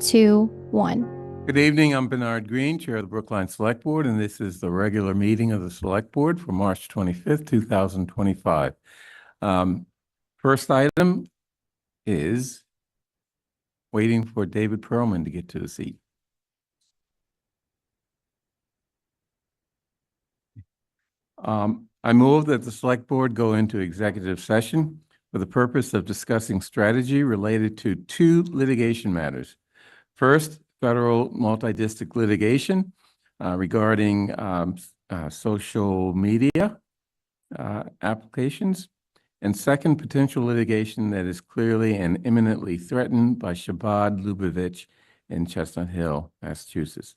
Two, one. Good evening. I'm Bernard Green, Chair of the Brookline Select Board, and this is the regular meeting of the Select Board for March 25th, 2025. First item is waiting for David Perlman to get to the seat. I move that the Select Board go into executive session for the purpose of discussing strategy related to two litigation matters. First, federal multi-district litigation regarding social media applications, and second, potential litigation that is clearly and imminently threatened by Shabbat Lubavitch in Chestnut Hill, Massachusetts.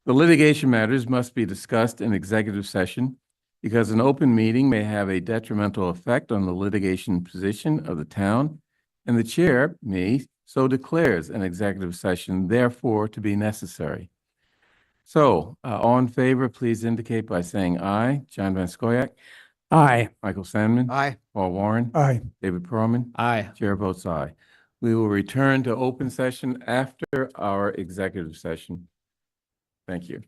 The litigation matters must be discussed in executive session because an open meeting may have a detrimental effect on the litigation position of the town, and the chair, me, so declares an executive session, therefore, to be necessary. So, all in favor, please indicate by saying aye. John Van Scoyac? Aye. Michael Sandman? Aye. Paul Warren? Aye. David Perlman? Aye. Chair votes aye. We will return to open session after our executive session. Thank you.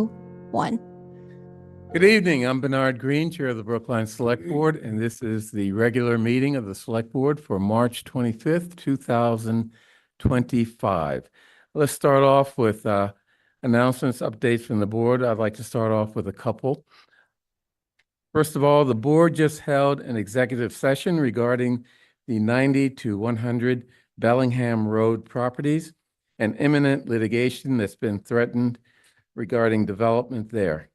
1. Good evening. I'm Bernard Green, Chair of the Brookline Select Board, and this is the regular meeting of the Select Board for March 25th, 2025. Let's start off with announcements, updates from the board. I'd like to start off with a couple. First of all, the board just held an executive session regarding the 90 to 100 Bellingham Road properties and imminent litigation that's been threatened regarding development there.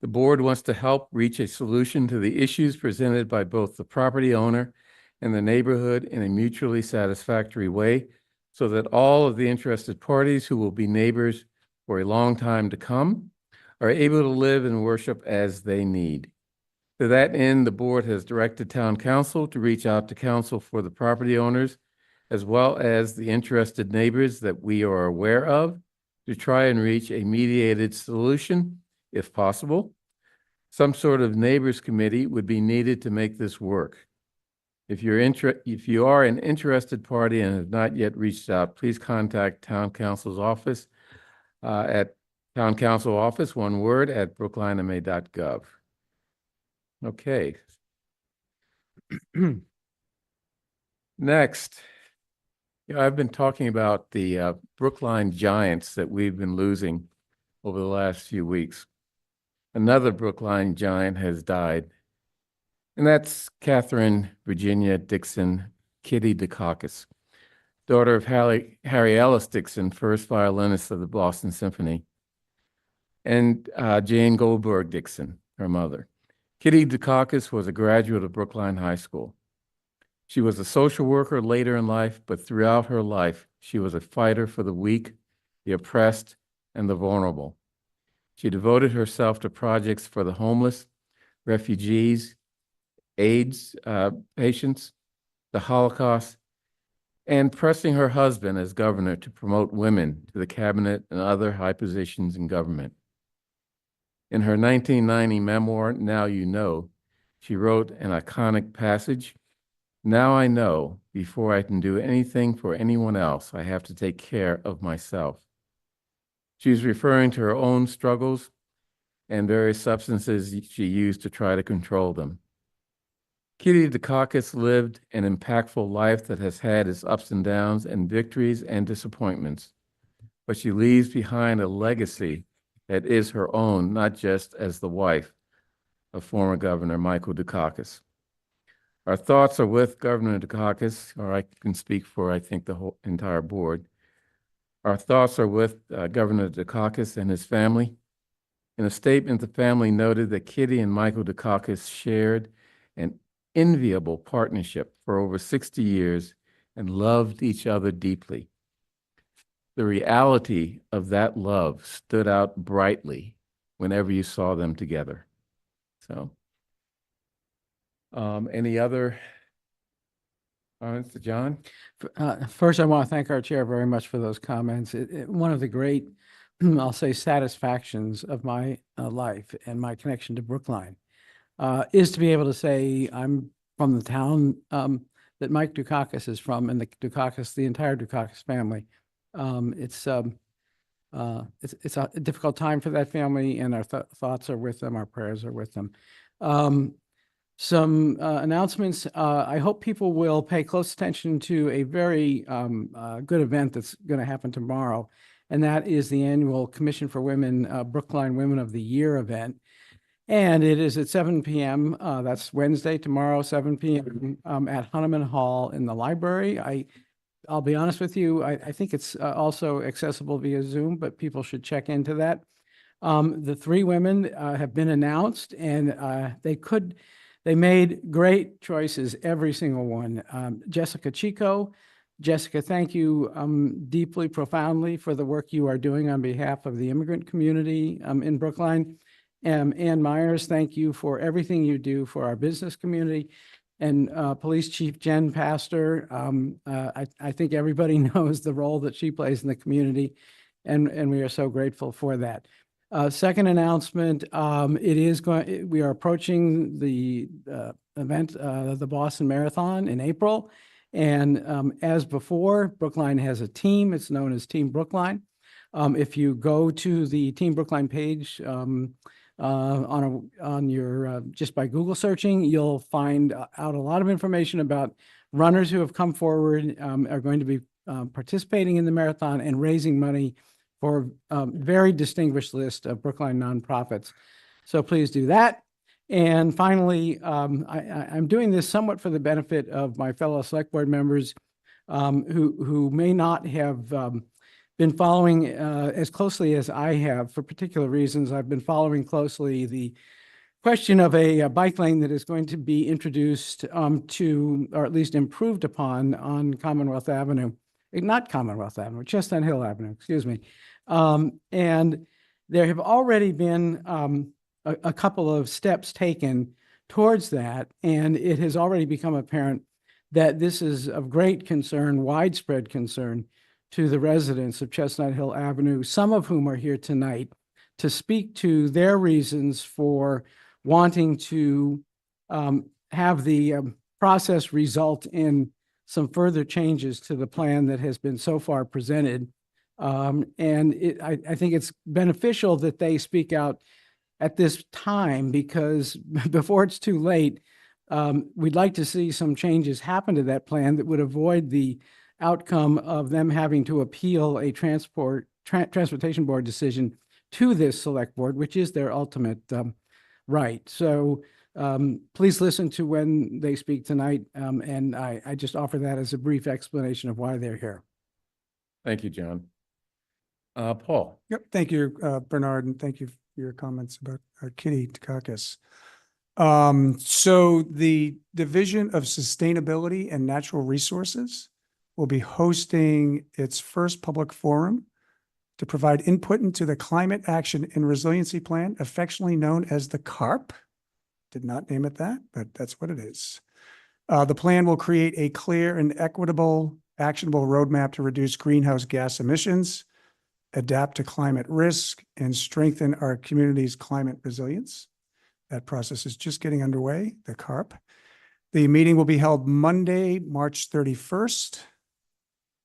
The board wants to help reach a solution to the issues presented by both the property owner and the neighborhood in a mutually satisfactory way so that all of the interested parties who will be neighbors for a long time to come are able to live and worship as they need. To that end, the board has directed town council to reach out to counsel for the property owners as well as the interested neighbors that we are aware of to try and reach a mediated solution if possible. Some sort of neighbors committee would be needed to make this work. If you are an interested party and have not yet reached out, please contact town council's office at town council office, one word, at brooklinema.gov. Okay. Next, I've been talking about the Brookline giants that we've been losing over the last few weeks. Another Brookline giant has died, and that's Catherine Virginia Dixon Kitty Dukakis, daughter of Harry Ellis Dixon, first violinist of the Boston Symphony, and Jane Goldberg Dixon, her mother. Kitty Dukakis was a graduate of Brookline High School. She was a social worker later in life, but throughout her life, she was a fighter for the weak, the oppressed, and the vulnerable. She devoted herself to projects for the homeless, refugees, AIDS patients, the Holocaust, and pressing her husband as governor to promote women to the cabinet and other high positions in government. In her 1990 memoir, Now You Know, she wrote an iconic passage, "Now I know, before I can do anything for anyone else, I have to take care of myself." She's referring to her own struggles and various substances she used to try to control them. Kitty Dukakis lived an impactful life that has had its ups and downs and victories and disappointments, but she leaves behind a legacy that is her own, not just as the wife of former Governor Michael Dukakis. Our thoughts are with Governor Dukakis, or I can speak for, I think, the whole entire board. Our thoughts are with Governor Dukakis and his family. In a statement, the family noted that Kitty and Michael Dukakis shared an enviable partnership for over 60 years and loved each other deeply. The reality of that love stood out brightly whenever you saw them together. So, any other comments, John? First, I want to thank our chair very much for those comments. One of the great, I'll say, satisfactions of my life and my connection to Brookline is to be able to say I'm from the town that Mike Dukakis is from, and the entire Dukakis family. It's a difficult time for that family, and our thoughts are with them. Our prayers are with them. Some announcements. I hope people will pay close attention to a very good event that's going to happen tomorrow, and that is the annual Commission for Women Brookline Women of the Year event. And it is at 7 p.m. That's Wednesday, tomorrow, 7 p.m. At Hunneman Hall in the library. I'll be honest with you, I think it's also accessible via Zoom, but people should check into that. The three women have been announced, and they made great choices, every single one. Jessica Chico. Jessica, thank you deeply, profoundly for the work you are doing on behalf of the immigrant community in Brookline. Ann Myers, thank you for everything you do for our business community. And Police Chief Jen Pastor, I think everybody knows the role that she plays in the community, and we are so grateful for that. Second announcement, we are approaching the event, the Boston Marathon in April. And as before, Brookline has a team. It's known as Team Brookline. If you go to the Team Brookline page on your just by Google searching, you'll find out a lot of information about runners who have come forward, are going to be participating in the marathon and raising money for a very distinguished list of Brookline nonprofits. So please do that. And finally, I'm doing this somewhat for the benefit of my fellow select board members who may not have been following as closely as I have for particular reasons. I've been following closely the question of a bike lane that is going to be introduced to, or at least improved upon, on Commonwealth Avenue. Not Commonwealth Avenue, Chestnut Hill Avenue, excuse me. And there have already been a couple of steps taken towards that, and it has already become apparent that this is of great concern, widespread concern, to the residents of Chestnut Hill Avenue, some of whom are here tonight to speak to their reasons for wanting to have the process result in some further changes to the plan that has been so far presented. And I think it's beneficial that they speak out at this time, because before it's too late, we'd like to see some changes happen to that plan that would avoid the outcome of them having to appeal a transportation board decision to this select board, which is their ultimate right. So please listen to when they speak tonight. And I just offer that as a brief explanation of why they're here. Thank you, John. Paul. Yep. Thank you, Bernard, and thank you for your comments about Kitty Takakis. So the Division of Sustainability and Natural Resources will be hosting its first public forum to provide input into the Climate Action and Resiliency Plan, affectionately known as the CARP. Did not name it that, but that's what it is. The plan will create a clear and equitable, actionable roadmap to reduce greenhouse gas emissions, adapt to climate risk, and strengthen our community's climate resilience. That process is just getting underway, the CARP. The meeting will be held Monday, March 31st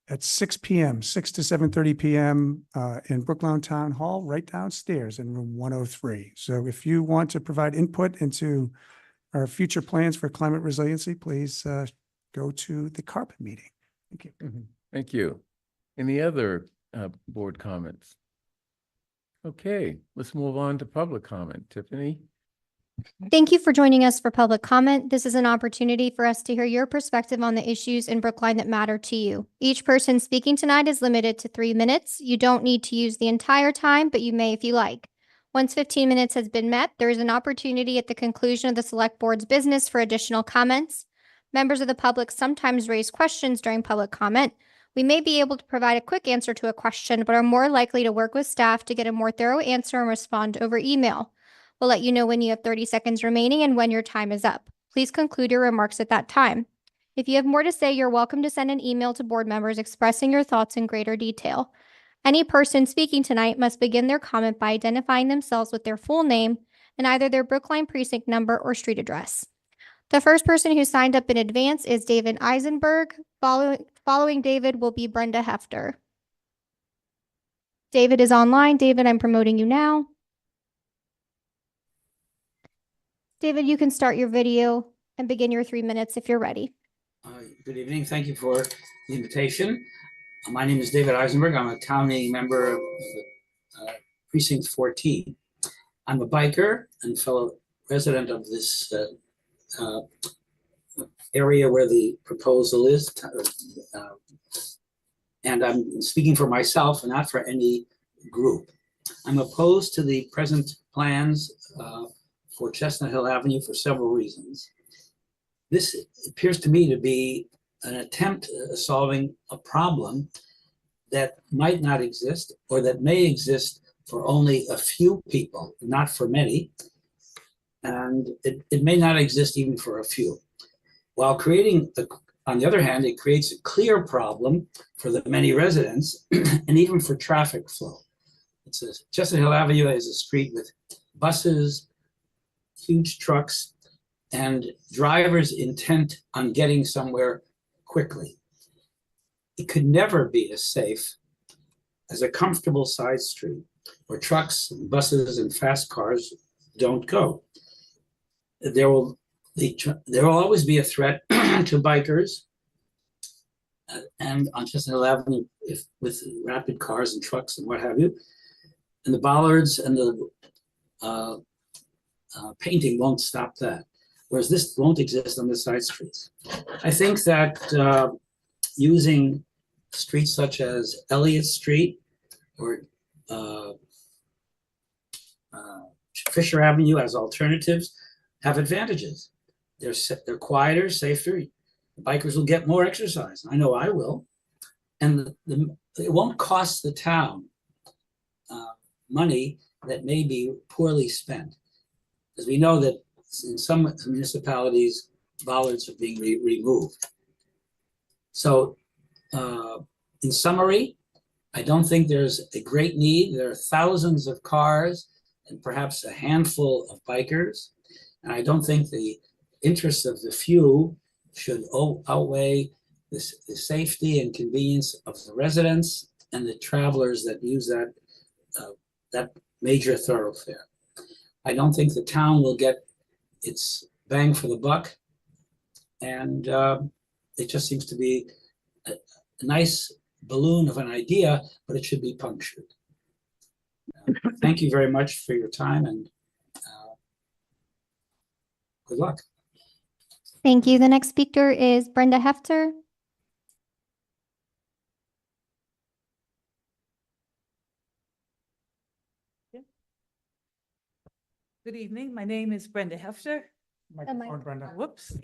at 6 p.m., 6 to 7:30 p.m. In Brookline Town Hall, right downstairs in room 103. So if you want to provide input into our future plans for climate resiliency, please go to the CARP meeting. Thank you. Thank you. Any other board comments? Okay, let's move on to public comment. Tiffany? Thank you for joining us for public comment. This is an opportunity for us to hear your perspective on the issues in Brookline that matter to you. Each person speaking tonight is limited to 3 minutes. You don't need to use the entire time, but you may if you like. Once 15 minutes has been met, there is an opportunity at the conclusion of the Select Board's business for additional comments. Members of the public sometimes raise questions during public comment. We may be able to provide a quick answer to a question, but are more likely to work with staff to get a more thorough answer and respond over email. We'll let you know when you have 30 seconds remaining and when your time is up. Please conclude your remarks at that time. If you have more to say, you're welcome to send an email to board members expressing your thoughts in greater detail. Any person speaking tonight must begin their comment by identifying themselves with their full name and either their Brookline precinct number or street address. The first person who signed up in advance is David Eisenberg. Following David will be Brenda Hefter. David is online. David, I'm promoting you now. David, you can start your video and begin your 3 minutes if you're ready. Good evening. Thank you for the invitation. My name is David Eisenberg. I'm a town meeting member of Precinct 14. I'm a biker and fellow resident of this area where the proposal is. And I'm speaking for myself and not for any group. I'm opposed to the present plans for Chestnut Hill Avenue for several reasons. This appears to me to be an attempt at solving a problem that might not exist or that may exist for only a few people, not for many. And it may not exist even for a few. While creating, on the other hand, it creates a clear problem for the many residents and even for traffic flow. Chestnut Hill Avenue is a street with buses, huge trucks, and drivers intent on getting somewhere quickly. It could never be as safe as a comfortable side street where trucks, buses, and fast cars don't go. There will always be a threat to bikers and on Chestnut Hill Avenue with rapid cars and trucks and what have you. And the bollards and the painting won't stop that, whereas this won't exist on the side streets. I think that using streets such as Elliott Street or Fisher Avenue as alternatives have advantages. They're quieter, safer. The bikers will get more exercise. I know I will. And it won't cost the town money that may be poorly spent. Because we know that in some municipalities, bollards are being removed. So in summary, I don't think there's a great need. There are thousands of cars and perhaps a handful of bikers. And I don't think the interests of the few should outweigh the safety and convenience of the residents and the travelers that use that major thoroughfare. I don't think the town will get its bang for the buck. And it just seems to be a nice balloon of an idea, but it should be punctured. Thank you very much for your time and good luck. Thank you. The next speaker is Brenda Hefter. Good evening. My name is Brenda Hefter. Microphone, Brenda. Whoops.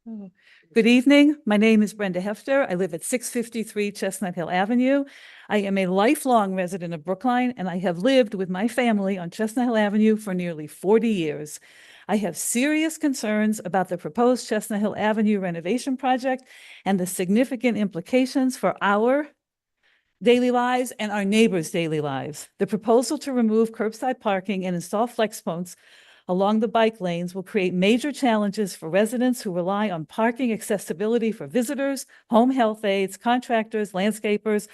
Oh. Good evening. My name is Brenda Hefter. I live at 653 Chestnut Hill Avenue. I am a lifelong resident of Brookline, and I have lived with my family on Chestnut Hill Avenue for nearly 40 years. I have serious concerns about the proposed Chestnut Hill Avenue renovation project and the significant implications for our daily lives and our neighbors' daily lives. The proposal to remove curbside parking and install flex points along the bike lanes will create major challenges for residents who rely on parking accessibility for visitors, home health aides, contractors, landscapers,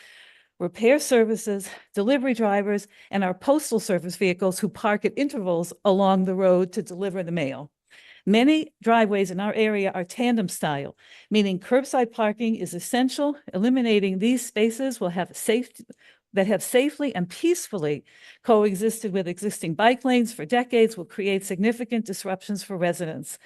repair services, delivery drivers, and our postal service vehicles who park at intervals along the road to deliver the mail. Many driveways in our area are tandem style, meaning curbside parking is essential. Eliminating these spaces will have safely and peacefully coexisted with existing bike lanes for decades will create significant disruptions for residents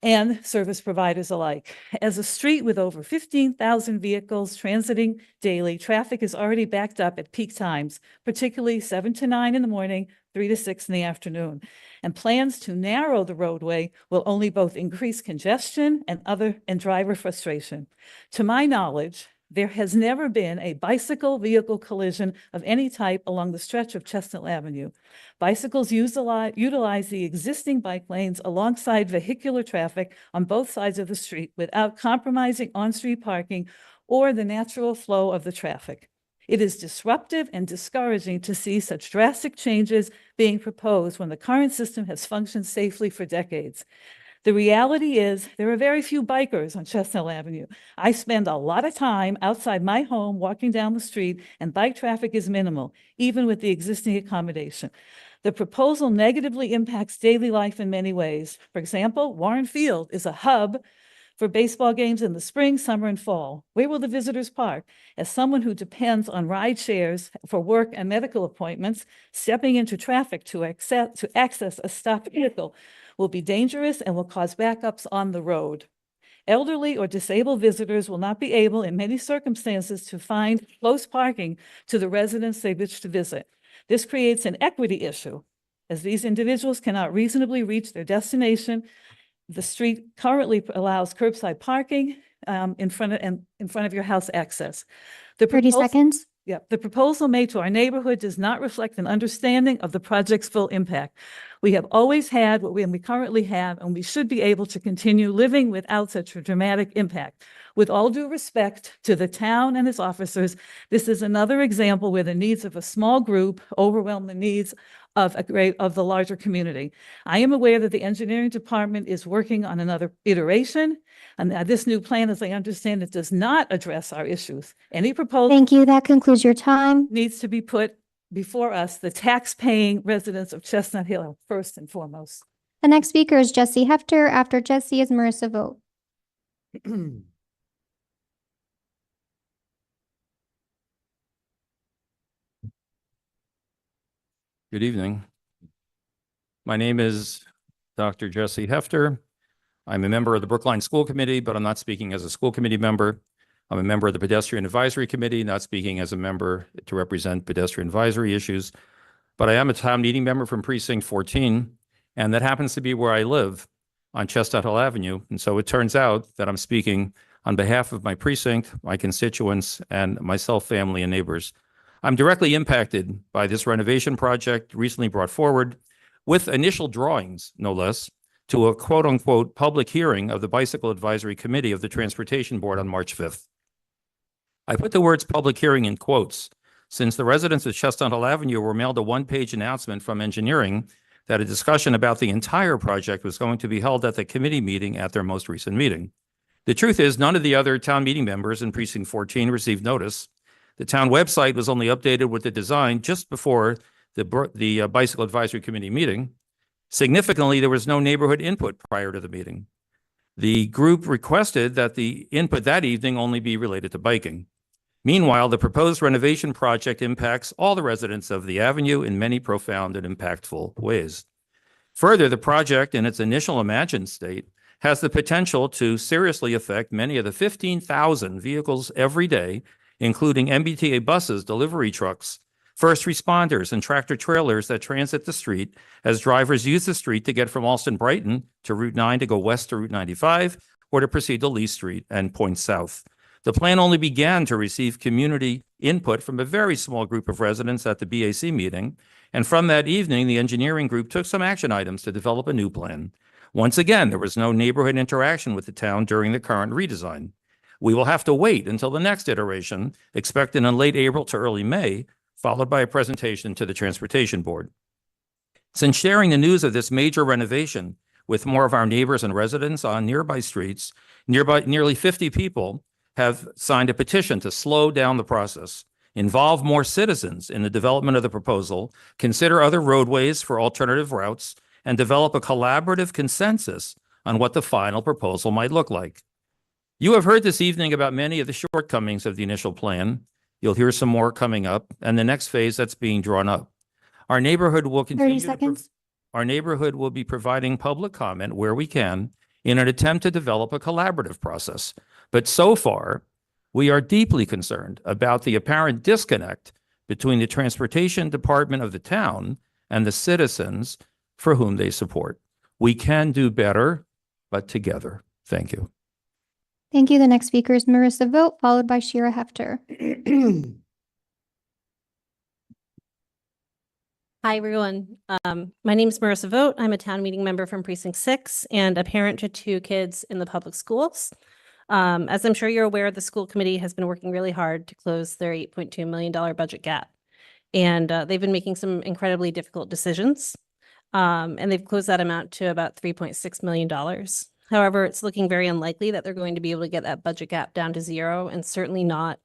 and service providers alike. As a street with over 15,000 vehicles transiting daily, traffic is already backed up at peak times, particularly 7 to 9 in the morning, 3 to 6 in the afternoon. And plans to narrow the roadway will only both increase congestion and driver frustration. To my knowledge, there has never been a bicycle vehicle collision of any type along the stretch of Chestnut Avenue. Bicycles utilize the existing bike lanes alongside vehicular traffic on both sides of the street without compromising on-street parking or the natural flow of the traffic. It is disruptive and discouraging to see such drastic changes being proposed when the current system has functioned safely for decades. The reality is there are very few bikers on Chestnut Avenue. I spend a lot of time outside my home walking down the street, and bike traffic is minimal, even with the existing accommodation. The proposal negatively impacts daily life in many ways. For example, Warren Field is a hub for baseball games in the spring, summer, and fall. Where will the visitors park? As someone who depends on ride shares for work and medical appointments, stepping into traffic to access a stopped vehicle will be dangerous and will cause backups on the road. Elderly or disabled visitors will not be able, in many circumstances, to find close parking to the residents they wish to visit. This creates an equity issue, as these individuals cannot reasonably reach their destination. The street currently allows curbside parking in front of your house access. 30 seconds. Yeah, the proposal made to our neighborhood does not reflect an understanding of the project's full impact. We have always had what we currently have, and we should be able to continue living without such a dramatic impact. With all due respect to the town and its officers, this is another example where the needs of a small group overwhelm the needs of of the larger community. I am aware that the engineering department is working on another iteration, and that this new plan, as I understand it, does not address our issues. Any proposal Thank you. That concludes your time. needs to be put before us, the tax-paying residents of Chestnut Hill, first and foremost. The next speaker is Jesse Hefter. After Jesse is Marissa Vogt. Good evening. My name is Dr. Jesse Hefter. I'm a member of the Brookline School Committee, but I'm not speaking as a school committee member. I'm a member of the Pedestrian Advisory Committee, not speaking as a member to represent pedestrian advisory issues. But I am a town meeting member from Precinct 14, and that happens to be where I live on Chestnut Hill Avenue. And so it turns out that I'm speaking on behalf of my precinct, my constituents, and myself, family, and neighbors. I'm directly impacted by this renovation project recently brought forward with initial drawings, no less, to a quote unquote public hearing of the Bicycle Advisory Committee of the Transportation Board on March 5th. I put the words public hearing in quotes since the residents of Chestnut Hill Avenue were mailed a one-page announcement from engineering that a discussion about the entire project was going to be held at the committee meeting at their most recent meeting. The truth is, none of the other town meeting members in Precinct 14 received notice. The town website was only updated with the design just before the Bicycle Advisory Committee meeting. Significantly, there was no neighborhood input prior to the meeting. The group requested that the input that evening only be related to biking. Meanwhile, the proposed renovation project impacts all the residents of the avenue in many profound and impactful ways. Further, the project in its initial imagined state has the potential to seriously affect many of the 15,000 vehicles every day, including MBTA buses, delivery trucks, first responders, and tractor trailers that transit the street as drivers use the street to get from Alston Brighton to Route 9 to go west to Route 95 or to proceed to Lee Street and point south. The plan only began to receive community input from a very small group of residents at the BAC meeting, and from that evening, the engineering group took some action items to develop a new plan. Once again, there was no neighborhood interaction with the town during the current redesign. We will have to wait until the next iteration, expected in late April to early May, followed by a presentation to the Transportation Board. Since sharing the news of this major renovation with more of our neighbors and residents on nearby streets, nearly 50 people have signed a petition to slow down the process, involve more citizens in the development of the proposal, consider other roadways for alternative routes, and develop a collaborative consensus on what the final proposal might look like. You have heard this evening about many of the shortcomings of the initial plan. You'll hear some more coming up, and the next phase that's being drawn up. Our neighborhood will continue 30 seconds. Our neighborhood will be providing public comment where we can in an attempt to develop a collaborative process. But so far, we are deeply concerned about the apparent disconnect between the transportation department of the town and the citizens for whom they support. We can do better, but together. Thank you. Thank you. The next speaker is Marissa Vogt, followed by Shira Hefter. Hi, everyone. My name is Marissa Vogt. I'm a town meeting member from Precinct 6 and a parent to 2 kids in the public schools. As I'm sure you're aware, the school committee has been working really hard to close their $8.2 million budget gap. And they've been making some incredibly difficult decisions. And they've closed that amount to about $3.6 million. However, it's looking very unlikely that they're going to be able to get that budget gap down to 0, and certainly not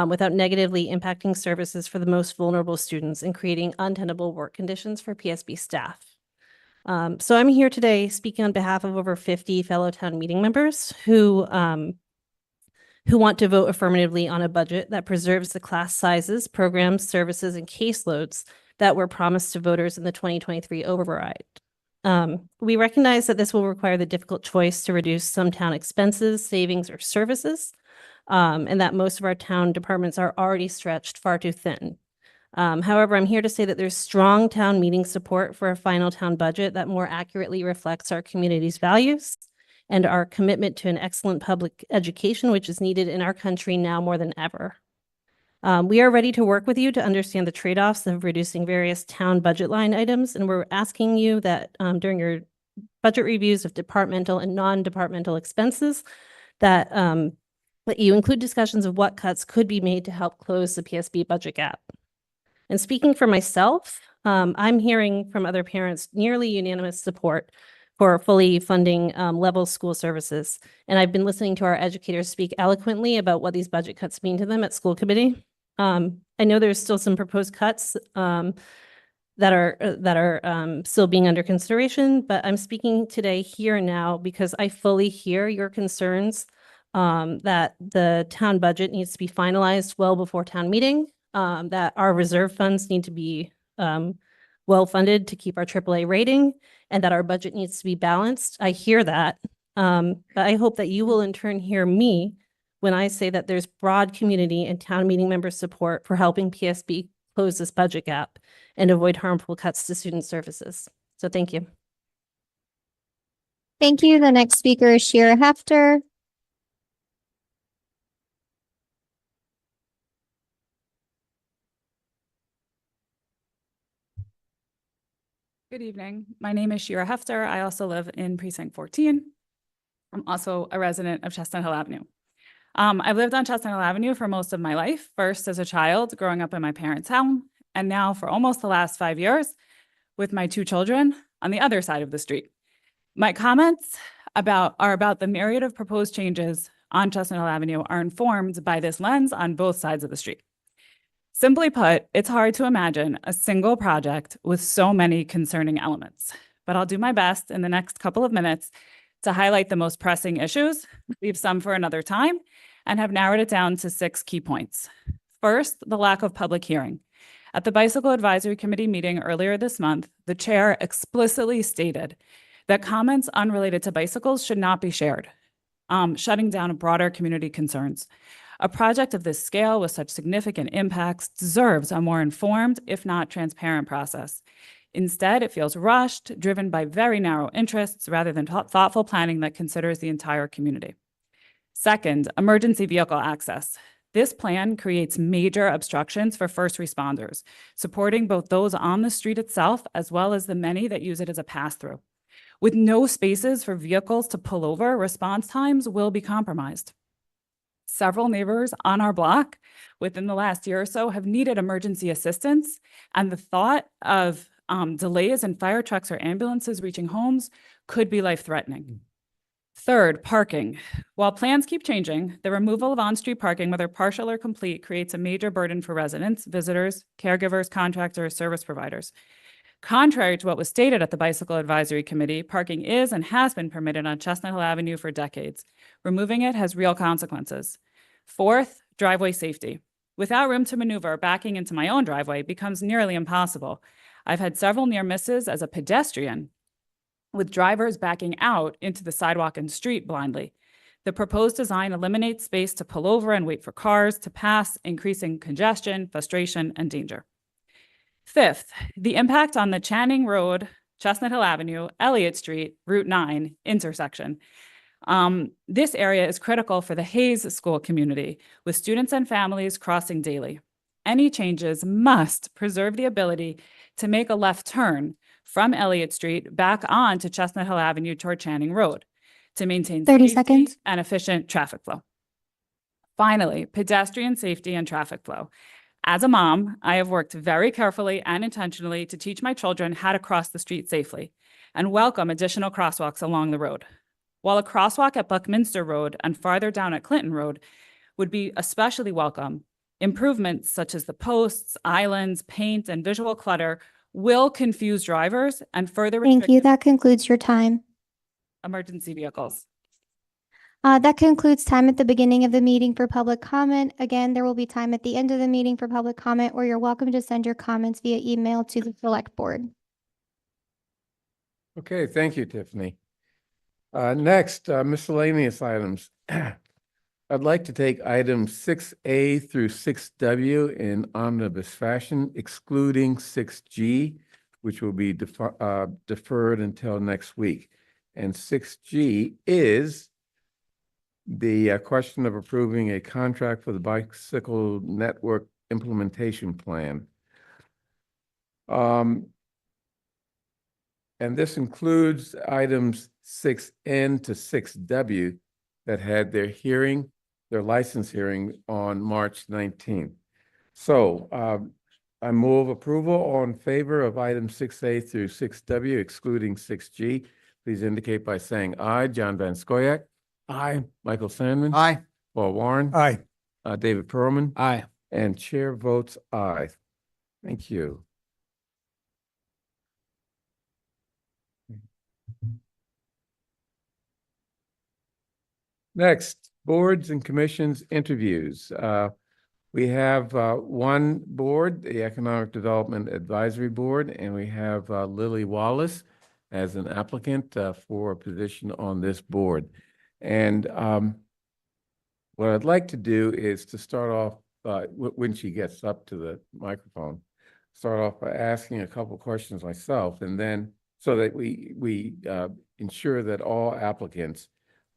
without negatively impacting services for the most vulnerable students and creating untenable work conditions for PSB staff. So I'm here today speaking on behalf of over 50 fellow town meeting members who want to vote affirmatively on a budget that preserves the class sizes, programs, services, and caseloads that were promised to voters in the 2023 override. We recognize that this will require the difficult choice to reduce some town expenses, savings, or services, and that most of our town departments are already stretched far too thin. However, I'm here to say that there's strong town meeting support for a final town budget that more accurately reflects our community's values and our commitment to an excellent public education, which is needed in our country now more than ever. We are ready to work with you to understand the trade-offs of reducing various town budget line items, and we're asking you that during your budget reviews of departmental and non-departmental expenses, that you include discussions of what cuts could be made to help close the PSB budget gap. And speaking for myself, I'm hearing from other parents nearly unanimous support for fully funding level school services. And I've been listening to our educators speak eloquently about what these budget cuts mean to them at school committee. I know there's still some proposed cuts that are still being under consideration, but I'm speaking today here and now because I fully hear your concerns that the town budget needs to be finalized well before town meeting, that our reserve funds need to be well funded to keep our AAA rating, and that our budget needs to be balanced. I hear that. But I hope that you will in turn hear me when I say that there's broad community and town meeting member support for helping PSB close this budget gap and avoid harmful cuts to student services. So thank you. Thank you. The next speaker is Shira Hefter. Good evening. My name is Shira Hefter. I also live in precinct 14. I'm also a resident of Chestnut Hill Avenue. I've lived on Chestnut Hill Avenue for most of my life, first as a child growing up in my parents' home, and now for almost the last 5 years with my 2 children on the other side of the street. My comments are about the myriad of proposed changes on Chestnut Hill Avenue are informed by this lens on both sides of the street. Simply put, it's hard to imagine a single project with so many concerning elements, but I'll do my best in the next couple of minutes to highlight the most pressing issues, leave some for another time, and have narrowed it down to 6 key points. First, the lack of public hearing. At the Bicycle Advisory Committee meeting earlier this month, the chair explicitly stated that comments unrelated to bicycles should not be shared, shutting down broader community concerns. A project of this scale with such significant impacts deserves a more informed, if not transparent process. Instead, it feels rushed, driven by very narrow interests rather than thoughtful planning that considers the entire community. Second, emergency vehicle access. This plan creates major obstructions for first responders, supporting both those on the street itself as well as the many that use it as a pass-through. With no spaces for vehicles to pull over, response times will be compromised. Several neighbors on our block within the last year or so have needed emergency assistance, and the thought of delays in fire trucks or ambulances reaching homes could be life-threatening. Third, parking. While plans keep changing, the removal of on-street parking, whether partial or complete, creates a major burden for residents, visitors, caregivers, contractors, service providers. Contrary to what was stated at the Bicycle Advisory Committee, parking is and has been permitted on Chestnut Hill Avenue for decades. Removing it has real consequences. Fourth, driveway safety. Without room to maneuver, backing into my own driveway becomes nearly impossible. I've had several near misses as a pedestrian, with drivers backing out into the sidewalk and street blindly. The proposed design eliminates space to pull over and wait for cars to pass, increasing congestion, frustration, and danger. Fifth, the impact on the Channing Road, Chestnut Hill Avenue, Elliott Street, Route 9 intersection. This area is critical for the Hayes School community, with students and families crossing daily. Any changes must preserve the ability to make a left turn from Elliott Street back on to Chestnut Hill Avenue toward Channing Road to maintain 30 safety seconds. and efficient traffic flow. Finally, pedestrian safety and traffic flow. As a mom, I have worked very carefully and intentionally to teach my children how to cross the street safely and welcome additional crosswalks along the road. While a crosswalk at Buckminster Road and farther down at Clinton Road would be especially welcome, improvements such as the posts, islands, paint, and visual clutter will confuse drivers and further Thank you. restrict That concludes your time. emergency vehicles. That concludes time at the beginning of the meeting for public comment. Again, there will be time at the end of the meeting for public comment, where you're welcome to send your comments via email to the select board. Okay, thank you, Tiffany. Next, miscellaneous items. I'd like to take items 6A through 6W in omnibus fashion, excluding 6G, which will be deferred until next week. And 6G is the question of approving a contract for the bicycle network implementation plan. And this includes items 6N to 6W that had their license hearing on March 19th. So I move approval. All in favor of items 6A through 6W, excluding 6G, please indicate by saying aye. John Van Scoyac. Aye. Michael Sandman. Aye. Paul Warren. Aye. David Perlman. Aye. And chair votes aye. Thank you. Next, boards and commissions interviews. We have one board, the Economic Development Advisory Board, and we have Lily Wallace as an applicant for a position on this board. And what I'd like to do is to start off, when she gets up to the microphone, start off by asking a couple questions myself, and then so that we ensure that all applicants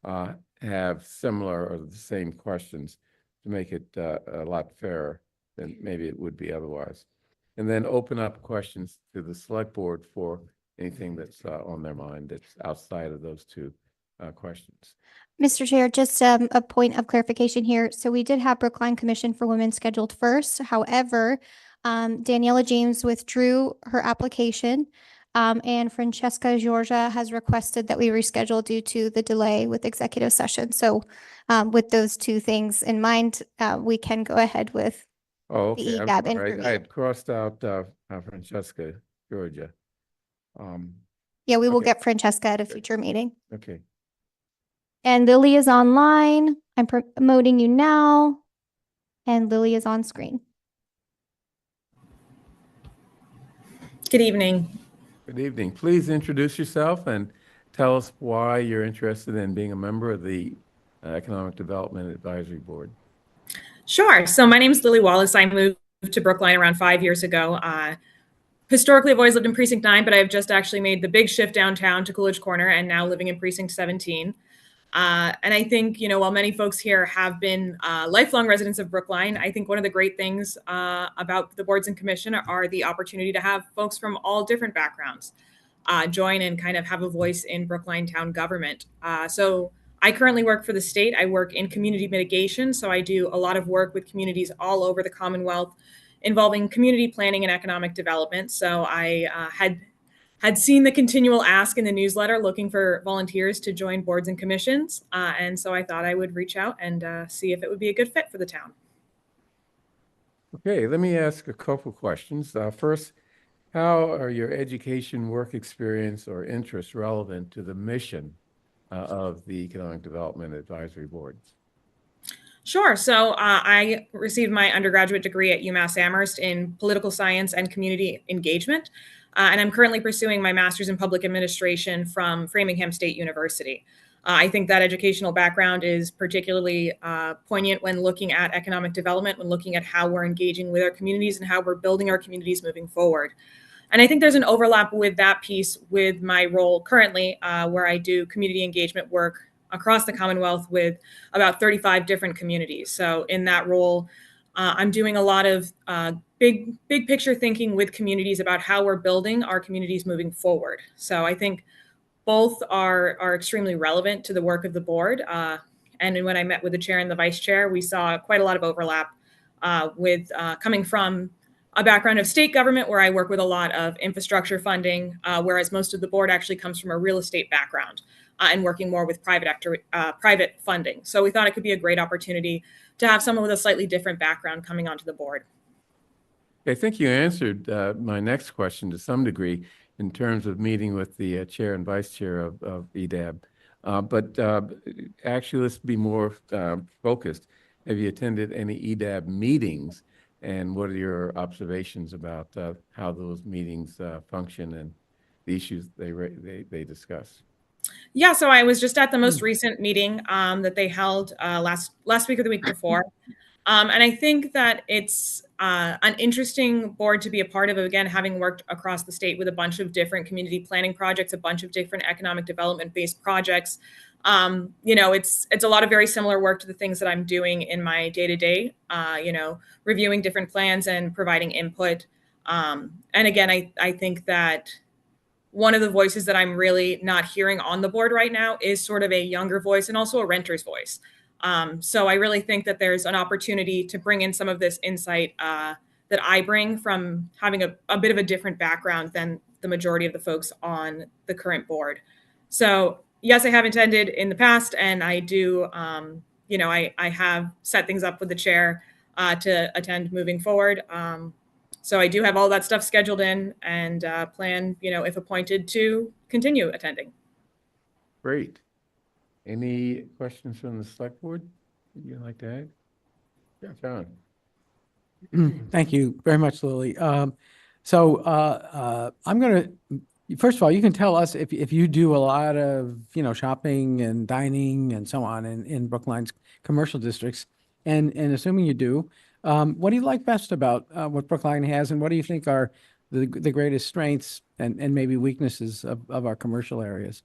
have similar or the same questions to make it a lot fairer than maybe it would be otherwise. And then open up questions to the select board for anything that's on their mind that's outside of those two questions. Mr. Chair, just a point of clarification here. So we did have Brookline Commission for Women scheduled first. However, Daniela James withdrew her application. And Francesca Georgia has requested that we reschedule due to the delay with executive session. So with those two things in mind, we can go ahead with Oh, the okay. I'm EGAB sorry. interview. I had crossed out Francesca Georgia. Yeah, we will okay. get Francesca at a future meeting. Okay. And Lily is online. I'm promoting you now. And Lily is on screen. Good evening. Good evening. Please introduce yourself and tell us why you're interested in being a member of the Economic Development Advisory Board. Sure. So my name is Lily Wallace. I moved to Brookline around 5 years ago. Historically, I've always lived in Precinct 9, but I've just actually made the big shift downtown to Coolidge Corner and now living in Precinct 17. And I think, while many folks here have been lifelong residents of Brookline, I think one of the great things about the boards and commission are the opportunity to have folks from all different backgrounds join and kind of have a voice in Brookline town government. So I currently work for the state. I work in community mitigation. So I do a lot of work with communities all over the Commonwealth involving community planning and economic development. So I had seen the continual ask in the newsletter looking for volunteers to join boards and commissions. And so I thought I would reach out and see if it would be a good fit for the town. Okay, let me ask a couple questions. First, how are your education, work experience, or interests relevant to the mission of the Economic Development Advisory Board? Sure. So I received my undergraduate degree at UMass Amherst in political science and community engagement. And I'm currently pursuing my master's in public administration from Framingham State University. I think that educational background is particularly poignant when looking at economic development, when looking at how we're engaging with our communities and how we're building our communities moving forward. And I think there's an overlap with that piece with my role currently, where I do community engagement work across the Commonwealth with about 35 different communities. So in that role, I'm doing a lot of big picture thinking with communities about how we're building our communities moving forward. So I think both are extremely relevant to the work of the board. And when I met with the chair and the vice chair, we saw quite a lot of overlap with coming from a background of state government where I work with a lot of infrastructure funding, whereas most of the board actually comes from a real estate background and working more with private funding. So we thought it could be a great opportunity to have someone with a slightly different background coming onto the board. I think you answered my next question to some degree in terms of meeting with the chair and vice chair of EDAB. But actually, let's be more focused. Have you attended any EDAB meetings? And what are your observations about how those meetings function and the issues they discuss? Yeah, so I was just at the most recent meeting that they held last week or the week before. And I think that it's an interesting board to be a part of, again, having worked across the state with a bunch of different community planning projects, a bunch of different economic development-based projects. It's a lot of very similar work to the things that I'm doing in my day-to-day, reviewing different plans and providing input. And again, I think that one of the voices that I'm really not hearing on the board right now is sort of a younger voice and also a renter's voice. So I really think that there's an opportunity to bring in some of this insight that that I bring from having a bit of a different background than the majority of the folks on the current board. So yes, I have attended in the past, and I do, I have set things up with the chair to attend moving forward. So I do have all that stuff scheduled in and plan, if appointed, to continue attending. Great. Any questions from the select board you'd like to add? Yeah, John. Thank you very much, Lily. So I'm going to, first of all, you can tell us if you do a lot of, shopping and dining and so on in Brookline's commercial districts. And assuming you do, what do you like best about what Brookline has, and what do you think are the greatest strengths and maybe weaknesses of our commercial areas?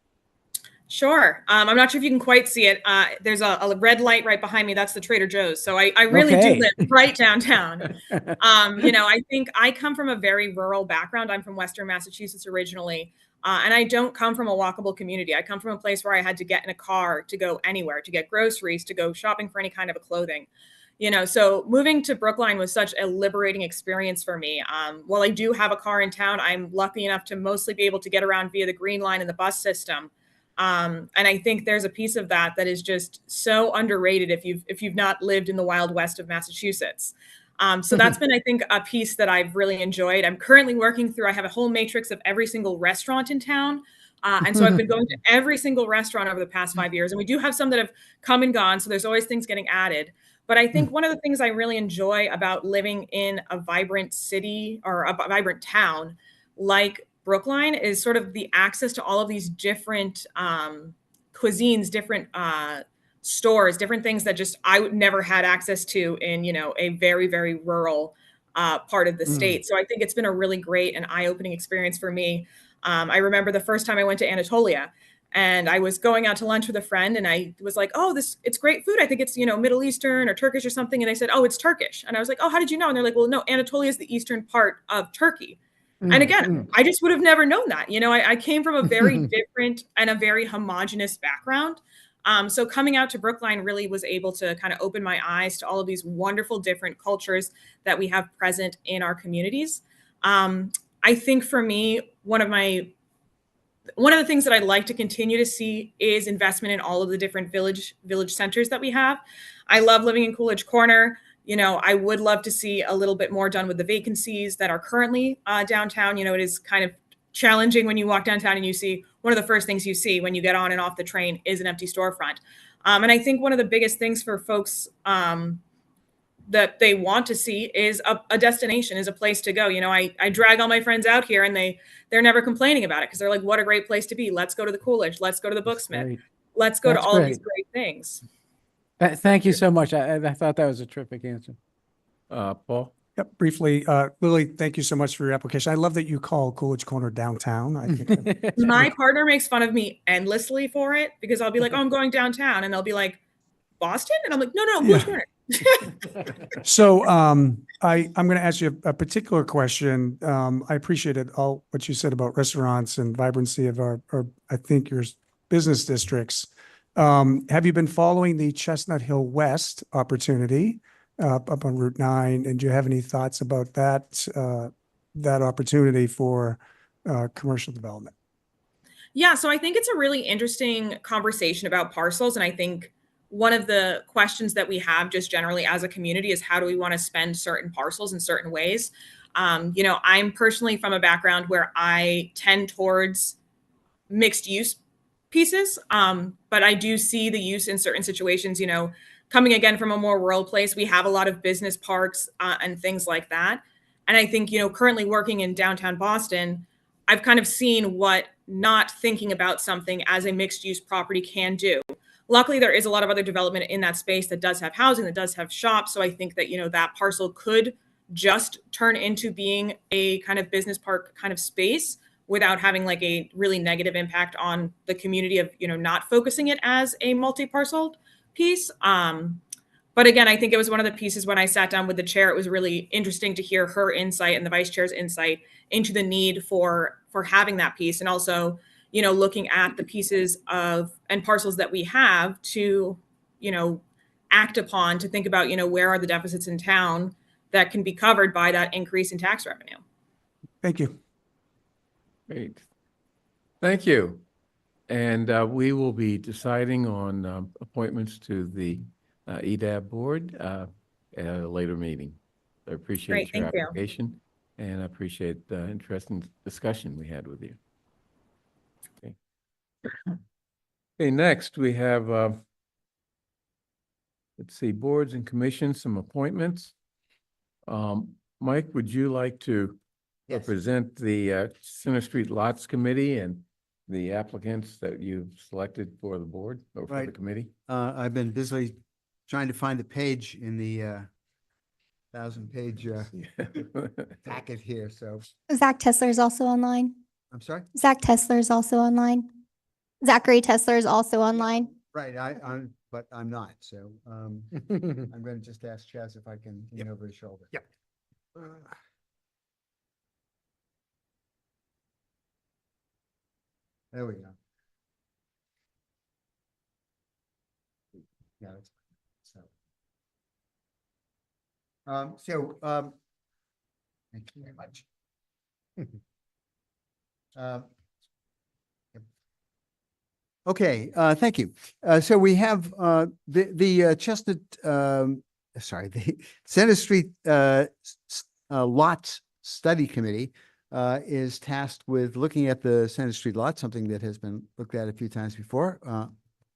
Sure. I'm not sure if you can quite see it. There's a red light right behind me. That's the Trader Joe's. So I really do Okay. live right downtown. I think I come from a very rural background. I'm from Western Massachusetts originally. And I don't come from a walkable community. I come from a place where I had to get in a car to go anywhere, to get groceries, to go shopping for any kind of a clothing. So moving to Brookline was such a liberating experience for me. While I do have a car in town, I'm lucky enough to mostly be able to get around via the Green Line and the bus system. And I think there's a piece of that is just so underrated if you've not lived in the Wild West of Massachusetts. So that's been, I think, a piece that I've really enjoyed. I'm currently working through, I have a whole matrix of every single restaurant in town. And so I've been going to every single restaurant over the past 5 years. And we do have some that have come and gone. So there's always things getting added. But I think one of the things I really enjoy about living in a vibrant city or a vibrant town like Brookline is sort of the access to all of these different cuisines, different stores, different things that just I would never had access to in, a very, very rural part of the state. So I think it's been a really great and eye-opening experience for me. I remember the first time I went to Anatolia, and I was going out to lunch with a friend, and I was like, oh, it's great food. I think it's, Middle Eastern or Turkish or something. And they said, oh, it's Turkish. And I was like, oh, how did you know? And they're like, well, no, Anatolia is the eastern part of Turkey. And again, I just would have never known that. I came from a very different and a very homogenous background. So coming out to Brookline really was able to kind of open my eyes to all of these wonderful different cultures that we have present in our communities. I think for me, one of the things that I'd like to continue to see is investment in all of the different village centers that we have. I love living in Coolidge Corner. I would love to see a little bit more done with the vacancies that are currently downtown. It is kind of challenging when you walk downtown and you see one of the first things you see when you get on and off the train is an empty storefront. And I think one of the biggest things for folks that they want to see is a destination, is a place to go. I drag all my friends out here and they're never complaining about it because they're like, what a great place to be. Let's go to the Coolidge. Let's go to the Booksmith. Let's go to all of these great things. Thank you so much. I thought that was a terrific answer. Paul? Yep, briefly, Lily, thank you so much for your application. I love that you call Coolidge Corner downtown. I think my partner makes fun of me endlessly for it because I'll be like, oh, I'm going downtown. And they'll be like, Boston? And I'm like, no, Coolidge Corner. So I'm going to ask you a particular question. I appreciated all what you said about restaurants and vibrancy of our I think your business districts. Have you been following the Chestnut Hill West opportunity up on Route 9? And do you have any thoughts about that opportunity for commercial development? Yeah, so I think it's a really interesting conversation about parcels. And I think one of the questions that we have just generally as a community is how do we want to spend certain parcels in certain ways? I'm personally from a background where I tend towards mixed use pieces, but I do see the use in certain situations. Coming again from a more rural place, we have a lot of business parks and things like that. And I think, currently working in downtown Boston, I've kind of seen what not thinking about something as a mixed use property can do. Luckily, there is a lot of other development in that space that does have housing, that does have shops. So I think that, that parcel could just turn into being a kind of business park kind of space without having like a really negative impact on the community of, not focusing it as a multi-parceled piece. But again, I think it was one of the pieces when I sat down with the chair, it was really interesting to hear her insight and the vice chair's insight into the need for having that piece. And also, looking at the pieces and parcels that we have to, act upon, to think about, where are the deficits in town that can be covered by that increase in tax revenue. Thank you. Great. Thank you. And we will be deciding on appointments to the EDAB board at a later meeting. I appreciate Great, your thank you. application and I appreciate the interesting discussion we had with you. Okay. Okay, next we have, let's see, boards and commissions, some appointments. Mike, would you like to Yes. represent the Center Street Lots Committee and the applicants that you've selected for the board or for the Right. committee? I've been busily trying to find the page in the 1,000-page packet here, so Zach Tesler is also online. I'm sorry? Zach Tesler is also online. Zachary Tesler is also online. Right, but I'm not, so I'm going to just ask Chaz if I can lean over his shoulder. Yep. There we go. Yeah, that's fine. Thank you very much. Yep. Okay, thank you. So we have the Chestnut, sorry, the Center Street Lots Study Committee is tasked with looking at the Center Street lot, something that has been looked at a few times before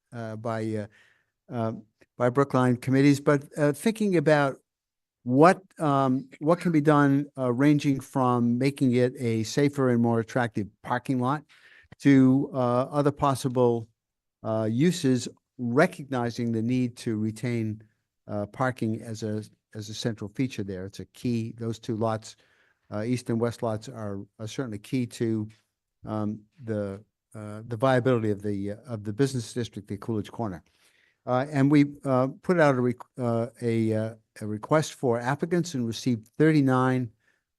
by Brookline committees, but thinking about what can be done, ranging from making it a safer and more attractive parking lot to other possible uses, recognizing the need to retain parking as a central feature there. It's a key. Those two lots, east and west lots, are certainly key to the viability of the business district at Coolidge Corner. And we put out a request for applicants and received 39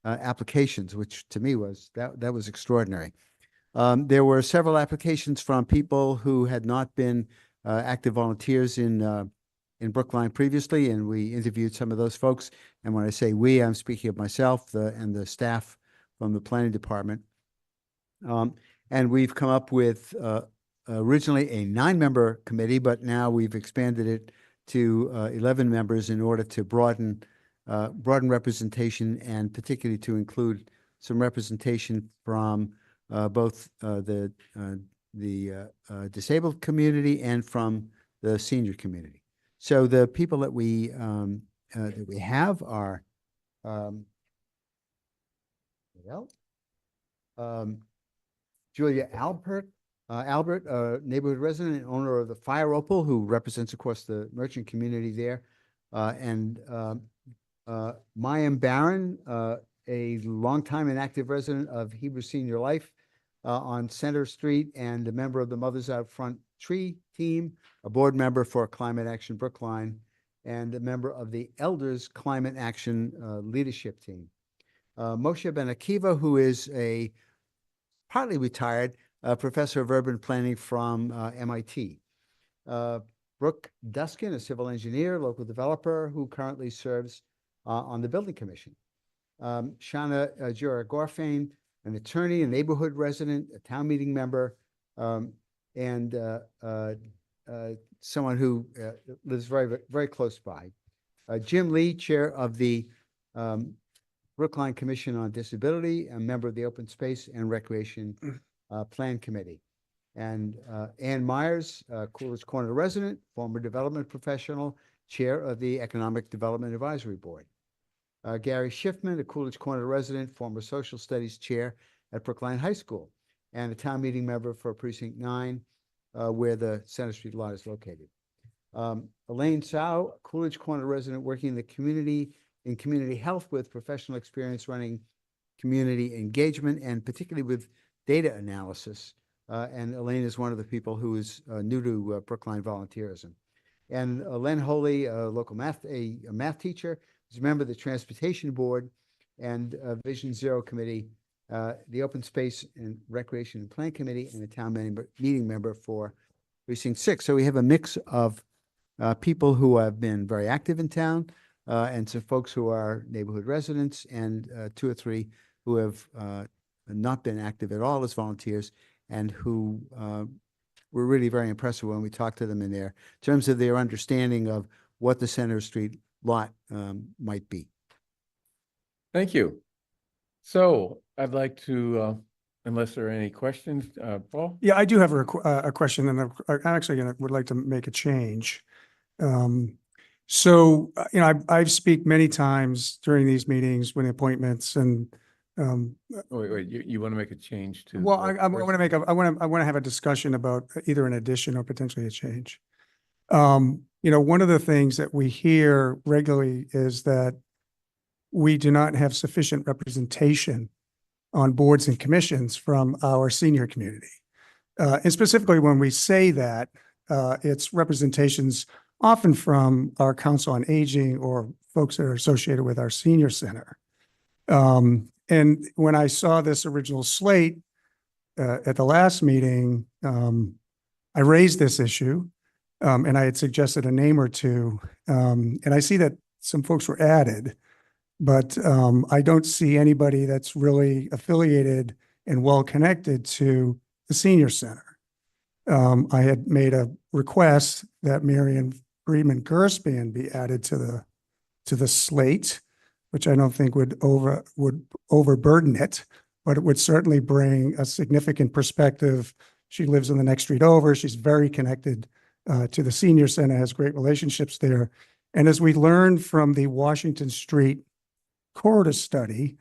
applications, which to me was that was extraordinary. There were several applications from people who had not been active volunteers in Brookline previously, and we interviewed some of those folks. And when I say we, I'm speaking of myself and the staff from the planning department. And we've come up with originally a 9-member committee, but now we've expanded it to 11 members in order to broaden representation, and particularly to include some representation from both the disabled community and from the senior community. So the people that we have are Julia Albert, a neighborhood resident and owner of the Fire Opal, who represents, of course, the merchant community there, and Mayim Barron, a longtime and active resident of Hebrew Senior Life on Center Street, and a member of the Mothers Out Front Tree Team, a board member for Climate Action Brookline, and a member of the Elders Climate Action Leadership Team. Moshe Ben Akiva, who is a partly retired professor of urban planning from MIT. Brooke Duskin, a civil engineer, local developer, who currently serves on the building commission. Shana Jura Gorfain, an attorney, a neighborhood resident, a town meeting member, and someone who lives very, very close by. Jim Lee, chair of the Brookline Commission on Disability, a member of the Open Space and Recreation Plan Committee. And Ann Myers, Coolidge Corner resident, former development professional, chair of the Economic Development Advisory Board. Gary Schiffman, a Coolidge Corner resident, former social studies chair at Brookline High School, and a town meeting member for Precinct 9, where the Center Street lot is located. Elaine Tsao, Coolidge Corner resident, working in the community health with professional experience running community engagement, and particularly with data analysis. And Elaine is one of the people who is new to Brookline volunteerism. And Len Holy, a local math teacher, is a member of the Transportation Board and Vision Zero Committee, the Open Space and Recreation and Plan Committee, and a town meeting member for Precinct 6. So we have a mix of people who have been very active in town, and some folks who are neighborhood residents, and 2 or 3 who have not been active at all as volunteers, and who were really very impressive when we talked to them in terms of their understanding of what the Center Street lot might be. Thank you. So I'd like to, unless there are any questions, Paul? Yeah, I do have a question, and I'm actually would like to make a change. I speak many times during these meetings when appointments and, Wait, you want to make a change to? well, the I want to first- make I want to have a discussion about either an addition or potentially a change. One of the things that we hear regularly is that we do not have sufficient representation on boards and commissions from our senior community. And specifically when we say that, it's representations often from our Council on Aging or folks that are associated with our senior center. And when I saw this original slate at the last meeting, I raised this issue, and I had suggested a name or two. And I see that some folks were added, but I don't see anybody that's really affiliated and well-connected to the senior center. I had made a request that Marion Friedman Gerspan be added to the slate, which I don't think would overburden it, but it would certainly bring a significant perspective. She lives in the next street over. She's very connected to the senior center, has great relationships there. And as we learned from the Washington Street corridor study,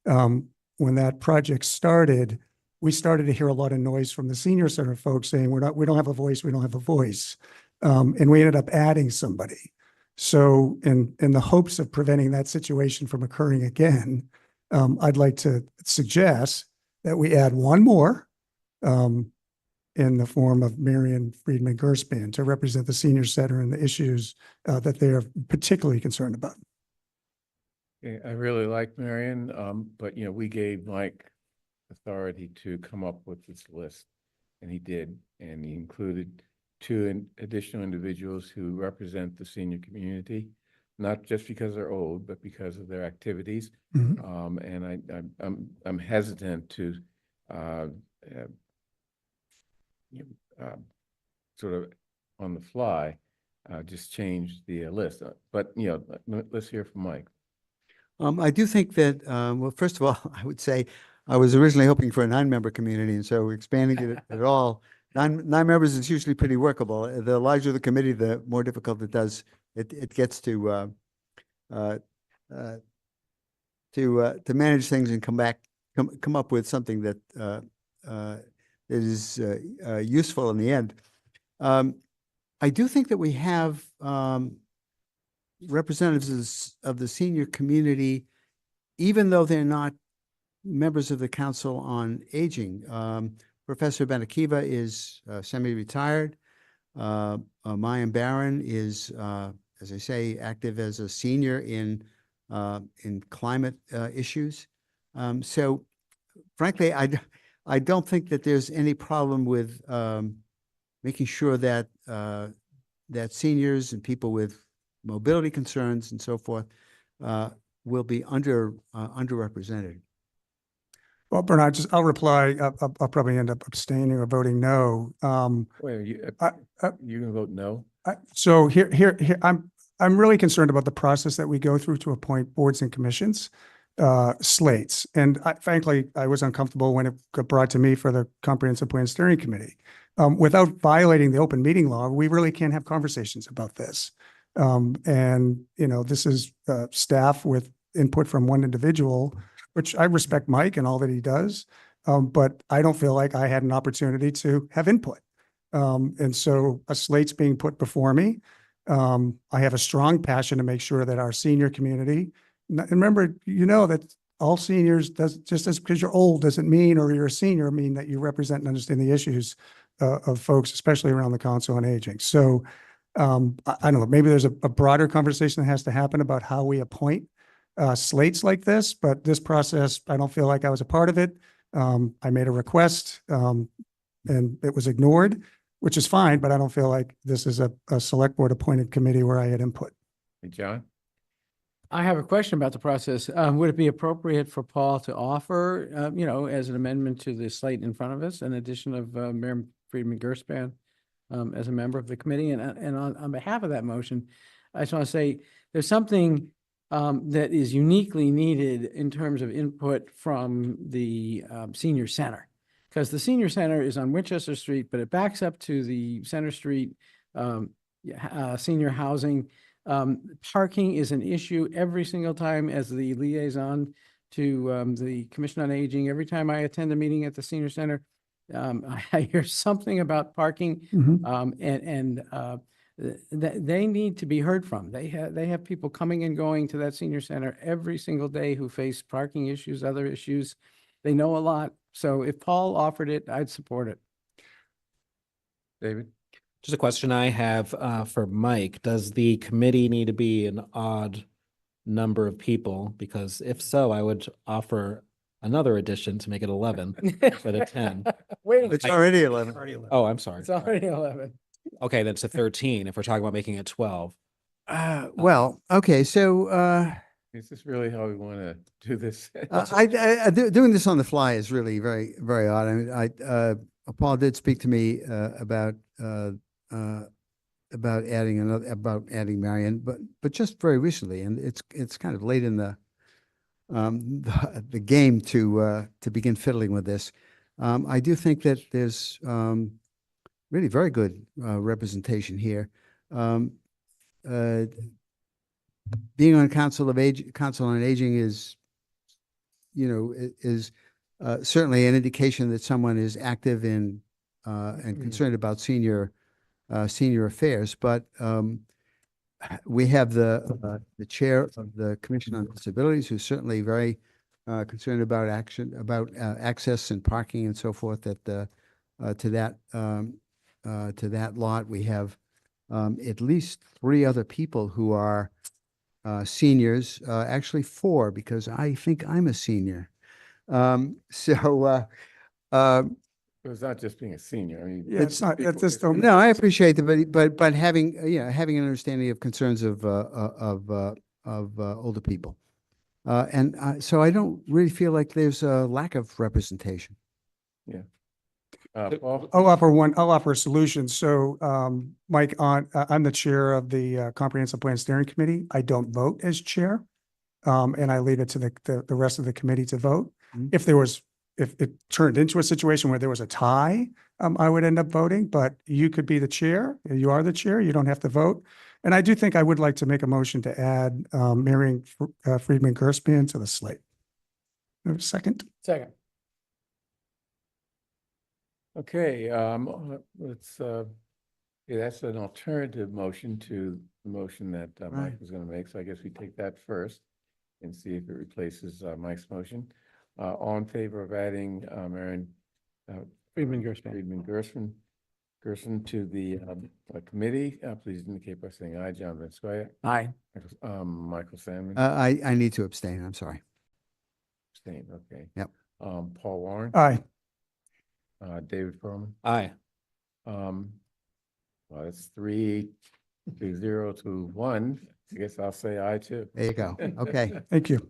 when that project started, we started to hear a lot of noise from the senior center folks saying, we don't have a voice, we don't have a voice. And we ended up adding somebody. So in the hopes of preventing that situation from occurring again, I'd like to suggest that we add one more in the form of Marion Friedman Gerspan to represent the senior center and the issues that they are particularly concerned about. Okay, I really like Marion, but we gave Mike authority to come up with this list, and he did, and he included 2 additional individuals who represent the senior community, not just because they're old, but because of their activities. And I'm hesitant to sort of on the fly just change the list. But let's hear from Mike. I do think that, well, first of all, I would say I was originally hoping for a 9-member community, and so expanding it at all. 9 members is usually pretty workable. The larger the committee, the more difficult it gets to manage things and come up with something that is useful in the end. I do think that we have representatives of the senior community, even though they're not members of the Council on Aging. Professor Benakiva is semi-retired. Mayan Barron is, as I say, active as a senior in climate issues. So frankly, I don't think that there's any problem with making sure that that seniors and people with mobility concerns and so forth will be underrepresented. Well, Bernard, I'll reply. I'll probably end up abstaining or voting no. Wait, you're gonna vote no? So here, I'm really concerned about the process that we go through to appoint boards and commissions, slates. And frankly, I was uncomfortable when it got brought to me for the Comprehensive Plan Steering Committee. Without violating the open meeting law, we really can't have conversations about this. And this is staff with input from one individual, which I respect Mike and all that he does. But I don't feel like I had an opportunity to have input. And so a slate's being put before me. I have a strong passion to make sure that our senior community, and remember, that all seniors, just as because you're old doesn't mean, or you're a senior, mean that you represent and understand the issues of folks, especially around the Council on Aging. So I don't know, maybe there's a broader conversation that has to happen about how we appoint slates like this, but this process, I don't feel like I was a part of it. I made a request and it was ignored, which is fine, but I don't feel like this is a select board appointed committee where I had input. Hey, John? I have a question about the process. Would it be appropriate for Paul to offer, as an amendment to the slate in front of us, an addition of Mayor Friedman Gerspan as a member of the committee? And on behalf of that motion, I just want to say there's something that is uniquely needed in terms of input from the senior center. Because the senior center is on Winchester Street, but it backs up to the Center Street senior housing. Parking is an issue every single time as the liaison to the Commission on Aging. Every time I attend a meeting at the senior center, I hear something about parking, they need to be heard from. They have people coming and going to that senior center every single day who face parking issues, other issues. They know a lot. So if Paul offered it, I'd support it. David? Just a question I have for Mike. Does the committee need to be an odd number of people? Because if so, I would offer another addition to make it 11 instead of 10. Wait, It's already 11. Oh, I'm sorry. it's already 11. Okay, then it's a 13 if we're talking about making it 12. Well, okay, so Is this really how we want to do this? doing this on the fly is really very, very odd. I mean, Paul did speak to me about adding Marion, but just very recently, and it's kind of late in the game to begin fiddling with this. I do think that there's really very good representation here. Being on Council on Aging is, certainly an indication that someone is active in and concerned about senior affairs. But we have the chair of the Commission on Disabilities, who's certainly very concerned about access and parking and so forth. To that lot, we have at least 3 other people who are seniors, actually 4, because I think I'm a senior. It's not just being a senior. I mean, Yeah, it's not, it's just, No, I appreciate that, but having, having an understanding of concerns of older people. So I don't really feel like there's a lack of representation. Paul? I'll offer a solution. So, Mike, I'm the chair of the Comprehensive Plan Steering Committee. I don't vote as chair. And I leave it to the rest of the committee to vote. Mhm. If it turned into a situation where there was a tie, I would end up voting, but you could be the chair. You are the chair. You don't have to vote. And I do think I would like to make a motion to add Marion Friedman Gerspan to the slate. Second. Second. Okay, let's, that's an alternative motion to the motion that Mike Right. was going to make. So I guess we take that first and see if it replaces Mike's motion. All in favor of adding Marion Friedman Gerspan. Gerson to the committee, please indicate by saying aye. John Van Scoyac. Aye. Michael Sandman. I need to abstain. I'm sorry. Abstain, okay. Yep. Paul Warren. Aye. David Perlman. Aye. Well, it's 3-0 to 1. I guess I'll say aye too. There you go. Okay. Thank you.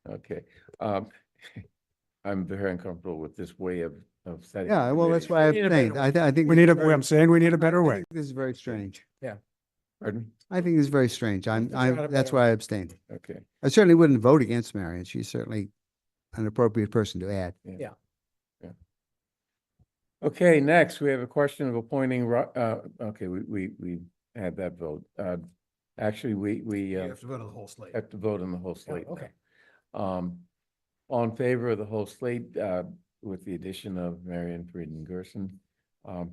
Okay. I'm very uncomfortable with this way of setting. Yeah, well, that's why I We need a better abstained. I think. We need I'm saying we need a better I way. think this is very strange. Pardon? I think this is very strange. That's why I abstained. Okay. I certainly wouldn't vote against Marion. She's certainly an appropriate person to add. Okay, next, we have a question of appointing, okay, we had that vote. Actually, we have to vote on the whole slate. have to vote on the whole slate. okay. All in favor of the whole slate, with the addition of Marion Friedman Gerson,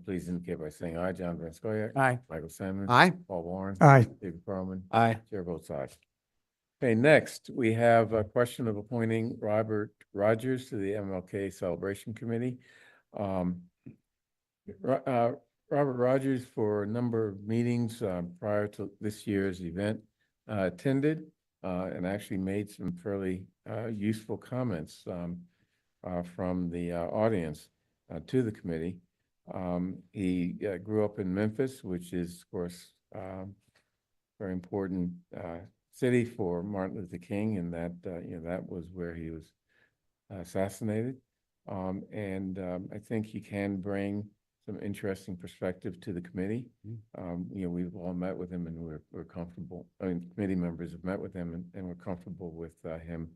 please indicate by saying aye. John Van Scoyac. Aye. Michael Sandman. Aye. Paul Warren. Aye. David Perlman. Aye. Chair votes aye. Okay, next, we have a question of appointing Robert Rogers to the MLK Celebration Committee. Robert Rogers, for a number of meetings prior to this year's event, attended and actually made some fairly useful comments from the audience to the committee. He grew up in Memphis, which is, of course, very important city for Martin Luther King, and that, that was where he was assassinated. I think he can bring some interesting perspective to the committee. We've all met with him and we're comfortable. I mean, committee members have met with him and we're comfortable with him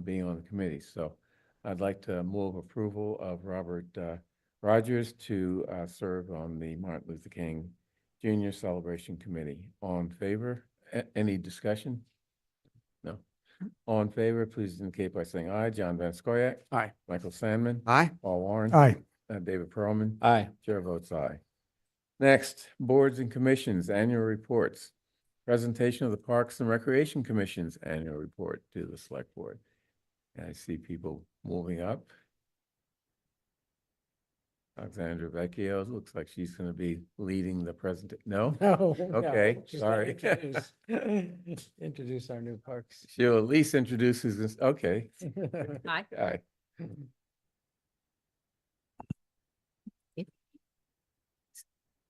being on the committee. So I'd like to move approval of Robert Rogers to serve on the Martin Luther King Jr. Celebration Committee. All in favor? Any discussion? No. All in favor, please indicate by saying aye. John Van Scoyac. Aye. Michael Sandman. Aye. Paul Warren. Aye. David Perlman. Aye. Chair votes aye. Next, boards and commissions, annual reports. Presentation of the Parks and Recreation Commission's annual report to the Select Board. And I see people moving up. Alexandra Vecchio, looks like she's going to be leading the presentation. No? No. Okay, sorry. Introduce our new parks. She'll at least introduce us. Okay. Aye. Aye.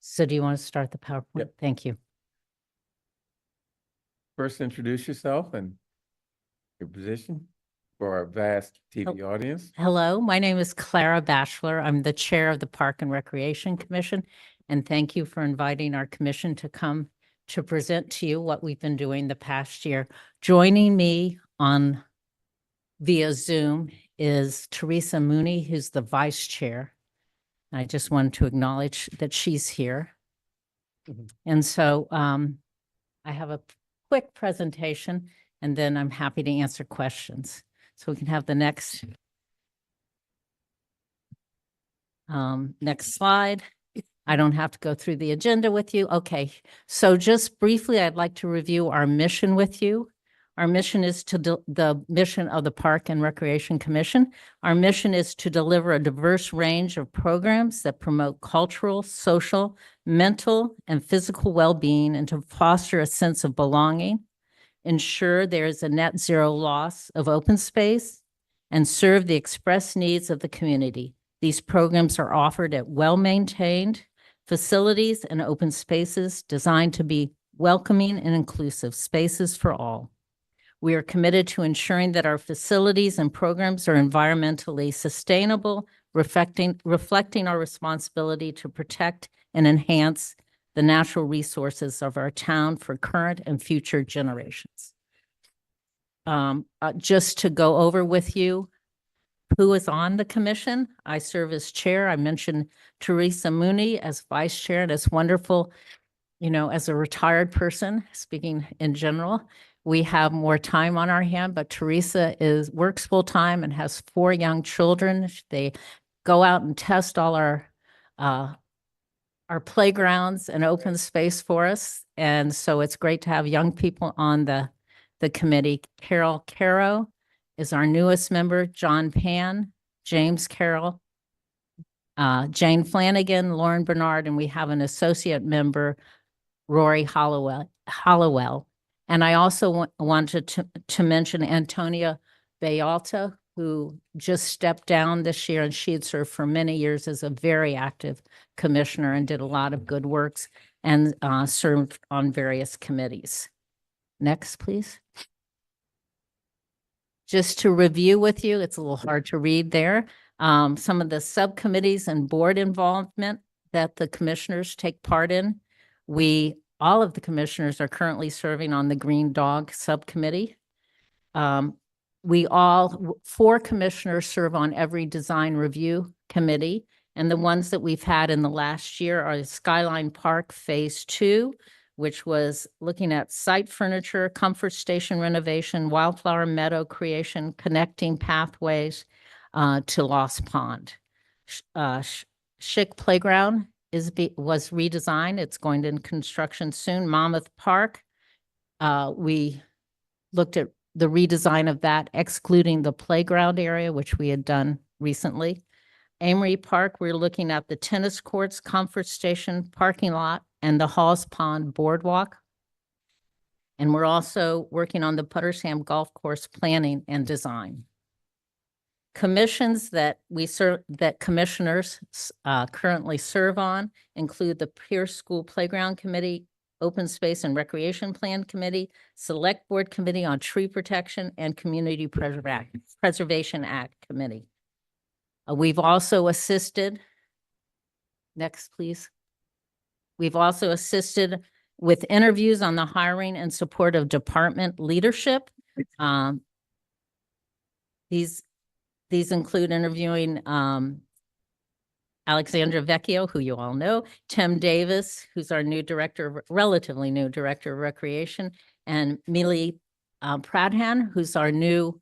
So do you want to start the PowerPoint? Yep. Thank you. First, introduce yourself and your position for our vast TV audience. Hello, my name is Clara Bachelor. I'm the chair of the Park and Recreation Commission. And thank you for inviting our commission to come to present to you what we've been doing the past year. Joining me on via Zoom is Teresa Mooney, who's the vice chair. I just wanted to acknowledge that she's here. And so I have a quick presentation and then I'm happy to answer questions. So we can have the next slide. I don't have to go through the agenda with you. Okay, so just briefly, I'd like to review our mission with you. Our mission is the mission of the Park and Recreation Commission. Our mission is to deliver a diverse range of programs that promote cultural, social, mental, and physical well-being and to foster a sense of belonging, ensure there is a net zero loss of open space, and serve the express needs of the community. These programs are offered at well-maintained facilities and open spaces designed to be welcoming and inclusive spaces for all. We are committed to ensuring that our facilities and programs are environmentally sustainable, reflecting our responsibility to protect and enhance the natural resources of our town for current and future generations. Just to go over with you who is on the commission, I serve as chair. I mentioned Teresa Mooney as vice chair, and it's wonderful, as a retired person, speaking in general, we have more time on our hand, but Teresa works full time and has 4 young children. They go out and test all our playgrounds and open space for us. And so it's great to have young people on the committee. Carol Caro is our newest member, John Pan, James Carroll, Jane Flanagan, Lauren Bernard, and we have an associate member, Rory Hollowell. And I also wanted to mention Antonia Bayalta, who just stepped down this year, and she had served for many years as a very active commissioner and did a lot of good works and served on various committees. Next, please. Just to review with you, it's a little hard to read there. Some of the subcommittees and board involvement that the commissioners take part in. All of the commissioners are currently serving on the Green Dog Subcommittee. 4 commissioners serve on every design review committee. And the ones that we've had in the last year are Skyline Park Phase 2, which was looking at site furniture, comfort station renovation, wildflower meadow creation, connecting pathways to Lost Pond. Schick Playground was redesigned. It's going into construction soon. Monmouth Park, we looked at the redesign of that, excluding the playground area, which we had done recently. Amory Park, we're looking at the tennis courts, comfort station, parking lot, and the Halls Pond Boardwalk. And we're also working on the Puttersham Golf Course planning and design. Commissions that commissioners currently serve on include the Pierce School Playground Committee, Open Space and Recreation Plan Committee, Select Board Committee on Tree Protection, and Community Preservation Act Committee. We've also assisted, next, please. We've also assisted with interviews on the hiring and support of department leadership. These include interviewing Alexandra Vecchio, who you all know, Tim Davis, who's our new director, relatively new director of recreation, and Millie Pradhan, who's our new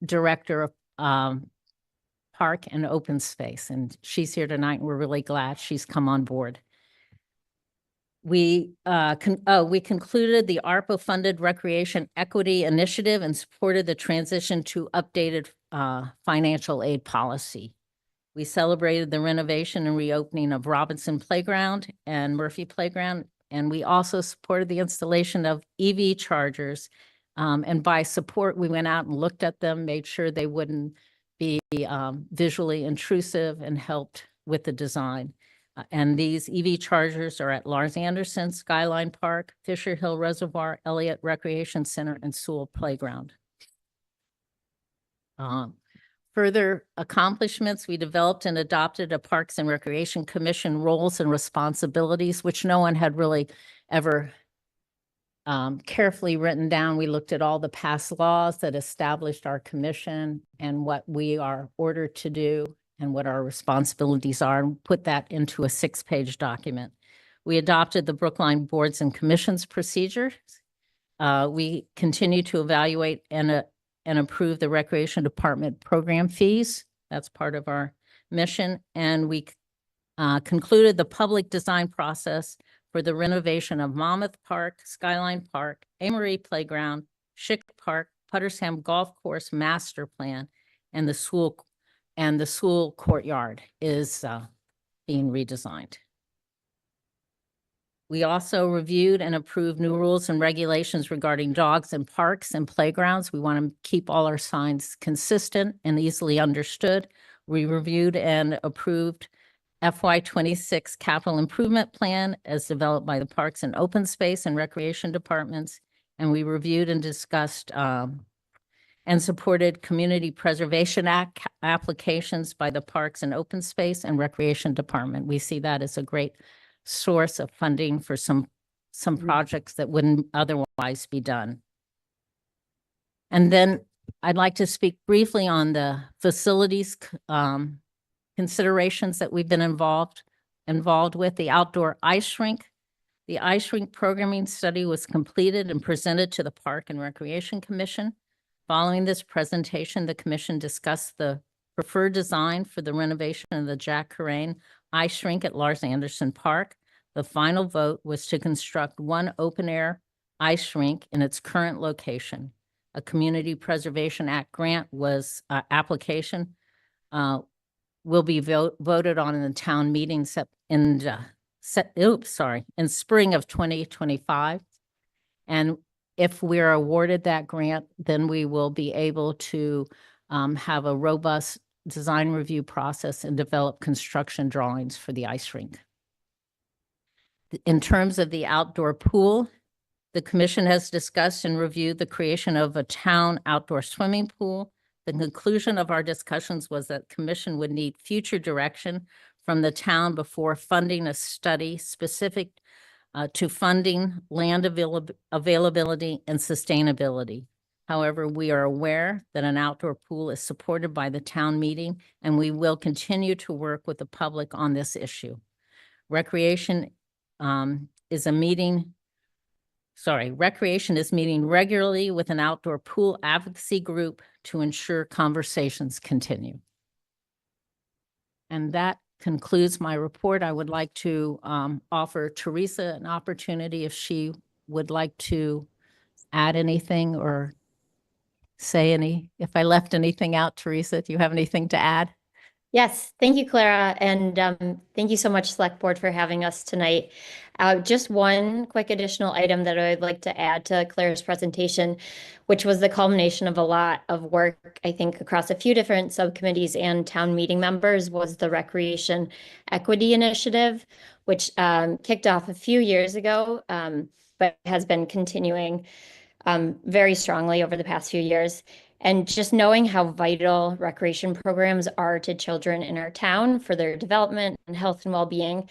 director of park and open space. And she's here tonight, and we're really glad she's come on board. We concluded the ARPA-funded Recreation Equity Initiative and supported the transition to updated financial aid policy. We celebrated the renovation and reopening of Robinson Playground and Murphy Playground, and we also supported the installation of EV chargers. And by support, we went out and looked at them, made sure they wouldn't be visually intrusive, and helped with the design. And these EV chargers are at Lars Anderson, Skyline Park, Fisher Hill Reservoir, Elliott Recreation Center, and Sewell Playground. Further accomplishments, we developed and adopted a Parks and Recreation Commission roles and responsibilities, which no one had really ever carefully written down. We looked at all the past laws that established our commission and what we are ordered to do and what our responsibilities are, and put that into a 6-page document. We adopted the Brookline Boards and Commissions procedures. We continue to evaluate and approve the Recreation Department program fees. That's part of our mission. And we concluded the public design process for the renovation of Monmouth Park, Skyline Park, Amory Playground, Schick Park, Puttersham Golf Course Master Plan, and the school courtyard is being redesigned. We also reviewed and approved new rules and regulations regarding dogs in parks and playgrounds. We want to keep all our signs consistent and easily understood. We reviewed and approved FY26 capital improvement plan as developed by the Parks and Open Space and Recreation Departments. And we reviewed and discussed and supported Community Preservation Act applications by the Parks and Open Space and Recreation Department. We see that as a great source of funding for some projects that wouldn't otherwise be done. And then I'd like to speak briefly on the facilities considerations that we've been involved with. The outdoor ice rink. The ice rink programming study was completed and presented to the Park and Recreation Commission. Following this presentation, the commission discussed the preferred design for the renovation of the Jack Corain ice rink at Lars Anderson Park. The final vote was to construct one open-air ice rink in its current location. A Community Preservation Act grant application will be voted on in the town meeting in spring of 2025. And if we're awarded that grant, then we will be able to have a robust design review process and develop construction drawings for the ice rink. In terms of the outdoor pool, the commission has discussed and reviewed the creation of a town outdoor swimming pool. The conclusion of our discussions was that commission would need future direction from the town before funding a study specific to funding, land availability, and sustainability. However, we are aware that an outdoor pool is supported by the town meeting, and we will continue to work with the public on this issue. Recreation is meeting regularly with an outdoor pool advocacy group to ensure conversations continue. And that concludes my report. I would like to offer Teresa an opportunity if she would like to add anything or say if I left anything out. Teresa, do you have anything to add? Yes, thank you, Clara, and thank you so much, Select Board, for having us tonight. Just one quick additional item that I would like to add to Clara's presentation, which was the culmination of a lot of work, I think, across a few different subcommittees and town meeting members, was the Recreation Equity Initiative, which kicked off a few years ago, but has been continuing very strongly over the past few years. And just knowing how vital recreation programs are to children in our town for their development and health and well-being,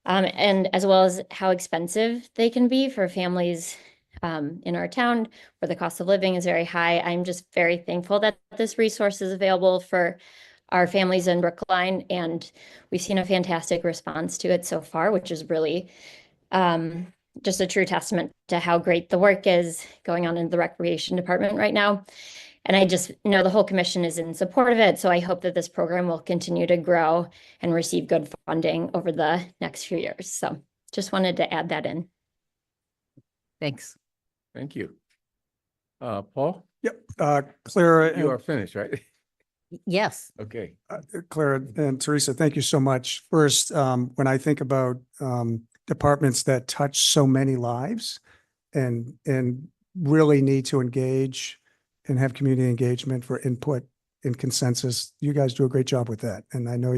and as well as how expensive they can be for families in our town where the cost of living is very high. I'm just very thankful that this resource is available for our families in Brookline, and we've seen a fantastic response to it so far, which is really just a true testament to how great the work is going on in the recreation department right now. And I just know the whole commission is in support of it. So I hope that this program will continue to grow and receive good funding over the next few years. So just wanted to add that in. Thanks. Thank you. Paul, Yep, Clara. you are finished, right? Yes. Okay. Clara and Teresa, thank you so much. First, when I think about departments that touch so many lives and really need to engage and have community engagement for input and consensus, you guys do a great job with that. And I know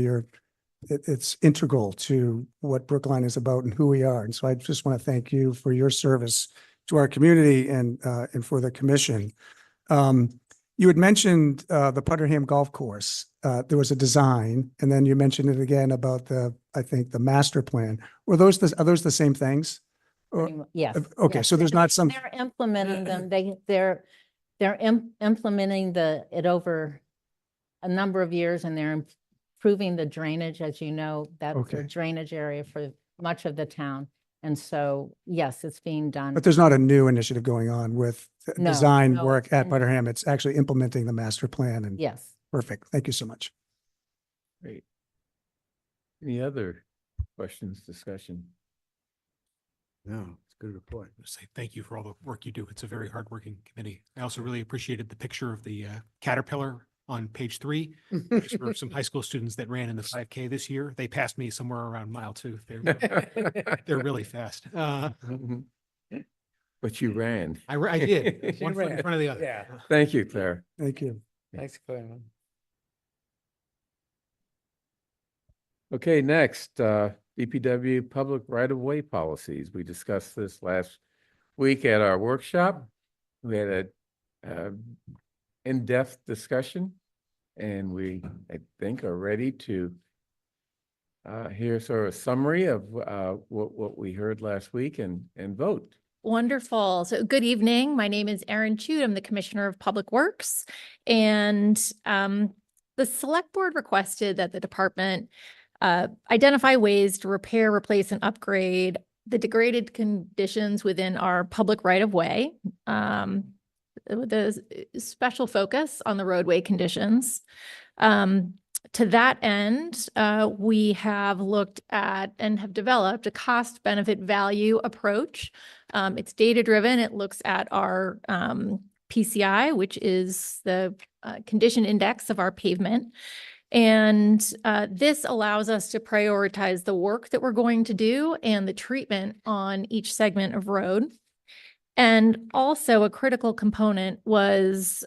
it's integral to what Brookline is about and who we are. And so I just want to thank you for your service to our community and for the commission. You had mentioned the Putterham Golf Course. There was a design, and then you mentioned it again about I think the master plan. Are those the same things? Yes. Okay, yes. so there's not some. They're implementing them. They're implementing it over a number of years, and they're improving the drainage. As you know, that's Okay. a drainage area for much of the town. And so, yes, it's being done. But there's not a new initiative going on with No, design no, work it's at been- Putterham. It's actually implementing the master plan and Yes. perfect. Thank you so much. Great. Any other questions, discussion? No, it's a good report. Say thank you for all the work you do. It's a very hardworking committee. I also really appreciated the picture of the caterpillar on page 3. Just for some high school students that ran in the 5K this year. They passed me somewhere around mile 2. They're really fast. But you ran. I did. One foot in front of the other. Yeah. Thank you, Claire. Thank you. Thanks, Clara. Okay, next, DPW public right-of-way policies. We discussed this last week at our workshop. We had a in-depth discussion, and we, I think, are ready to hear sort of a summary of what we heard last week and vote. Wonderful. So good evening. My name is Erin Chute. I'm the Commissioner of Public Works. And the Select Board requested that the department identify ways to repair, replace, and upgrade the degraded conditions within our public right-of-way, with a special focus on the roadway conditions. To that end, we have looked at and have developed a cost benefit value approach. It's data-driven. It looks at our PCI, which is the condition index of our pavement. And this allows us to prioritize the work that we're going to do and the treatment on each segment of road. And also a critical component was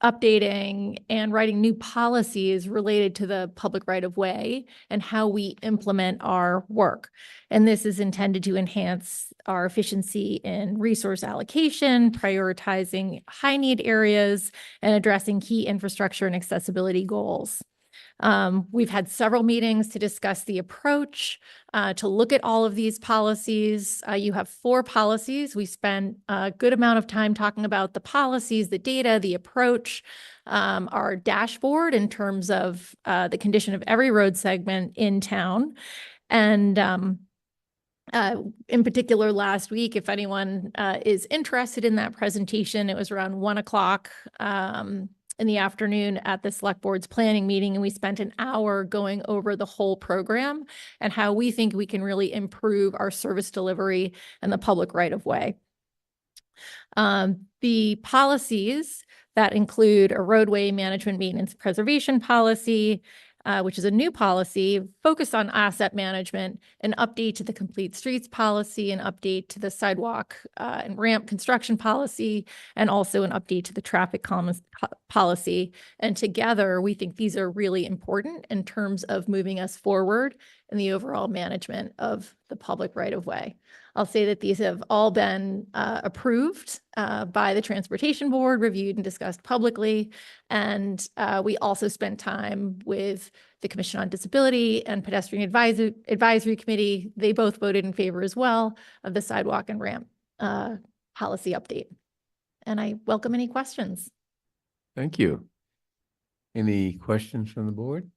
updating and writing new policies related to the public right-of-way and how we implement our work. And this is intended to enhance our efficiency in resource allocation, prioritizing high-need areas, and addressing key infrastructure and accessibility goals. We've had several meetings to discuss the approach, to look at all of these policies. You have 4 policies. We spent a good amount of time talking about the policies, the data, the approach, our dashboard in terms of the condition of every road segment in town. And in particular, last week, if anyone is interested in that presentation, it was around 1 o'clock in the afternoon at the Select Board's planning meeting, and we spent an hour going over the whole program and how we think we can really improve our service delivery and the public right-of-way. The policies that include a roadway management maintenance preservation policy, which is a new policy focused on asset management, an update to the complete streets policy, an update to the sidewalk and ramp construction policy, and also an update to the traffic policy. And together, we think these are really important in terms of moving us forward in the overall management of the public right-of-way. I'll say that these have all been approved by the Transportation Board, reviewed and discussed publicly. And we also spent time with the Commission on Disability and Pedestrian Advisory Committee. They both voted in favor as well of the sidewalk and ramp policy update. And I welcome any questions. Thank you. Any questions from the board?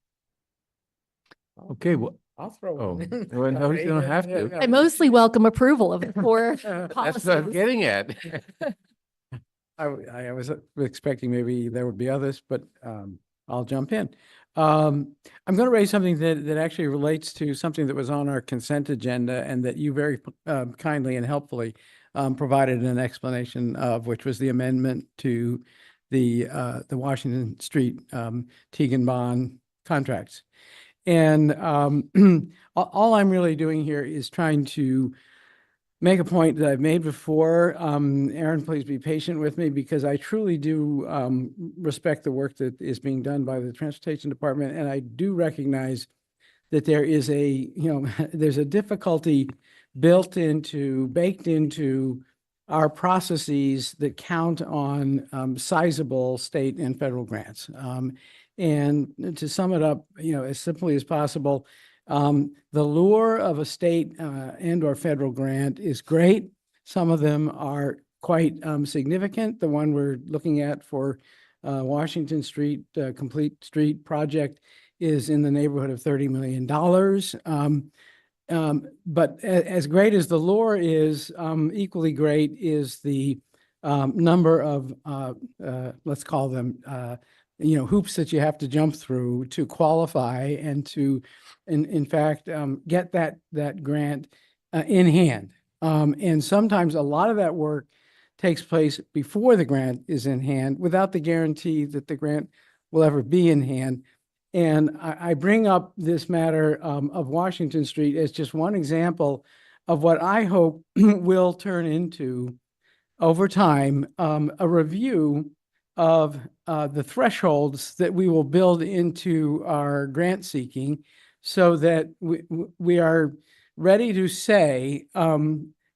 Okay, well, I'll throw oh, one in. well, no, you don't have to. I mostly welcome approval of the four That's policies. what I'm getting at. I was expecting maybe there would be others, but I'll jump in. I'm going to raise something that actually relates to something that was on our consent agenda and that you very kindly and helpfully provided an explanation of, which was the amendment to the Washington Street Teagan Bond contracts. And all I'm really doing here is trying to make a point that I've made before. Aaron, please be patient with me because I truly do respect the work that is being done by the Transportation Department. And I do recognize that there is there's a difficulty baked into our processes that count on sizable state and federal grants. And to sum it up, as simply as possible, the lure of a state and or federal grant is great. Some of them are quite significant. The one we're looking at for Washington Street, Complete Street project is in the neighborhood of $30 million. But as great as the lure is, equally great is the number of, let's call them, hoops that you have to jump through to qualify and to, in fact, get that grant in hand. And sometimes a lot of that work takes place before the grant is in hand without the guarantee that the grant will ever be in hand. And I bring up this matter of Washington Street as just one example of what I hope will turn into, over time, a review of the thresholds that we will build into our grant seeking so that we are ready to say,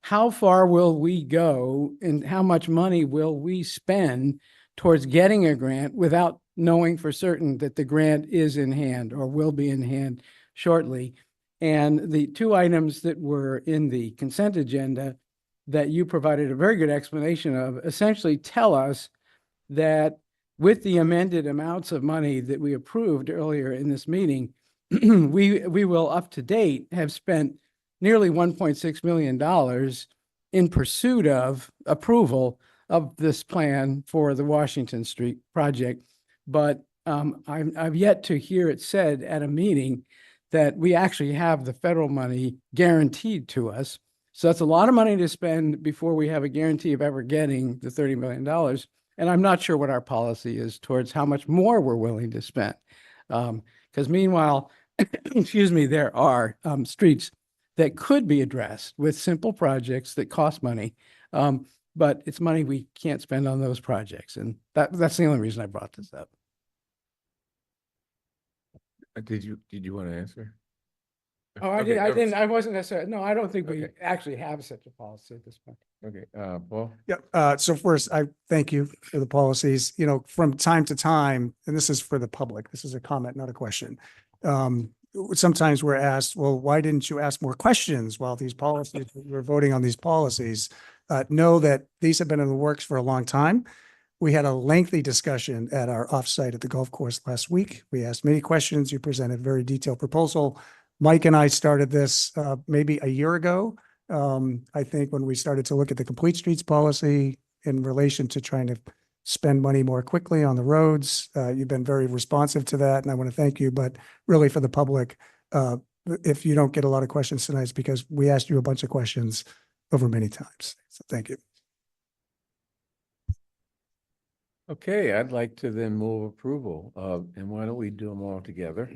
how far will we go and how much money will we spend towards getting a grant without knowing for certain that the grant is in hand or will be in hand shortly. And the two items that were in the consent agenda that you provided a very good explanation of essentially tell us that with the amended amounts of money that we approved earlier in this meeting, we will up to date have spent nearly $1.6 million in pursuit of approval of this plan for the Washington Street project. But I've yet to hear it said at a meeting that we actually have the federal money guaranteed to us. So that's a lot of money to spend before we have a guarantee of ever getting the $30 million. And I'm not sure what our policy is towards how much more we're willing to spend. Because meanwhile, excuse me, there are streets that could be addressed with simple projects that cost money. But it's money we can't spend on those projects. And that's the only reason I brought this up. Did you want to answer? Oh, I wasn't necessarily, no, I don't think we actually have such a policy at this point. Okay, Paul? Yeah, so first, I thank you for the policies. From time to time, and this is for the public, this is a comment, not a question. Sometimes we're asked, well, why didn't you ask more questions while these policies, we're voting on these policies? Know that these have been in the works for a long time. We had a lengthy discussion at our offsite at the golf course last week. We asked many questions. You presented a very detailed proposal. Mike and I started this maybe a year ago. I think when we started to look at the Complete Streets policy in relation to trying to spend money more quickly on the roads. You've been very responsive to that, and I want to thank you. But really for the public, if you don't get a lot of questions tonight, it's because we asked you a bunch of questions over many times. So thank you. Okay, I'd like to then move approval of, and why don't we do them all together?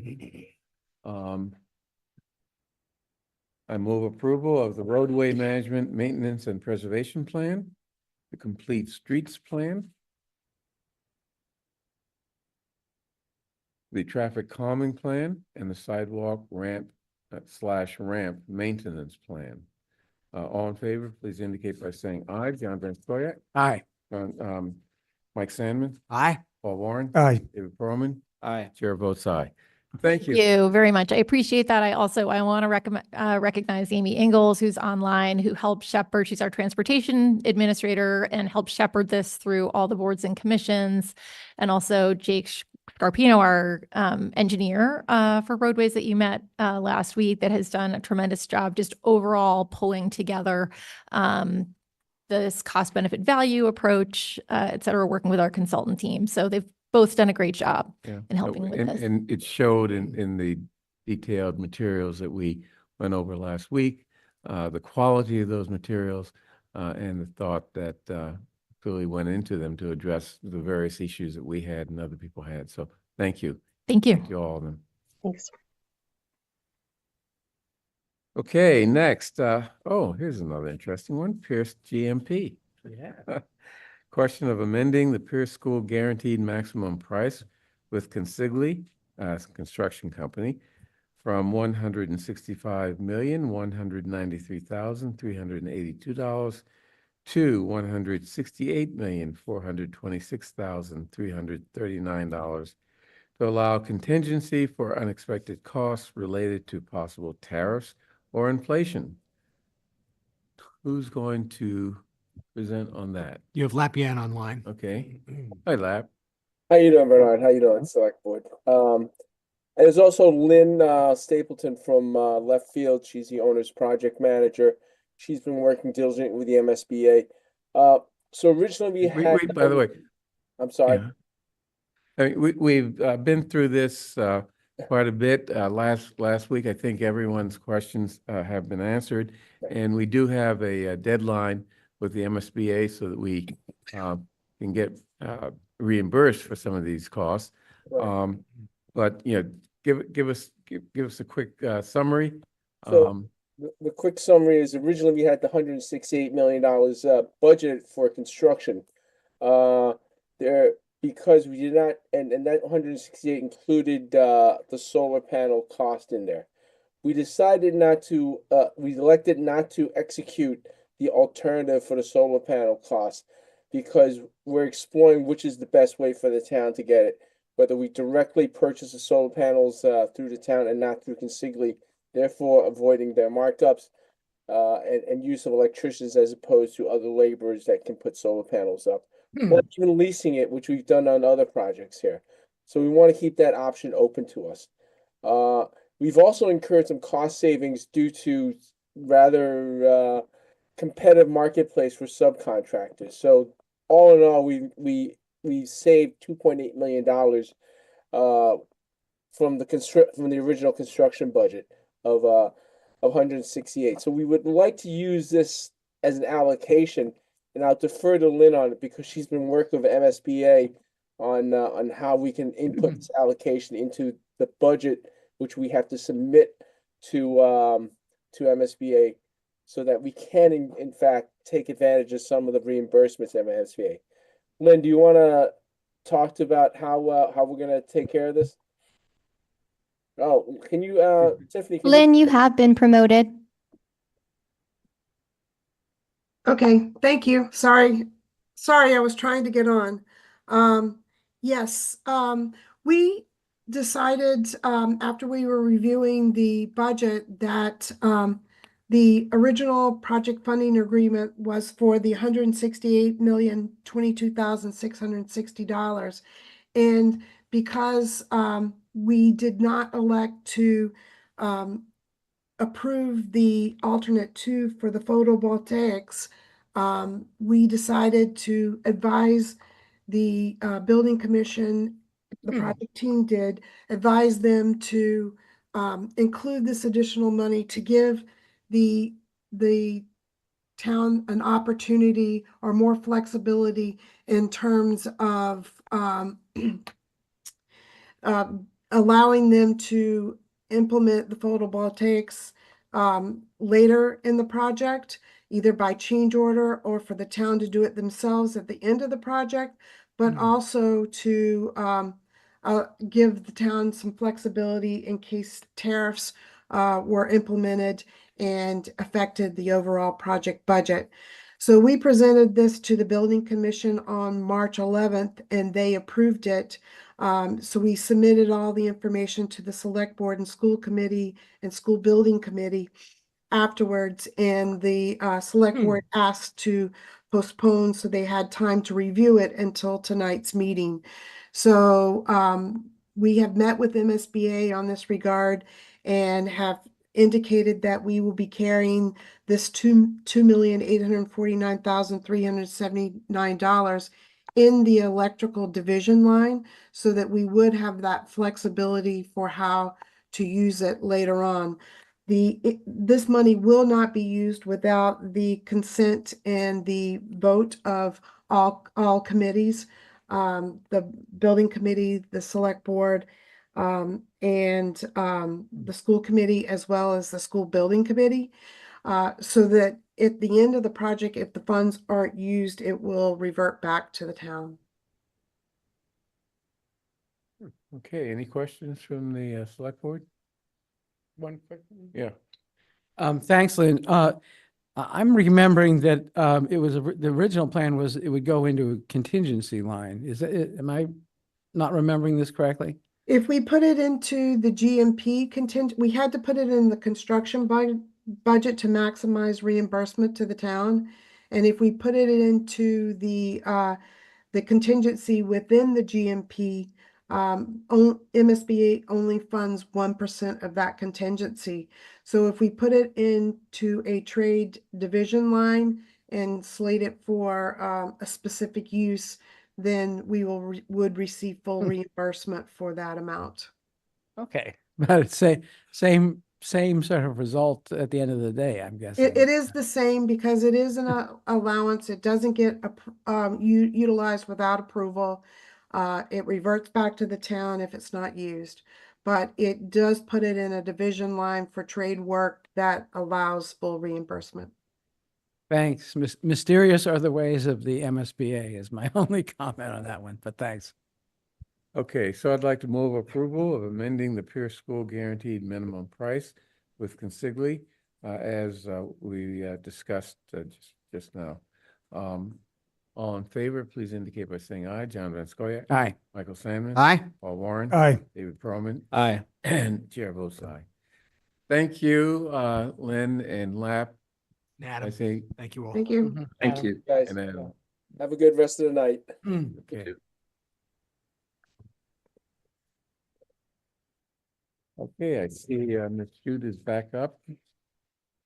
I move approval of the roadway management, maintenance and preservation plan, the complete streets plan, the traffic calming plan, and the sidewalk ramp / ramp maintenance plan. All in favor, please indicate by saying aye. John Van Scoyac. Aye. Mike Sandman. Aye. Paul Warren. Aye. David Perlman. Aye. Chair votes aye. Thank you. Thank you very much. I appreciate that. I want to recognize Amy Ingalls, who's online, who helped shepherd. She's our transportation administrator and helped shepherd this through all the boards and commissions. And also Jake Scarpino, our engineer for roadways that you met last week, that has done a tremendous job just overall pulling together this cost benefit value approach, et cetera, working with our consultant team. So they've both done a great job in helping with this. And it showed in the detailed materials that we went over last week, the quality of those materials and the thought that clearly went into them to address the various issues that we had and other people had. So thank you. Thank you. Thank you all of them. Thanks. Okay, next. Here's another interesting one. Pierce GMP. Yeah. Question of amending the Pierce School guaranteed maximum price with Consigli Construction Company from $165,193,382 to $168,426,339 to allow contingency for unexpected costs related to possible tariffs or inflation. Who's going to present on that? You have Lapien online. Okay. Hi, Lap. How you doing, Bernard? How you doing, Select Board? And there's also Lynn Stapleton from Left Field. She's the owner's project manager. She's been working diligently with the MSBA. So originally Wait, by the way. I'm sorry. Yeah. I mean, we've been through this quite a bit. Last week, I think everyone's questions have been answered. And we do have a deadline with the MSBA so that we can get reimbursed for some of these costs. Right. But give us a quick summary. So the quick summary is originally we had the $168 million budgeted for construction. Because we did not, and that 168 included the solar panel cost in there. We decided not to, we elected not to execute the alternative for the solar panel cost because we're exploring which is the best way for the town to get it. Whether we directly purchase the solar panels through the town and not through Consigli, therefore avoiding their markups and use of electricians as opposed to other laborers that can put solar panels up. Or even leasing it, which we've done on other projects here. So we want to keep that option open to us. We've also incurred some cost savings due to rather competitive marketplace for subcontractors. So all in all, we saved $2.8 million from the original construction budget of 168. So we would like to use this as an allocation. And I'll defer to Lynn on it because she's been working with MSBA on how we can input this allocation into the budget, which we have to submit to MSBA, so that we can in fact take advantage of some of the reimbursements at MSBA. Lynn, do you want to talk about how we're going to take care of this? Oh, can you, Tiffany? Lynn, you have been promoted. Okay, thank you. Sorry, I was trying to get on. Yes, we decided after we were reviewing the budget that the original project funding agreement was for the $168,022,660. And because we did not elect to approve the alternate 2 for the photovoltaics, we decided to advise the building commission, the project team did, advise them to include this additional money to give the town an opportunity or more flexibility in terms of allowing them to implement the photovoltaics later in the project, either by change order or for the town to do it themselves at the end of the project, but also to give the town some flexibility in case tariffs were implemented and affected the overall project budget. So we presented this to the Building Commission on March 11th, and they approved it. So we submitted all the information to the Select Board and School Committee and School Building Committee afterwards, and the Select Board asked to postpone so they had time to review it until tonight's meeting. So we have met with MSBA on this regard and have indicated that we will be carrying this $2,849,379 in the electrical division line, so that we would have that flexibility for how to use it later on. This money will not be used without the consent and the vote of all committees, the building committee, the select board, and the school committee, as well as the school building committee, so that at the end of the project, if the funds aren't used, it will revert back to the town. Okay, any questions from the select board? One question. Yeah. Thanks, Lynn. I'm remembering that it was the original plan was it would go into a contingency line. Is it? Am I not remembering this correctly? If we put it into the GMP contingent, we had to put it in the construction budget to maximize reimbursement to the town. And if we put it into the contingency within the GMP, MSBA only funds 1% of that contingency. So if we put it into a trade division line and slate it for a specific use, then we would receive full reimbursement for that amount. Okay, but it's same sort of result at the end of the day, I'm guessing. It is the same because it is an allowance. It doesn't get utilized without approval. It reverts back to the town if it's not used, but it does put it in a division line for trade work that allows full reimbursement. Thanks. Mysterious are the ways of the MSBA is my only comment on that one, but thanks. Okay, so I'd like to move approval of amending the Pierce School Guaranteed Minimum Price with consigli, as we discussed just now. All in favor, please indicate by saying aye. John Van Scoyac. Aye. Michael Sandman. Aye. Paul Warren. Aye. David Perlman. Aye. And chair votes aye. Thank you, Lynn and Lap. Adam, I think. thank you all. Thank you. Thank you. Guys, And then, have a good rest of the night. okay. Okay, I see Ms. Jude is back up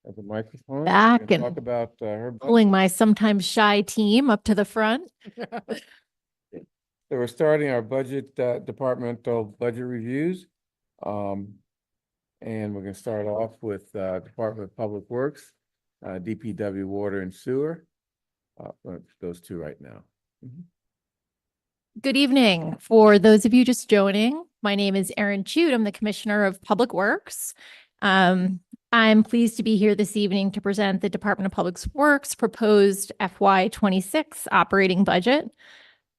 at the microphone. Back Gonna and talk about her. pulling my sometimes shy team up to the front. So we're starting our budget, departmental budget reviews. And we're gonna start off with Department of Public Works, DPW, Water and Sewer. Those two right now. Good evening. For those of you just joining, my name is Erin Chute. I'm the Commissioner of Public Works. I'm pleased to be here this evening to present the Department of Public Works proposed FY26 operating budget.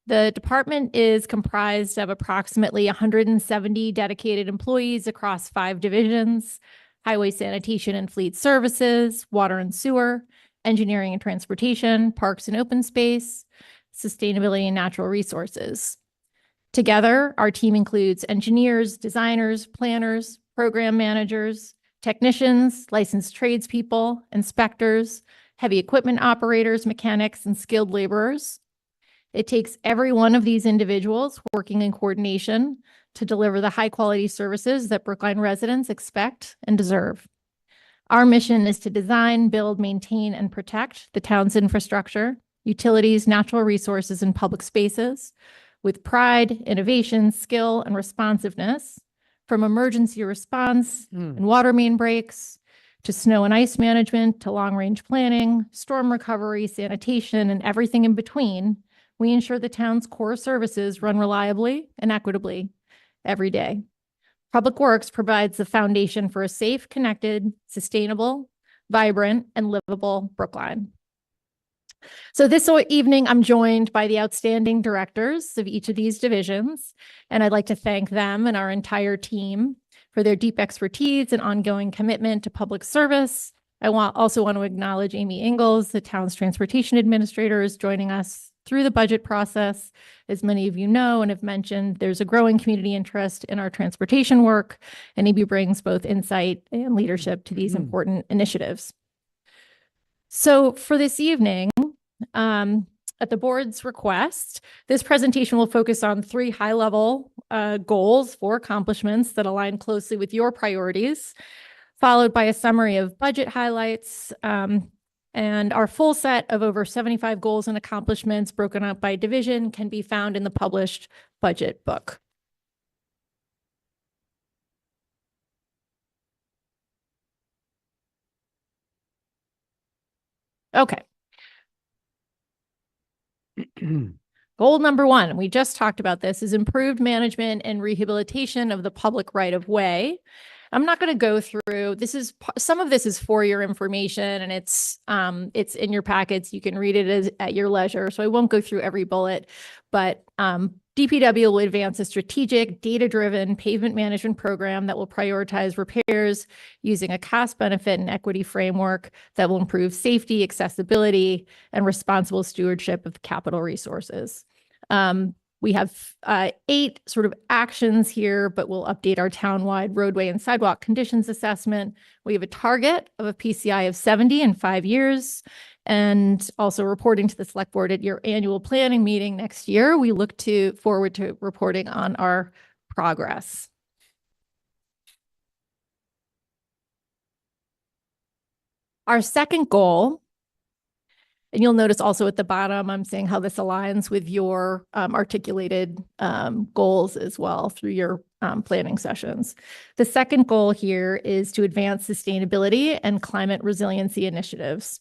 The department is comprised of approximately 170 dedicated employees across 5 divisions: highway sanitation and fleet services, water and sewer, engineering and transportation, parks and open space, sustainability and natural resources. Together, our team includes engineers, designers, planners, program managers, technicians, licensed tradespeople, inspectors, heavy equipment operators, mechanics, and skilled laborers. It takes every one of these individuals working in coordination to deliver the high-quality services that Brookline residents expect and deserve. Our mission is to design, build, maintain, and protect the town's infrastructure, utilities, natural resources, and public spaces with pride, innovation, skill, and responsiveness, from emergency response and water main breaks to snow and ice management to long-range planning, storm recovery, sanitation, and everything in between. we ensure the town's core services run reliably and equitably every day. Public Works provides the foundation for a safe, connected, sustainable, vibrant, and livable Brookline. So this evening, I'm joined by the outstanding directors of each of these divisions, and I'd like to thank them and our entire team for their deep expertise and ongoing commitment to public service. I also want to acknowledge Amy Ingalls, the town's transportation administrator, is joining us through the budget process. As many of you know and have mentioned, there's a growing community interest in our transportation work, and Amy brings both insight and leadership to these important initiatives. So for this evening, at the board's request, this presentation will focus on 3 high-level goals for accomplishments that align closely with your priorities, followed by a summary of budget highlights, and our full set of over 75 goals and accomplishments broken up by division can be found in the published budget book. Okay. Goal number 1, we just talked about this, is improved management and rehabilitation of the public right-of-way. I'm not going to go through, some of this is for your information, and it's in your packets. You can read it at your leisure, so I won't go through every bullet, but DPW will advance a strategic, data-driven pavement management program that will prioritize repairs using a cost, benefit, and equity framework that will improve safety, accessibility, and responsible stewardship of capital resources. We have 8 sort of actions here, but we'll update our townwide roadway and sidewalk conditions assessment. We have a target of a PCI of 70 in 5 years, and also reporting to the select board at your annual planning meeting next year. We look forward to reporting on our progress. Our second goal, and you'll notice also at the bottom, I'm saying how this aligns with your articulated goals as well through your planning sessions. The second goal here is to advance sustainability and climate resiliency initiatives.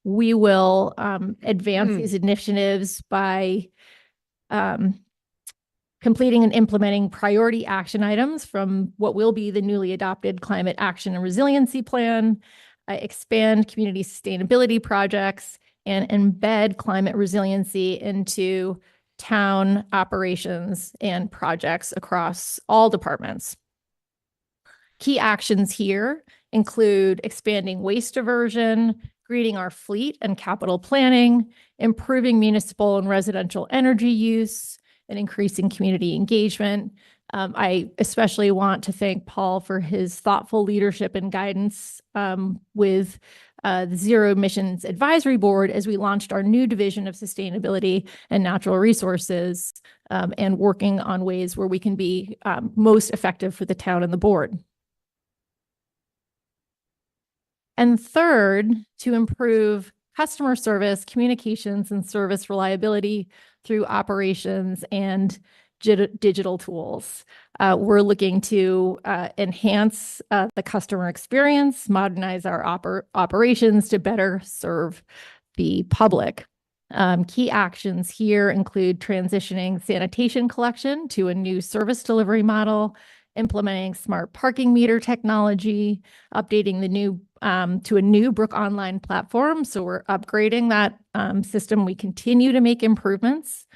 We will advance these initiatives by completing and implementing priority action items from what will be the newly adopted Climate Action and Resiliency Plan, expand community sustainability projects, and embed climate resiliency into town operations and projects across all departments. Key actions here include expanding waste diversion, greening our fleet and capital planning, improving municipal and residential energy use, and increasing community engagement. I especially want to thank Paul for his thoughtful leadership and guidance with the Zero Emissions Advisory Board as we launched our new division of sustainability and natural resources, and working on ways where we can be most effective for the town and the board. And third, to improve customer service, communications, and service reliability through operations and digital tools. We're looking to enhance the customer experience, modernize our operations to better serve the public. Key actions here include transitioning sanitation collection to a new service delivery model, implementing smart parking meter technology, updating the new to a new Brook Online platform. So we're upgrading that system. We continue to make improvements.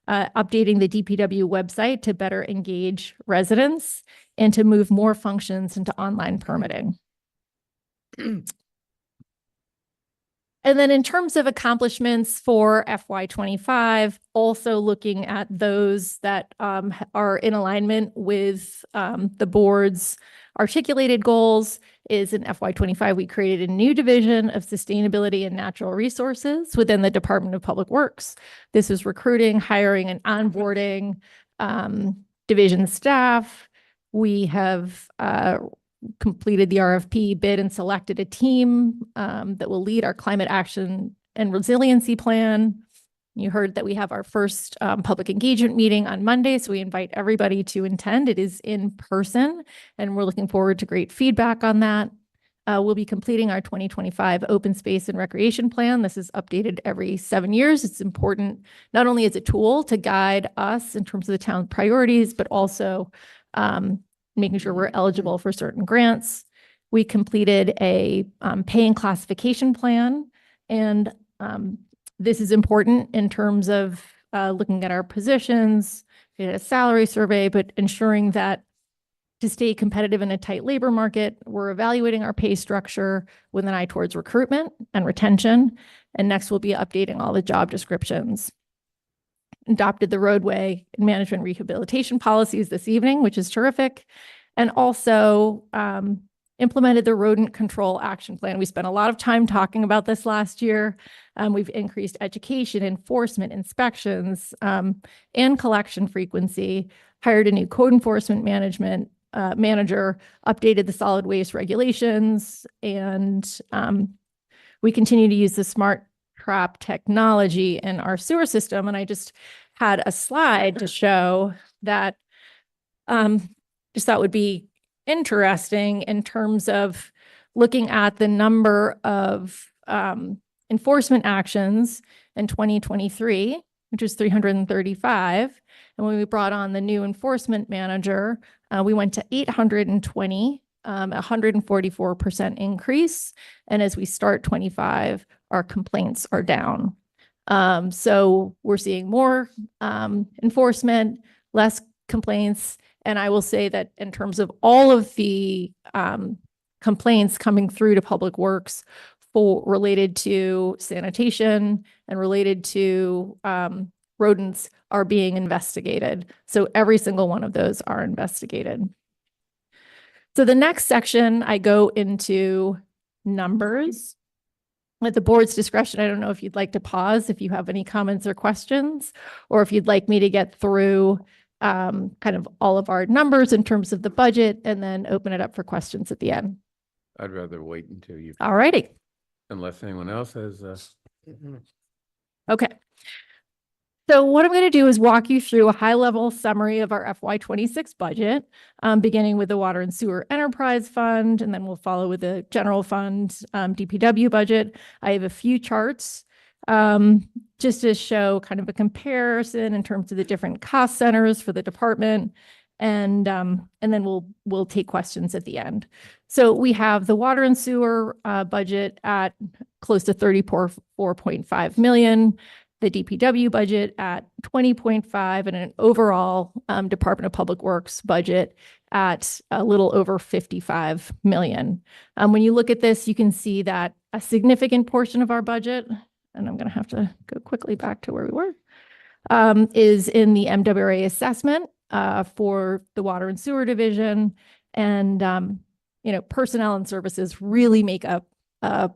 Updating the DPW website to better engage residents and to move more functions into online permitting. And then in terms of accomplishments for FY25, also looking at those that are in alignment with the board's articulated goals is in FY25, we created a new division of sustainability and natural resources within the Department of Public Works. This is recruiting, hiring, and onboarding division staff. We have completed the RFP bid and selected a team that will lead our climate action and resiliency plan. You heard that we have our first public engagement meeting on Monday, so we invite everybody to attend. It is in person, and we're looking forward to great feedback on that. We'll be completing our 2025 open space and recreation plan. This is updated every 7 years. It's important, not only as a tool to guide us in terms of the town priorities, but also making sure we're eligible for certain grants. We completed a pay and classification plan, and this is important in terms of looking at our positions, we did a salary survey, but ensuring that to stay competitive in a tight labor market, we're evaluating our pay structure with an eye towards recruitment and retention. And next, we'll be updating all the job descriptions. Adopted the roadway and management rehabilitation policies this evening, which is terrific. And also implemented the rodent control action plan. We spent a lot of time talking about this last year. We've increased education, enforcement, inspections, and collection frequency, hired a new code enforcement manager, updated the solid waste regulations, and we continue to use the smart trap technology in our sewer system. And I just had a slide to show that just thought would be interesting in terms of looking at the number of enforcement actions in 2023, which is 335. And when we brought on the new enforcement manager, we went to 820, 144% increase. And as we start 25, our complaints are down. So we're seeing more enforcement, less complaints. And I will say that in terms of all of the complaints coming through to Public Works related to sanitation and related to rodents are being investigated. So every single one of those are investigated. So the next section, I go into numbers. At the board's discretion, I don't know if you'd like to pause if you have any comments or questions, or if you'd like me to get through kind of all of our numbers in terms of the budget and then open it up for questions at the end. I'd rather wait until you. All righty. Unless anyone else has. Okay. So what I'm going to do is walk you through a high-level summary of our FY26 budget, beginning with the Water and Sewer Enterprise Fund, and then we'll follow with the General Fund DPW budget. I have a few charts just to show kind of a comparison in terms of the different cost centers for the department, and then we'll take questions at the end. So we have the Water and Sewer budget at close to 34.5 million. The DPW budget at 20.5 and an overall Department of Public Works budget at a little over 55 million. When you look at this, you can see that a significant portion of our budget, and I'm going to have to go quickly back to where we were, is in the MWRA assessment for the Water and Sewer Division. And, personnel and services really make up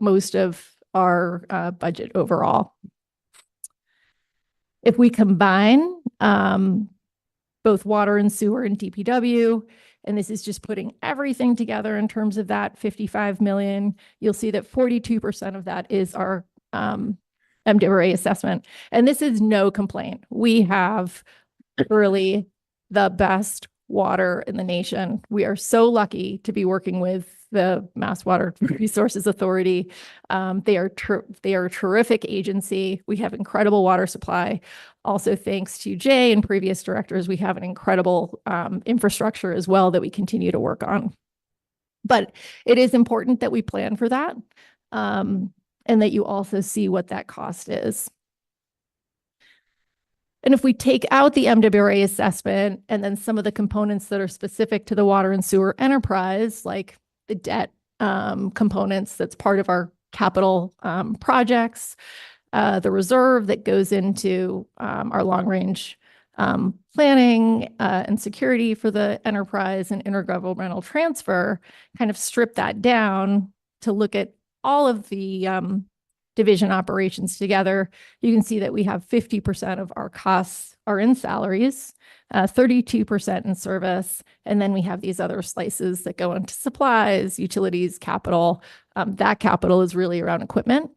most of our budget overall. If we combine both water and sewer and DPW, and this is just putting everything together in terms of that 55 million, you'll see that 42% of that is our MWRA assessment. And this is no complaint. We have really the best water in the nation. We are so lucky to be working with the Mass Water Resources Authority. They are a terrific agency. We have incredible water supply. Also, thanks to Jay and previous directors, we have an incredible infrastructure as well that we continue to work on. But it is important that we plan for that and that you also see what that cost is. And if we take out the MWRA assessment and then some of the components that are specific to the water and sewer enterprise, like the debt components that's part of our capital projects, the reserve that goes into our long-range planning and security for the enterprise and intergovernmental transfer, kind of strip that down to look at all of the division operations together, you can see that we have 50% of our costs are in salaries, 32% in service, and then we have these other slices that go into supplies, utilities, capital. That capital is really around equipment,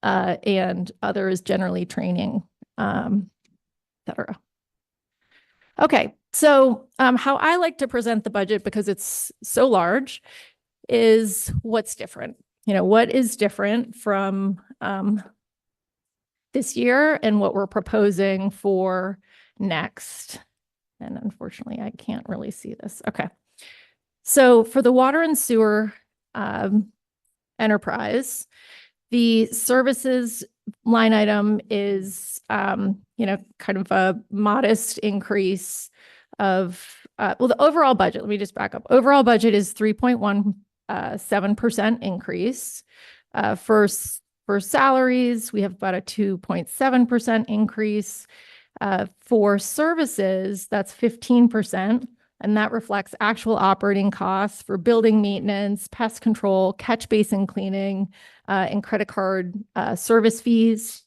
and other is generally training, et cetera. Okay, so how I like to present the budget, because it's so large, is what's different. What is different from this year and what we're proposing for next. And unfortunately, I can't really see this. Okay. So for the water and sewer enterprise, the services line item is, kind of a modest increase of, the overall budget, let me just back up. Overall budget is 3.17% increase. For salaries, we have about a 2.7% increase. For services, that's 15%. And that reflects actual operating costs for building maintenance, pest control, catch basin cleaning, and credit card service fees.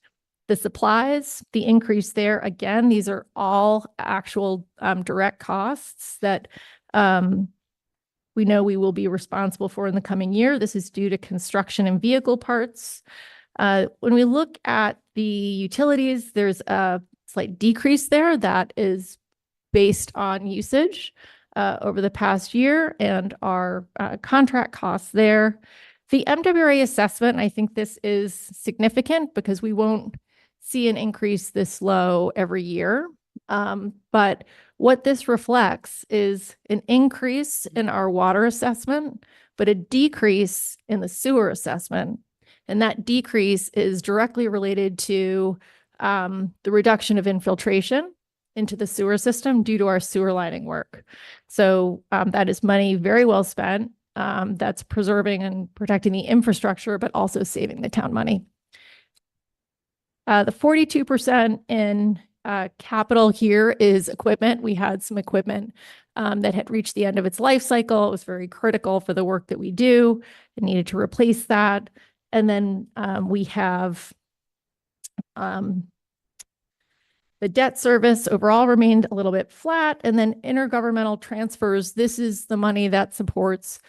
The supplies, the increase there, again, these are all actual direct costs that we know we will be responsible for in the coming year. This is due to construction and vehicle parts. When we look at the utilities, there's a slight decrease there that is based on usage over the past year and our contract costs there. The MWRA assessment, I think this is significant because we won't see an increase this low every year. But what this reflects is an increase in our water assessment, but a decrease in the sewer assessment. And that decrease is directly related to the reduction of infiltration into the sewer system due to our sewer lining work. So that is money very well spent. That's preserving and protecting the infrastructure, but also saving the town money. The 42% in capital here is equipment. We had some equipment that had reached the end of its life cycle. It was very critical for the work that we do. It needed to replace that. And then we have the debt service overall remained a little bit flat. And then intergovernmental transfers, this is the money that supports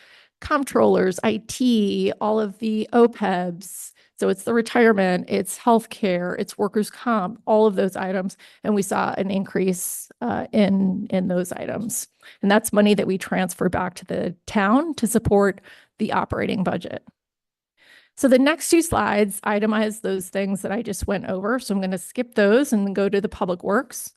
comptrollers, IT, all of the OPEBs. So it's the retirement, it's healthcare, it's workers' comp, all of those items. And we saw an increase in those items. And that's money that we transfer back to the town to support the operating budget. So the next two slides itemize those things that I just went over. So I'm going to skip those and then go to the public works.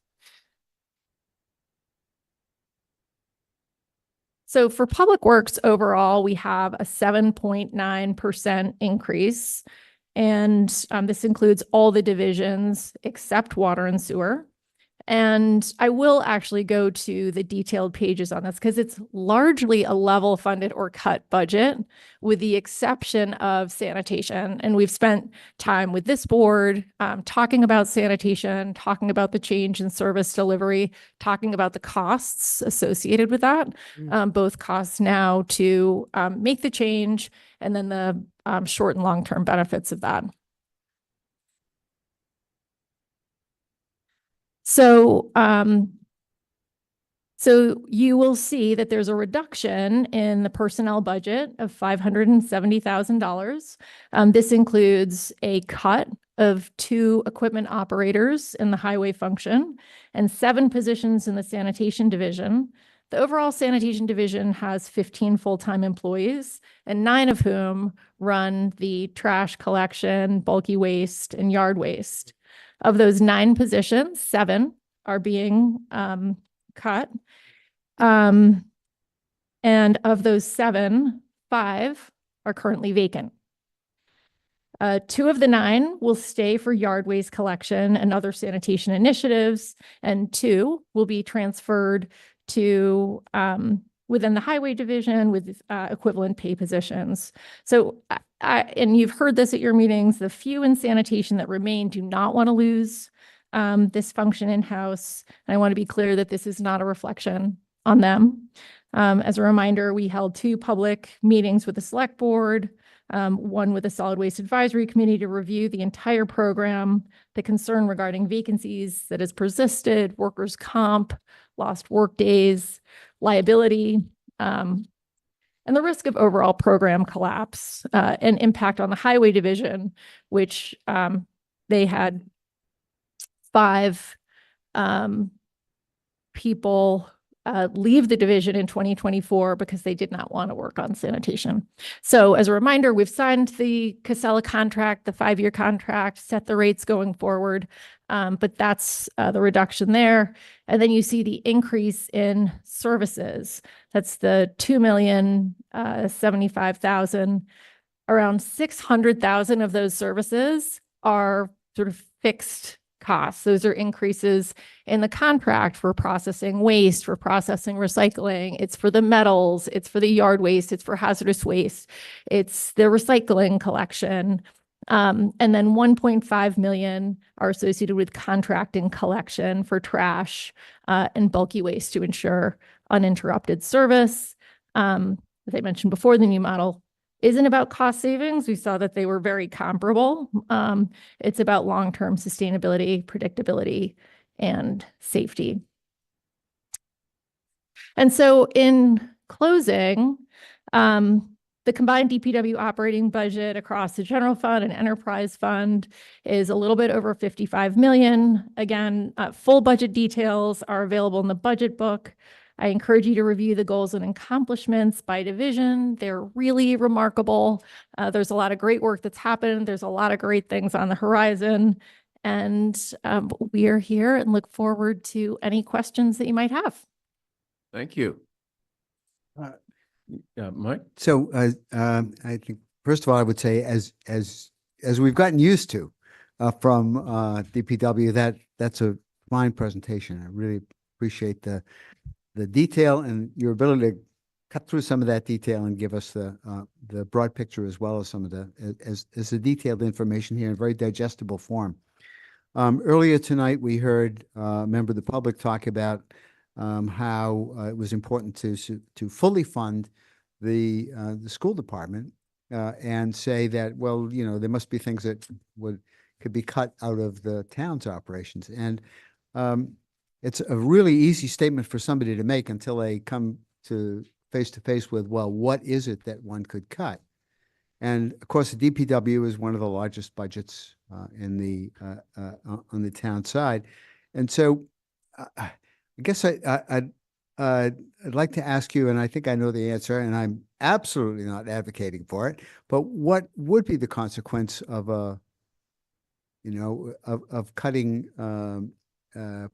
So for public works overall, we have a 7.9% increase. And this includes all the divisions except water and sewer. And I will actually go to the detailed pages on this because it's largely a level funded or cut budget with the exception of sanitation. And we've spent time with this board talking about sanitation, talking about the change in service delivery, talking about the costs associated with that, both costs now to make the change and then the short and long-term benefits of that. So, so you will see that there's a reduction in the personnel budget of $570,000. This includes a cut of 2 equipment operators in the highway function and 7 positions in the sanitation division. The overall sanitation division has 15 full-time employees, and 9 of whom run the trash collection, bulky waste, and yard waste. Of those 9 positions, 7 are being cut. And of those 7, 5 are currently vacant. 2 of the 9 will stay for yard waste collection and other sanitation initiatives, and 2 will be transferred to within the highway division with equivalent pay positions. So, and you've heard this at your meetings, the few in sanitation that remain do not want to lose this function in-house. And I want to be clear that this is not a reflection on them. As a reminder, we held 2 public meetings with the select board, one with the solid waste advisory committee to review the entire program, the concern regarding vacancies that has persisted, workers' comp, lost work days, liability, and the risk of overall program collapse and impact on the highway division, which they had 5 people leave the division in 2024 because they did not want to work on sanitation. So as a reminder, we've signed the Casella contract, the 5-year contract, set the rates going forward. But that's the reduction there. And then you see the increase in services. That's the 2,075,000. Around 600,000 of those services are sort of fixed costs. Those are increases in the contract for processing waste, for processing recycling. It's for the metals, it's for the yard waste, it's for hazardous waste, it's the recycling collection. And then 1.5 million are associated with contracting collection for trash and bulky waste to ensure uninterrupted service. As I mentioned before, the new model isn't about cost savings. We saw that they were very comparable. It's about long-term sustainability, predictability, and safety. And so in closing, the combined DPW operating budget across the general fund and enterprise fund is a little bit over 55 million. Again, full budget details are available in the budget book. I encourage you to review the goals and accomplishments by division. They're really remarkable. There's a lot of great work that's happened. There's a lot of great things on the horizon. And we are here and look forward to any questions that you might have. Thank you. Mike? So I think, first of all, I would say as we've gotten used to from DPW, that's a fine presentation. I really appreciate the detail and your ability to cut through some of that detail and give us the broad picture as well as some of as the detailed information here in very digestible form. Earlier tonight, we heard a member of the public talk about how it was important to fully fund the school department and say that, well, you know, there must be things that could be cut out of the town's operations. And it's a really easy statement for somebody to make until they come to face with, well, what is it that one could cut? And of course, the DPW is one of the largest budgets on the town side. And so I guess I'd like to ask you, and I think I know the answer, and I'm absolutely not advocating for it, but what would be the consequence of of cutting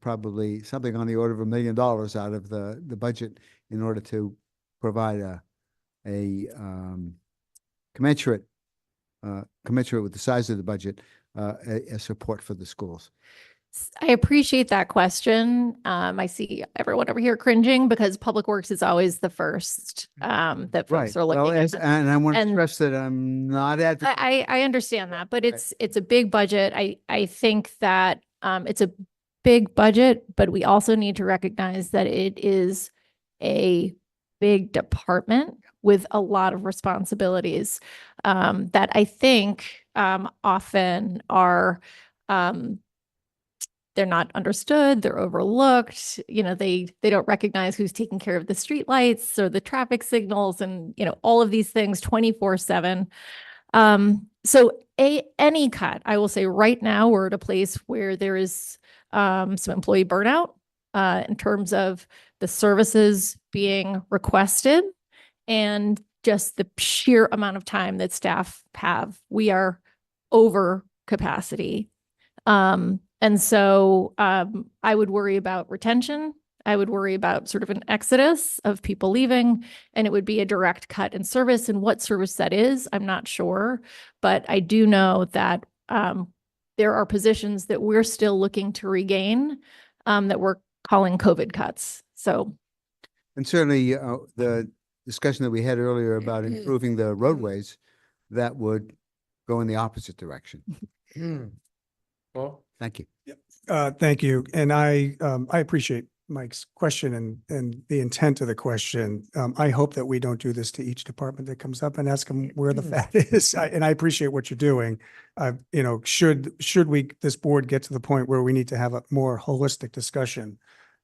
probably something on the order of $1 million out of the budget in order to provide a commensurate with the size of the budget, a support for the schools? I appreciate that question. I see everyone over here cringing because Public Works is always the first that folks are looking at. And I want to stress that I'm not advocating. I understand that, but it's a big budget. I think that it's a big budget, but we also need to recognize that it is a big department with a lot of responsibilities that I think often are they're not understood, they're overlooked, you know, they don't recognize who's taking care of the street lights or the traffic signals and, you know, all of these things 24/7. So any cut, I will say right now, we're at a place where there is some employee burnout in terms of the services being requested and just the sheer amount of time that staff have. We are over capacity. And so I would worry about retention. I would worry about sort of an exodus of people leaving, and it would be a direct cut in service. And what service that is, I'm not sure. But I do know that there are positions that we're still looking to regain that we're calling COVID cuts. So, and certainly the discussion that we had earlier about improving the roadways, that would go in the opposite direction. Well, thank you. Thank you. And I appreciate Mike's question and the intent of the question. I hope that we don't do this to each department that comes up and ask them where the fat is. And I appreciate what you're doing. You know, should this board get to the point where we need to have a more holistic discussion,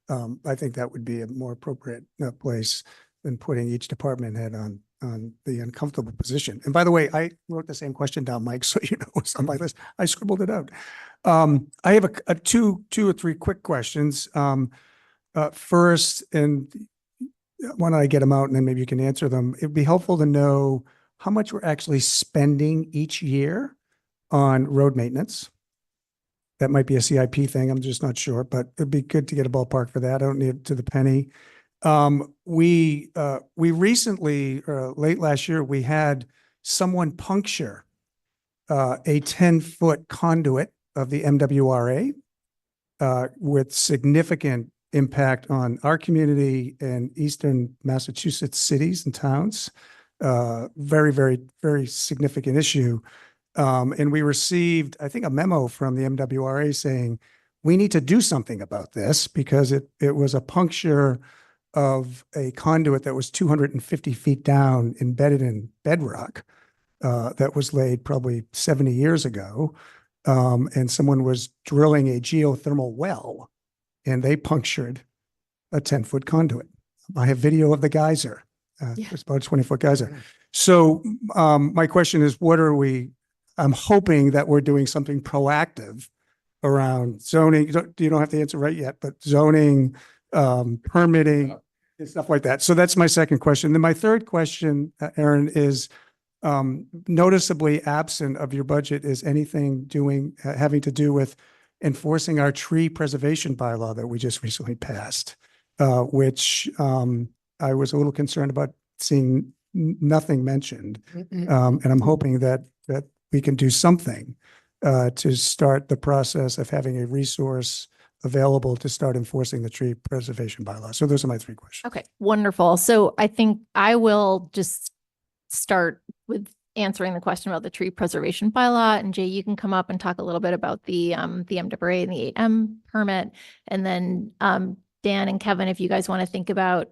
I think that would be a more appropriate place than putting each department head on the uncomfortable position. And by the way, I wrote the same question down, Mike, so you know it's on my list. I scribbled it out. I have two or three quick questions. First, and why don't I get them out and then maybe you can answer them? It'd be helpful to know how much we're actually spending each year on road maintenance. That might be a CIP thing. I'm just not sure, but it'd be good to get a ballpark for that. I don't need it to the penny. We recently, late last year, we had someone puncture a 10-foot conduit of the MWRA with significant impact on our community and Eastern Massachusetts cities and towns. Very, very, very significant issue. And we received, I think, a memo from the MWRA saying, we need to do something about this because it was a puncture of a conduit that was 250 feet down, embedded in bedrock, that was laid probably 70 years ago. And someone was drilling a geothermal well and they punctured a 10-foot conduit. I have video of the geyser. It's about a 20-foot geyser. So my question is, I'm hoping that we're doing something proactive around zoning. You don't have to answer right yet, but zoning, permitting, and stuff like that. So that's my second question. Then my third question, Aaron, is noticeably absent of your budget is anything having to do with enforcing our tree preservation bylaw that we just recently passed, which I was a little concerned about seeing nothing mentioned. And I'm hoping that we can do something to start the process of having a resource available to start enforcing the tree preservation bylaw. So those are my three questions. Okay, wonderful. So I think I will just start with answering the question about the tree preservation bylaw, and Jay, you can come up and talk a little bit about the MWRA and the 8M permit, and then Dan and Kevin, if you guys want to think about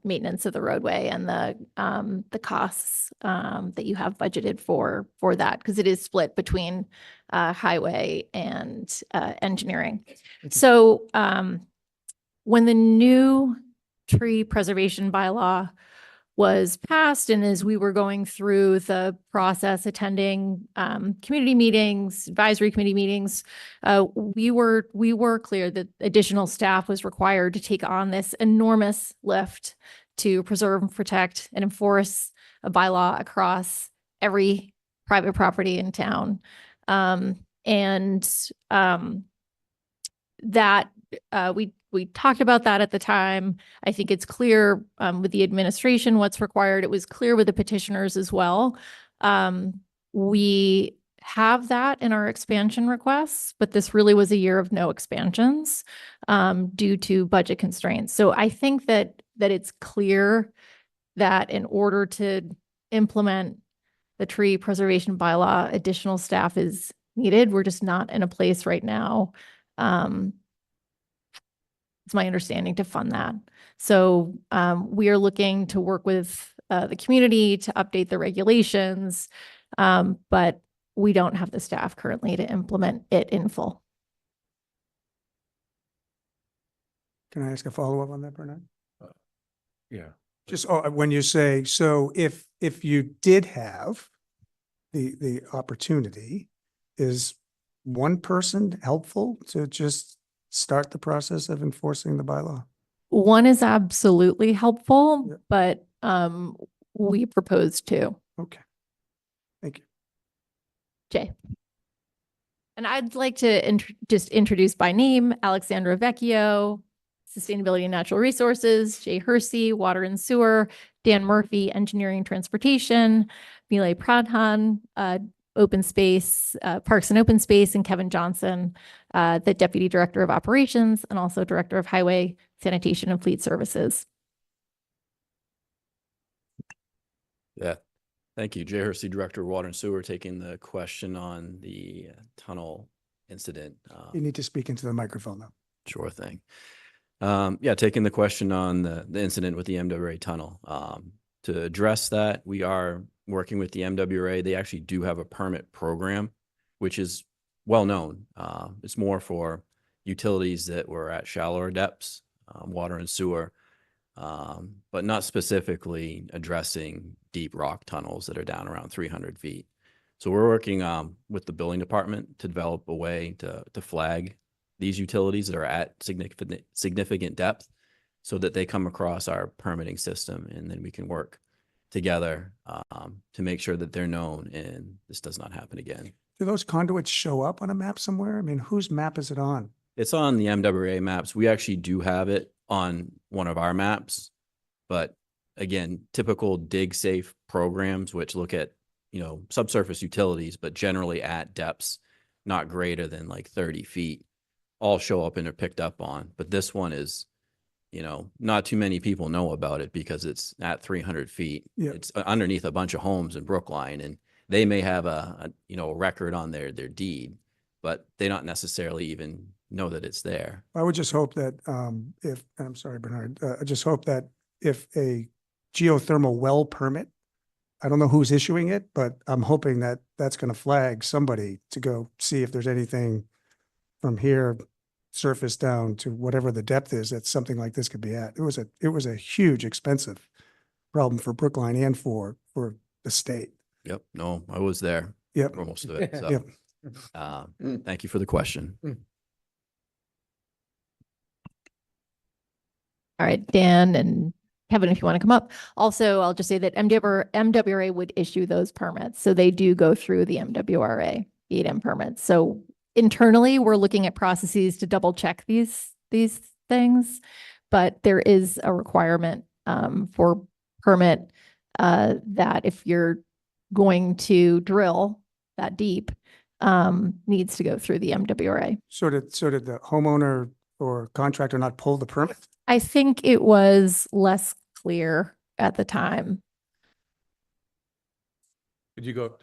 maintenance of the roadway and the costs that you have budgeted for that, because it is split between highway and engineering. So when the new tree preservation bylaw was passed, and as we were going through the process, attending community meetings, advisory committee meetings, we were clear that additional staff was required to take on this enormous lift to preserve, protect, and enforce a bylaw across every private property in town. That we talked about that at the time. I think it's clear with the administration what's required. It was clear with the petitioners as well. We have that in our expansion requests, but this really was a year of no expansions due to budget constraints. So I think that it's clear that in order to implement the tree preservation bylaw, additional staff is needed. We're just not in a place right now. It's my understanding to fund that. So we are looking to work with the community to update the regulations, but we don't have the staff currently to implement it in full. Can I ask a follow-up on that, Bernard? Yeah. Just when you say, so if you did have the opportunity, is one person helpful to just start the process of enforcing the bylaw? One is absolutely helpful, but we propose two. Okay. Thank you. Jay. And I'd like to just introduce by name Alexandra Vecchio, Sustainability and Natural Resources, Jay Hersey, Water and Sewer, Dan Murphy, Engineering and Transportation, Milay Pradhan, Open Space, Parks and Open Space, and Kevin Johnson, the Deputy Director of Operations and also Director of Highway, Sanitation and Fleet Services. Yeah, thank you. Jay Hersey, Director of Water and Sewer, taking the question on the tunnel incident. You need to speak into the microphone though. Sure thing. Yeah, taking the question on the incident with the MWRA tunnel. To address that, we are working with the MWRA. They actually do have a permit program, which is well known. It's more for utilities that were at shallower depths, water and sewer, but not specifically addressing deep rock tunnels that are down around 300 feet. So we're working with the building department to develop a way to flag these utilities that are at significant depth so that they come across our permitting system, and then we can work together to make sure that they're known and this does not happen again. Do those conduits show up on a map somewhere? I mean, whose map is it on? It's on the MWA maps. We actually do have it on one of our maps, but again, typical dig safe programs, which look at, subsurface utilities, but generally at depths not greater than like 30 feet, all show up and are picked up on. But this one is, not too many people know about it because it's at 300 feet. Yeah. It's underneath a bunch of homes in Brookline, and they may have a record on their deed, but they don't necessarily even know that it's there. I would just hope that and I'm sorry, Bernard, I just hope that if a geothermal well permit, I don't know who's issuing it, but I'm hoping that that's going to flag somebody to go see if there's anything from here surface down to whatever the depth is that something like this could be at. It was a huge, expensive problem for Brookline and for the state. Yep. No, I was there. Yep. For most of it. So, Yep. thank you for the question. All right, Dan and Kevin, if you want to come up. Also, I'll just say that MWRA would issue those permits. So they do go through the MWRA EDM permits. So internally, we're looking at processes to double check these things, but there is a requirement for permit that if you're going to drill that deep, needs to go through the MWRA. So did the homeowner or contractor not pull the permit? I think it was less clear at the time. Could you go?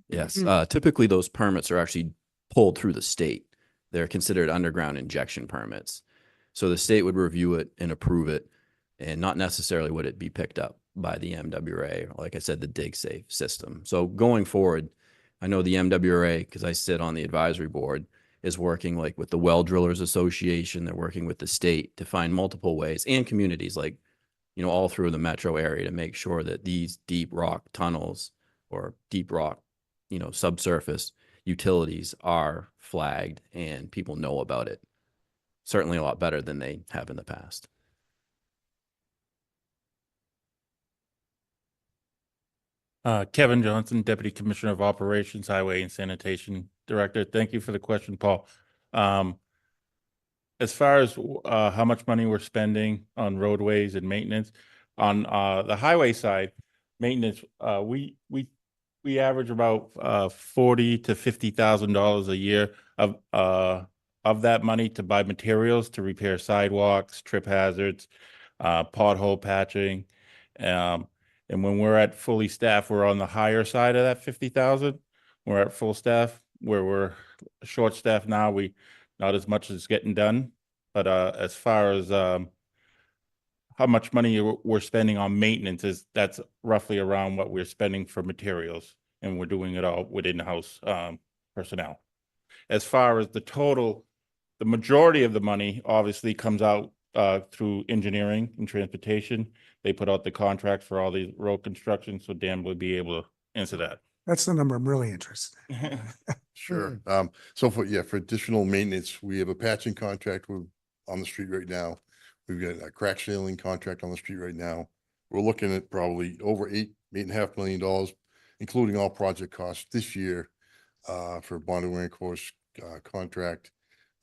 Yes. Typically, those permits are actually pulled through the state. They're considered underground injection permits. So the state would review it and approve it, and not necessarily would it be picked up by the MWRA, or like I said, the dig safe system. So going forward, I know the MWRA, because I sit on the advisory board, is working like with the Well Drillers Association. They're working with the state to find multiple ways, and communities like, all through the metro area, to make sure that these deep rock tunnels or deep rock, subsurface utilities are flagged and people know about it. Certainly a lot better than they have in the past. Kevin Johnson, Deputy Commissioner of Operations, Highway and Sanitation Director. Thank you for the question, Paul. As far as how much money we're spending on roadways and maintenance, on the highway side, maintenance, we average about $40,000 to $50,000 a year of that money to buy materials to repair sidewalks, trip hazards, pothole patching. And when we're at fully staffed, we're on the higher side of that 50,000. We're at full staff. Where we're short staffed now, not as much is getting done. But as far as how much money we're spending on maintenance, that's roughly around what we're spending for materials, and we're doing it all with in-house personnel. As far as the majority of the money obviously comes out through engineering and transportation. They put out the contract for all the road construction, so Dan will be able to answer that. That's the number I'm really interested in. Sure. So for additional maintenance, we have a patching contract on the street right now. We've got a crack sealing contract on the street right now. We're looking at probably over $8.5 million, including all project costs this year for bonding and course contract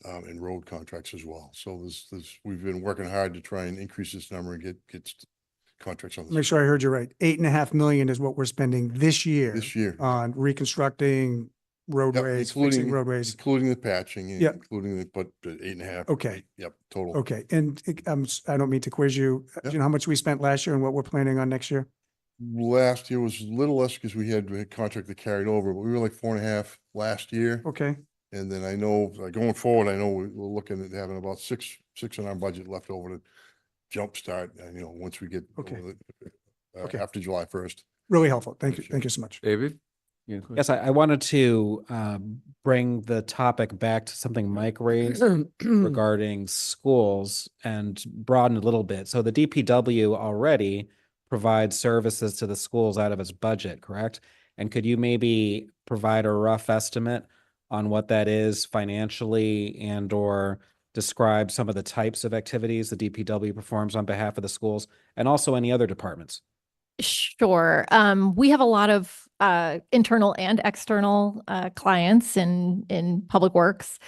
and road contracts as well. So we've been working hard to try and increase this number and get contracts on this. Make sure I heard you right. $8.5 million is what we're spending this year. This year. On reconstructing roadways, fixing roadways. Including the patching, and Yep. including but 8.5. Okay. Yep, total. Okay. And I don't mean to quiz you. Do you know how much we spent last year and what we're planning on next year? Last year was a little less because we had a contract that carried over, but we were like 4.5 last year. Okay. And then I know going forward, I know we're looking at having about six in our budget left over to jumpstart, once we get over after July 1st. Really helpful. Thank you. Thank you so much. David? Yes, I wanted to bring the topic back to something Mike raised regarding schools and broaden a little bit. So the DPW already provides services to the schools out of its budget, correct? And could you maybe provide a rough estimate on what that is financially and or describe some of the types of activities the DPW performs on behalf of the schools and also any other departments? Sure. We have a lot of internal and external clients in Public Works.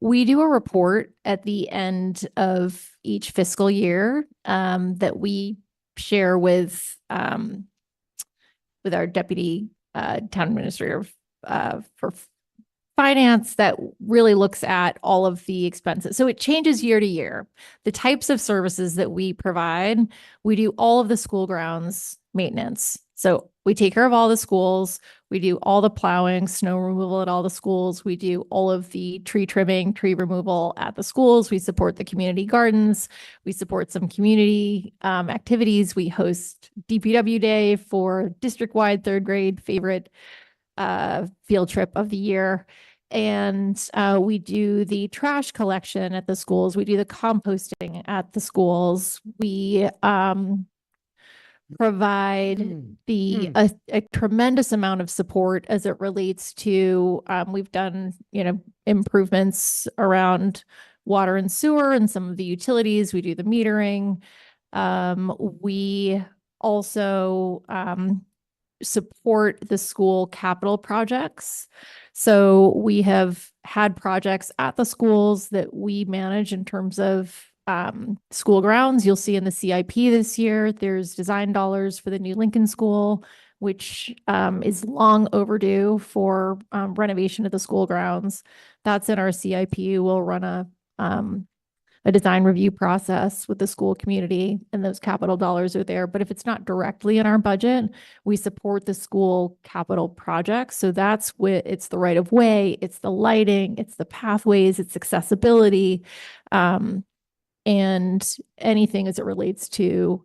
We do a report at the end of each fiscal year that we share with our deputy town administrator for finance that really looks at all of the expenses. So it changes year to year. The types of services that we provide, we do all of the school grounds maintenance. So we take care of all the schools. We do all the plowing, snow removal at all the schools. We do all of the tree trimming, tree removal at the schools. We support the community gardens. We support some community activities. We host DPW Day for district-wide third grade favorite field trip of the year. And we do the trash collection at the schools. We do the composting at the schools. We provide a tremendous amount of support as it relates to, we've done, improvements around water and sewer and some of the utilities. We do the metering. We also support the school capital projects. So we have had projects at the schools that we manage in terms of school grounds. You'll see in the CIP this year, there's design dollars for the new Lincoln School, which is long overdue for renovation of the school grounds. That's in our CIP. We'll run a design review process with the school community, and those capital dollars are there. But if it's not directly in our budget, we support the school capital projects. So that's what it's the right of way, it's the lighting, it's the pathways, it's accessibility, and anything as it relates to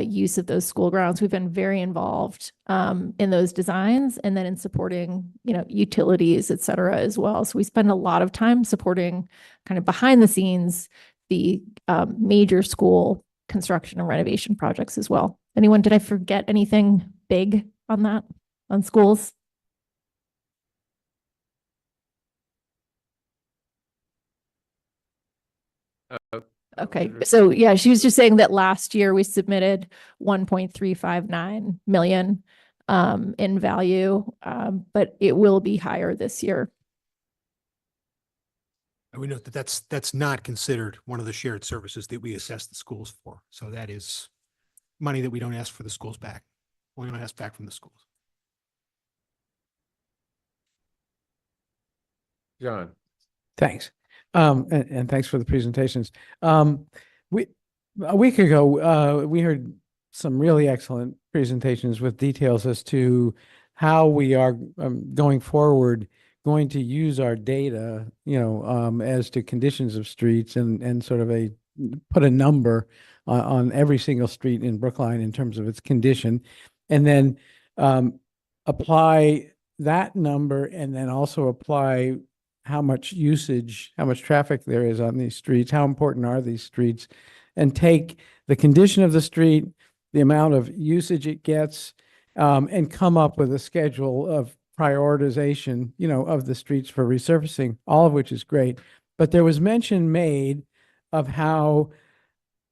use of those school grounds. We've been very involved in those designs and then in supporting, utilities, et cetera, as well. So we spend a lot of time supporting kind of behind the scenes, the major school construction and renovation projects as well. Anyone, did I forget anything big on that, on schools? Okay, so yeah, she was just saying that last year we submitted 1.359 million in value, but it will be higher this year. And we note that that's not considered one of the shared services that we assess the schools for. So that is money that we don't ask for the schools back. We don't ask back from the schools. John. Thanks. And thanks for the presentations. A week ago, we heard some really excellent presentations with details as to how we are going forward, going to use our data, as to conditions of streets and sort of put a number on every single street in Brookline in terms of its condition, and then apply that number and then also apply how much usage, how much traffic there is on these streets, how important are these streets, and take the condition of the street, the amount of usage it gets, and come up with a schedule of prioritization, of the streets for resurfacing, all of which is great. But there was mention made of how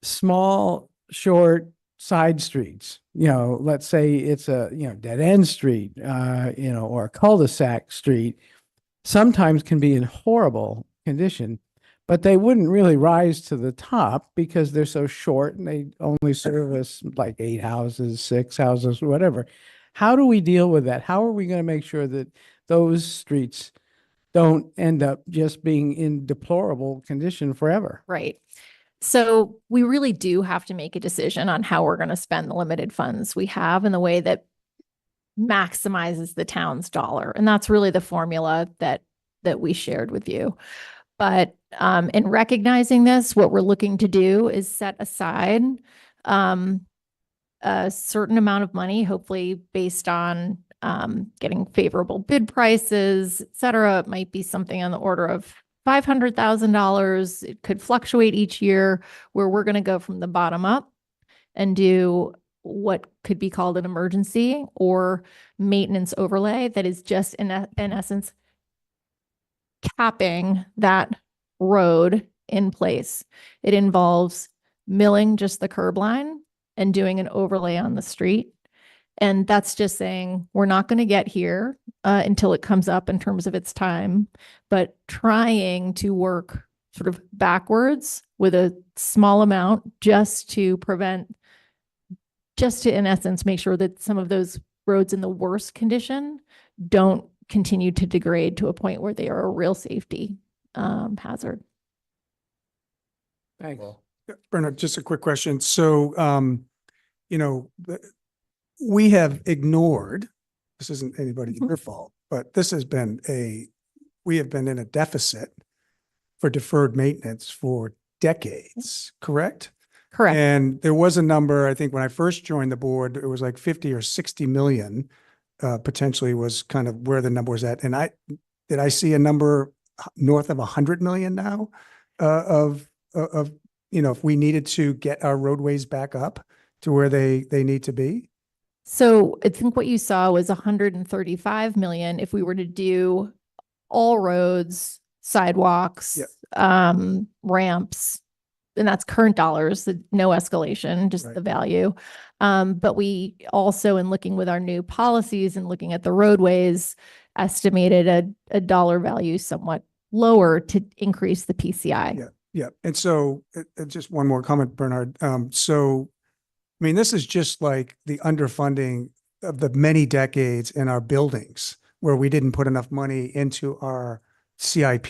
small, short side streets, let's say it's a, dead end street, or a cul-de-sac street, sometimes can be in horrible condition, but they wouldn't really rise to the top because they're so short and they only service like 8 houses, 6 houses, whatever. How do we deal with that? How are we going to make sure that those streets don't end up just being in deplorable condition forever? Right. So we really do have to make a decision on how we're going to spend the limited funds we have in the way that maximizes the town's dollar. And that's really the formula that we shared with you. But in recognizing this, what we're looking to do is set aside a certain amount of money, hopefully based on getting favorable bid prices, et cetera. It might be something on the order of $500,000. It could fluctuate each year, where we're going to go from the bottom up and do what could be called an emergency or maintenance overlay that is just in essence capping that road in place. It involves milling just the curb line and doing an overlay on the street. And that's just saying we're not going to get here until it comes up in terms of its time, but trying to work sort of backwards with a small amount just to prevent, just to, in essence, make sure that some of those roads in the worst condition don't continue to degrade to a point where they are a real safety hazard. Thanks. Bernard, just a quick question. So, you know, we have ignored, this isn't anybody's your fault, but this has been we have been in a deficit for deferred maintenance for decades, correct? Correct. And there was a number, I think when I first joined the board, it was like 50 or 60 million potentially was kind of where the number was at. And did I see a number north of 100 million now of, you know, if we needed to get our roadways back up to where they need to be? So I think what you saw was 135 million if we were to do all roads, sidewalks, ramps, and that's current dollars, no escalation, just the value. But we also, in looking with our new policies and looking at the roadways, estimated a dollar value somewhat lower to increase the PCI. Yeah, yeah. And so just one more comment, Bernard. So, I mean, this is just like the underfunding of the many decades in our buildings where we didn't put enough money into our CIP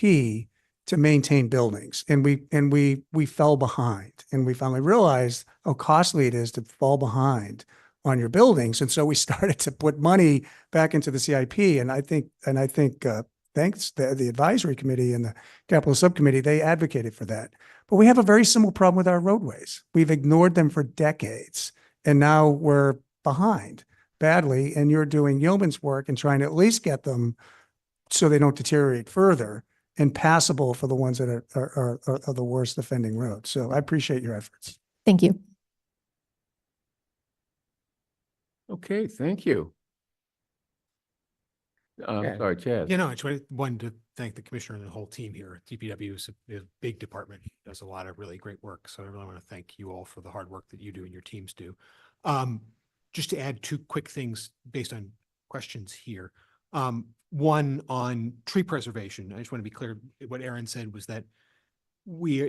to maintain buildings. And we fell behind, and we finally realized how costly it is to fall behind on your buildings. And so we started to put money back into the CIP. And I think thanks to the advisory committee and the capital subcommittee, they advocated for that. But we have a very similar problem with our roadways. We've ignored them for decades, and now we're behind badly. And you're doing yeoman's work and trying to at least get them so they don't deteriorate further and passable for the ones that are the worst offending roads. So I appreciate your efforts. Thank you. Okay, thank you. Sorry, Chaz. You know, I just wanted to thank the commissioner and the whole team here. DPW is a big department, does a lot of really great work. So I really want to thank you all for the hard work that you do and your teams do. Just to add two quick things based on questions here. One on tree preservation. I just want to be clear. What Aaron said was that we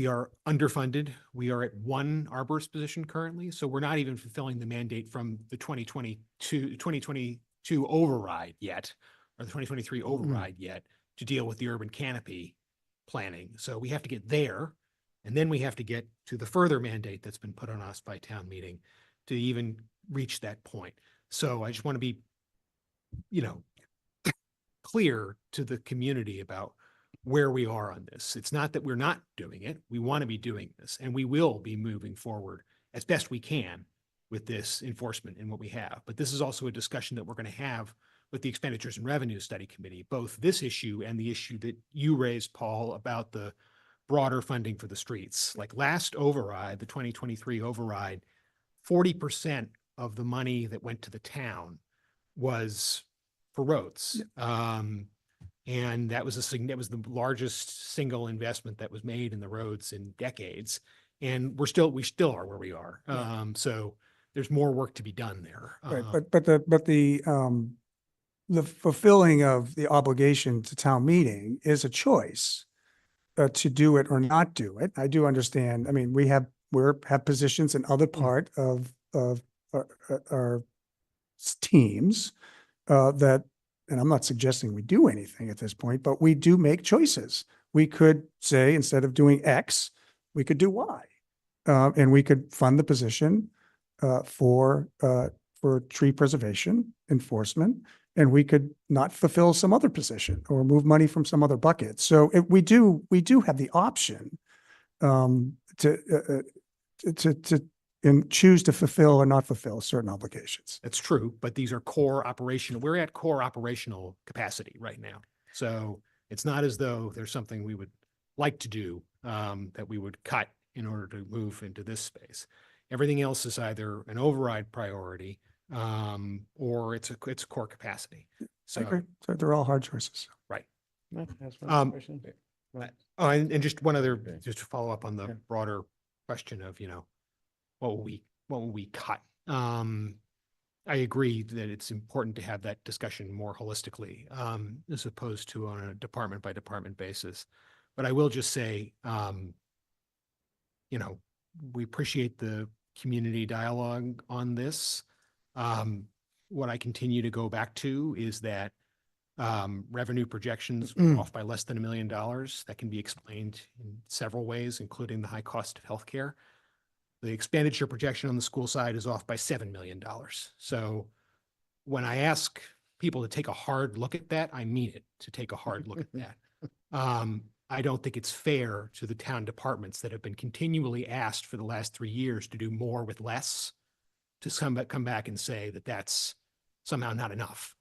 are underfunded. We are at one arborist position currently. So we're not even fulfilling the mandate from the 2022 override yet, or the 2023 override yet, to deal with the urban canopy planning. So we have to get there, and then we have to get to the further mandate that's been put on us by town meeting to even reach that point. So I just want to be, you know, clear to the community about where we are on this. It's not that we're not doing it. We want to be doing this, and we will be moving forward as best we can with this enforcement and what we have. But this is also a discussion that we're going to have with the Expenditures and Revenue Study Committee, both this issue and the issue that you raised, Paul, about the broader funding for the streets. Like last override, the 2023 override, 40% of the money that went to the town was for roads. And that was the largest single investment that was made in the roads in decades. And we still are where we are. So there's more work to be done there. Right, but the fulfilling of the obligation to town meeting is a choice to do it or not do it. I do understand. I mean, we have positions in other part of our teams that, and I'm not suggesting we do anything at this point, but we do make choices. We could say, instead of doing X, we could do Y, and we could fund the position for tree preservation enforcement, and we could not fulfill some other position or move money from some other bucket. So we do have the option to choose to fulfill or not fulfill certain obligations. That's true, but these are core operational. We're at core operational capacity right now. So it's not as though there's something we would like to do that we would cut in order to move into this space. Everything else is either an override priority or it's a core capacity. So, I agree. So they're all hard choices. Right. Oh, and just one other, just to follow up on the broader question of, what will we cut? I agree that it's important to have that discussion more holistically, as opposed to on a department by department basis. But I will just say, we appreciate the community dialogue on this. What I continue to go back to is that revenue projections were off by less than $1 million. That can be explained in several ways, including the high cost of healthcare. The expenditure projection on the school side is off by $7 million. So when I ask people to take a hard look at that, I mean it, to take a hard look at that. I don't think it's fair to the town departments that have been continually asked for the last 3 years to do more with less, to come back and say that that's somehow not enough.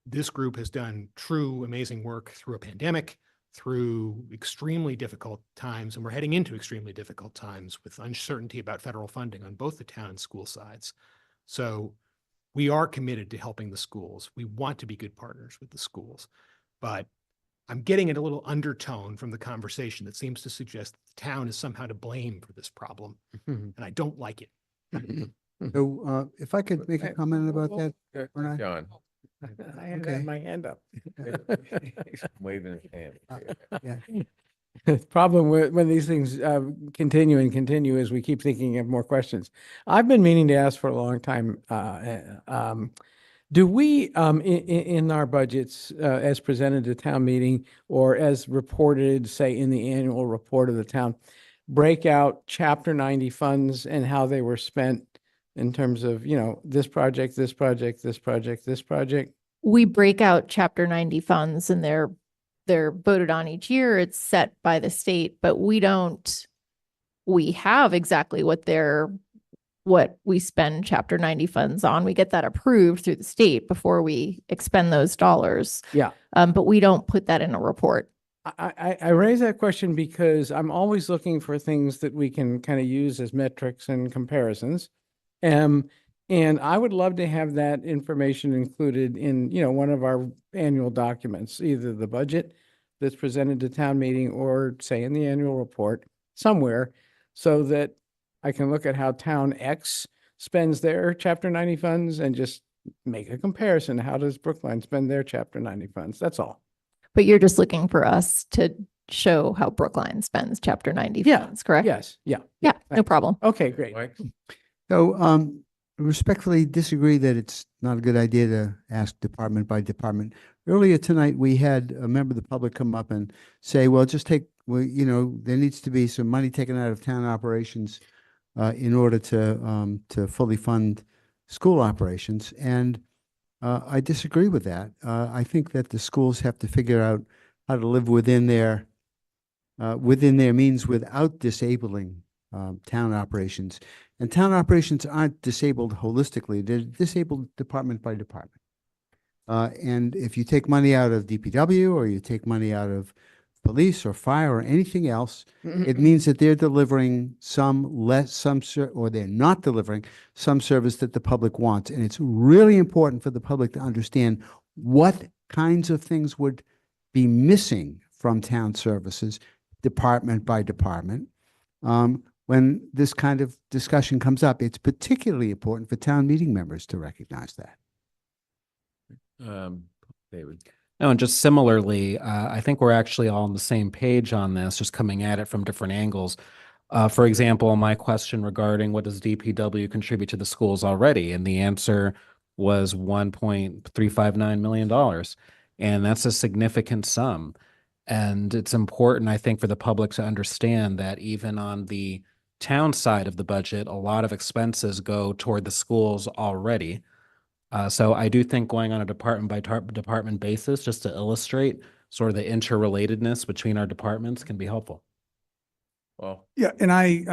This group has done true amazing work through a pandemic, through extremely difficult times, and we're heading into extremely difficult times with uncertainty about federal funding on both the town and school sides. So we are committed to helping the schools. We want to be good partners with the schools, but I'm getting a little undertone from the conversation that seems to suggest that the town is somehow to blame for this problem, and I don't like it. So if I could make a comment about that. Bernard? John. I had Okay. my hand up. He's waving his hand. Yeah. The problem with when these things continue is we keep thinking of more questions. I've been meaning to ask for a long time. Do we, in our budgets, as presented at town meeting or as reported, say, in the annual report of the town, break out Chapter 90 funds and how they were spent in terms of, this project, this project, this project, this project? We break out Chapter 90 funds and they're voted on each year. It's set by the state, but we have exactly what we spend Chapter 90 funds on. We get that approved through the state before we expend those dollars. Yeah. But we don't put that in a report. I raise that question because I'm always looking for things that we can kind of use as metrics and comparisons. And I would love to have that information included in, one of our annual documents, either the budget that's presented to town meeting or say in the annual report somewhere, so that I can look at how town X spends their Chapter 90 funds and just make a comparison. How does Brookline spend their Chapter 90 funds? That's all. But you're just looking for us to show how Brookline spends Chapter 90 funds, correct? Yes. Yeah. Yeah, no problem. Okay, great. So respectfully disagree that it's not a good idea to ask department by department. Earlier tonight, we had a member of the public come up and say, well, there needs to be some money taken out of town operations in order to fully fund school operations. And I disagree with that. I think that the schools have to figure out how to live within their means without disabling town operations. And town operations aren't disabled holistically. They're disabled department by department. And if you take money out of DPW or you take money out of police or fire or anything else, it means that they're delivering or they're not delivering some service that the public wants. And it's really important for the public to understand what kinds of things would be missing from town services, department by department. When this kind of discussion comes up, it's particularly important for town meeting members to recognize that. David. No, and just similarly, I think we're actually all on the same page on this, just coming at it from different angles. For example, my question regarding what does DPW contribute to the schools already? And the answer was $1.359 million. And that's a significant sum. And it's important, I think, for the public to understand that even on the town side of the budget, a lot of expenses go toward the schools already. So I do think going on a department by department basis, just to illustrate sort of the interrelatedness between our departments, can be helpful. Well, Yeah, and I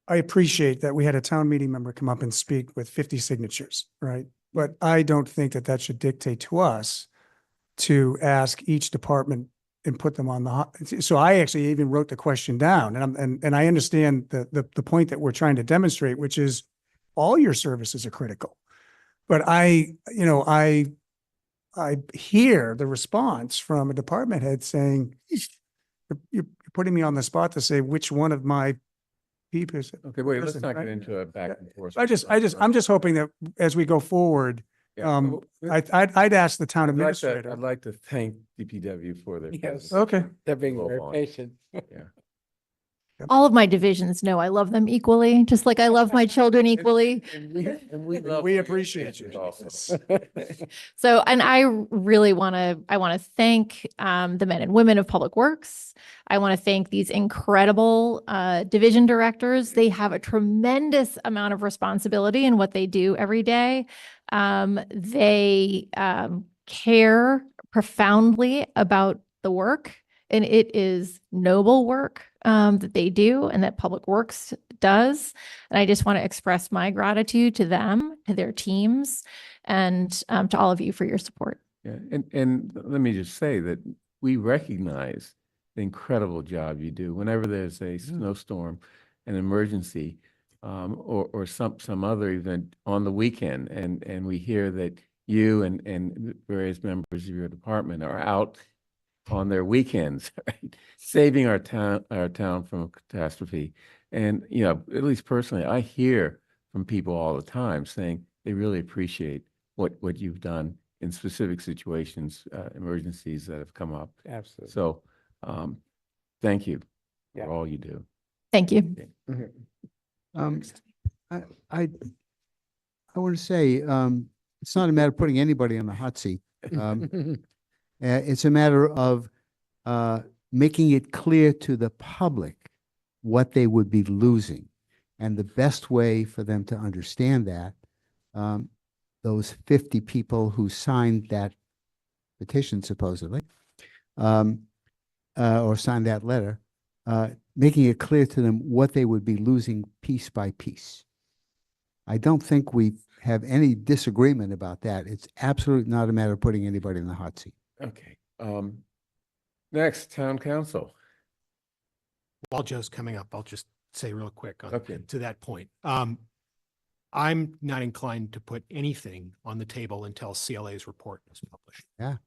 appreciate that we had a town meeting member come up and speak with 50 signatures, right? But I don't think that should dictate to us to ask each department and put them on the hot. So I actually even wrote the question down, and I understand the point that we're trying to demonstrate, which is all your services are critical. But I hear the response from a department head saying, you're putting me on the spot to say which one of my people is. Okay, wait, let's person, not right? get into a back and forth. I'm just hoping that as we go forward, Yeah. I'd ask the town I'd administrator. like to thank DPW for their. Yes. presence. Okay. They're being Well very done. patient. Yeah. All of my divisions know I love them equally, just like I love my children equally. We appreciate you. So, and I really want to thank the men and women of Public Works. I want to thank these incredible division directors. They have a tremendous amount of responsibility in what they do every day. They care profoundly about the work, and it is noble work that they do and that Public Works does. And I just want to express my gratitude to them, to their teams, and to all of you for your support. Yeah, and let me just say that we recognize the incredible job you do whenever there's a snowstorm, an emergency, or some other event on the weekend, and we hear that you and various members of your department are out on their weekends, right? Saving our town from a catastrophe. And, you know, at least personally, I hear from people all the time saying they really appreciate what you've done in specific situations, emergencies that have come up. Absolutely. So, thank you Yeah. for all you do. Thank you. I want to say, it's not a matter of putting anybody on the hot seat. It's a matter of making it clear to the public what they would be losing. And the best way for them to understand that, those 50 people who signed that petition supposedly, or signed that letter, making it clear to them what they would be losing piece by piece. I don't think we have any disagreement about that. It's absolutely not a matter of putting anybody in the hot seat. Okay. Next, town council. While Joe's coming up, I'll just say real quick on, Okay. to that point. I'm not inclined to put anything on the table until CLA's report is published. Yeah.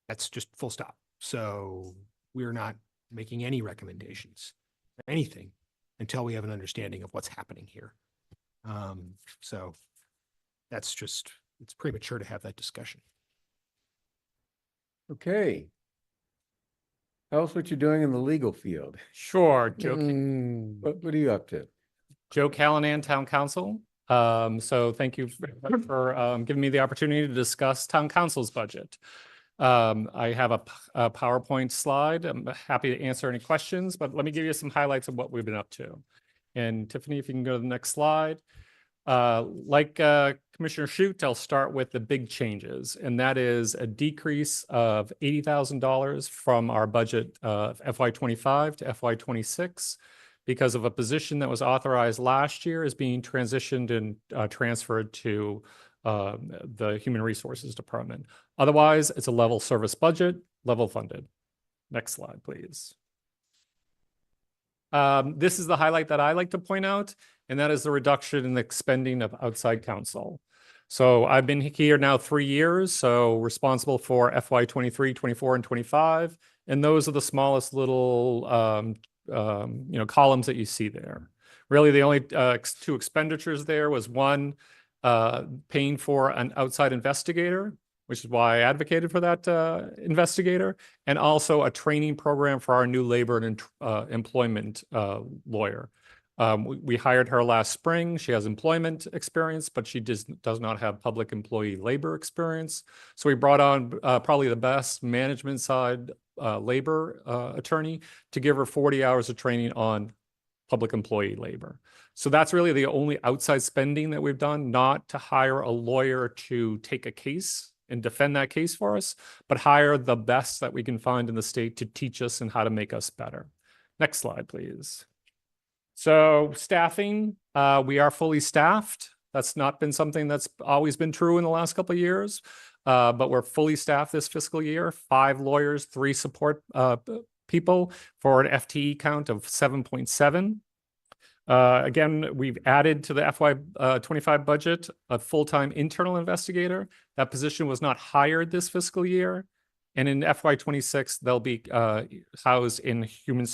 That's just full stop. So we're not making any recommendations, anything, until we have an understanding of what's happening here. So that's just, it's premature to have that discussion. Okay. Tell us what you're doing in the legal field. Sure, Joe. What are you up to? Joe Callanan, Town Council. So thank you very much for giving me the opportunity to discuss Town Council's budget. I have a PowerPoint slide. I'm happy to answer any questions, but let me give you some highlights of what we've been up to. And Tiffany, if you can go to the next slide. Like Commissioner Shute, I'll start with the big changes, and that is a decrease of $80,000 from our budget of FY25 to FY26 because of a position that was authorized last year is being transitioned and transferred to the Human Resources Department. Otherwise, it's a level service budget, level funded. Next slide, please. This is the highlight that I like to point out, and that is the reduction in the spending of outside counsel. So I've been here now 3 years, so responsible for FY23, 24, and 25. And those are the smallest little columns that you see there. Really, the only two expenditures there was one, paying for an outside investigator, which is why I advocated for that investigator, and also a training program for our new labor and employment lawyer. We hired her last spring. She has employment experience, but she does not have public employee labor experience. So we brought on probably the best management side labor attorney to give her 40 hours of training on public employee labor. So that's really the only outside spending that we've done, not to hire a lawyer to take a case and defend that case for us, but hire the best that we can find in the state to teach us and how to make us better. Next slide, please. So staffing, we are fully staffed. That's not been something that's always been true in the last couple of years, but we're fully staffed this fiscal year, 5 lawyers, 3 support people for an FTE count of 7.7. Again, we've added to the FY 25 budget a full-time internal investigator. That position was not hired this fiscal year. And in FY 26, they'll be housed in human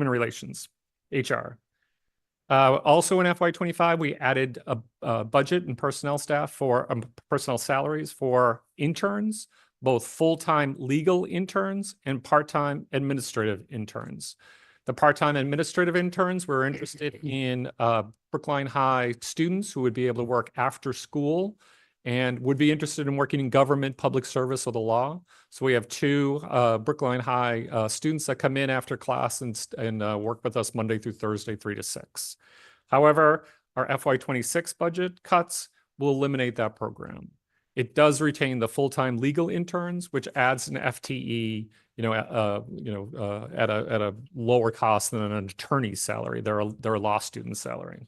relations, HR. Also in FY 25, we added a budget and personnel staff for personnel salaries for interns, both full-time legal interns and part-time administrative interns. The part-time administrative interns, we're interested in Brookline High students who would be able to work after school and would be interested in working in government, public service, or the law. So we have two Brookline High students that come in after class and work with us Monday through Thursday, 3 to 6. However, our FY 26 budget cuts will eliminate that program. It does retain the full-time legal interns, which adds an FTE, at a lower cost than an attorney's salary. They're a law student salary.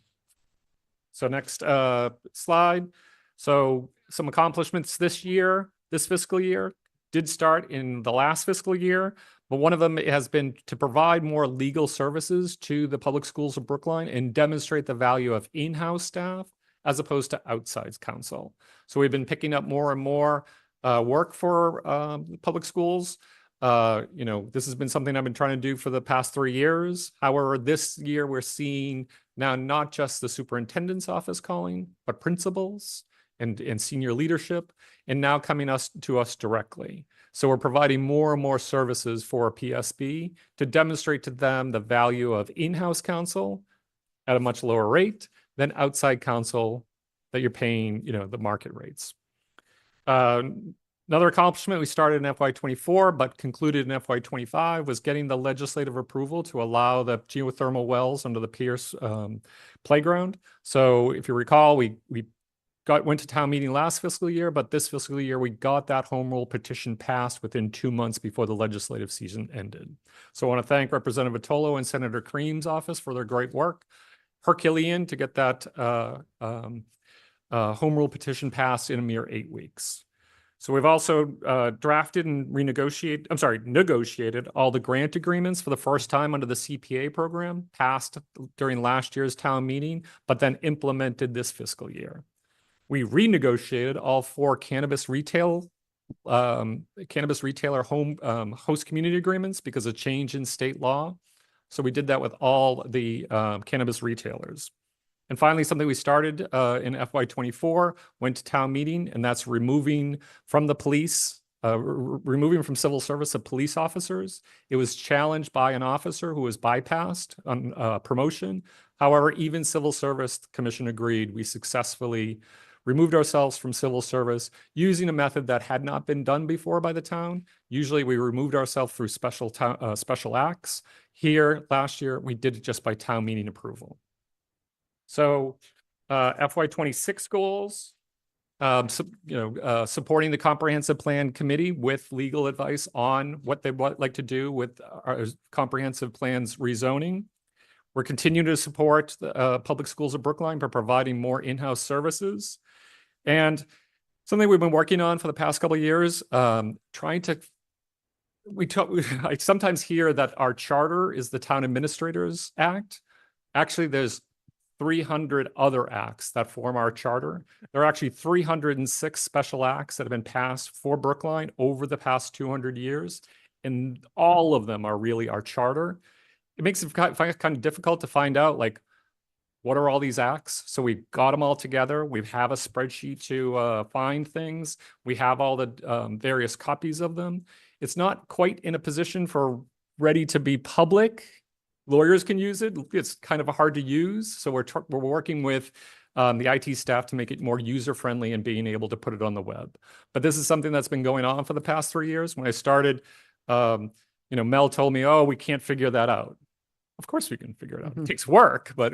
So next slide. So some accomplishments this fiscal year, did start in the last fiscal year, but one of them has been to provide more legal services to the public schools of Brookline and demonstrate the value of in-house staff as opposed to outside counsel. So we've been picking up more and more work for public schools. This has been something I've been trying to do for the past 3 years. However, this year we're seeing now not just the superintendent's office calling, but principals and senior leadership, and now coming to us directly. So we're providing more and more services for PSB to demonstrate to them the value of in-house counsel at a much lower rate than outside counsel that you're paying, the market rates. Another accomplishment we started in FY 24, but concluded in FY 25 was getting the legislative approval to allow the geothermal wells under the Pierce playground. So if you recall, we went to town meeting last fiscal year, but this fiscal year, we got that home rule petition passed within 2 months before the legislative season ended. So I want to thank Representative Vitolo and Senator Cream's office for their great work. Herculean to get that home rule petition passed in a mere 8 weeks. So we've also drafted and negotiated all the grant agreements for the first time under the CPA program, passed during last year's town meeting, but then implemented this fiscal year. We renegotiated all 4 cannabis retailer host community agreements because of change in state law. So we did that with all the cannabis retailers. And finally, something we started in FY 24, went to town meeting, and that's removing from the police, removing from civil service of police officers. It was challenged by an officer who was bypassed on promotion. However, even Civil Service Commission agreed. We successfully removed ourselves from civil service using a method that had not been done before by the town. Usually we removed ourselves through special acts. Here, last year, we did it just by town meeting approval. So FY 26 goals, supporting the comprehensive plan committee with legal advice on what they would like to do with our comprehensive plans rezoning. We're continuing to support the public schools of Brookline by providing more in-house services. And something we've been working on for the past couple of years, I sometimes hear that our charter is the Town Administrators Act. Actually, there's 300 other acts that form our charter. There are actually 306 special acts that have been passed for Brookline over the past 200 years, and all of them are really our charter. It makes it kind of difficult to find out, like, what are all these acts? So we got them all together. We have a spreadsheet to find things. We have all the various copies of them. It's not quite in a position for ready to be public. Lawyers can use it. It's kind of hard to use. So we're working with the IT staff to make it more user-friendly and being able to put it on the web. But this is something that's been going on for the past 3 years. When I started, Mel told me, oh, we can't figure that out. Of course we can figure it out. It takes work, but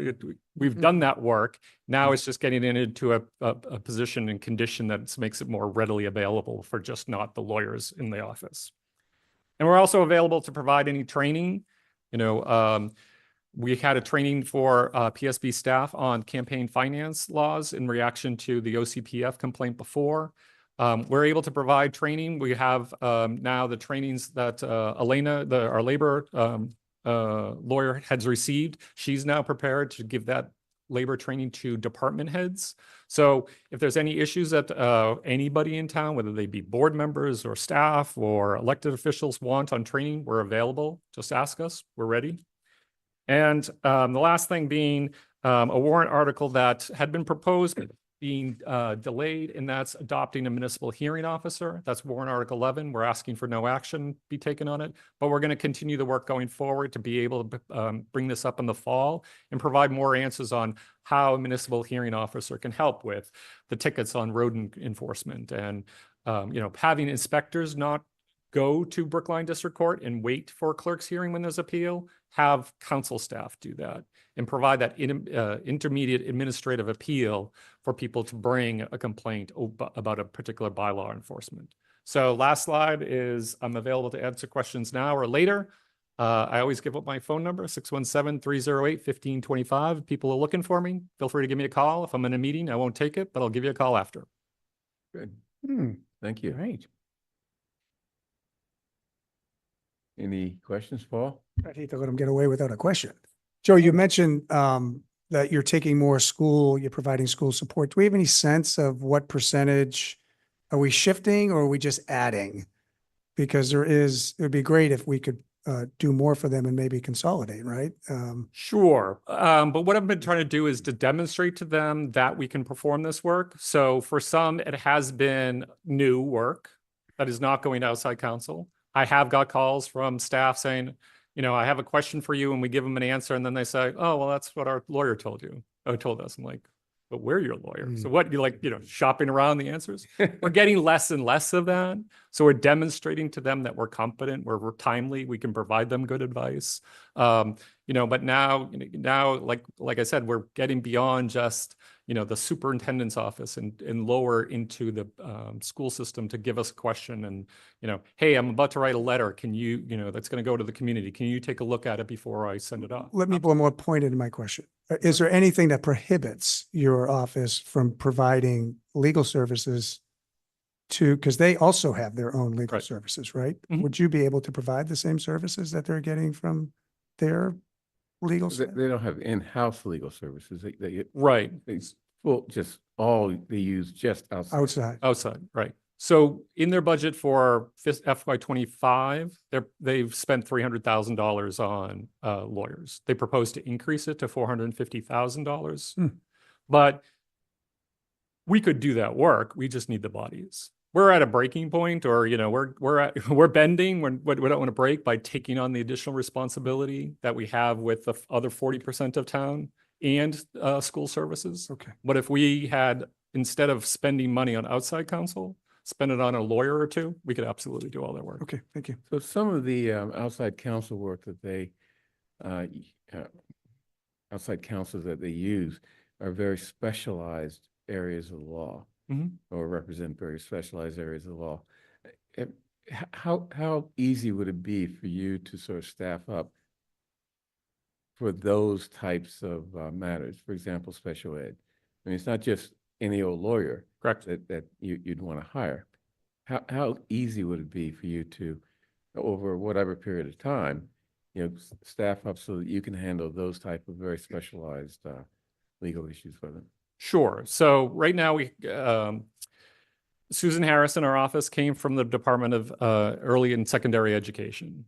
we've done that work. Now it's just getting it into a position and condition that makes it more readily available for just not the lawyers in the office. And we're also available to provide any training. We had a training for PSB staff on campaign finance laws in reaction to the OCPF complaint before. We're able to provide training. We have now the trainings that Elena, our labor lawyer has received, she's now prepared to give that labor training to department heads. So if there's any issues that anybody in town, whether they be board members or staff or elected officials want on training, we're available. Just ask us, we're ready. And the last thing being a warrant article that had been proposed being delayed, and that's adopting a municipal hearing officer. That's warrant article 11. We're asking for no action be taken on it, but we're going to continue the work going forward to be able to bring this up in the fall and provide more answers on how a municipal hearing officer can help with the tickets on road enforcement and having inspectors not go to Brookline District Court and wait for a clerk's hearing when there's appeal, have council staff do that and provide that intermediate administrative appeal for people to bring a complaint about a particular bylaw enforcement. So last slide is I'm available to answer questions now or later. I always give up my phone number, 617-308-1525. If people are looking for me, feel free to give me a call. If I'm in a meeting, I won't take it, but I'll give you a call after. Good. Thank you. Great. Any questions, Paul? I'd hate to let them get away without a question. Joe, you mentioned that you're taking more you're providing school support. Do we have any sense of what percentage are we shifting or are we just adding? Because it would be great if we could do more for them and maybe consolidate, right? Sure. But what I've been trying to do is to demonstrate to them that we can perform this work. So for some, it has been new work that is not going to outside counsel. I have got calls from staff saying, I have a question for you, and we give them an answer, and then they say, oh, well, that's what our lawyer told us. I'm like, but we're your lawyer. So what, you like, shopping around the answers? We're getting less and less of that. So we're demonstrating to them that we're competent, we're timely, we can provide them good advice. But now, like I said, we're getting beyond just, the superintendent's office and lower into the school system to give us a question and, hey, I'm about to write a letter. Can you, that's going to go to the community. Can you take a look at it before I send it off? Let me be more pointed in my question. Is there anything that prohibits your office from providing legal services because they also have their own legal services, right? Mhm. Would you be able to provide the same services that they're getting from their legal staff? They don't have in-house legal services. Right. They use just outside. Outside, right. So in their budget for FY25, they've spent $300,000 on lawyers. They propose to increase it to $450,000. But we could do that work. We just need the bodies. We're at a breaking point, or we're bending. We don't want to break by taking on the additional responsibility that we have with the other 40% of town and school services. Okay. But if we had, instead of spending money on outside counsel, spend it on a lawyer or two, we could absolutely do all that work. Okay, thank you. So some of the outside counsel work that outside counsels that they use are very specialized areas of law, or represent very specialized areas of law. How easy would it be for you to sort of staff up for those types of matters? For example, special ed. I mean, it's not just any old lawyer, correct, that you'd want to hire. How easy would it be for you to, over whatever period of time, staff up so that you can handle those type of very specialized legal issues for them? Sure. So right now Susan Harris in our office came from the Department of Early and Secondary Education.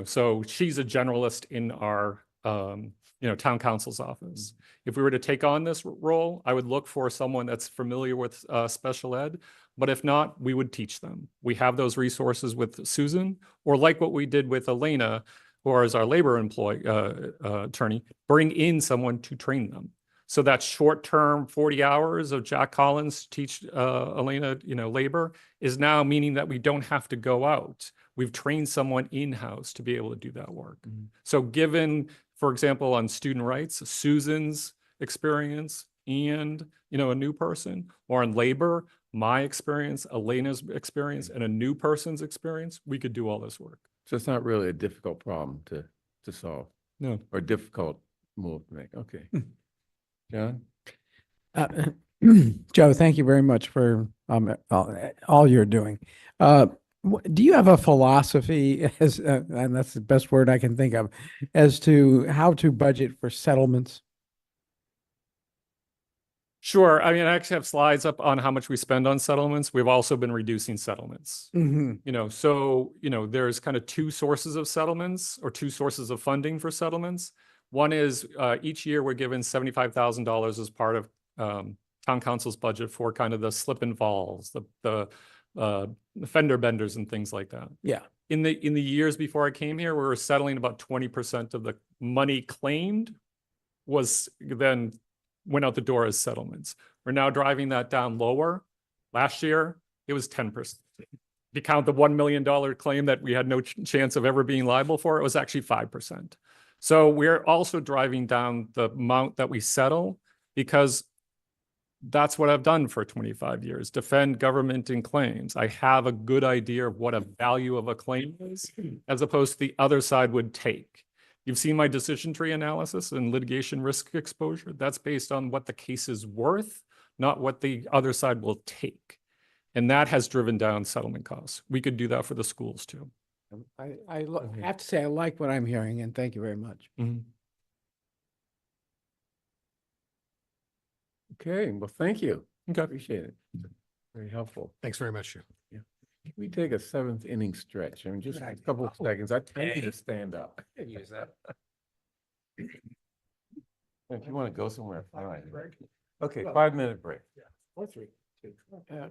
So she's a generalist in our town council's office. If we were to take on this role, I would look for someone that's familiar with special ed, but if not, we would teach them. We have those resources with Susan, or like what we did with Elena, who is our labor attorney, bring in someone to train them. So that short-term 40 hours of Jack Collins to teach Elena, labor is now meaning that we don't have to go out. We've trained someone in-house to be able to do that work. So given, for example, on student rights, Susan's experience and, a new person, or on labor, my experience, Elena's experience, and a new person's experience, we could do all this work. So it's not really a difficult problem to solve. No. Or difficult move to make. Okay. John? Joe, thank you very much for all you're doing. Do you have a philosophy as, and that's the best word I can think of, as to how to budget for settlements? Sure. I mean, I actually have slides up on how much we spend on settlements. We've also been reducing settlements. Mm-hmm. There's kind of two sources of settlements or two sources of funding for settlements. One is each year we're given $75,000 as part of town council's budget for kind of the slip and falls, the fender benders and things like that. Yeah. In the years before I came here, we were settling about 20% of the money claimed was then went out the door as settlements. We're now driving that down lower. Last year, it was 10%. If you count the $1 million claim that we had no chance of ever being liable for, it was actually 5%. So we're also driving down the amount that we settle because that's what I've done for 25 years, defend government in claims. I have a good idea of what a value of a claim is, as opposed to the other side would take. You've seen my decision tree analysis and litigation risk exposure. That's based on what the case is worth, not what the other side will take. And that has driven down settlement costs. We could do that for the schools too. I have to say, I like what I'm hearing, and thank you very much. Mm-hmm. Okay, well, thank you. Okay. Appreciate it. Very helpful. Thanks very much. Yeah. Can we take a seventh inning stretch? I mean, just a couple of seconds. I tend you to stand up. I can use that. If you want to go somewhere, fine. Okay, 5-minute break. Or 3, 2. Okay.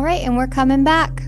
right, and we're coming back.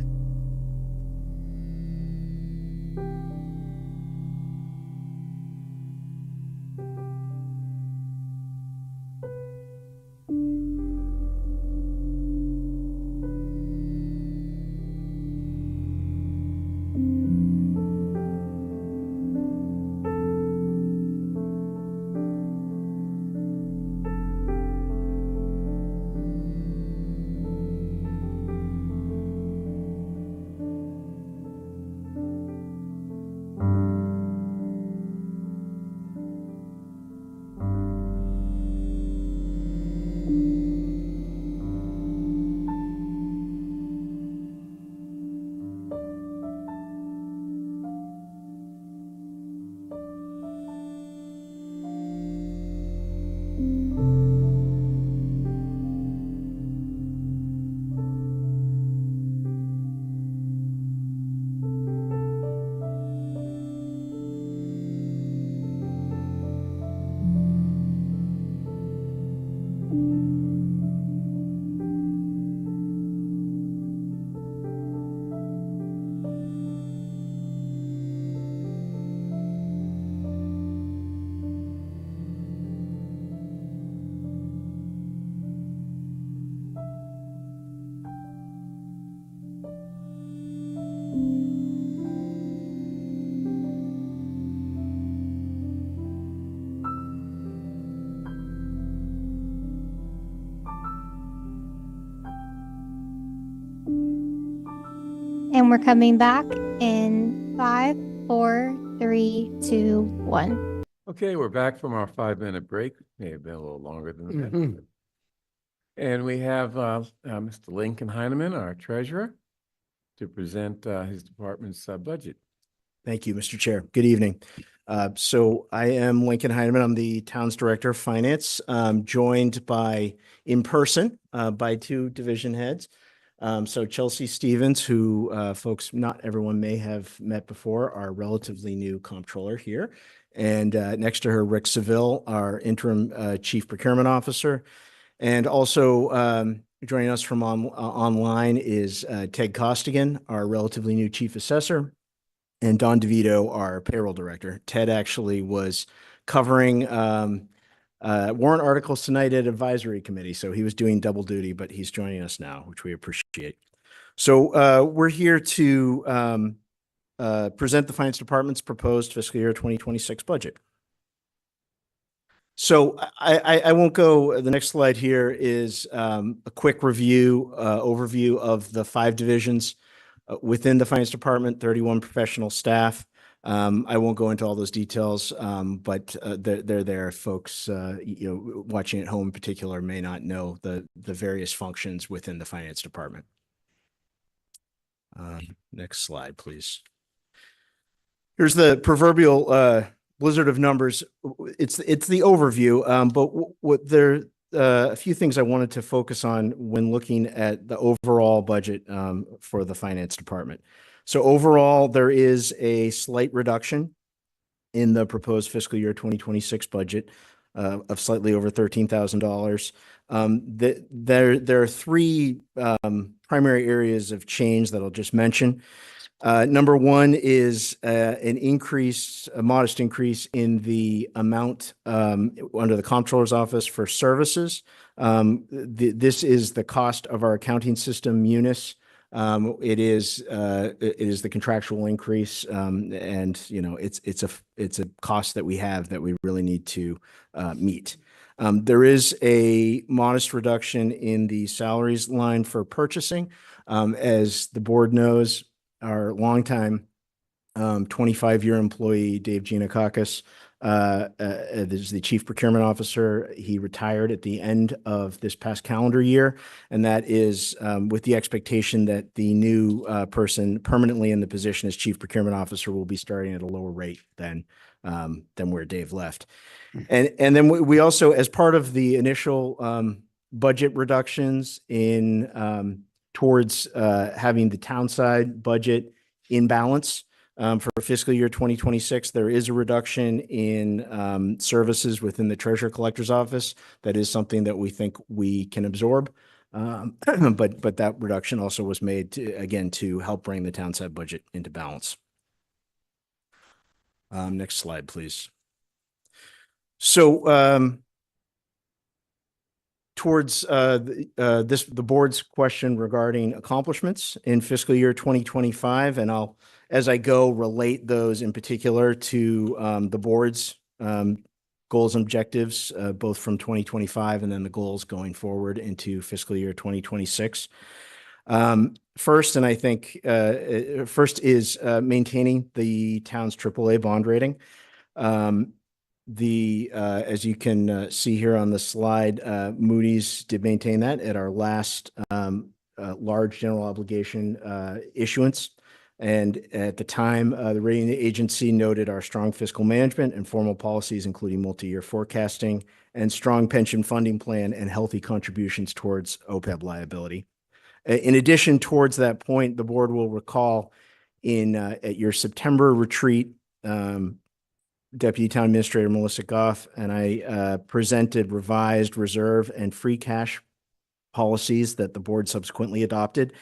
And we're coming back in 5, 4, 3, 2, 1. Okay, we're back from our 5-minute break. May have been a little longer than that. And we have Mr. Lincoln Heineman, our treasurer, to present his department's budget. Thank you, Mr. Chair. Good evening. So I am Lincoln Heineman. I'm the town's director of finance, joined by, in person, by 2 division heads. So Chelsea Stevens, who folks, not everyone may have met before, our relatively new comptroller here. And next to her, Rick Seville, our interim chief procurement officer. And also joining us from online is Ted Costigan, our relatively new chief assessor, and Don DeVito, our payroll director. Ted actually was covering warrant articles tonight at advisory committee, so he was doing double duty, but he's joining us now, which we appreciate. So we're here to present the finance department's proposed fiscal year 2026 budget. So I won't go, the next slide here is a quick review, overview of the 5 divisions within the finance department, 31 professional staff. I won't go into all those details, but they're there. Folks, watching at home in particular may not know the various functions within the finance department. Next slide, please. Here's the proverbial blizzard of numbers. It's the overview, but what there a few things I wanted to focus on when looking at the overall budget for the finance department. So overall, there is a slight reduction in the proposed fiscal year 2026 budget of slightly over $13,000. There are 3 primary areas of change that I'll just mention. Number 1 is a modest increase in the amount under the comptroller's office for services. This is the cost of our accounting system, Munis. It is the contractual increase, and it's a cost that we have that we really need to meet. There is a modest reduction in the salaries line for purchasing. As the board knows, our longtime 25-year employee, Dave Giannakakis, is the chief procurement officer. He retired at the end of this past calendar year, and that is with the expectation that the new person permanently in the position as chief procurement officer will be starting at a lower rate than where Dave left. And then we also, as part of the initial budget reductions in towards having the town side budget in balance for fiscal year 2026, there is a reduction in services within the treasurer collector's office. That is something that we think we can absorb. But that reduction also was made to, again, to help bring the town side budget into balance. Next slide, please. So, towards the board's question regarding accomplishments in fiscal year 2025, and I'll, as I go, relate those in particular to the board's goals and objectives, both from 2025 and then the goals going forward into fiscal year 2026. First, and I think first is maintaining the town's AAA bond rating. As you can see here on the slide, Moody's did maintain that at our last large general obligation issuance. And at the time, the rating agency noted our strong fiscal management and formal policies, including multi-year forecasting and strong pension funding plan and healthy contributions towards OPEB liability. In addition, towards that point, the board will recall at your September retreat, Deputy Town Administrator Melissa Goff and I presented revised reserve and free cash policies that the board subsequently adopted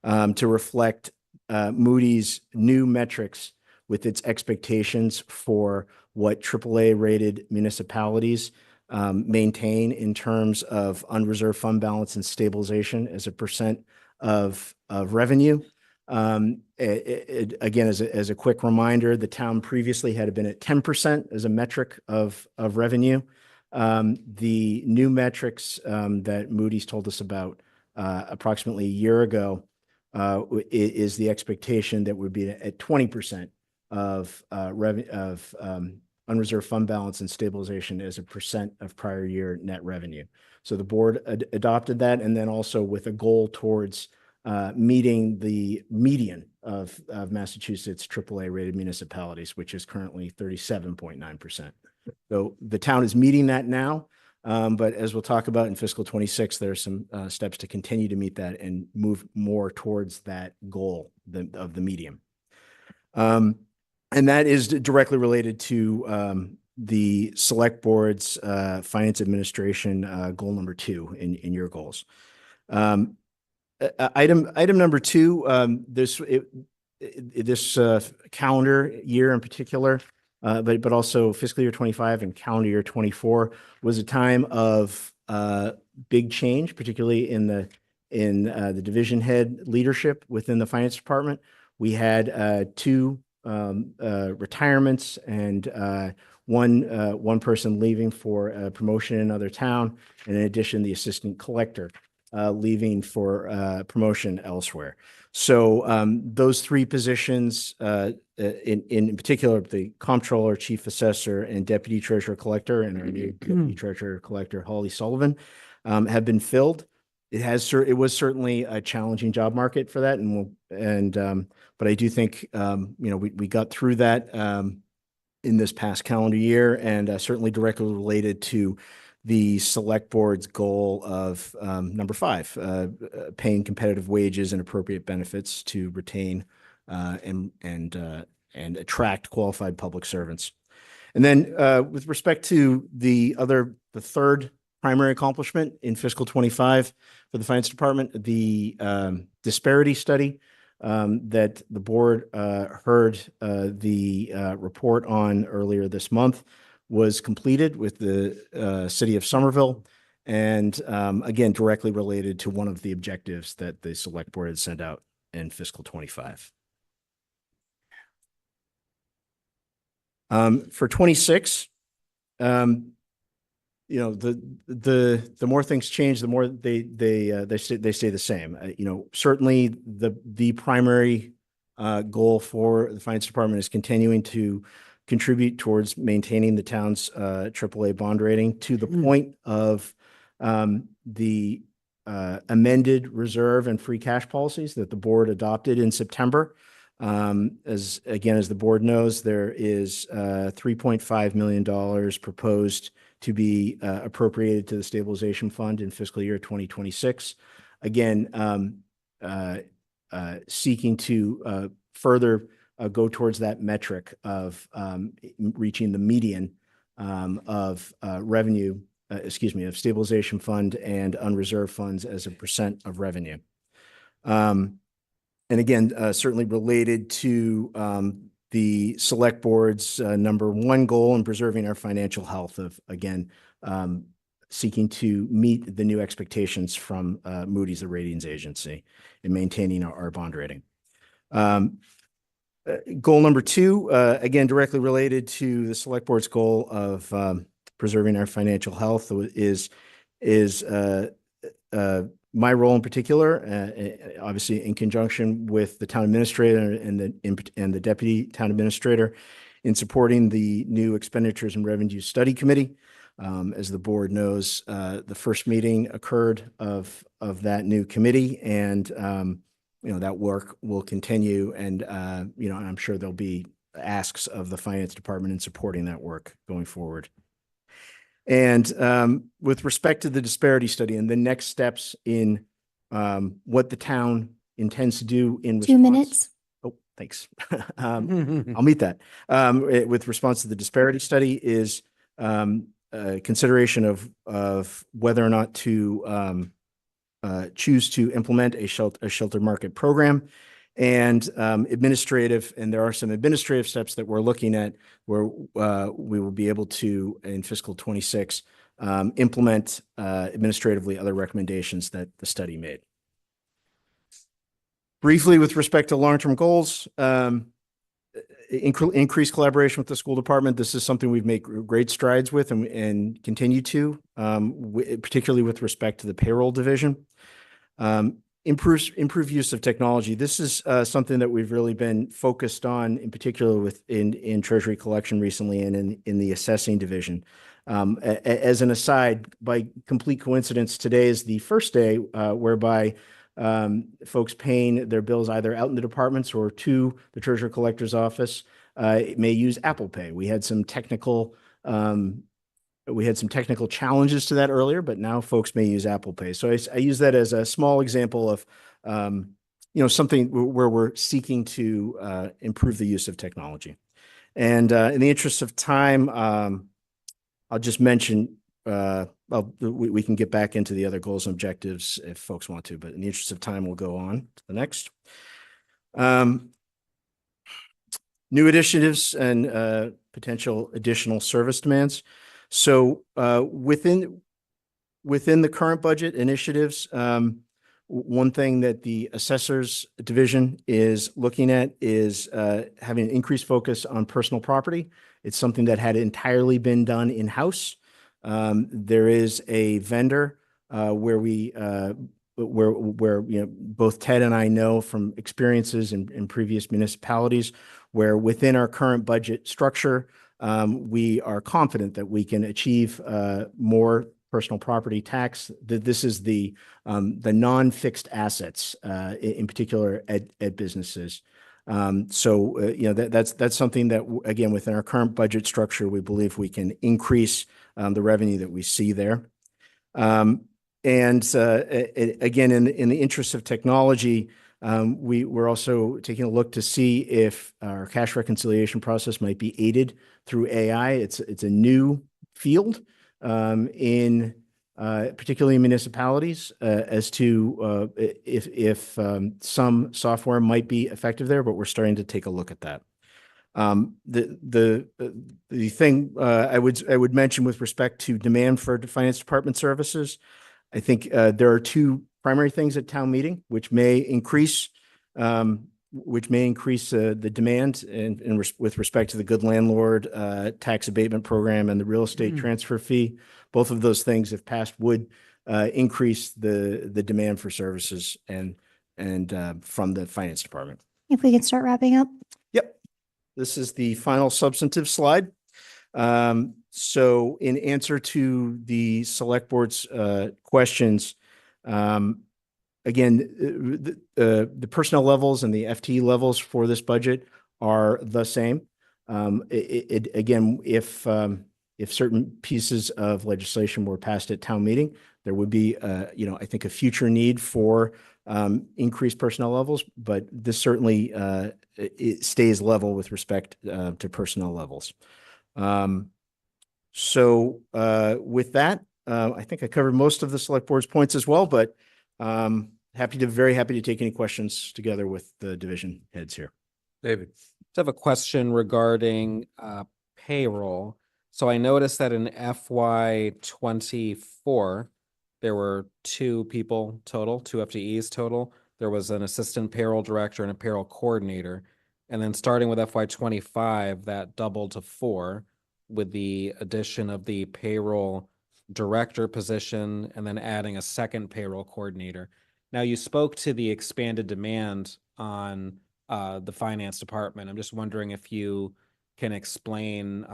to reflect Moody's new metrics with its expectations for what AAA rated municipalities maintain in terms of unreserved fund balance and stabilization as a percent of revenue. Again, as a quick reminder, the town previously had been at 10% as a metric of revenue. The new metrics that Moody's told us about approximately a year ago is the expectation that would be at 20% of unreserved fund balance and stabilization as a percent of prior year net revenue. So the board adopted that, and then also with a goal towards meeting the median of Massachusetts AAA rated municipalities, which is currently 37.9%. So the town is meeting that now. But as we'll talk about in fiscal 26, there are some steps to continue to meet that and move more towards that goal of the medium. And that is directly related to the select board's finance administration goal number 2 in your goals. Item number 2, this calendar year in particular, but also fiscal year 25 and calendar year 24 was a time of big change, particularly in the division head leadership within the finance department. We had 2 retirements and one person leaving for a promotion in another town, and in addition, the assistant collector leaving for promotion elsewhere. So those 3 positions, in particular, the comptroller, chief assessor, and deputy treasurer collector, and our new deputy treasurer collector, Holly Sullivan, have been filled. It was certainly a challenging job market for that, but I do think we got through that in this past calendar year, and certainly directly related to the select board's goal of number 5, paying competitive wages and appropriate benefits to retain and attract qualified public servants. And then with respect to the third primary accomplishment in fiscal 25 for the finance department, the disparity study that the board heard the report on earlier this month was completed with the city of Somerville, and again, directly related to one of the objectives that the select board had sent out in fiscal 25. For 26, the more things change, the more they stay the same. Certainly the primary goal for the finance department is continuing to contribute towards maintaining the town's AAA bond rating to the point of the amended reserve and free cash policies that the board adopted in September. As the board knows, there is $3.5 million proposed to be appropriated to the stabilization fund in fiscal year 2026. Again, seeking to further go towards that metric of reaching the median of revenue of stabilization fund and unreserved funds as a percent of revenue. And again, certainly related to the select board's number one goal in preserving our financial health of, again, seeking to meet the new expectations from Moody's, the ratings agency, and maintaining our bond rating. Goal number two, again, directly related to the select board's goal of preserving our financial health is my role in particular, obviously in conjunction with the town administrator and the deputy town administrator in supporting the new expenditures and revenue study committee. As the board knows, the first meeting occurred of that new committee, and that work will continue, and I'm sure there'll be asks of the finance department in supporting that work going forward. And with respect to the disparity study and the next steps in what the town intends to do in 2 minutes. Oh, thanks. I'll meet that. With response to the disparity study is consideration of whether or not to choose to implement a shelter market program, and administrative, and there are some administrative steps that we're looking at where we will be able to, in fiscal 26, implement administratively other recommendations that the study made. Briefly, with respect to long-term goals, increased collaboration with the school department. This is something we've made great strides with and continue to, particularly with respect to the payroll division. Improved use of technology. This is something that we've really been focused on, in particular in Treasury collection recently and in the assessing division. As an aside, by complete coincidence, today is the first day whereby folks paying their bills either out in the departments or to the Treasurer Collector's office may use Apple Pay. We had some technical challenges to that earlier, but now folks may use Apple Pay. So I use that as a small example of something where we're seeking to improve the use of technology. And in the interest of time, I'll just mention. We can get back into the other goals and objectives if folks want to, but in the interest of time, we'll go on to the next. New initiatives and potential additional service demands. So within the current budget initiatives, one thing that the assessors division is looking at is having an increased focus on personal property. It's something that had entirely been done in-house. There is a vendor where both Ted and I know from experiences in previous municipalities where within our current budget structure, we are confident that we can achieve more personal property tax. This is the non-fixed assets, in particular at businesses. That's something that, again, within our current budget structure, we believe we can increase the revenue that we see there. Again, in the interest of technology, we're also taking a look to see if our cash reconciliation process might be aided through AI. It's a new field particularly in municipalities as to if some software might be effective there, but we're starting to take a look at that. The thing I would mention with respect to demand for finance department services, I think there are two primary things at town meeting which may increase the demand with respect to the good landlord tax abatement program and the real estate transfer fee. Both of those things, if passed, would increase the demand for services and from the finance department. If we could start wrapping up. Yep. This is the final substantive slide. So in answer to the select board's questions, again, the personnel levels and the FTE levels for this budget are the same. Again, if certain pieces of legislation were passed at town meeting, there would be, I think, a future need for increased personnel levels, but this certainly it stays level with respect to personnel levels. With that, I think I covered most of the select board's points as well, but very happy to take any questions together with the division heads here. David. I have a question regarding payroll. So I noticed that in FY 24, there were 2 people total, 2 FTEs total. There was an assistant payroll director and a payroll coordinator. And then starting with FY 25, that doubled to 4 with the addition of the payroll director position and then adding a second payroll coordinator. Now, you spoke to the expanded demand on the finance department. I'm just wondering if you can explain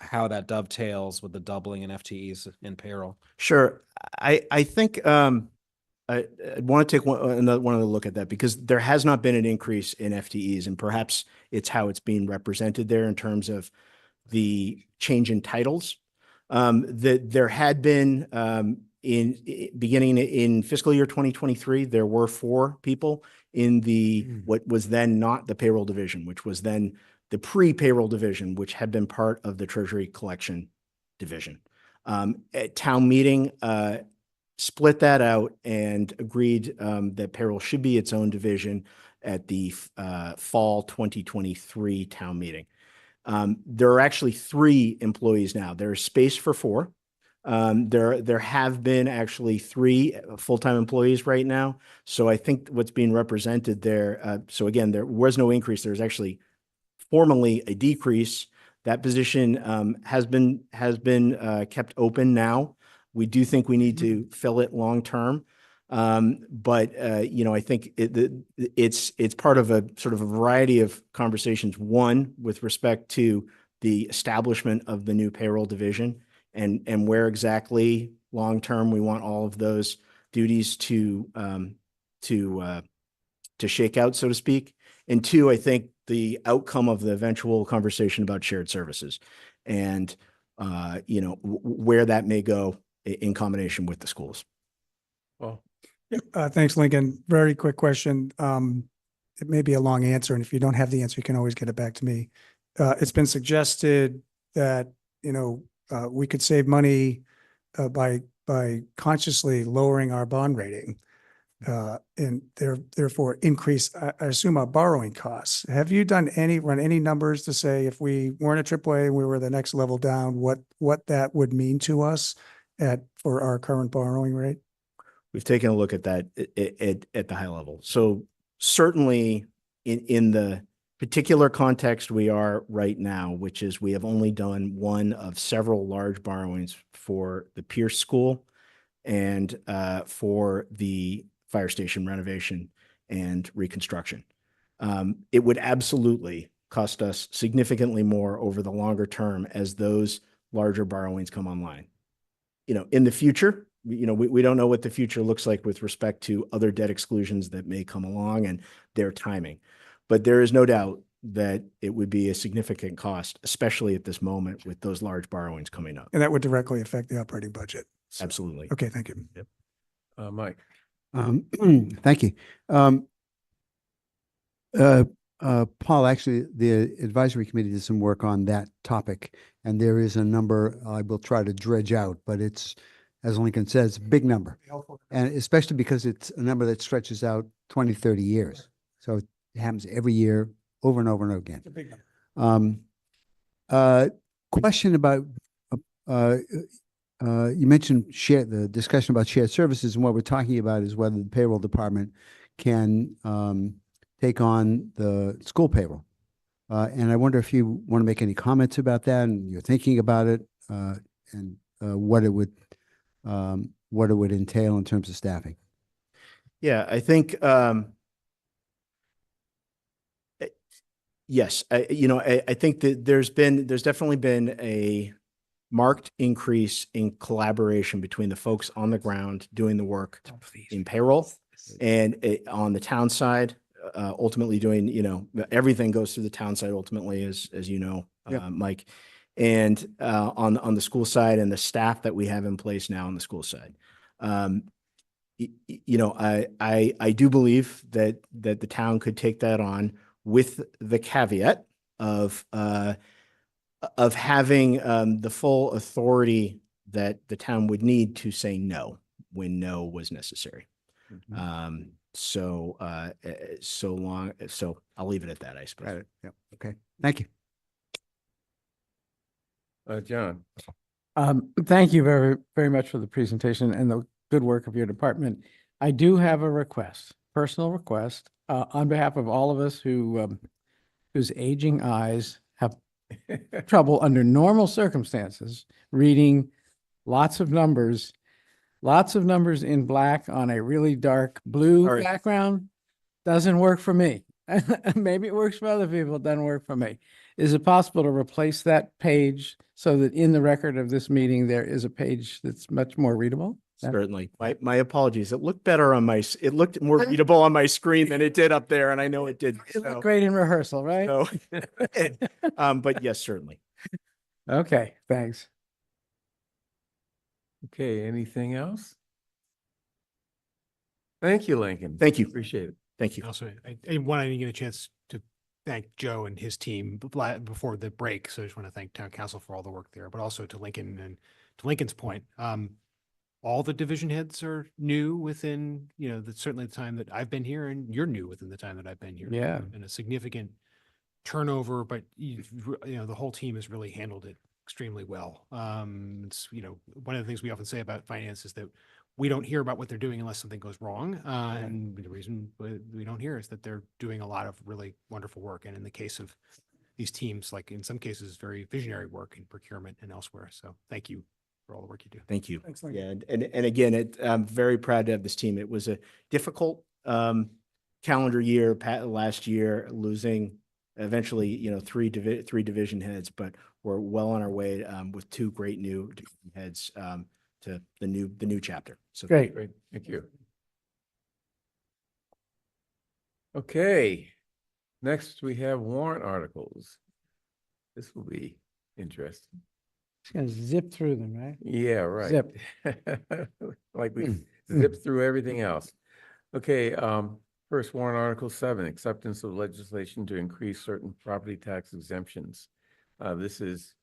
how that dovetails with the doubling in FTEs in payroll. Sure. I think I want to take one other look at that, because there has not been an increase in FTEs, and perhaps it's how it's being represented there in terms of the change in titles. That there had been beginning in fiscal year 2023, there were 4 people in what was then not the payroll division, which was then the pre-payroll division, which had been part of the Treasury Collection division. At town meeting, split that out and agreed that payroll should be its own division at the fall 2023 town meeting. There are actually 3 employees now. There's space for 4. There have been actually 3 full-time employees right now. So I think what's being represented there, so again, there was no increase. There's actually formally a decrease. That position has been kept open now. We do think we need to fill it long-term. But I think it's part of a sort of a variety of conversations. One, with respect to the establishment of the new payroll division, and where exactly long-term we want all of those duties to shake out, so to speak. And 2, I think the outcome of the eventual conversation about shared services and where that may go in combination with the schools. Well, Thanks, Lincoln. Very quick question. It may be a long answer, and if you don't have the answer, you can always get it back to me. It's been suggested that, we could save money by consciously lowering our bond rating and therefore increase, I assume, our borrowing costs. Have you run any numbers to say if we weren't a AAA and we were the next level down, what that would mean to us for our current borrowing rate? We've taken a look at that at the high level. So certainly in the particular context we are right now, which is we have only done one of several large borrowings for the Pierce School and for the fire station renovation and reconstruction. It would absolutely cost us significantly more over the longer term as those larger borrowings come online. In the future, we don't know what the future looks like with respect to other debt exclusions that may come along and their timing. But there is no doubt that it would be a significant cost, especially at this moment with those large borrowings coming up. And that would directly affect the operating budget. Absolutely. Okay, thank you. Yep. Mike. Thank you. Paul, actually, the advisory committee did some work on that topic, and there is a number I will try to dredge out, but it's, as Lincoln says, a big number. And especially because it's a number that stretches out 20, 30 years. So it happens every year, over and over and over again. It's a big number. Question about, you mentioned the discussion about shared services, and what we're talking about is whether the payroll department can take on the school payroll. And I wonder if you want to make any comments about that, and you're thinking about it, and what it would entail in terms of staffing. Yeah, I think, yes, I think that there's definitely been a marked increase in collaboration between the folks on the ground doing the work in payroll and on the town side, ultimately doing, everything goes through the town side ultimately, as you know, Mike, and on the school side and the staff that we have in place now on the school side. I do believe that the town could take that on with the caveat of having the full authority that the town would need to say no when no was necessary. So I'll leave it at that, I suppose. Got it. Yep. Okay. Thank you. John? Thank you very, very much for the presentation and the good work of your department. I do have a request, personal request, on behalf of all of us whose aging eyes have trouble under normal circumstances reading lots of numbers in black on a really dark blue All right. background. Doesn't work for me. Maybe it works for other people, it doesn't work for me. Is it possible to replace that page so that in the record of this meeting, there is a page that's much more readable? Certainly. My apologies. It looked better on it looked more readable on my screen than it did up there, and I know it did. It looked great in rehearsal, right? So, but yes, certainly. Okay, thanks. Okay, anything else? Thank you, Lincoln. Thank you. Appreciate it. Thank you. Also, I didn't get a chance to thank Joe and his team before the break. So I just want to thank town council for all the work there, but also to Lincoln, and to Lincoln's point, all the division heads are new within, certainly the time that I've been here, and you're new within the time that I've been here. Yeah. And a significant turnover, but the whole team has really handled it extremely well. It's, one of the things we often say about finance is that we don't hear about what they're doing unless something goes wrong. And the reason we don't hear is that they're doing a lot of really wonderful work. And in the case of these teams, like in some cases, very visionary work in procurement and elsewhere. So thank you for all the work you do. Thank you. Thanks, Lincoln. Yeah, and again, I'm very proud to have this team. It was a difficult calendar year last year, losing eventually, three division heads, but we're well on our way with two great new division heads to the new chapter. So Great. Great, thank you. Okay, next we have warrant articles. This will be interesting. Just gonna zip through them, right? Yeah, right. Zip. Like we zip through everything else. Okay, first warrant article 7, acceptance of legislation to increase certain property tax exemptions. This is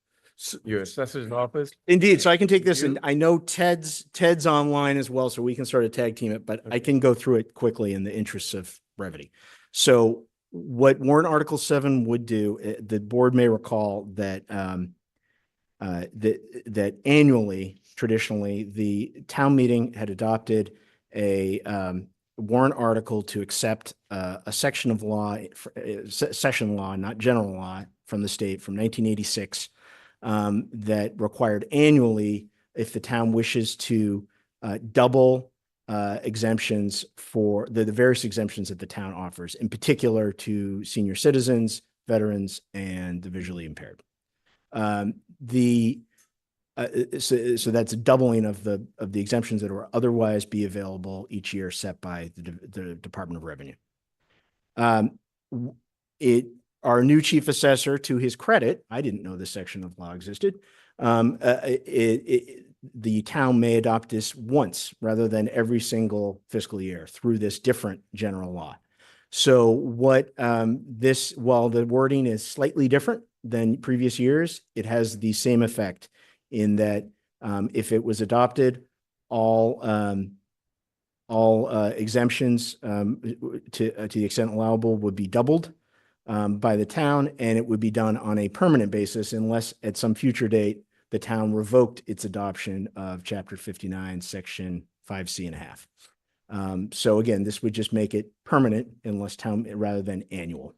your assessor's office. Indeed. So I can take this, You? and I know Ted's online as well, so we can sort of tag team it, but I can go through it quickly in the interests of brevity. So what warrant article 7 would do, the board may recall that that annually, traditionally, the town meeting had adopted a warrant article to accept a section of law, session law, not general law, from the state from 1986 that required annually, if the town wishes to double exemptions for the various exemptions that the town offers, in particular to senior citizens, veterans, and the visually impaired. So that's a doubling of the exemptions that would otherwise be available each year set by the Department of Revenue. Our new chief assessor, to his credit, I didn't know this section of law existed. The town may adopt this once rather than every single fiscal year through this different general law. So what while the wording is slightly different than previous years, it has the same effect in that if it was adopted, all exemptions to the extent allowable would be doubled by the town, and it would be done on a permanent basis unless at some future date the town revoked its adoption of Chapter 59, Section 5C.5. So again, this would just make it permanent unless town rather than annual.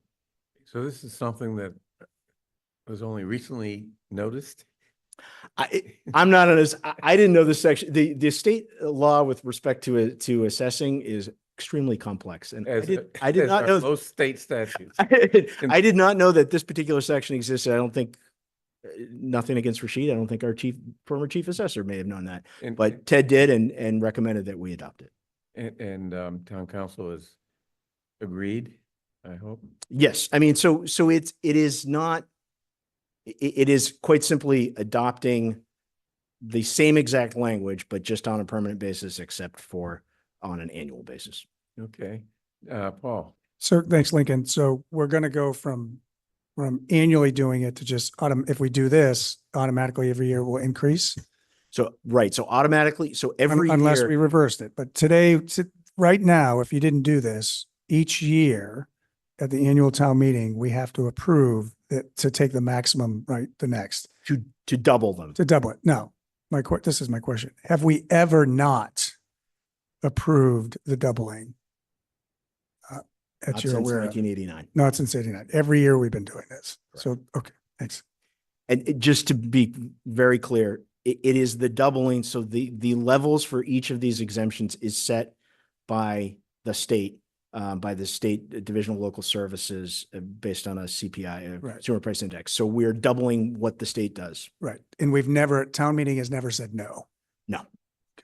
So this is something that was only recently noticed? I'm not on this. I didn't know this section. The state law with respect to assessing is extremely complex, and I did not know most state statutes. I did not know that this particular section existed. I don't think, nothing against Rashid, I don't think our former chief assessor may have known that, but Ted did and recommended that we adopt it. And town council has agreed, I hope. Yes, I mean, so it is quite simply adopting the same exact language, but just on a permanent basis, except for on an annual basis. Okay, Paul. So thanks, Lincoln. So we're going to go from annually doing it to just if we do this automatically every year will increase. So, right, so automatically, so every Unless year. we reversed it. But today, right now, if you didn't do this, each year at the annual town meeting, we have to approve it to take the maximum, right, the next. To double them. To double it. No, this is my question. Have we ever not approved the doubling? That Not you're since aware of? 1989. Not since 89. Every year we've been doing this. So, okay, thanks. And just to be very clear, it is the doubling. So the levels for each of these exemptions is set by the state Division of Local Services based on a CPI, Right. Consumer Price Index. So we're doubling what the state does. Right. And town meeting has never said no. No.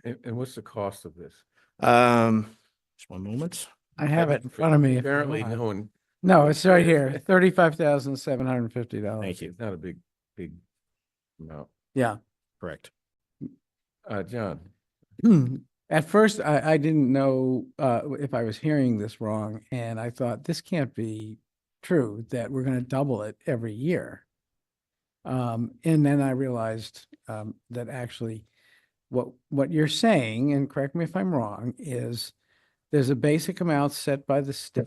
And what's the cost of this? Just one moment. I have it in front of me. if you Apparently, want. no one. No, it's right here, $35,750. Thank you. Not a big amount. Yeah. Correct. John. At first, I didn't know if I was hearing this wrong, and I thought this can't be true that we're going to double it every year. And then I realized that actually what you're saying, and correct me if I'm wrong, is there's a basic amount set by the state.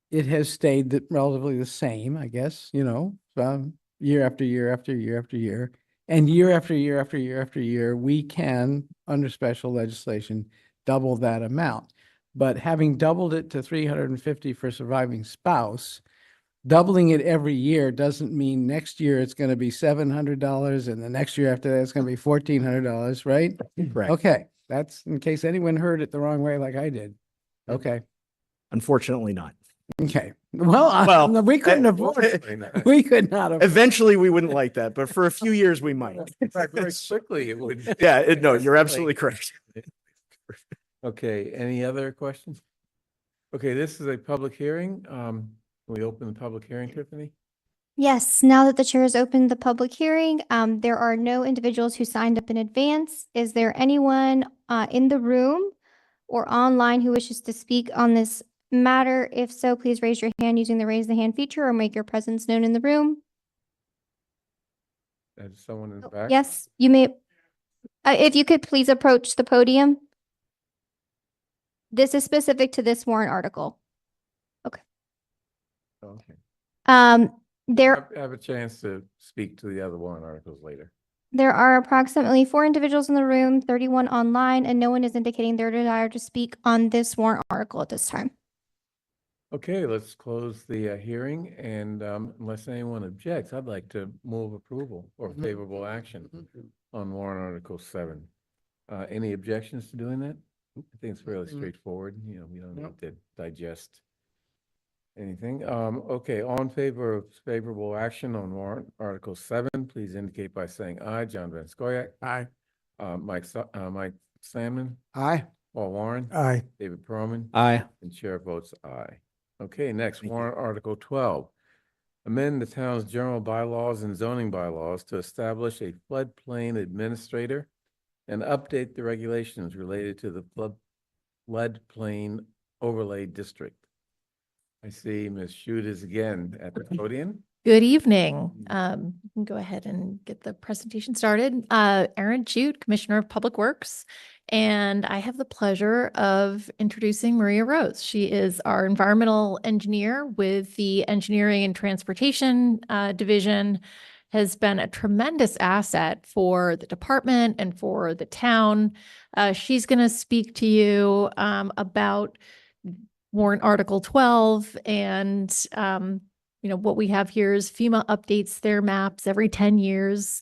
It has stayed relatively the same, I guess, year after year after year after year. And year after year after year after year, we can, under special legislation, double that amount. But having doubled it to 350 for surviving spouse, doubling it every year doesn't mean next year it's going to be $700 and the next year after that it's going to be $1,400, right? Correct. Okay, that's in case anyone heard it the wrong way like I did. Okay. Unfortunately not. Okay. Well, we couldn't afford we could not have. Eventually we wouldn't like that, but for a few years we might. Very quickly it would. Yeah, no, you're absolutely correct. Okay, any other questions? Okay, this is a public hearing. Can we open the public hearing, Tiffany? Yes, now that the chair has opened the public hearing, there are no individuals who signed up in advance. Is there anyone in the room or online who wishes to speak on this matter? If so, please raise your hand using the raise the hand feature or make your presence known in the room. There's someone in the back? Yes, you may. If you could please approach the podium. This is specific to this warrant article. Okay. Okay. There I have a chance to speak to the other warrant articles later. There are approximately 4 individuals in the room, 31 online, and no one is indicating their desire to speak on this warrant article at this time. Okay, let's close the hearing, and unless anyone objects, I'd like to move approval or favorable action on warrant Article 7. Any objections to doing that? I think it's fairly straightforward. We don't need to digest anything. Okay, all in favor of favorable action on warrant Article 7, please indicate by saying aye. John Van Scoyac. Aye. Mike Sandman. Aye. Paul Warren. Aye. David Perlman. Aye. And chair votes aye. Okay, next, warrant Article 12. Amend the town's general bylaws and zoning bylaws to establish a floodplain administrator and update the regulations related to the floodplain overlay district. I see Ms. Schutz again at the podium. Good evening. We can go ahead and get the presentation started. Erin Chute, Commissioner of Public Works, and I have the pleasure of introducing Maria Rose. She is our environmental engineer with the Engineering and Transportation Division, has been a tremendous asset for the department and for the town. She's going to speak to you about warrant Article 12 and what we have here is FEMA updates their maps every 10 years.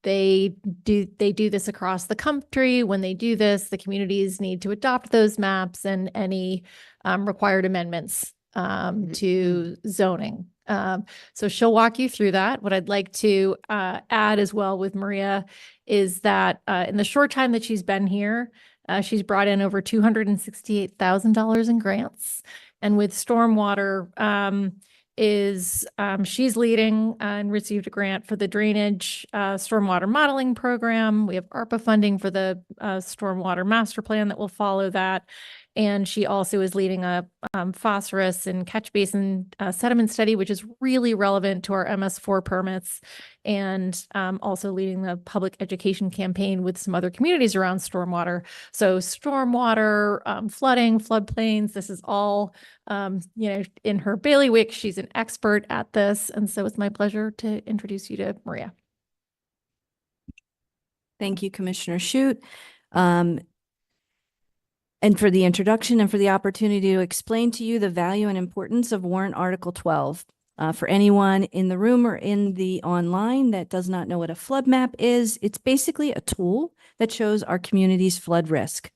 They do this across the country. When they do this, the communities need to adopt those maps and any required amendments to zoning. So she'll walk you through that. What I'd like to add as well with Maria is that in the short time that she's been here, she's brought in over $268,000 in grants. And with stormwater, she's leading and received a grant for the drainage stormwater modeling program. We have ARPA funding for the stormwater master plan that will follow that. And she also is leading a phosphorus and catch basin sediment study, which is really relevant to our MS4 permits, and also leading the public education campaign with some other communities around stormwater. So stormwater, flooding, floodplains, this is all, in her bailiwick. She's an expert at this. And so it's my pleasure to introduce you to Maria. Thank you, Commissioner Shute. And for the introduction and for the opportunity to explain to you the value and importance of warrant Article 12. For anyone in the room or in the online that does not know what a flood map is, it's basically a tool that shows our community's flood risk.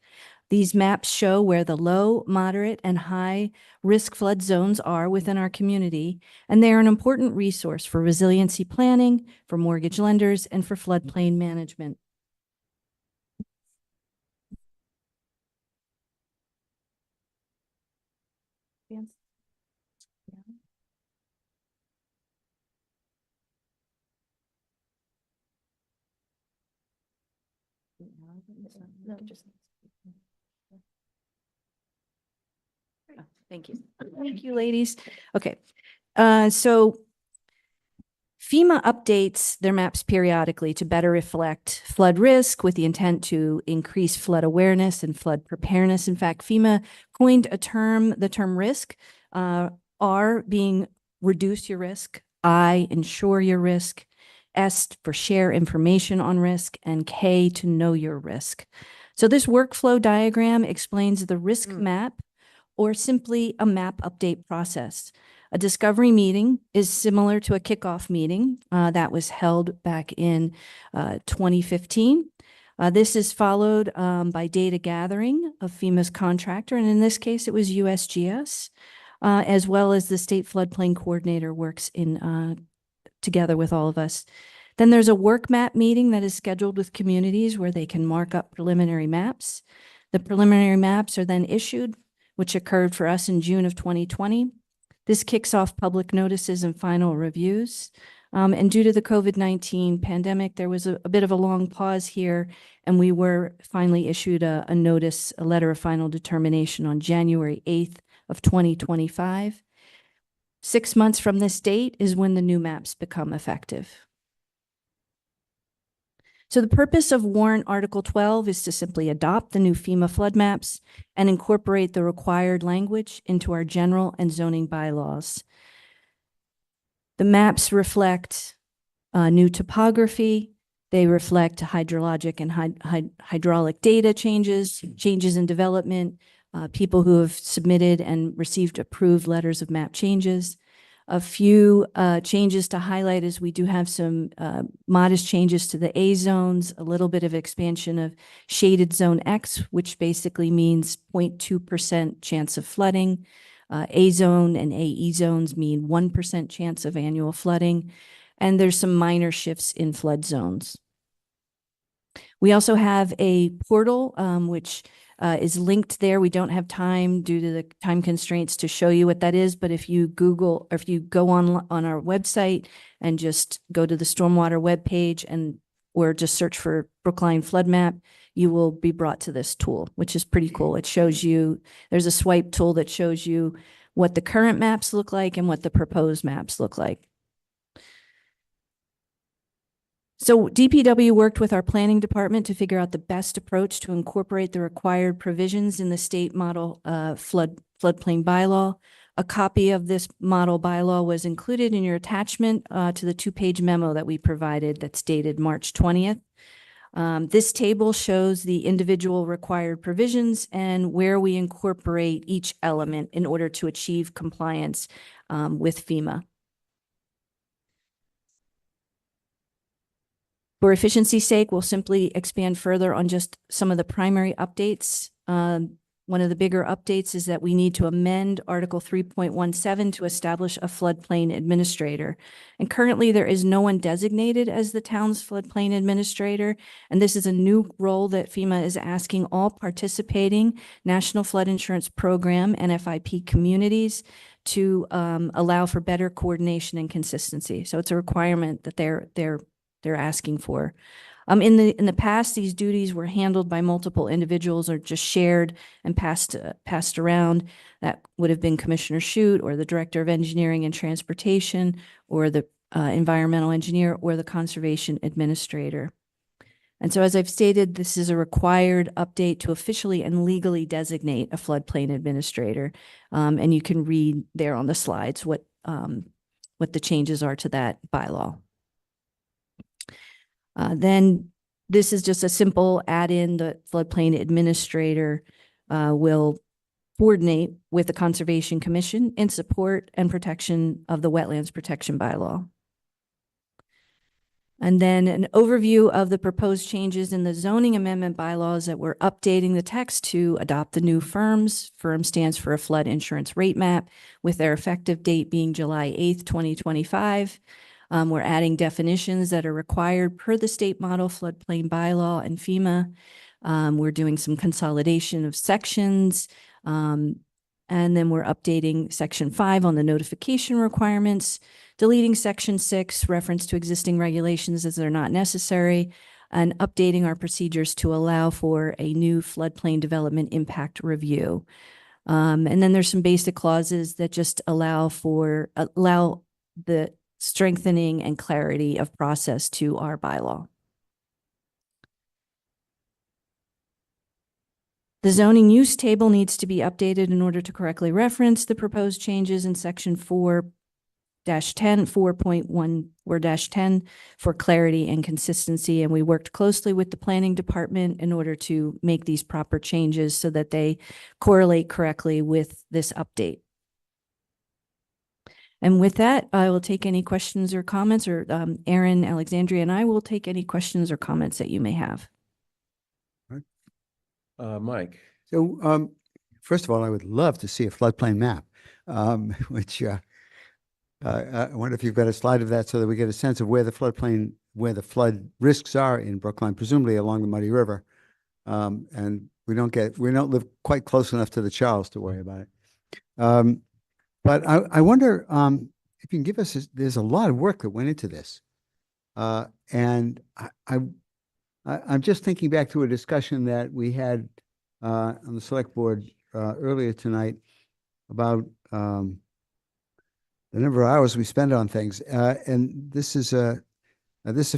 These maps show where the low, moderate, and high risk flood zones are within our community, and they are an important resource for resiliency planning, for mortgage lenders, and for floodplain management. No, just. Oh, thank you. Thank you, ladies. Okay. So FEMA updates their maps periodically to better reflect flood risk with the intent to increase flood awareness and flood preparedness. In fact, FEMA coined the term risk, R being reduce your risk, I insure your risk, S for share information on risk, and K to know your risk. So this workflow diagram explains the risk map, or simply a map update process. A discovery meeting is similar to a kickoff meeting that was held back in 2015. This is followed by data gathering of FEMA's contractor, and in this case, it was USGS, as well as the State Floodplain Coordinator works in together with all of us. Then there's a work map meeting that is scheduled with communities where they can mark up preliminary maps. The preliminary maps are then issued, which occurred for us in June of 2020. This kicks off public notices and final reviews. And due to the COVID-19 pandemic, there was a bit of a long pause here, and we were finally issued a notice, a letter of final determination on January 8th of 2025. 6 months from this date is when the new maps become effective. So the purpose of warrant Article 12 is to simply adopt the new FEMA flood maps and incorporate the required language into our general and zoning bylaws. The maps reflect new topography. They reflect hydrologic and hydraulic data changes in development, people who have submitted and received approved letters of map changes. A few changes to highlight is we do have some modest changes to the A zones, a little bit of expansion of shaded zone X, which basically means 0.2% chance of flooding. A zone and AE zones mean 1% chance of annual flooding. And there's some minor shifts in flood zones. We also have a portal, which is linked there. We don't have time due to the time constraints to show you what that is, but if you Google, or if you go on our website and just go to the stormwater webpage or just search for Brookline flood map, you will be brought to this tool, which is pretty cool. It shows you, there's a swipe tool that shows you what the current maps look like and what the proposed maps look like. So DPW worked with our planning department to figure out the best approach to incorporate the required provisions in the state model floodplain bylaw. A copy of this model bylaw was included in your attachment to the 2-page memo that we provided that's dated March 20th. This table shows the individual required provisions and where we incorporate each element in order to achieve compliance with FEMA. For efficiency's sake, we'll simply expand further on just some of the primary updates. One of the bigger updates is that we need to amend Article 3.17 to establish a floodplain administrator. And currently there is no one designated as the town's floodplain administrator. And this is a new role that FEMA is asking all participating National Flood Insurance Program, NFIP communities to allow for better coordination and consistency. So it's a requirement that they're asking for. In the past, these duties were handled by multiple individuals or just shared and passed around. That would have been Commissioner Shute or the Director of Engineering and Transportation or the environmental engineer or the conservation administrator. And so as I've stated, this is a required update to officially and legally designate a floodplain administrator. And you can read there on the slides what the changes are to that bylaw. Then this is just a simple add-in. The floodplain administrator will coordinate with the Conservation Commission in support and protection of the Wetlands Protection Bylaw. And then an overview of the proposed changes in the zoning amendment bylaws that we're updating the text to adopt the new FIRMS. FIRM stands for a flood insurance rate map, with their effective date being July 8th, 2025. We're adding definitions that are required per the state model floodplain bylaw and FEMA. We're doing some consolidation of sections. And then we're updating section 5 on the notification requirements, deleting section 6, reference to existing regulations as they're not necessary, and updating our procedures to allow for a new floodplain development impact review. And then there's some basic clauses that just allow the strengthening and clarity of process to our bylaw. The zoning use table needs to be updated in order to correctly reference the proposed changes in section 4-10, 4.1 or -10 for clarity and consistency. And we worked closely with the planning department in order to make these proper changes so that they correlate correctly with this update. And with that, I will take any questions or comments, or Aaron, Alexandria, and I will take any questions or comments that you may have. Mike. So, first of all, I would love to see a floodplain map, which I wonder if you've got a slide of that so that we get a sense of where the flood risks are in Brookline, presumably along the Muddy River. And we don't live quite close enough to the Charles to worry about it. But I wonder if you can give us, there's a lot of work that went into this. And I'm just thinking back to a discussion that we had on the select board earlier tonight about the number of hours we spend on things. And this is a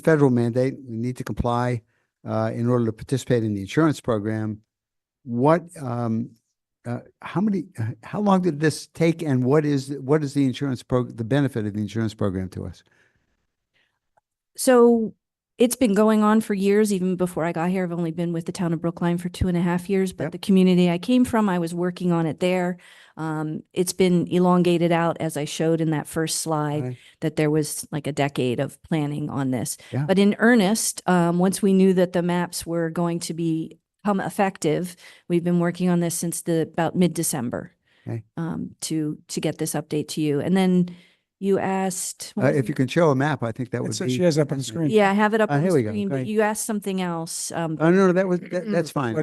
federal mandate. We need to comply in order to participate in the insurance program. How long did this take, and what is the insurance the benefit of the insurance program to us? So it's been going on for years. Even before I got here, I've only been with the town of Brookline for 2.5 years, but the community I came from, I was working on it there. It's been elongated out, as I showed in that first slide, that there was like a decade of planning on this. Yeah. But in earnest, once we knew that the maps were going to become effective, we've been working on this since about mid-December to get this update to you. And then you asked, if you can show a map, I think that would be. She has it up on the screen. yeah, I have it up on the here we go. screen, but Great. you asked something else. No, that's fine.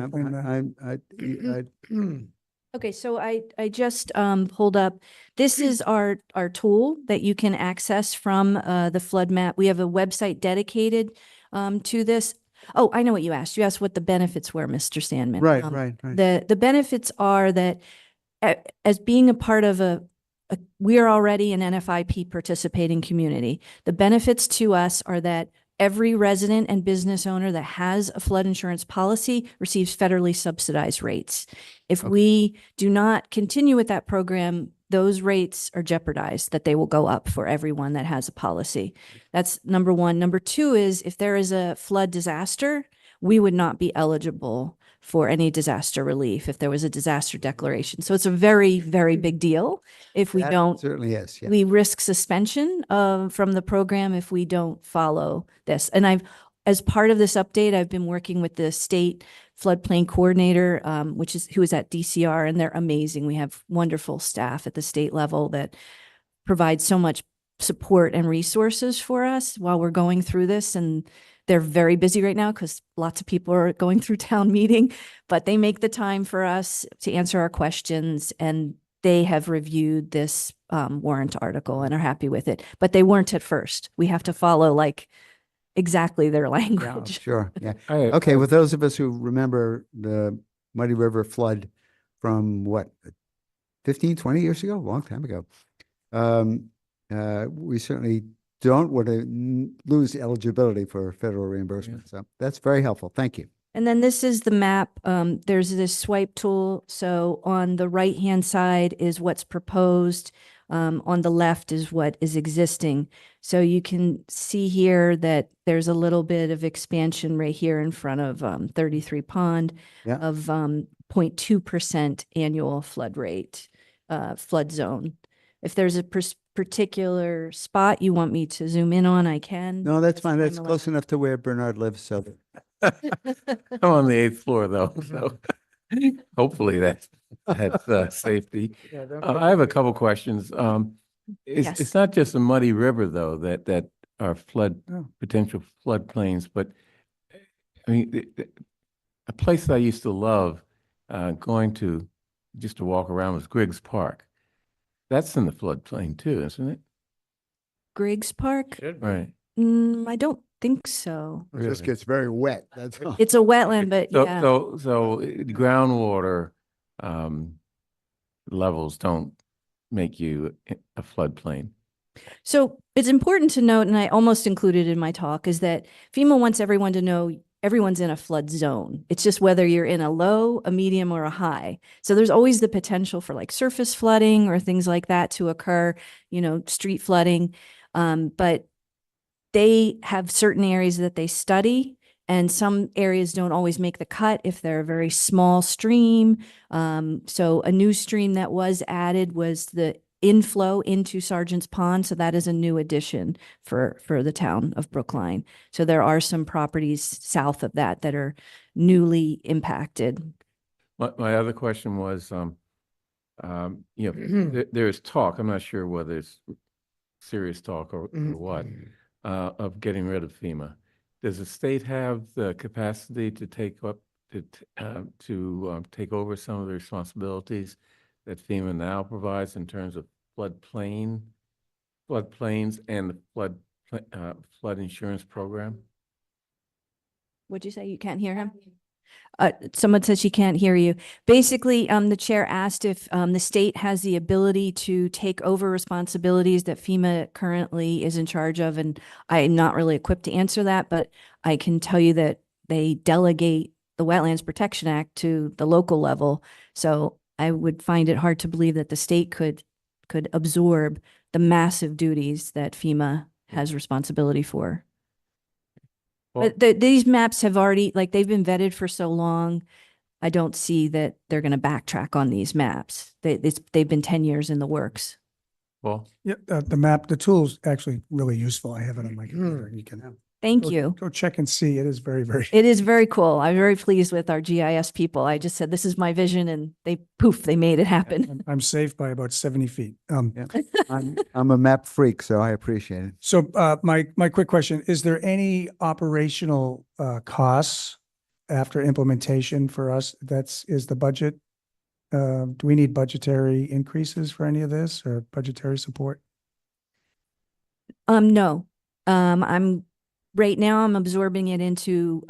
Okay, so I just pulled up, this is our tool that you can access from the flood map. We have a website dedicated to this. Oh, I know what you asked. You asked what the benefits were, Mr. Sandman. Right. The benefits are that as being a part of we are already an NFIP participating community. The benefits to us are that every resident and business owner that has a flood insurance policy receives federally subsidized rates. If we do not continue with that program, those rates are jeopardized, that they will go up for everyone that has a policy. That's number one. Number two is if there is a flood disaster, we would not be eligible for any disaster relief if there was a disaster declaration. So it's a very, very big deal if we don't. Certainly is. Yeah. We risk suspension from the program if we don't follow this. And as part of this update, I've been working with the state floodplain coordinator, who is at DCR, and they're amazing. We have wonderful staff at the state level that provide so much support and resources for us while we're going through this. And they're very busy right now because lots of people are going through town meeting, but they make the time for us to answer our questions, and they have reviewed this warrant article and are happy with it. But they weren't at first. We have to follow exactly their Yeah, language. sure, yeah. I- Okay, with those of us who remember the Muddy River flood from what, 15, 20 years ago, a long time ago. We certainly don't want to lose eligibility for federal reimbursement. So that's very helpful. Thank you. And then this is the map. There's this swipe tool. So on the right-hand side is what's proposed. On the left is what is existing. So you can see here that there's a little bit of expansion right here in front of 33 Pond Yeah. of 0.2% annual flood rate, flood zone. If there's a particular spot you want me to zoom in on, I can. No, that's as fine. time That's allows. close enough to where Bernard lives. So I'm on the 8th floor though, so hopefully that's safety. Yeah, I have a couple questions. Yes. It's not just a muddy river though, that are Oh. potential floodplains, but I mean, a place I used to love going to just to walk around was Griggs Park. That's in the floodplain too, isn't it? Griggs Park? Right. I don't think so. it just gets very wet. That's all. It's a wetland, but So, yeah. groundwater levels don't make you a floodplain. So it's important to note, and I almost included in my talk, is that FEMA wants everyone to know everyone's in a flood zone. It's just whether you're in a low, a medium, or a high. So there's always the potential for like surface flooding or things like that to occur, street flooding. But they have certain areas that they study, and some areas don't always make the cut if they're a very small stream. So a new stream that was added was the inflow into Sergeant's Pond. So that is a new addition for the town of Brookline. So there are some properties south of that that are newly impacted. My other question was, there's talk, I'm not sure whether it's serious talk or what, of getting rid of FEMA. Does the state have the capacity to take over some of the responsibilities that FEMA now provides in terms of floodplains and the flood insurance program? What'd you say? You can't hear him? Someone says she can't hear you. Basically, the chair asked if the state has the ability to take over responsibilities that FEMA currently is in charge of. And I'm not really equipped to answer that, but I can tell you that they delegate the Wetlands Protection Act to the local level. So I would find it hard to believe that the state could absorb the massive duties that FEMA has responsibility for. Well, But these maps have already, they've been vetted for so long. I don't see that they're going to backtrack on these maps. They've been 10 years in the works. well, Yeah, the tool's actually really useful. I have it on my computer and you can. Thank you. Go check and see. It is very, very. It is very cool. I'm very pleased with our GIS people. I just said, this is my vision, and they made it happen. I'm safe by about 70 feet. Yeah. I'm a map freak, so I appreciate it. So my quick question, is there any operational costs after implementation for us? Is the budget, do we need budgetary increases for any of this or budgetary support? No. Right now I'm absorbing it into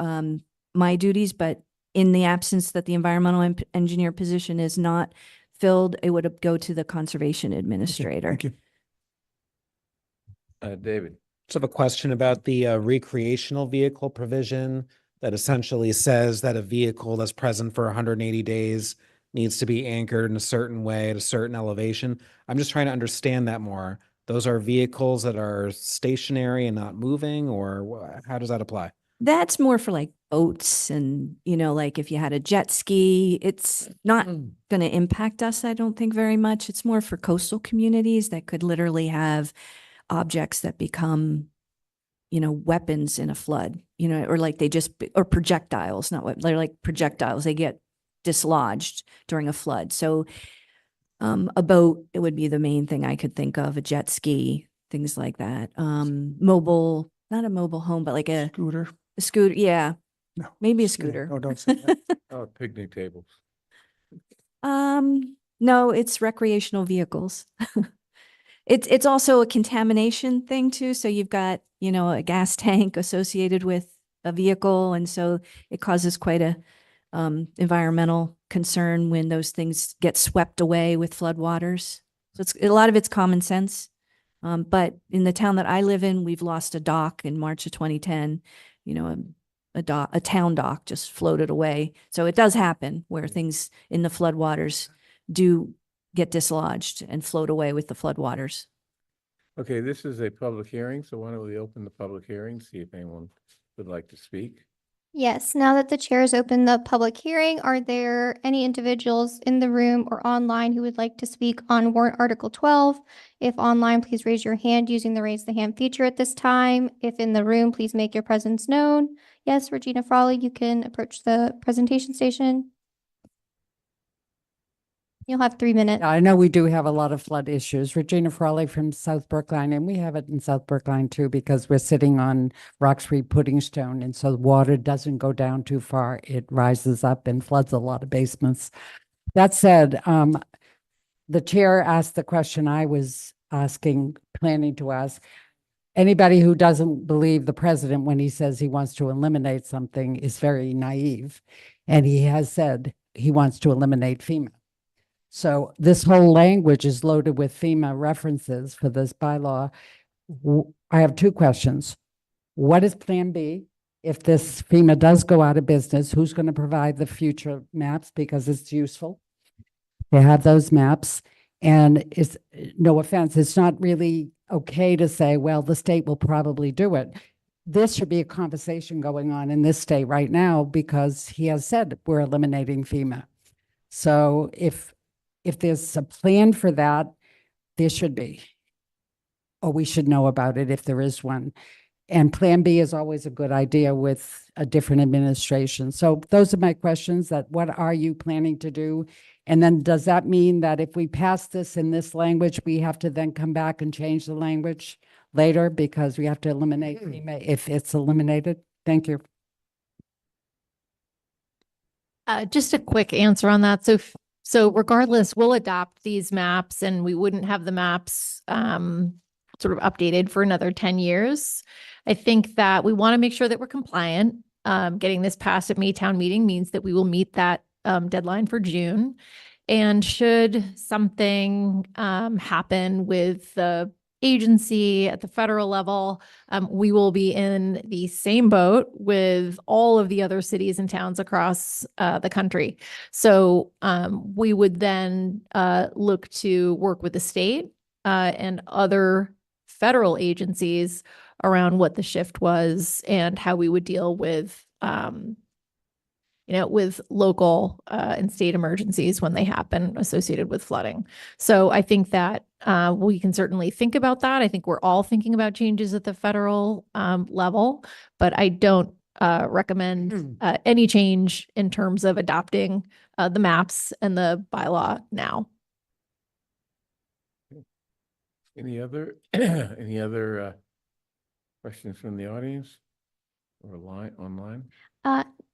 my duties, but in the absence that the environmental engineer position is not filled, it would go to the conservation administrator. Thank you. David. So I have a question about the recreational vehicle provision that essentially says that a vehicle that's present for 180 days needs to be anchored in a certain way at a certain elevation. I'm just trying to understand that more. Those are vehicles that are stationary and not moving, or how does that apply? That's more for like boats and, like if you had a jet ski, it's not going to impact us, I don't think, very much. It's more for coastal communities that could literally have objects that become, weapons in a flood, or like or projectiles, they're like projectiles. They get dislodged during a flood. So a boat, it would be the main thing I could think of, a jet ski, things like that. Mobile, not a mobile home, but like a scooter. Yeah. No. Maybe a Yeah, scooter. no, don't say that. Oh, picnic tables. No, it's recreational vehicles. It's also a contamination thing too. So you've got, you know, a gas tank associated with a vehicle. And so it causes quite a environmental concern when those things get swept away with floodwaters. So it's a lot of it's common sense. But in the town that I live in, we've lost a dock in March of 2010. You know, a town dock just floated away. So it does happen where things in the floodwaters do get dislodged and float away with the floodwaters. Okay, this is a public hearing, so why don't we open the public hearing, see if anyone would like to speak? Yes, now that the chair has opened the public hearing, are there any individuals in the room or online who would like to speak on warrant Article 12? If online, please raise your hand using the raise the hand feature at this time. If in the room, please make your presence known. Yes, Regina Frawley, you can approach the presentation station. You'll have 3 minutes. I know we do have a lot of flood issues. Regina Frawley from South Brookline, and we have it in South Brookline too, because we're sitting on Roxbury Pudding Stone. And so the water doesn't go down too far. It rises up and floods a lot of basements. That said, the chair asked the question I was planning to ask. Anybody who doesn't believe the president when he says he wants to eliminate something is very naive. And he has said he wants to eliminate FEMA. So this whole language is loaded with FEMA references for this bylaw. I have two questions. What is Plan B? If this FEMA does go out of business, who's going to provide the future maps? Because it's useful to have those maps. And it's, no offense, it's not really okay to say, well, the state will probably do it. This should be a conversation going on in this state right now, because he has said we're eliminating FEMA. So if there's a plan for that, there should be, or we should know about it if there is one. And Plan B is always a good idea with a different administration. So those are my questions. That what are you planning to do? And then does that mean that if we pass this in this language, we have to then come back and change the language later because we have to eliminate FEMA if it's eliminated? Thank you. Just a quick answer on that. So regardless, we'll adopt these maps and we wouldn't have the maps sort of updated for another 10 years. I think that we want to make sure that we're compliant. Getting this passed at Maytown meeting means that we will meet that deadline for June. And should something happen with the agency at the federal level, we will be in the same boat with all of the other cities and towns across the country. So we would then look to work with the state and other federal agencies around what the shift was and how we would deal with with local and state emergencies when they happen associated with flooding. So I think that we can certainly think about that. I think we're all thinking about changes at the federal level, but I don't recommend any change in terms of adopting the maps and the bylaw now. Any other questions from the audience or online?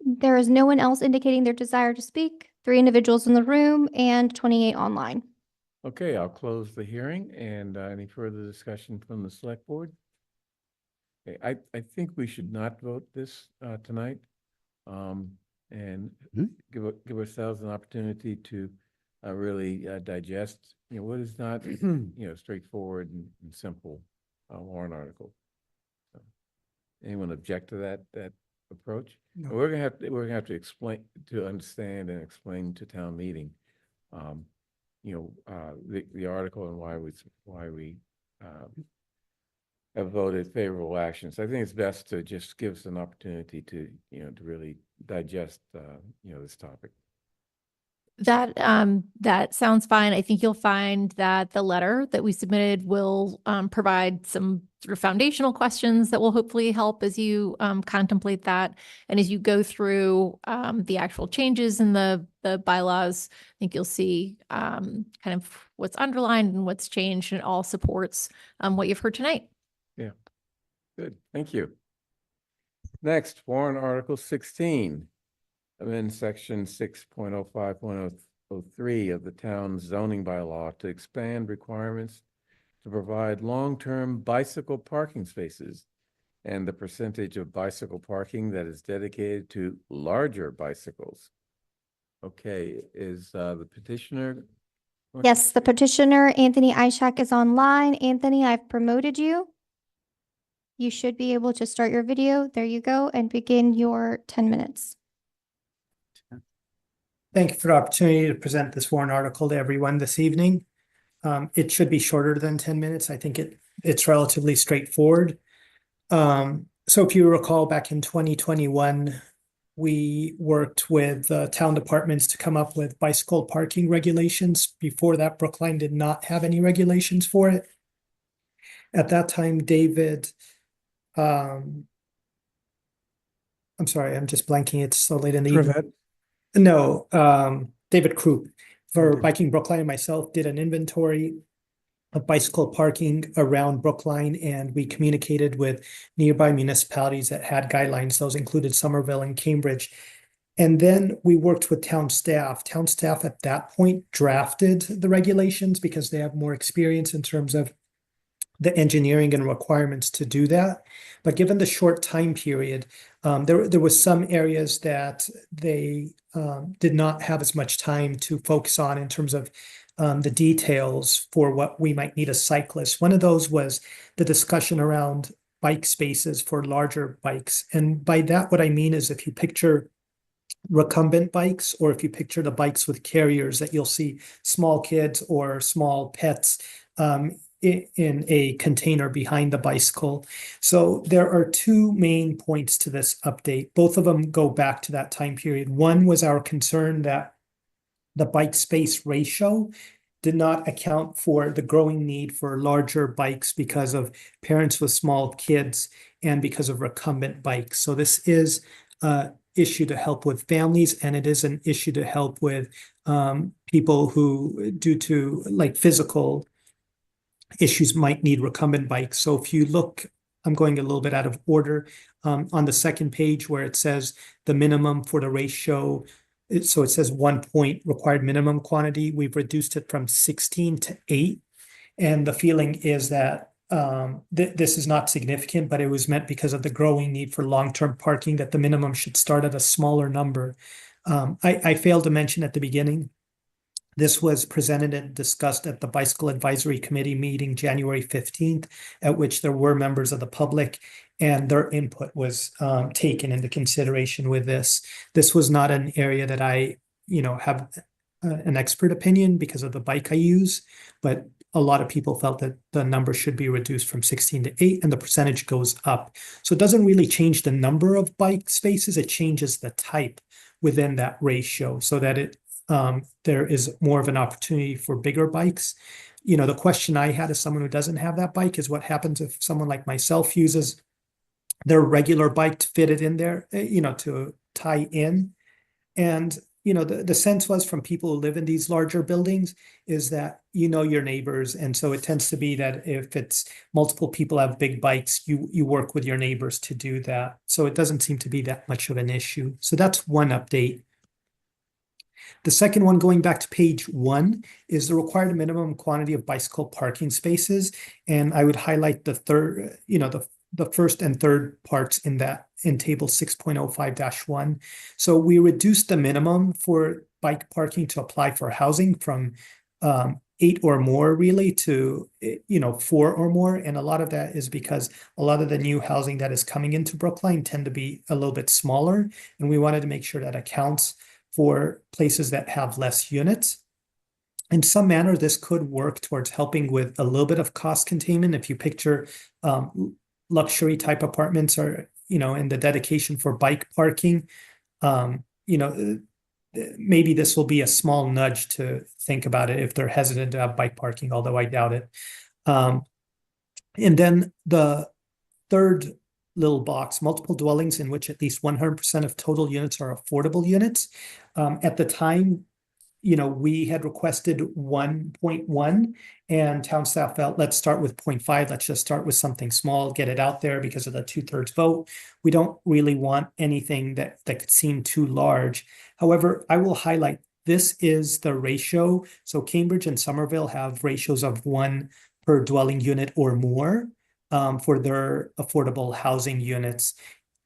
There is no one else indicating their desire to speak. 3 individuals in the room and 28 online. Okay, I'll close the hearing. And any further discussion from the select board? Okay, I think we should not vote this tonight, and give ourselves an opportunity to really digest, what is not, straightforward and simple warrant article. So, anyone object to that approach? No. We're gonna have to explain, to understand and explain to town meeting, the article and why we have voted favorable actions. I think it's best to just give us an opportunity to really digest this topic. That sounds fine. I think you'll find that the letter that we submitted will provide some sort of foundational questions that will hopefully help as you contemplate that. And as you go through the actual changes in the bylaws, I think you'll see kind of what's underlined and what's changed, and it all supports what you've heard tonight. Yeah, good. Thank you. Next, warrant article 16. Amend section 6.05.03 of the town's zoning bylaw to expand requirements to provide long-term bicycle parking spaces and the percentage of bicycle parking that is dedicated to larger bicycles. Okay, is the petitioner? Yes, the petitioner, Anthony Ishak, is online. Anthony, I've promoted you. You should be able to start your video. There you go, and begin your 10 minutes. Thank you for the opportunity to present this warrant article to everyone this evening. It should be shorter than 10 minutes. I think it's relatively straightforward. So if you recall, back in 2021, we worked with town departments to come up with bicycle parking regulations. Before that, Brookline did not have any regulations for it. At that time, David, I'm sorry, I'm just blanking. It's so late in the evening. No, David Krupp for Biking Brookline and myself did an inventory of bicycle parking around Brookline, and we communicated with nearby municipalities that had guidelines. Those included Somerville and Cambridge. And then we worked with town staff. Town staff at that point drafted the regulations because they have more experience in terms of the engineering and requirements to do that. But given the short time period, there was some areas that they did not have as much time to focus on in terms of the details for what we might need a cyclist. One of those was the discussion around bike spaces for larger bikes. And by that, what I mean is if you picture recumbent bikes, or if you picture the bikes with carriers that you'll see small kids or small pets in a container behind the bicycle. So there are two main points to this update. Both of them go back to that time period. One was our concern that the bike space ratio did not account for the growing need for larger bikes because of parents with small kids and because of recumbent bikes. So this is an issue to help with families, and it is an issue to help with people who, due to like physical issues, might need recumbent bikes. So if you look, I'm going a little bit out of order, on the second page where it says the minimum for the ratio, so it says 1 point required minimum quantity. We've reduced it from 16 to 8. And the feeling is that this is not significant, but it was meant because of the growing need for long-term parking that the minimum should start at a smaller number. I failed to mention at the beginning, this was presented and discussed at the Bicycle Advisory Committee meeting January 15th, at which there were members of the public, and their input was taken into consideration with this. This was not an area that I, have an expert opinion because of the bike I use, but a lot of people felt that the number should be reduced from 16 to 8, and the percentage goes up. So it doesn't really change the number of bike spaces, it changes the type within that ratio so that there is more of an opportunity for bigger bikes. The question I had as someone who doesn't have that bike is what happens if someone like myself uses their regular bike to fit it in there, to tie in. And, the sense was from people who live in these larger buildings is that your neighbors. And so it tends to be that if it's multiple people have big bikes, you work with your neighbors to do that. So it doesn't seem to be that much of an issue. So that's one update. The second one, going back to page 1, is the required minimum quantity of bicycle parking spaces. And I would highlight the third, the first and third parts in table 6.05-1. So we reduced the minimum for bike parking to apply for housing from 8 or more really to 4 or more. And a lot of that is because a lot of the new housing that is coming into Brookline tend to be a little bit smaller. And we wanted to make sure that accounts for places that have less units. In some manner, this could work towards helping with a little bit of cost containment. If you picture luxury type apartments or, in the dedication for bike parking, maybe this will be a small nudge to think about it if they're hesitant to have bike parking, although I doubt it. And then the third little box, multiple dwellings in which at least 100% of total units are affordable units. At the time, we had requested 1.1 and town staff felt, let's start with 0.5. Let's just start with something small, get it out there because of the 2/3 vote. We don't really want anything that could seem too large. However, I will highlight this is the ratio. So Cambridge and Somerville have ratios of 1 per dwelling unit or more for their affordable housing units.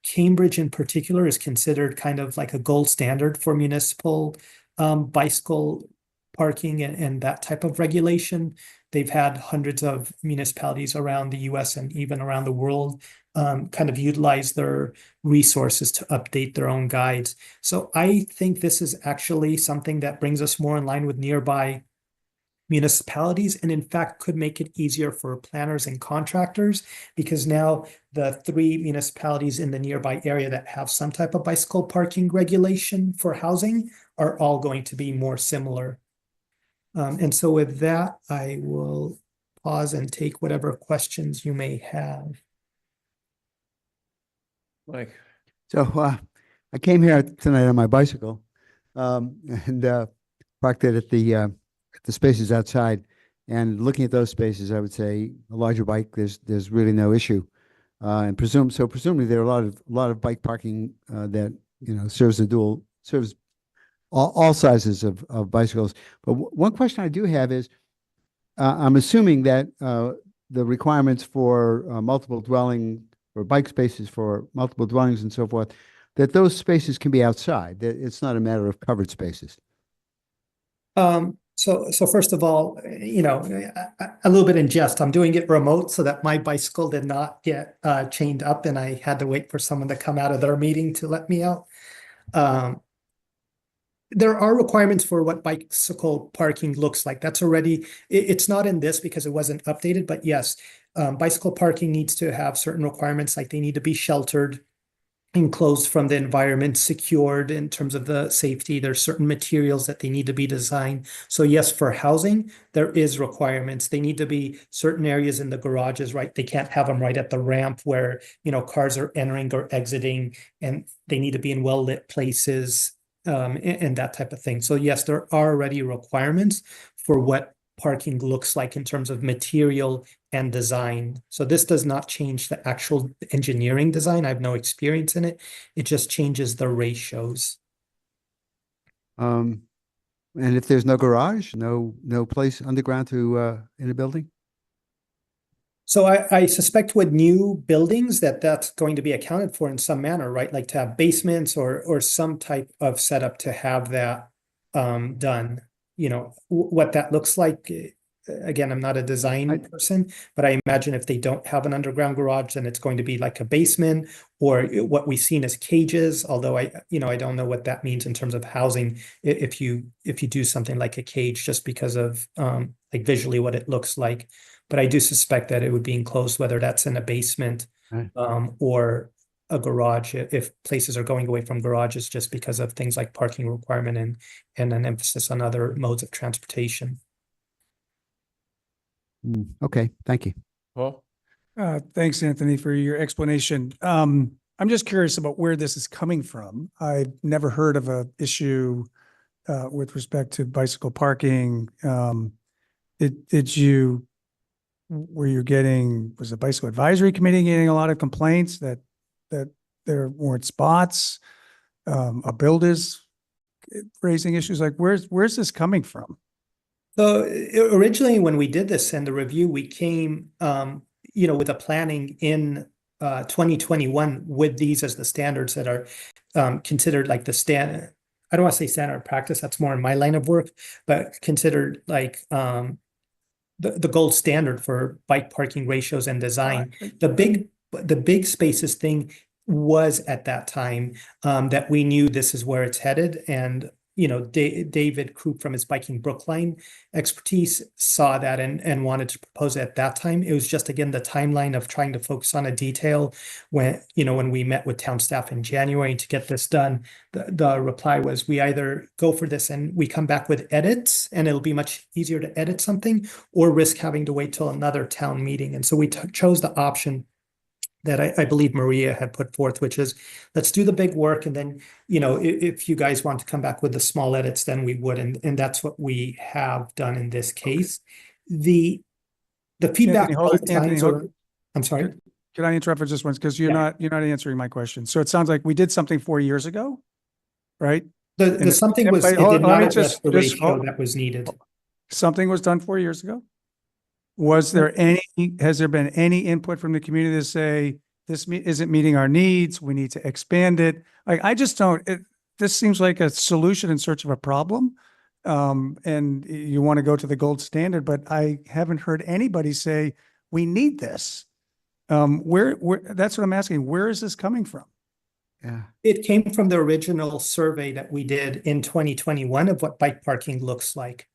Cambridge in particular is considered kind of like a gold standard for municipal bicycle parking and that type of regulation. They've had hundreds of municipalities around the US and even around the world kind of utilize their resources to update their own guides. So I think this is actually something that brings us more in line with nearby municipalities, and in fact could make it easier for planners and contractors, because now the 3 municipalities in the nearby area that have some type of bicycle parking regulation for housing are all going to be more similar. And so with that, I will pause and take whatever questions you may have. Mike. So I came here tonight on my bicycle and parked it at the spaces outside. And looking at those spaces, I would say a larger bike, there's really no issue. And presumably there are a lot of bike parking that serves all sizes of bicycles. But one question I do have is, I'm assuming that the requirements for multiple dwelling or bike spaces for multiple dwellings and so forth, that those spaces can be outside, that it's not a matter of covered spaces. So first of all, a little bit in jest, I'm doing it remote so that my bicycle did not get chained up and I had to wait for someone to come out of their meeting to let me out. There are requirements for what bicycle parking looks like. That's already, it's not in this because it wasn't updated, but yes, bicycle parking needs to have certain requirements, like they need to be sheltered, enclosed from the environment, secured in terms of the safety. There's certain materials that they need to be designed. So yes, for housing, there is requirements. They need to be certain areas in the garages, right? They can't have them right at the ramp where, cars are entering or exiting, and they need to be in well-lit places, and that type of thing. So yes, there are already requirements for what parking looks like in terms of material and design. So this does not change the actual engineering design. I have no experience in it. It just changes the ratios. And if there's no garage, no place underground to in a building? So I suspect with new buildings that's going to be accounted for in some manner, right? Like to have basements or some type of setup to have that done. What that looks like. Again, I'm not a design person, but I imagine if they don't have an underground garage, then it's going to be like a basement or what we've seen as cages. Although I don't know what that means in terms of housing. If you do something like a cage, just because of like visually what it looks like. But I do suspect that it would be enclosed, whether that's in a basement or a garage, if places are going away from garages just because of things like parking requirement and an emphasis on other modes of transportation. Okay, thank you. Paul? Thanks, Anthony, for your explanation. I'm just curious about where this is coming from. I've never heard of a issue with respect to bicycle parking. Was the bicycle advisory committee getting a lot of complaints that there weren't spots? Are builders raising issues? Like where's this coming from? So originally, when we did this and the review, we came, with a planning in 2021 with these as the standards that are considered like the standard. I don't want to say standard practice. That's more in my line of work, but considered like the gold standard for bike parking ratios and design. The big spaces thing was at that time that we knew this is where it's headed, and David Krupp from his Biking Brookline expertise saw that and wanted to propose it at that time. It was just, again, the timeline of trying to focus on a detail when we met with town staff in January to get this done. The reply was, we either go for this and we come back with edits and it'll be much easier to edit something, or risk having to wait till another town meeting. And so we chose the option that I believe Maria had put forth, which is, let's do the big work. And then, if you guys want to come back with the small edits, then we would. And that's what we have done in this case. The feedback. I'm sorry. Can I interrupt for just once? Because you're not answering my question. So it sounds like we did something 4 years ago, right? The something was, it did not address the ratio that was needed. Something was done 4 years ago? Was there has there been any input from the community to say, this isn't meeting our needs, we need to expand it? Like, I just don't, this seems like a solution in search of a problem. And you want to go to the gold standard, but I haven't heard anybody say, we need this. Where, that's what I'm asking. Where is this coming from? Yeah. It came from the original survey that we did in 2021 of what bike parking looks like.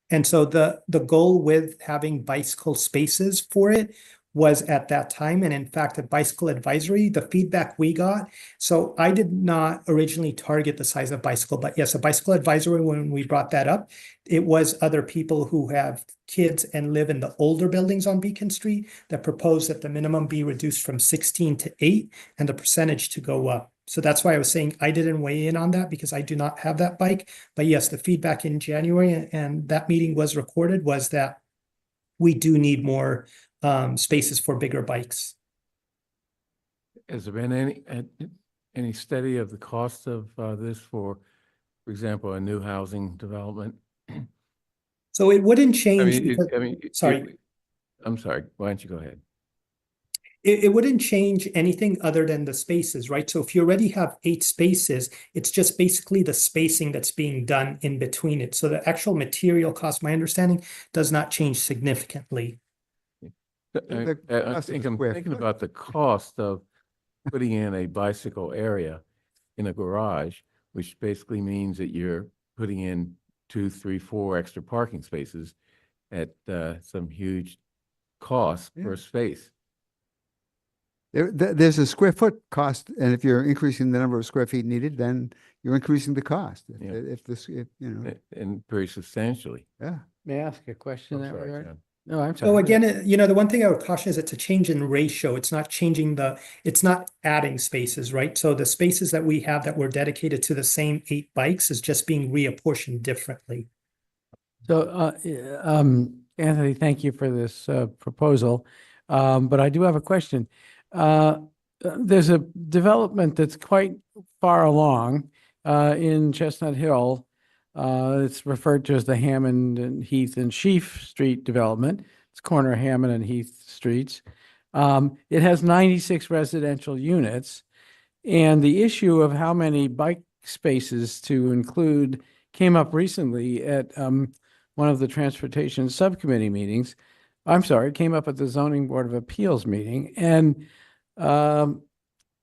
And so the goal with having bicycle spaces for it was at that time. And in fact, at Bicycle Advisory, the feedback we got, so I did not originally target the size of bicycle, but yes, a Bicycle Advisory, when we brought that up, it was other people who have kids and live in the older buildings on Beacon Street that proposed that the minimum be reduced from 16 to 8 and the percentage to go up. So that's why I was saying I didn't weigh in on that because I do not have that bike. But yes, the feedback in January, and that meeting was recorded, was that we do need more spaces for bigger bikes. Has there been any study of the cost of this for example, a new housing development? So it wouldn't change. I'm sorry, why don't you go ahead? It wouldn't change anything other than the spaces, right? So if you already have 8 spaces, it's just basically the spacing that's being done in between it. So the actual material cost, my understanding, does not change significantly. I think I'm thinking about the cost of putting in a bicycle area in a garage, which basically means that you're putting in 2, 3, 4 extra parking spaces at some huge cost per space. There's a square foot cost, and if you're increasing the number of square feet needed, then you're increasing the cost. And very substantially. Yeah. May I ask a question in that sorry, regard? John. No, I'm sorry. So again, the one thing I would caution is it's a change in ratio. It's not changing it's not adding spaces, right? So the spaces that we have that were dedicated to the same 8 bikes is just being reapportioned differently. So, Anthony, thank you for this proposal. But I do have a question. There's a development that's quite far along in Chestnut Hill. It's referred to as the Hammond and Heath and Sheaf Street development. It's corner of Hammond and Heath Streets. It has 96 residential units. And the issue of how many bike spaces to include came up recently at one of the transportation subcommittee meetings. I'm sorry, it came up at the Zoning Board of Appeals meeting. And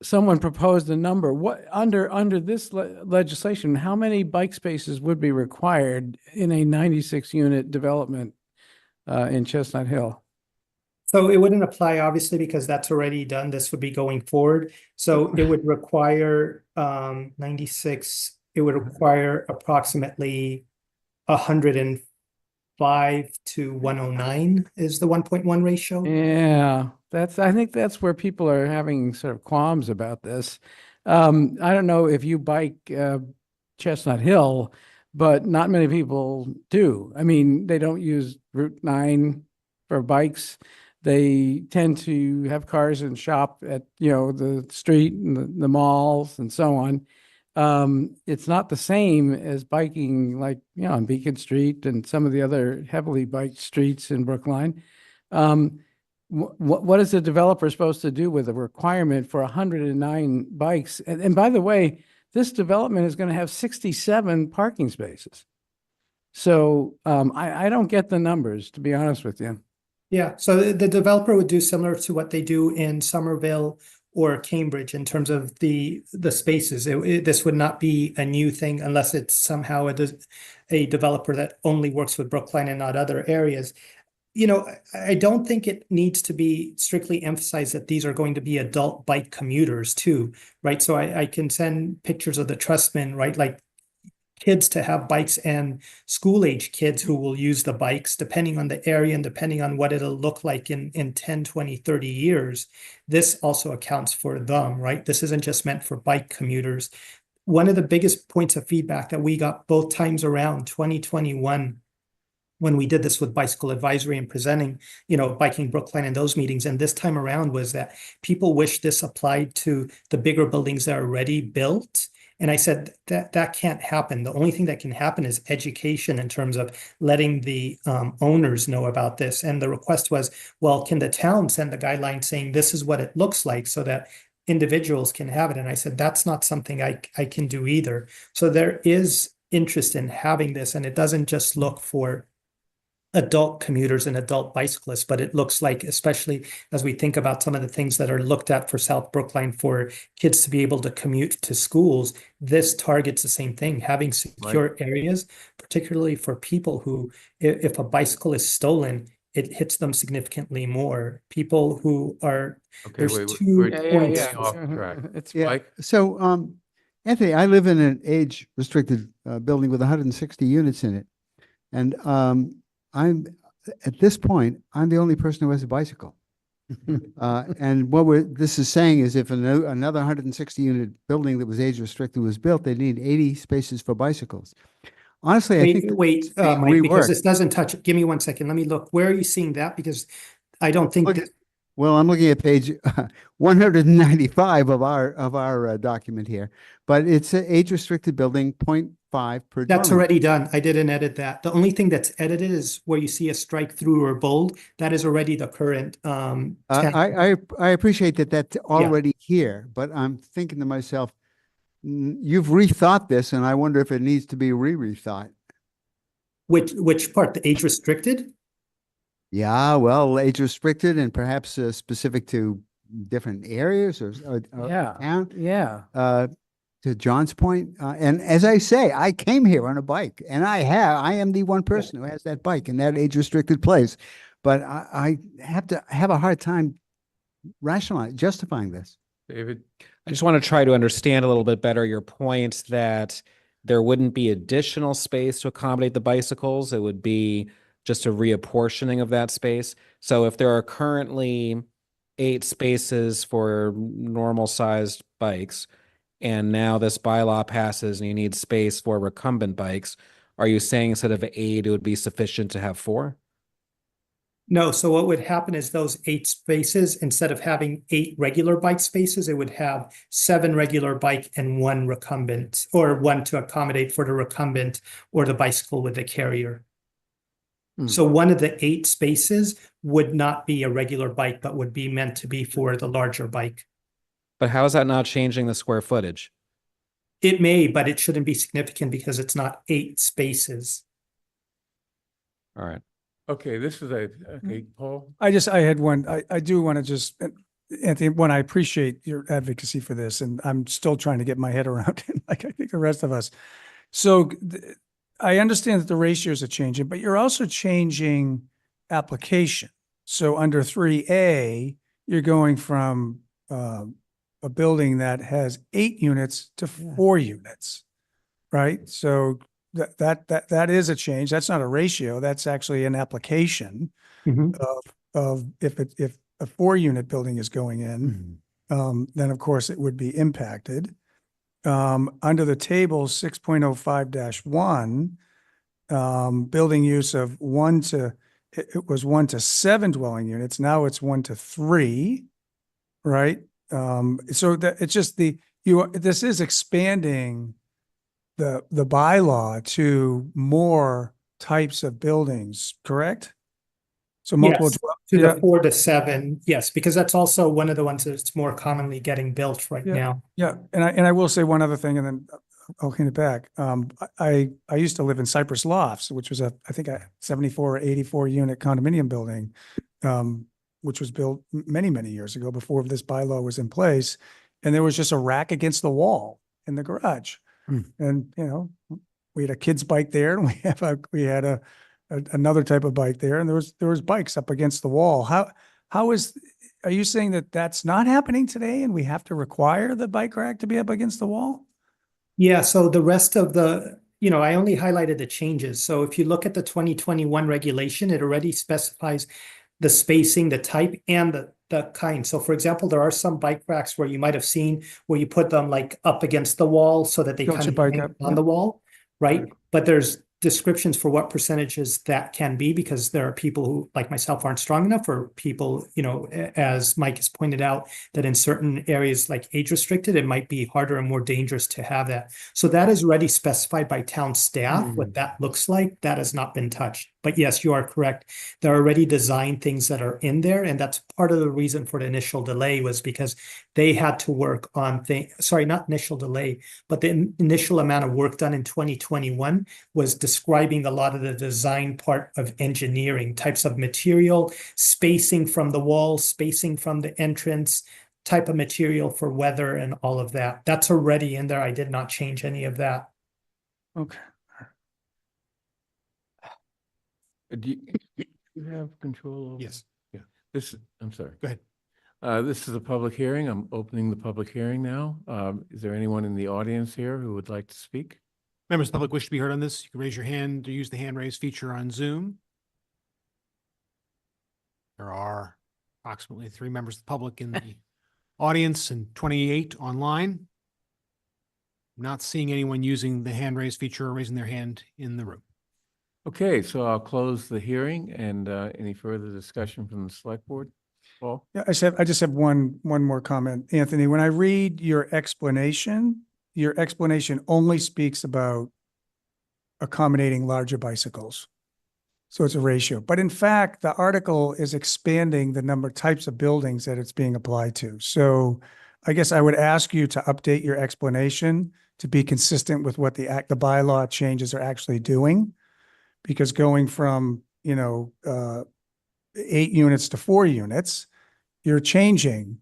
someone proposed a number. What under this legislation, how many bike spaces would be required in a 96 unit development in Chestnut Hill? So it wouldn't apply, obviously, because that's already done. This would be going forward. So it would require 96. It would require approximately 105 to 109 is the 1.1 ratio. Yeah, I think that's where people are having sort of qualms about this. I don't know if you bike Chestnut Hill, but not many people do. I mean, they don't use Route 9 for bikes. They tend to have cars and shop at, the street and the malls and so on. It's not the same as biking like, on Beacon Street and some of the other heavily biked streets in Brookline. What is the developer supposed to do with a requirement for 109 bikes? And by the way, this development is going to have 67 parking spaces. So I don't get the numbers, to be honest with you. Yeah, so the developer would do similar to what they do in Somerville or Cambridge in terms of the spaces. This would not be a new thing unless it's somehow a developer that only works with Brookline and not other areas. I don't think it needs to be strictly emphasized that these are going to be adult bike commuters too, right? So I can send pictures of the Trustman, right? Like kids to have bikes and school age kids who will use the bikes depending on the area and depending on what it'll look like in 10, 20, 30 years. This also accounts for them, right? This isn't just meant for bike commuters. One of the biggest points of feedback that we got both times around 2021 when we did this with Bicycle Advisory and presenting, Biking Brookline in those meetings, and this time around was that people wish this applied to the bigger buildings that are already built And I said that can't happen. The only thing that can happen is education in terms of letting the owners know about this. And the request was, well, can the town send the guideline saying this is what it looks like so that individuals can have it? And I said, that's not something I can do either. So there is interest in having this, and it doesn't just look for adult commuters and adult bicyclists, but it looks like, especially as we think about some of the things that are looked at for South Brookline for kids to be able to commute to schools, this targets the same thing, having secure areas, particularly for people who, if a bicycle is stolen, it hits them significantly more. People who are, Okay, there's wait, two we're points. getting off track. It's Yeah. Mike? So, Anthony, I live in an age-restricted building with 160 units in it. And I'm, at this point, I'm the only person who has a bicycle. And what this is saying is if another 160 unit building that was age-restricted was built, they need 80 spaces for bicycles. Honestly, I think Wait, being Mike, because reworked. this doesn't touch, give me 1 second. Let me look. Where are you seeing that? Because I don't think that. Well, I'm looking at page 195 of our document here, but it's an age-restricted building, 0.5 per. That's dormer. already done. I didn't edit that. The only thing that's edited is where you see a strike through or bold. That is already the current. I appreciate that that's already here, but I'm thinking to myself, you've rethought this, and I wonder if it needs to be rethought. Which part? The age restricted? Yeah, well, age restricted and perhaps specific to different areas or town. Yeah. To John's point, and as I say, I came here on a bike, and I am the one person who has that bike in that age restricted place, but I have to have a hard time justifying this. David? I just want to try to understand a little bit better your point that there wouldn't be additional space to accommodate the bicycles. It would be just a reapportioning of that space. So if there are currently 8 spaces for normal sized bikes, and now this bylaw passes and you need space for recumbent bikes, are you saying instead of 8, it would be sufficient to have 4? No, so what would happen is those 8 spaces, instead of having 8 regular bike spaces, it would have 7 regular bike and 1 recumbent, or 1 to accommodate for the recumbent or the bicycle with the carrier. So one of the 8 spaces would not be a regular bike, but would be meant to be for the larger bike. But how is that not changing the square footage? It may, but it shouldn't be significant because it's not 8 spaces. All right. Okay, this is okay, Paul? I had one, I do want to just, Anthony, I appreciate your advocacy for this, and I'm still trying to get my head around it, like I think the rest of us. So I understand that the ratios are changing, but you're also changing application. So under 3A, you're going from a building that has 8 units to 4 units, right? So that is a change. That's not a ratio. That's actually an application of if a 4 unit building is going in, then of course it would be impacted. Under the table 6.05-1, building use of it was 1 to 7 dwelling units. Now it's 1 to 3, right? So that it's just this is expanding the bylaw to more types of buildings, correct? So multiple. Yes, to the 4 to 7, yes, because that's also one of the ones that's more commonly getting built right now. Yeah, and I will say one other thing, and then I'll hand it back. I used to live in Cypress Lofts, which was I think a 74 or 84 unit condominium building, which was built many, many years ago before this bylaw was in place. And there was just a rack against the wall in the garage. And, we had a kid's bike there, and we had another type of bike there, and there was bikes up against the wall. are you saying that that's not happening today, and we have to require the bike rack to be up against the wall? Yeah, so the rest of I only highlighted the changes. So if you look at the 2021 regulation, it already specifies the spacing, the type, and the kind. So for example, there are some bike racks where you might have seen where you put them like up against the wall so that they kind of hang on the wall, right? But there's descriptions for what percentages that can be, because there are people who, like myself, aren't strong enough, or people, as Mike has pointed out, that in certain areas like age restricted, it might be harder and more dangerous to have that. So that is already specified by town staff, what that looks like. That has not been touched. But yes, you are correct. There are already designed things that are in there, and that's part of the reason for the initial delay, was because they had to work on not initial delay, but the initial amount of work done in 2021 was describing a lot of the design part of engineering, types of material, spacing from the wall, spacing from the entrance, type of material for weather and all of that. That's already in there. I did not change any of that. Okay. Do you have control over? Yes. Yeah. I'm sorry. Go ahead. This is a public hearing. I'm opening the public hearing now. Is there anyone in the audience here who would like to speak? Members of the public wish to be heard on this, you can raise your hand or use the hand raise feature on Zoom. There are approximately 3 members of the public in the audience and 28 online. Not seeing anyone using the hand raise feature or raising their hand in the room. Okay, so I'll close the hearing, and any further discussion from the select board? Paul? Yeah, I just have one more comment, Anthony. When I read your explanation only speaks about accommodating larger bicycles. So it's a ratio. But in fact, the article is expanding the number of types of buildings that it's being applied to. So I guess I would ask you to update your explanation to be consistent with what the bylaw changes are actually doing. Because going from, 8 units to 4 units, you're changing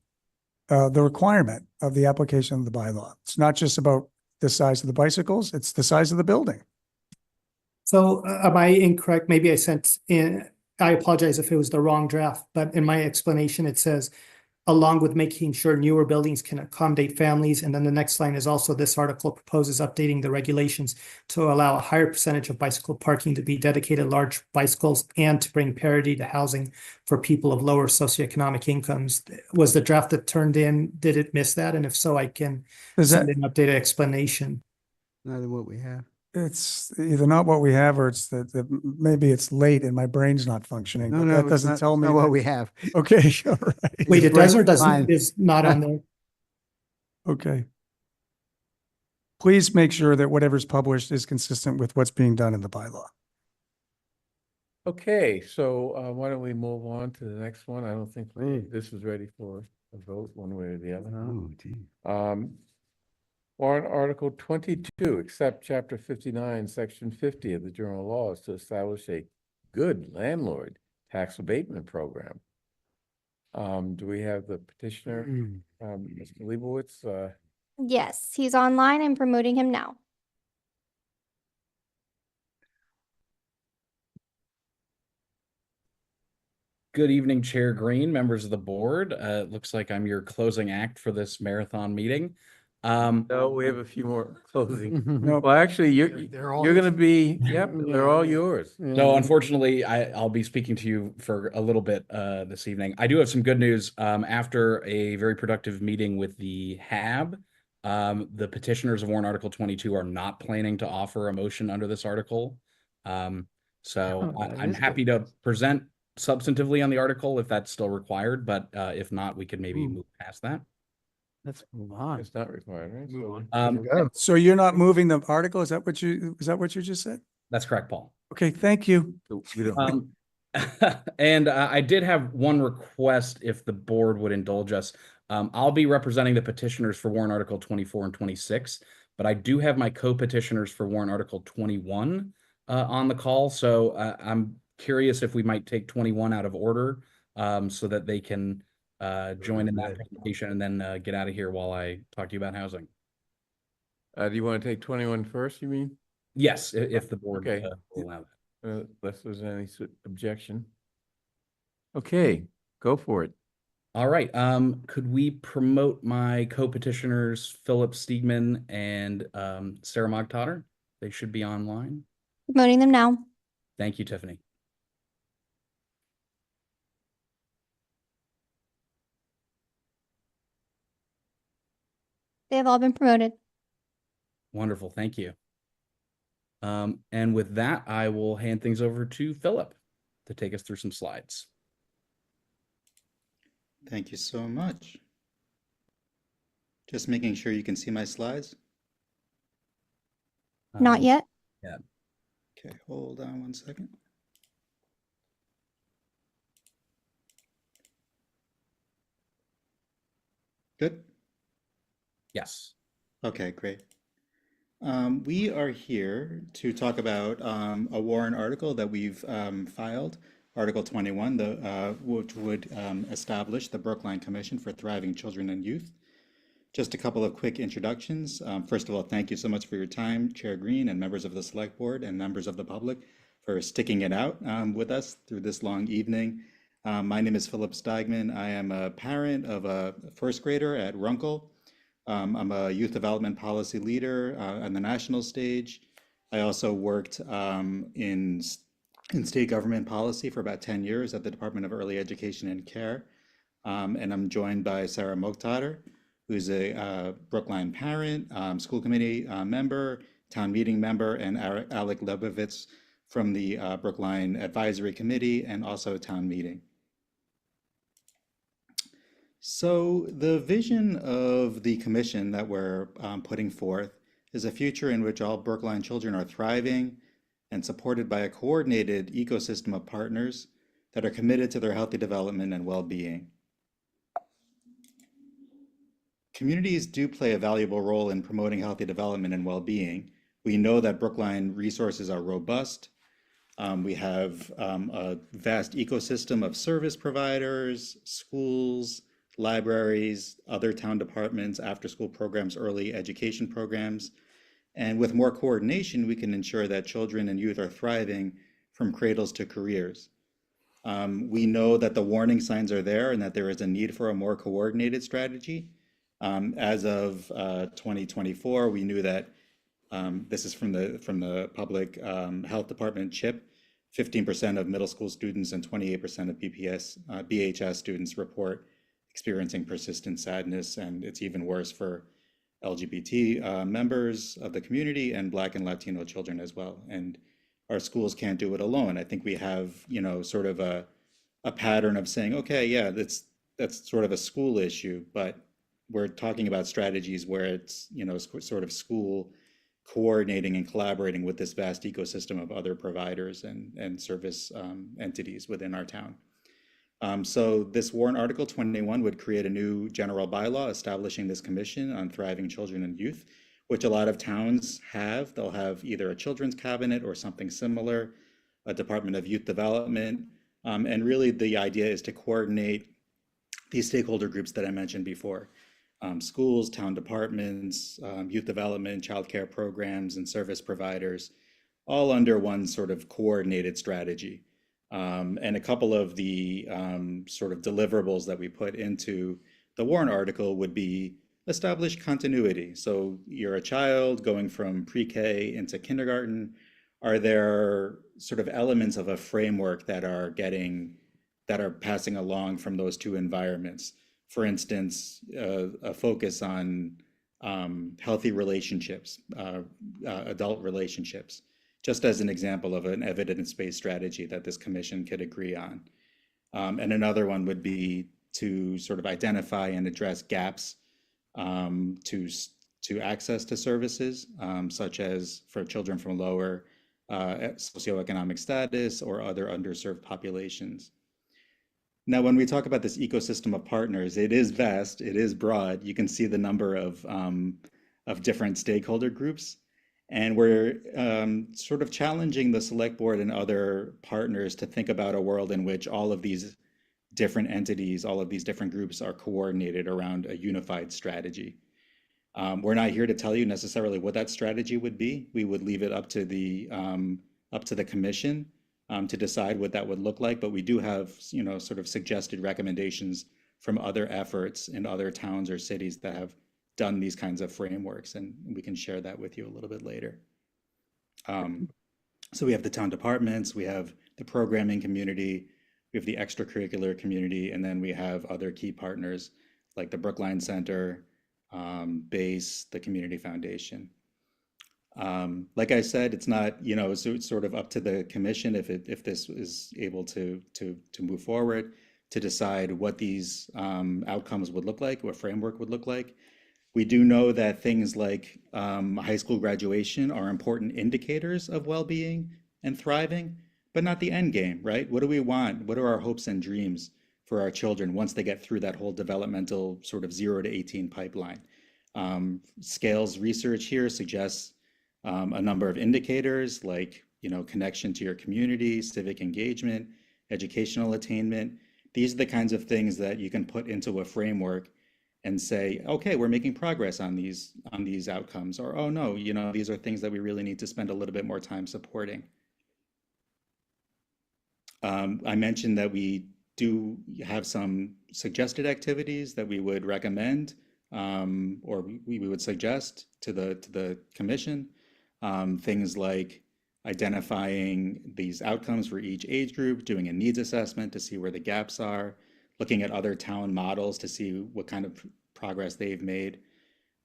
the requirement of the application of the bylaw. It's not just about the size of the bicycles, it's the size of the building. So am I incorrect? Maybe I apologize if it was the wrong draft, but in my explanation, it says, along with making sure newer buildings can accommodate families. And then the next line is also, this article proposes updating the regulations to allow a higher percentage of bicycle parking to be dedicated large bicycles and to bring parity to housing for people of lower socioeconomic incomes. Was the draft that turned in, did it miss that? And if so, I can send an updated explanation. Not what we have. It's either not what we have, or it's that maybe it's late and my brain's not functioning. No, but no, that it's doesn't not- tell it's me not what that- we have. Okay, all right. Wait, it does or doesn't, Fine. is not on there? Okay. Please make sure that whatever's published is consistent with what's being done in the bylaw. Okay, so why don't we move on to the next one? I don't think this is ready for a vote one way or the other. Oh, gee. Warrant Article 22, accept Chapter 59, Section 50 of the General Laws to establish a good landlord tax abatement program. Do we have the petitioner, Mr. Leibowitz? Yes, he's online. I'm promoting him now. Good evening, Chair Green, members of the board. It looks like I'm your closing act for this marathon meeting. No, we have a few more closing. No. Well, actually, you're all going to be, yep, they're all yours. So unfortunately, I'll be speaking to you for a little bit this evening. I do have some good news. After a very productive meeting with the HAB, the petitioners of warrant Article 22 are not planning to offer a motion under this article. I'm happy to present substantively on the article if that's still required, but if not, we could maybe move past that. Let's move on. It's not required, right? Move on. So you're not moving the article? Is that what you just said? That's correct, Paul. Okay, thank you. So we don't. And I did have one request if the board would indulge us. I'll be representing the petitioners for warrant Article 24 and 26, but I do have my co-petitioners for warrant Article 21 on the call. So I'm curious if we might take 21 out of order so that they can join in that presentation and then get out of here while I talk to you about housing. Do you want to take 21 first, you mean? Yes, if the board Okay. will allow that. Unless there's any objection. Okay, go for it. All right. Could we promote my co-petitioners, Philip Stiegman and Sarah Mogtotter? They should be online. Promoting them now. Thank you, Tiffany. They have all been promoted. Wonderful. Thank you. And with that, I will hand things over to Philip to take us through some slides. Thank you so much. Just making sure you can see my slides. Not yet. Yeah. Okay, hold on one second. Good? Yes. Okay, great. We are here to talk about a warrant article that we've filed, Article 21, which would establish the Brookline Commission for Thriving Children and Youth. Just a couple of quick introductions. First of all, thank you so much for your time, Chair Green and members of the Select Board and members of the public for sticking it out with us through this long evening. My name is Philip Steigman. I am a parent of a first grader at Runkle. I'm a youth development policy leader on the national stage. I also worked in state government policy for about 10 years at the Department of Early Education and Care. And I'm joined by Sarah Mokhtar, who's a Brookline parent, school committee member, town meeting member, and Alec Lebovitz from the Brookline Advisory Committee and also town meeting. So the vision of the commission that we're putting forth is a future in which all Brookline children are thriving and supported by a coordinated ecosystem of partners that are committed to their healthy development and well-being. Communities do play a valuable role in promoting healthy development and well-being. We know that Brookline resources are robust. We have a vast ecosystem of service providers, schools, libraries, other town departments, after-school programs, early education programs. And with more coordination, we can ensure that children and youth are thriving from cradles to careers. We know that the warning signs are there and that there is a need for a more coordinated strategy. As of 2024, we knew that this is from the Public Health Department CHIP, 15% of middle school students and 28% of BHS students report experiencing persistent sadness, and it's even worse for LGBT members of the community and Black and Latino children as well. And our schools can't do it alone. I think we have, sort of a pattern of saying, okay, yeah, that's sort of a school issue, but we're talking about strategies where it's, sort of school coordinating and collaborating with this vast ecosystem of other providers and service entities within our town. So this warrant article 21 would create a new general bylaw establishing this commission on thriving children and youth, which a lot of towns have. They'll have either a children's cabinet or something similar, a Department of Youth Development. And really the idea is to coordinate these stakeholder groups that I mentioned before. Schools, town departments, youth development, childcare programs, and service providers, all under one sort of coordinated strategy. And a couple of the sort of deliverables that we put into the warrant article would be establish continuity. So you're a child going from pre-K into kindergarten. Are there sort of elements of a framework that are passing along from those two environments? For instance, a focus on healthy relationships, adult relationships, just as an example of an evidence-based strategy that this commission could agree on. And another one would be to sort of identify and address gaps to access to services, such as for children from lower socioeconomic status or other underserved populations. Now, when we talk about this ecosystem of partners, it is vast, it is broad. You can see the number of different stakeholder groups. And we're sort of challenging the select board and other partners to think about a world in which all of these different entities, all of these different groups are coordinated around a unified strategy. We're not here to tell you necessarily what that strategy would be. We would leave it up to the commission to decide what that would look like. But we do have, sort of suggested recommendations from other efforts in other towns or cities that have done these kinds of frameworks, and we can share that with you a little bit later. So we have the town departments, we have the programming community, we have the extracurricular community, and then we have other key partners like the Brookline Center, BASE, the Community Foundation. Like I said, it's not, you know, so it's sort of up to the commission if this is able to move forward to decide what these outcomes would look like, what framework would look like. We do know that things like high school graduation are important indicators of well-being and thriving, but not the end game, right? What do we want? What are our hopes and dreams for our children once they get through that whole developmental sort of 0 to 18 pipeline? Scales research here suggests a number of indicators like, you know, connection to your community, civic engagement, educational attainment. These are the kinds of things that you can put into a framework and say, okay, we're making progress on these outcomes, or oh no, you know, these are things that we really need to spend a little bit more time supporting. I mentioned that we do have some suggested activities that we would recommend or we would suggest to the commission. Things like identifying these outcomes for each age group, doing a needs assessment to see where the gaps are, looking at other town models to see what kind of progress they've made,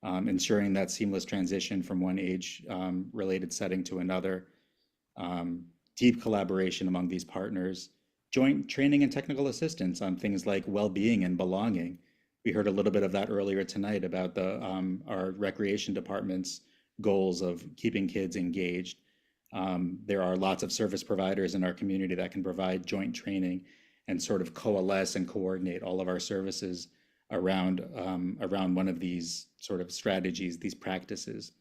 ensuring that seamless transition from one age related setting to another, deep collaboration among these partners, joint training and technical assistance on things like well-being and belonging. We heard a little bit of that earlier tonight about our recreation department's goals of keeping kids engaged. There are lots of service providers in our community that can provide joint training and sort of coalesce and coordinate all of our services around one of these sort of strategies, these practices.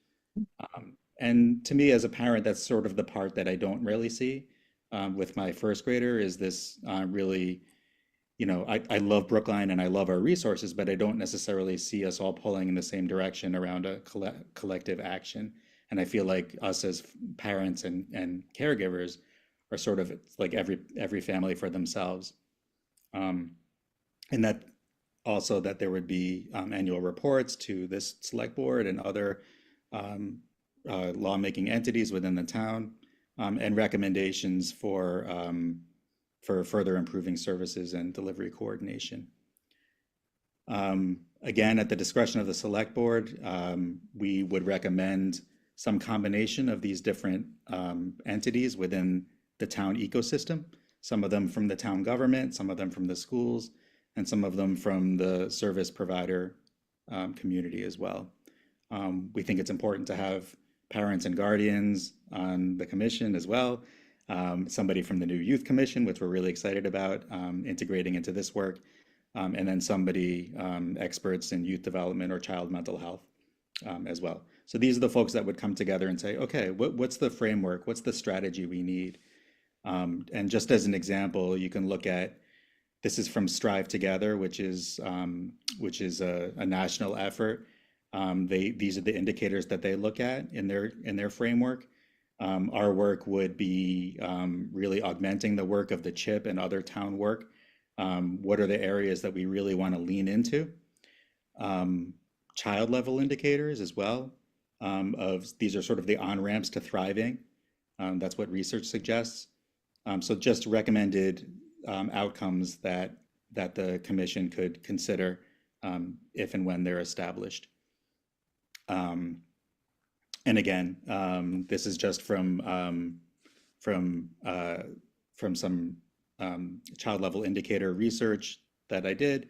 And to me, as a parent, that's sort of the part that I don't really see with my first grader is this really, you know, I love Brookline and I love our resources, but I don't necessarily see us all pulling in the same direction around a collective action. And I feel like us as parents and caregivers are sort of like every family for themselves. And that also that there would be annual reports to this select board and other lawmaking entities within the town and recommendations for further improving services and delivery coordination. Again, at the discretion of the select board, we would recommend some combination of these different entities within the town ecosystem, some of them from the town government, some of them from the schools, and some of them from the service provider community as well. We think it's important to have parents and guardians on the commission as well. Somebody from the new youth commission, which we're really excited about integrating into this work. And then somebody, experts in youth development or child mental health as well. So these are the folks that would come together and say, okay, what's the framework? What's the strategy we need? And just as an example, you can look at, this is from Strive Together, which is a national effort. These are the indicators that they look at in their framework. Our work would be really augmenting the work of the CHIP and other town work. What are the areas that we really want to lean into? Child level indicators as well. These are sort of the on-ramps to thriving. That's what research suggests. So just recommended outcomes that the commission could consider if and when they're established. And again, this is just from some child level indicator research that I did,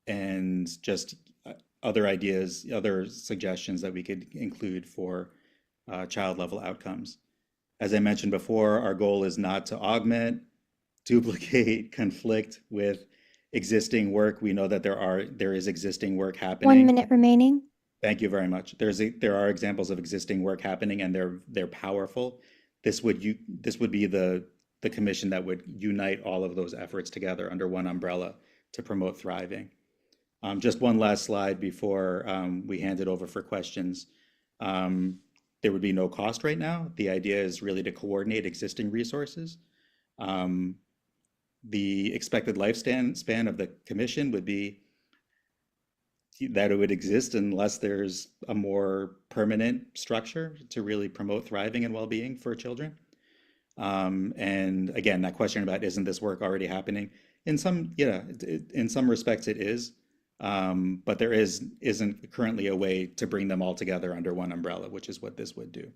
and just other ideas, other suggestions that we could include for child level outcomes. As I mentioned before, our goal is not to augment, duplicate, conflict with existing work. We know that there is existing work happening. 1 minute remaining. Thank you very much. There are examples of existing work happening, and they're powerful. This would be the commission that would unite all of those efforts together under one umbrella to promote thriving. Just one last slide before we hand it over for questions. There would be no cost right now. The idea is really to coordinate existing resources. The expected lifespan of the commission would be that it would exist unless there's a more permanent structure to really promote thriving and well-being for children. And again, that question about isn't this work already happening? In some respects it is. But there isn't currently a way to bring them all together under one umbrella, which is what this would do.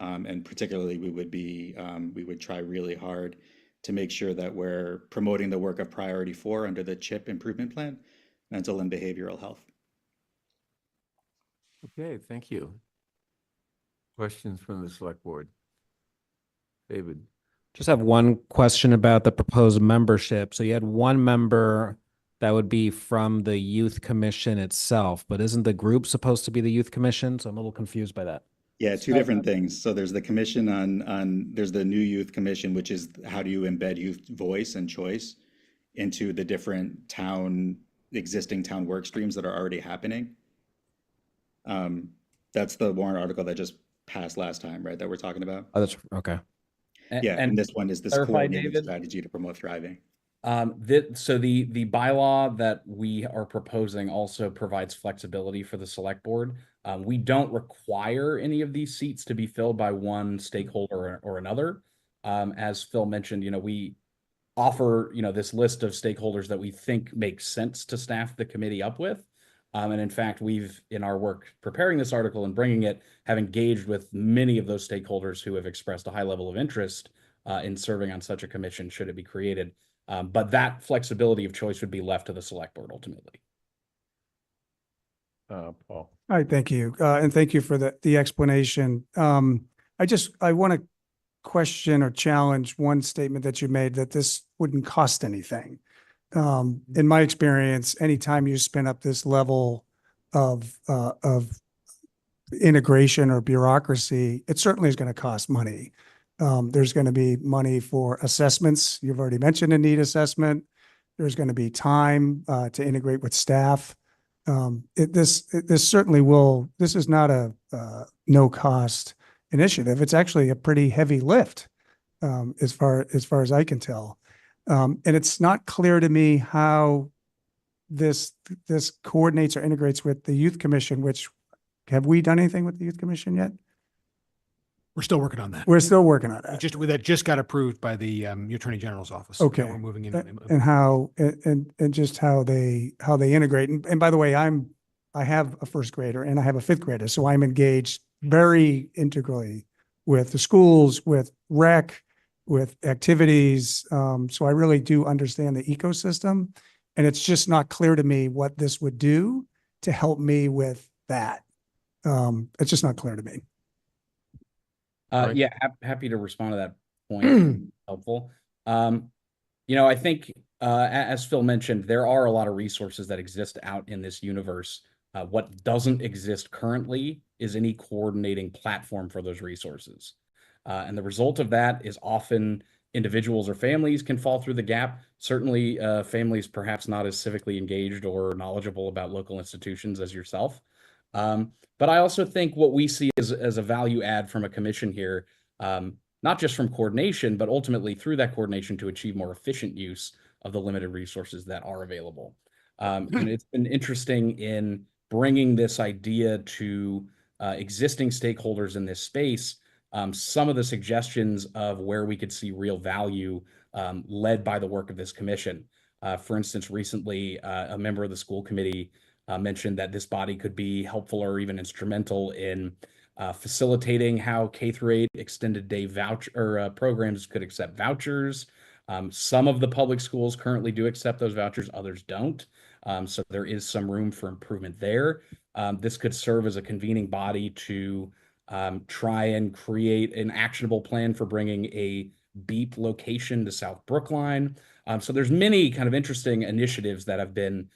And particularly, we would try really hard to make sure that we're promoting the work of priority 4 under the CHIP improvement plan, mental and behavioral health. Okay, thank you. Questions from the select board? David? Just have one question about the proposed membership. So you had one member that would be from the youth commission itself, but isn't the group supposed to be the youth commission? So I'm a little confused by that. Yeah, two different things. So there's the commission there's the new youth commission, which is how do you embed youth voice and choice into the different existing town work streams that are already happening. That's the warrant article that just passed last time, right? That we're talking about. Oh, that's okay. Yeah, and this one is this coordinated strategy to promote thriving. So the bylaw that we are proposing also provides flexibility for the select board. We don't require any of these seats to be filled by one stakeholder or another. As Phil mentioned, we offer, this list of stakeholders that we think makes sense to staff the committee up with. And in fact, we've, in our work preparing this article and bringing it, have engaged with many of those stakeholders who have expressed a high level of interest in serving on such a commission should it be created. But that flexibility of choice would be left to the select board ultimately. Paul? All right, thank you. And thank you for the explanation. I want to question or challenge one statement that you made that this wouldn't cost anything. In my experience, anytime you spin up this level of integration or bureaucracy, it certainly is going to cost money. There's going to be money for assessments. You've already mentioned a need assessment. There's going to be time to integrate with staff. This certainly will. This is not a no cost initiative. It's actually a pretty heavy lift, as far as I can tell. And it's not clear to me how this coordinates or integrates with the Youth Commission, which have we done anything with the Youth Commission yet? We're still working on that. We're still working on that. That just got approved by the Attorney General's office. Okay. Now we're moving in. And how, and just how they integrate. And by the way, I have a first grader and I have a fifth grader, so I'm engaged very integrally with the schools, with rec, with activities. So I really do understand the ecosystem, and it's just not clear to me what this would do to help me with that. It's just not clear to me. Yeah, happy to respond to that point. Helpful. I think, as Phil mentioned, there are a lot of resources that exist out in this universe. What doesn't exist currently is any coordinating platform for those resources. And the result of that is often individuals or families can fall through the gap. Certainly, families perhaps not as civically engaged or knowledgeable about local institutions as yourself. But I also think what we see as a value add from a commission here, not just from coordination, but ultimately through that coordination to achieve more efficient use of the limited resources that are available. And it's been interesting in bringing this idea to existing stakeholders in this space. Some of the suggestions of where we could see real value led by the work of this commission. For instance, recently, a member of the school committee mentioned that this body could be helpful or even instrumental in facilitating how K-8 extended day voucher programs could accept vouchers. Some of the public schools currently do accept those vouchers, others don't. So there is some room for improvement there. This could serve as a convening body to try and create an actionable plan for bringing a BEEP location to South Brookline. So there's many kind of interesting initiatives that have been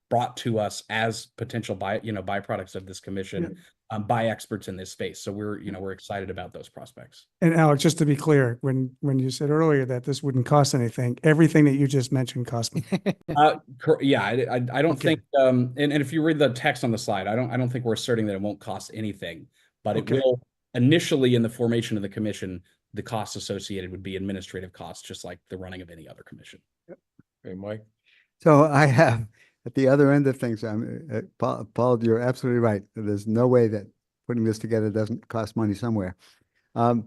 brought to us as potential byproducts of this commission by experts in this space. So we're excited about those prospects. And Alex, just to be clear, when you said earlier that this wouldn't cost anything, everything that you just mentioned cost me. Yeah, I don't think, and if you read the text on the slide, I don't think we're asserting that it won't cost anything, but it will initially in the formation of the commission, the costs associated would be administrative costs, just like the running of any other commission. Hey, Mike. So I have, at the other end of things, Paul, you're absolutely right. There's no way that putting this together doesn't cost money somewhere. I'm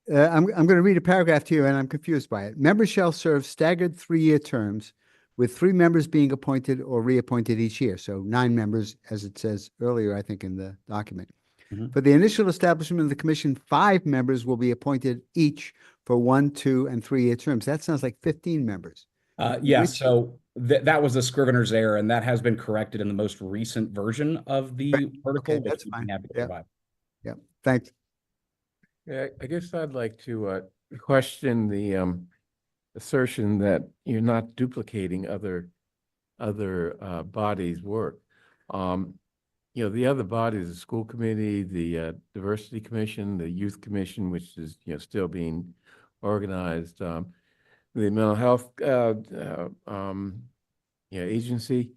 going to read a paragraph to you, and I'm confused by it. Members shall serve staggered 3-year terms with 3 members being appointed or reappointed each year. So 9 members, as it says earlier, I think in the document. For the initial establishment of the commission, 5 members will be appointed each for 1, 2, and 3-year terms. That sounds like 15 members. Yes, so that was a scrivener's error, and that has been corrected in the most recent version of the article, Okay, which that's we'd be fine. happy to Yeah. provide. Yeah, thanks. Yeah, I guess I'd like to question the assertion that you're not duplicating other bodies' work. The other bodies, the school committee, the diversity commission, the youth commission, which is still being organized, the mental health agency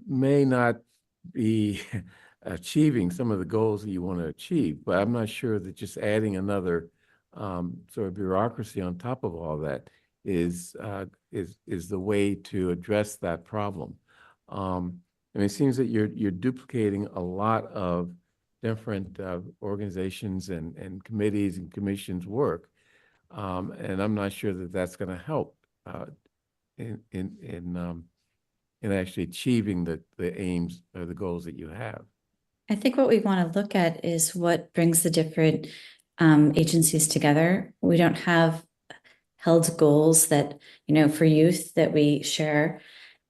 may not be achieving some of the goals that you want to achieve, but I'm not sure that just adding another sort of bureaucracy on top of all that is the way to address that problem. It seems that you're duplicating a lot of different organizations and committees and commissions' work, and I'm not sure that that's going to help in actually achieving the aims or the goals that you have. I think what we want to look at is what brings the different agencies together. We don't have held goals that, for youth that we share.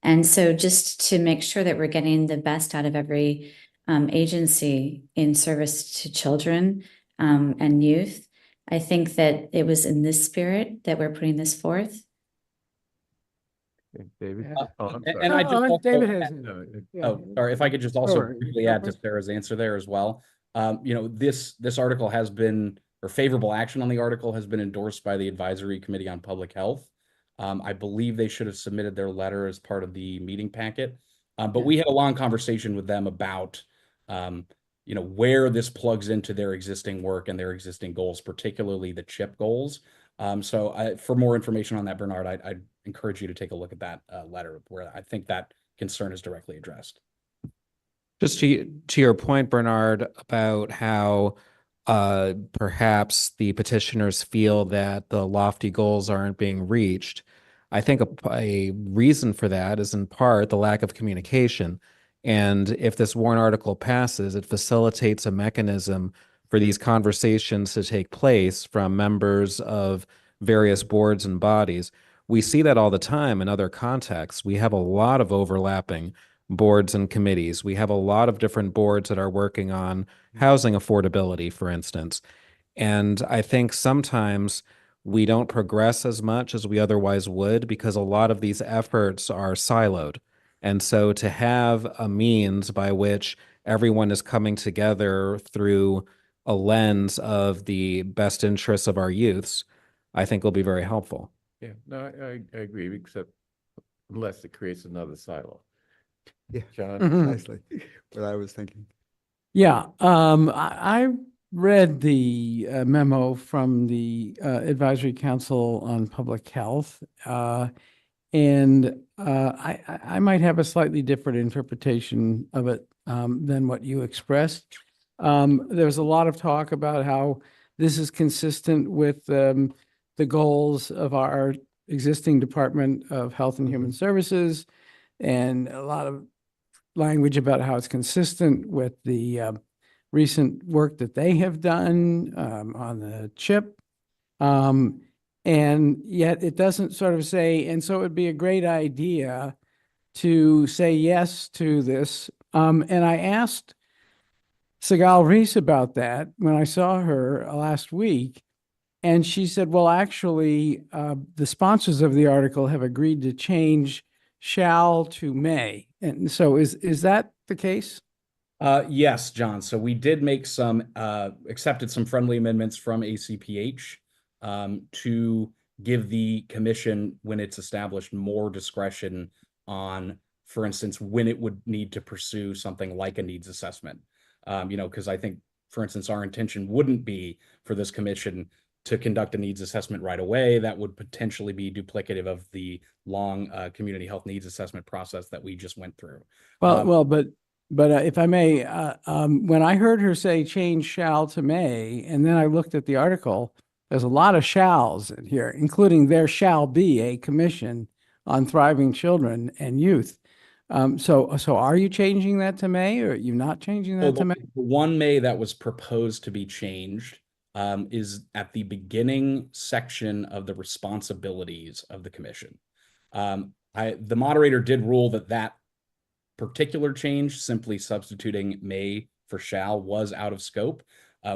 And so just to make sure that we're getting the best out of every agency in service to children and youth, I think that it was in this spirit that we're putting this forth. David? And I just also, David has. sorry, if I could just also Sure. briefly add to Sarah's answer there as well. This article has been, or favorable action on the article has been endorsed by the Advisory Committee on Public Health. I believe they should have submitted their letter as part of the meeting packet. But we had a long conversation with them about, where this plugs into their existing work and their existing goals, particularly the CHIP goals. For more information on that, Bernard, I'd encourage you to take a look at that letter where I think that concern is directly addressed. Just to your point, Bernard, about how perhaps the petitioners feel that the lofty goals aren't being reached, I think a reason for that is in part the lack of communication. And if this warrant article passes, it facilitates a mechanism for these conversations to take place from members of various boards and bodies. We see that all the time in other contexts. We have a lot of overlapping boards and committees. We have a lot of different boards that are working on housing affordability, for instance. And I think sometimes we don't progress as much as we otherwise would because a lot of these efforts are siloed. And so to have a means by which everyone is coming together through a lens of the best interests of our youths, I think will be very helpful. Yeah, no, I agree, except unless it creates another silo. Yeah, John? precisely what I was thinking. Yeah, I read the memo from the Advisory Council on Public Health, and I might have a slightly different interpretation of it than what you expressed. There's a lot of talk about how this is consistent with the goals of our existing Department of Health and Human Services, and a lot of language about how it's consistent with the recent work that they have done on the CHIP. And yet it doesn't sort of say, and so it would be a great idea to say yes to this. And I asked Sigal Reese about that when I saw her last week. And she said, well, actually, the sponsors of the article have agreed to change shall to may. And so is that the case? Yes, John. So we did make accepted some friendly amendments from ACPH to give the commission, when it's established, more discretion on, for instance, when it would need to pursue something like a needs assessment. Because I think, for instance, our intention wouldn't be for this commission to conduct a needs assessment right away. That would potentially be duplicative of the long community health needs assessment process that we just went through. But if I may, when I heard her say change shall to may, and then I looked at the article, there's a lot of shalls in here, including there shall be a commission on thriving children and youth. So are you changing that to May, or are you not changing So that to May? the one May that was proposed to be changed is at the beginning section of the responsibilities of the commission. The moderator did rule that particular change, simply substituting may for shall, was out of scope.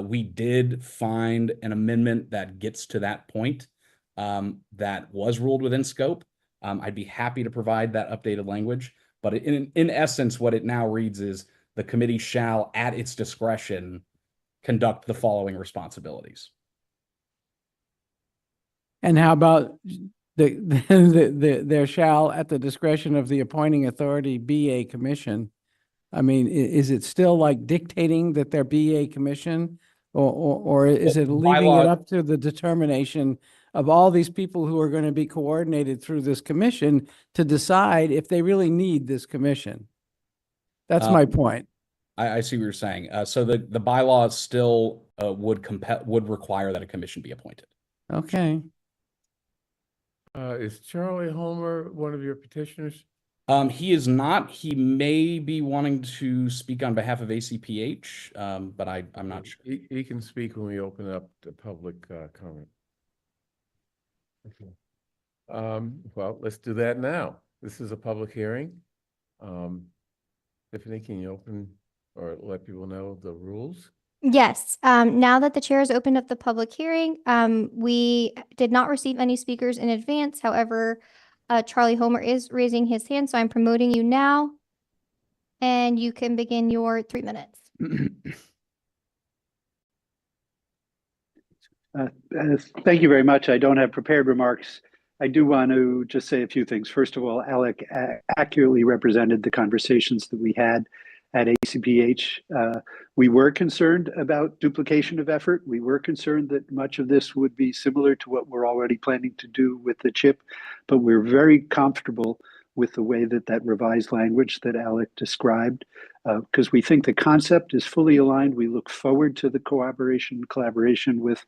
We did find an amendment that gets to that point that was ruled within scope. I'd be happy to provide that updated language, but in essence, what it now reads is the committee shall, at its discretion, conduct the following responsibilities. And how about there shall, at the discretion of the appointing authority, be a commission? I mean, is it still like dictating that there be a commission, or is it leaving it up to the determination of all these people who are going to be coordinated through this commission to decide if they really need this commission? That's my point. I see what you're saying. So the bylaws still would require that a commission be appointed. Okay. Is Charlie Homer one of your petitioners? He is not. He may be wanting to speak on behalf of ACPH, but I'm not sure. He can speak when we open up the public comment. Okay. Well, let's do that now. This is a public hearing. Tiffany, can you open or let people know the rules? Yes, now that the chair has opened up the public hearing, we did not receive any speakers in advance. However, Charlie Homer is raising his hand, so I'm promoting you now. And you can begin your 3 minutes. Thank you very much. I don't have prepared remarks. I do want to just say a few things. First of all, Alec accurately represented the conversations that we had at ACPH. We were concerned about duplication of effort. We were concerned that much of this would be similar to what we're already planning to do with the CHIP, but we're very comfortable with the way that revised language that Alec described, because we think the concept is fully aligned. We look forward to the collaboration with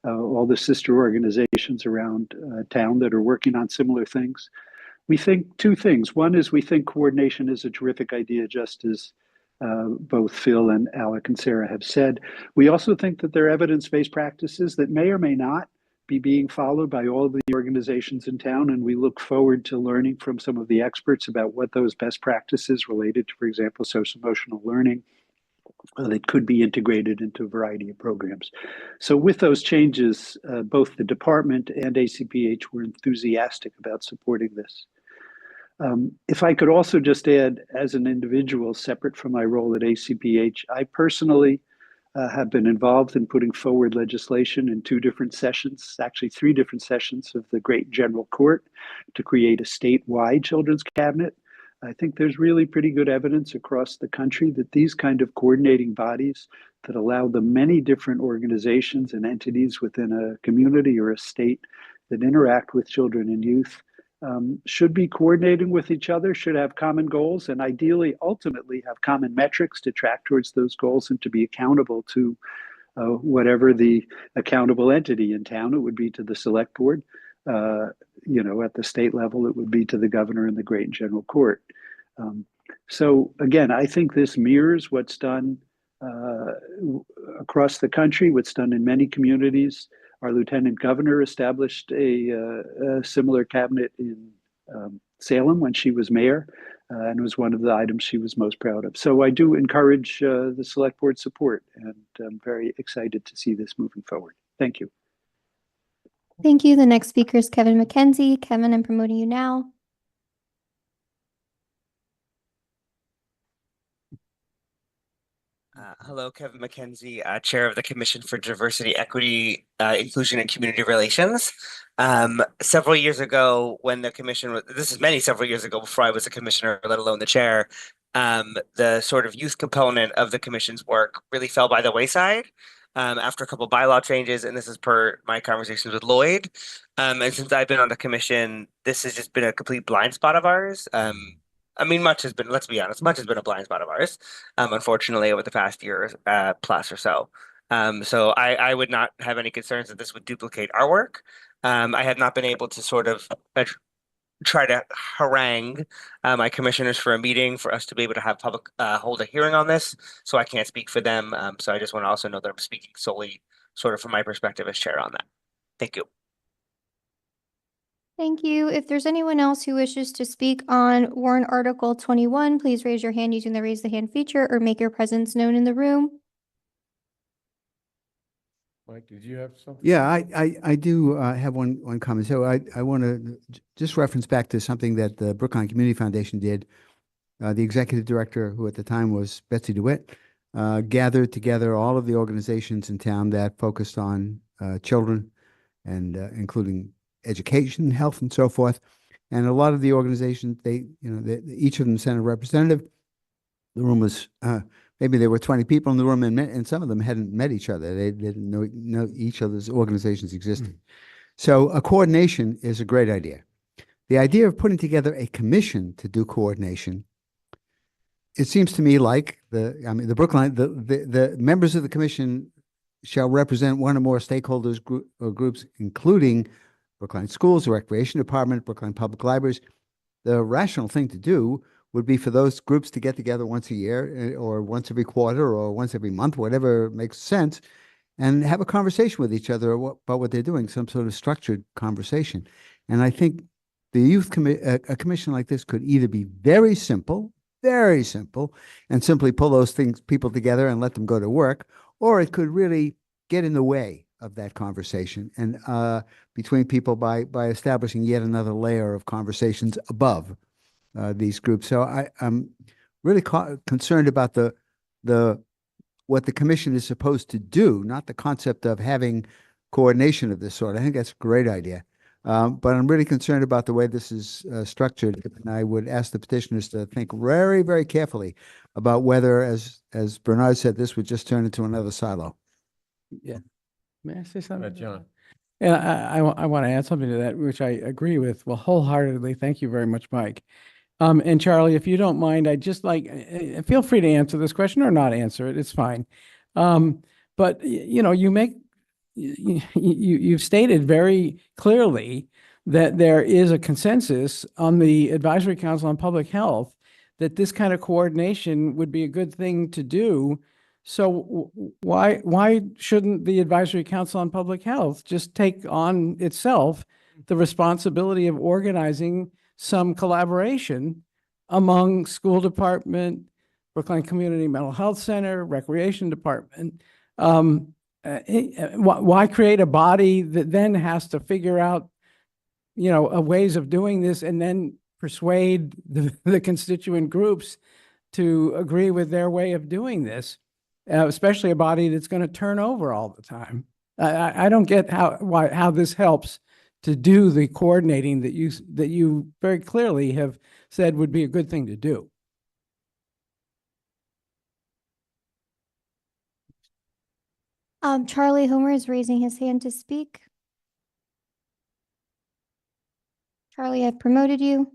all the sister organizations around town that are working on similar things. We think two things. One is we think coordination is a terrific idea, just as both Phil and Alec and Sarah have said. We also think that there are evidence-based practices that may or may not be being followed by all of the organizations in town, and we look forward to learning from some of the experts about what those best practices related to, for example, social-emotional learning, that could be integrated into a variety of programs. So with those changes, both the department and ACPH were enthusiastic about supporting this. If I could also just add, as an individual separate from my role at ACPH, I personally have been involved in putting forward legislation in 2 different sessions, actually 3 different sessions of the Great General Court, to create a statewide children's cabinet. I think there's really pretty good evidence across the country that these kind of coordinating bodies that allow the many different organizations and entities within a community or a state that interact with children and youth should be coordinating with each other, should have common goals, and ideally, ultimately, have common metrics to track towards those goals and to be accountable to whatever the accountable entity in town. It would be to the select board. At the state level, it would be to the governor and the Great General Court. So again, I think this mirrors what's done across the country, what's done in many communities. Our lieutenant governor established a similar cabinet in Salem when she was mayor, and it was one of the items she was most proud of. So I do encourage the select board support, and I'm very excited to see this moving forward. Thank you. Thank you. The next speaker is Kevin McKenzie. Kevin, I'm promoting you now. Hello, Kevin McKenzie, Chair of the Commission for Diversity, Equity, Inclusion, and Community Relations. Several years ago, when the commission was, this is several years ago before I was a commissioner, let alone the chair, the sort of youth component of the commission's work really fell by the wayside after a couple of bylaw changes, and this is per my conversations with Lloyd. And since I've been on the commission, this has just been a complete blind spot of ours. Much has been, let's be honest, much has been a blind spot of ours, unfortunately, over the past year plus or so. So I would not have any concerns that this would duplicate our work. I have not been able to sort of try to harangue my commissioners for a meeting for us to be able to have public hold a hearing on this. So I can't speak for them. So I just want to also know that I'm speaking solely sort of from my perspective as chair on that. Thank you. Thank you. If there's anyone else who wishes to speak on warrant article 21, please raise your hand using the raise the hand feature or make your presence known in the room. Mike, did you have something? Yeah, I do have one comment. So I want to just reference back to something that the Brookline Community Foundation did. The executive director, who at the time was Betsy DeWitt, gathered together all of the organizations in town that focused on children and including education, health, and so forth. And a lot of the organizations, each of them sent a representative. The room was maybe there were 20 people in the room, and some of them hadn't met each other. They didn't know each other's organizations existed. So a coordination is a great idea. The idea of putting together a commission to do coordination, it seems to me like the Brookline, the members of the commission shall represent one or more stakeholders or groups, including Brookline Schools, the Recreation Department, Brookline Public Libraries. The rational thing to do would be for those groups to get together once a year or once every quarter or once every month, whatever makes sense, and have a conversation with each other about what they're doing, some sort of structured conversation. And I think the a commission like this could either be very simple, and simply pull those people together and let them go to work, or it could really get in the way of that conversation and between people by establishing yet another layer of conversations above these groups. So I'm really concerned about what the commission is supposed to do, not the concept of having coordination of this sort. I think that's a great idea. But I'm really concerned about the way this is structured. And I would ask the petitioners to think very, very carefully about whether, as Bernard said, this would just turn into another silo. Yeah. May I say something? John. And I want to add something to that, which I agree with. Well, wholeheartedly. Thank you very much, Mike. And Charlie, if you don't mind, I'd just like, feel free to answer this question or not answer it. It's fine. But you've stated very clearly that there is a consensus on the Advisory Council on Public Health that this kind of coordination would be a good thing to do. So why shouldn't the Advisory Council on Public Health just take on itself the responsibility of organizing some collaboration among school department, Brookline Community Mental Health Center, Recreation Department? Why create a body that then has to figure out, ways of doing this and then persuade the constituent groups to agree with their way of doing this, especially a body that's going to turn over all the time? I don't get how this helps to do the coordinating that you very clearly have said would be a good thing to do. Charlie Homer is raising his hand to speak. Charlie, I've promoted you.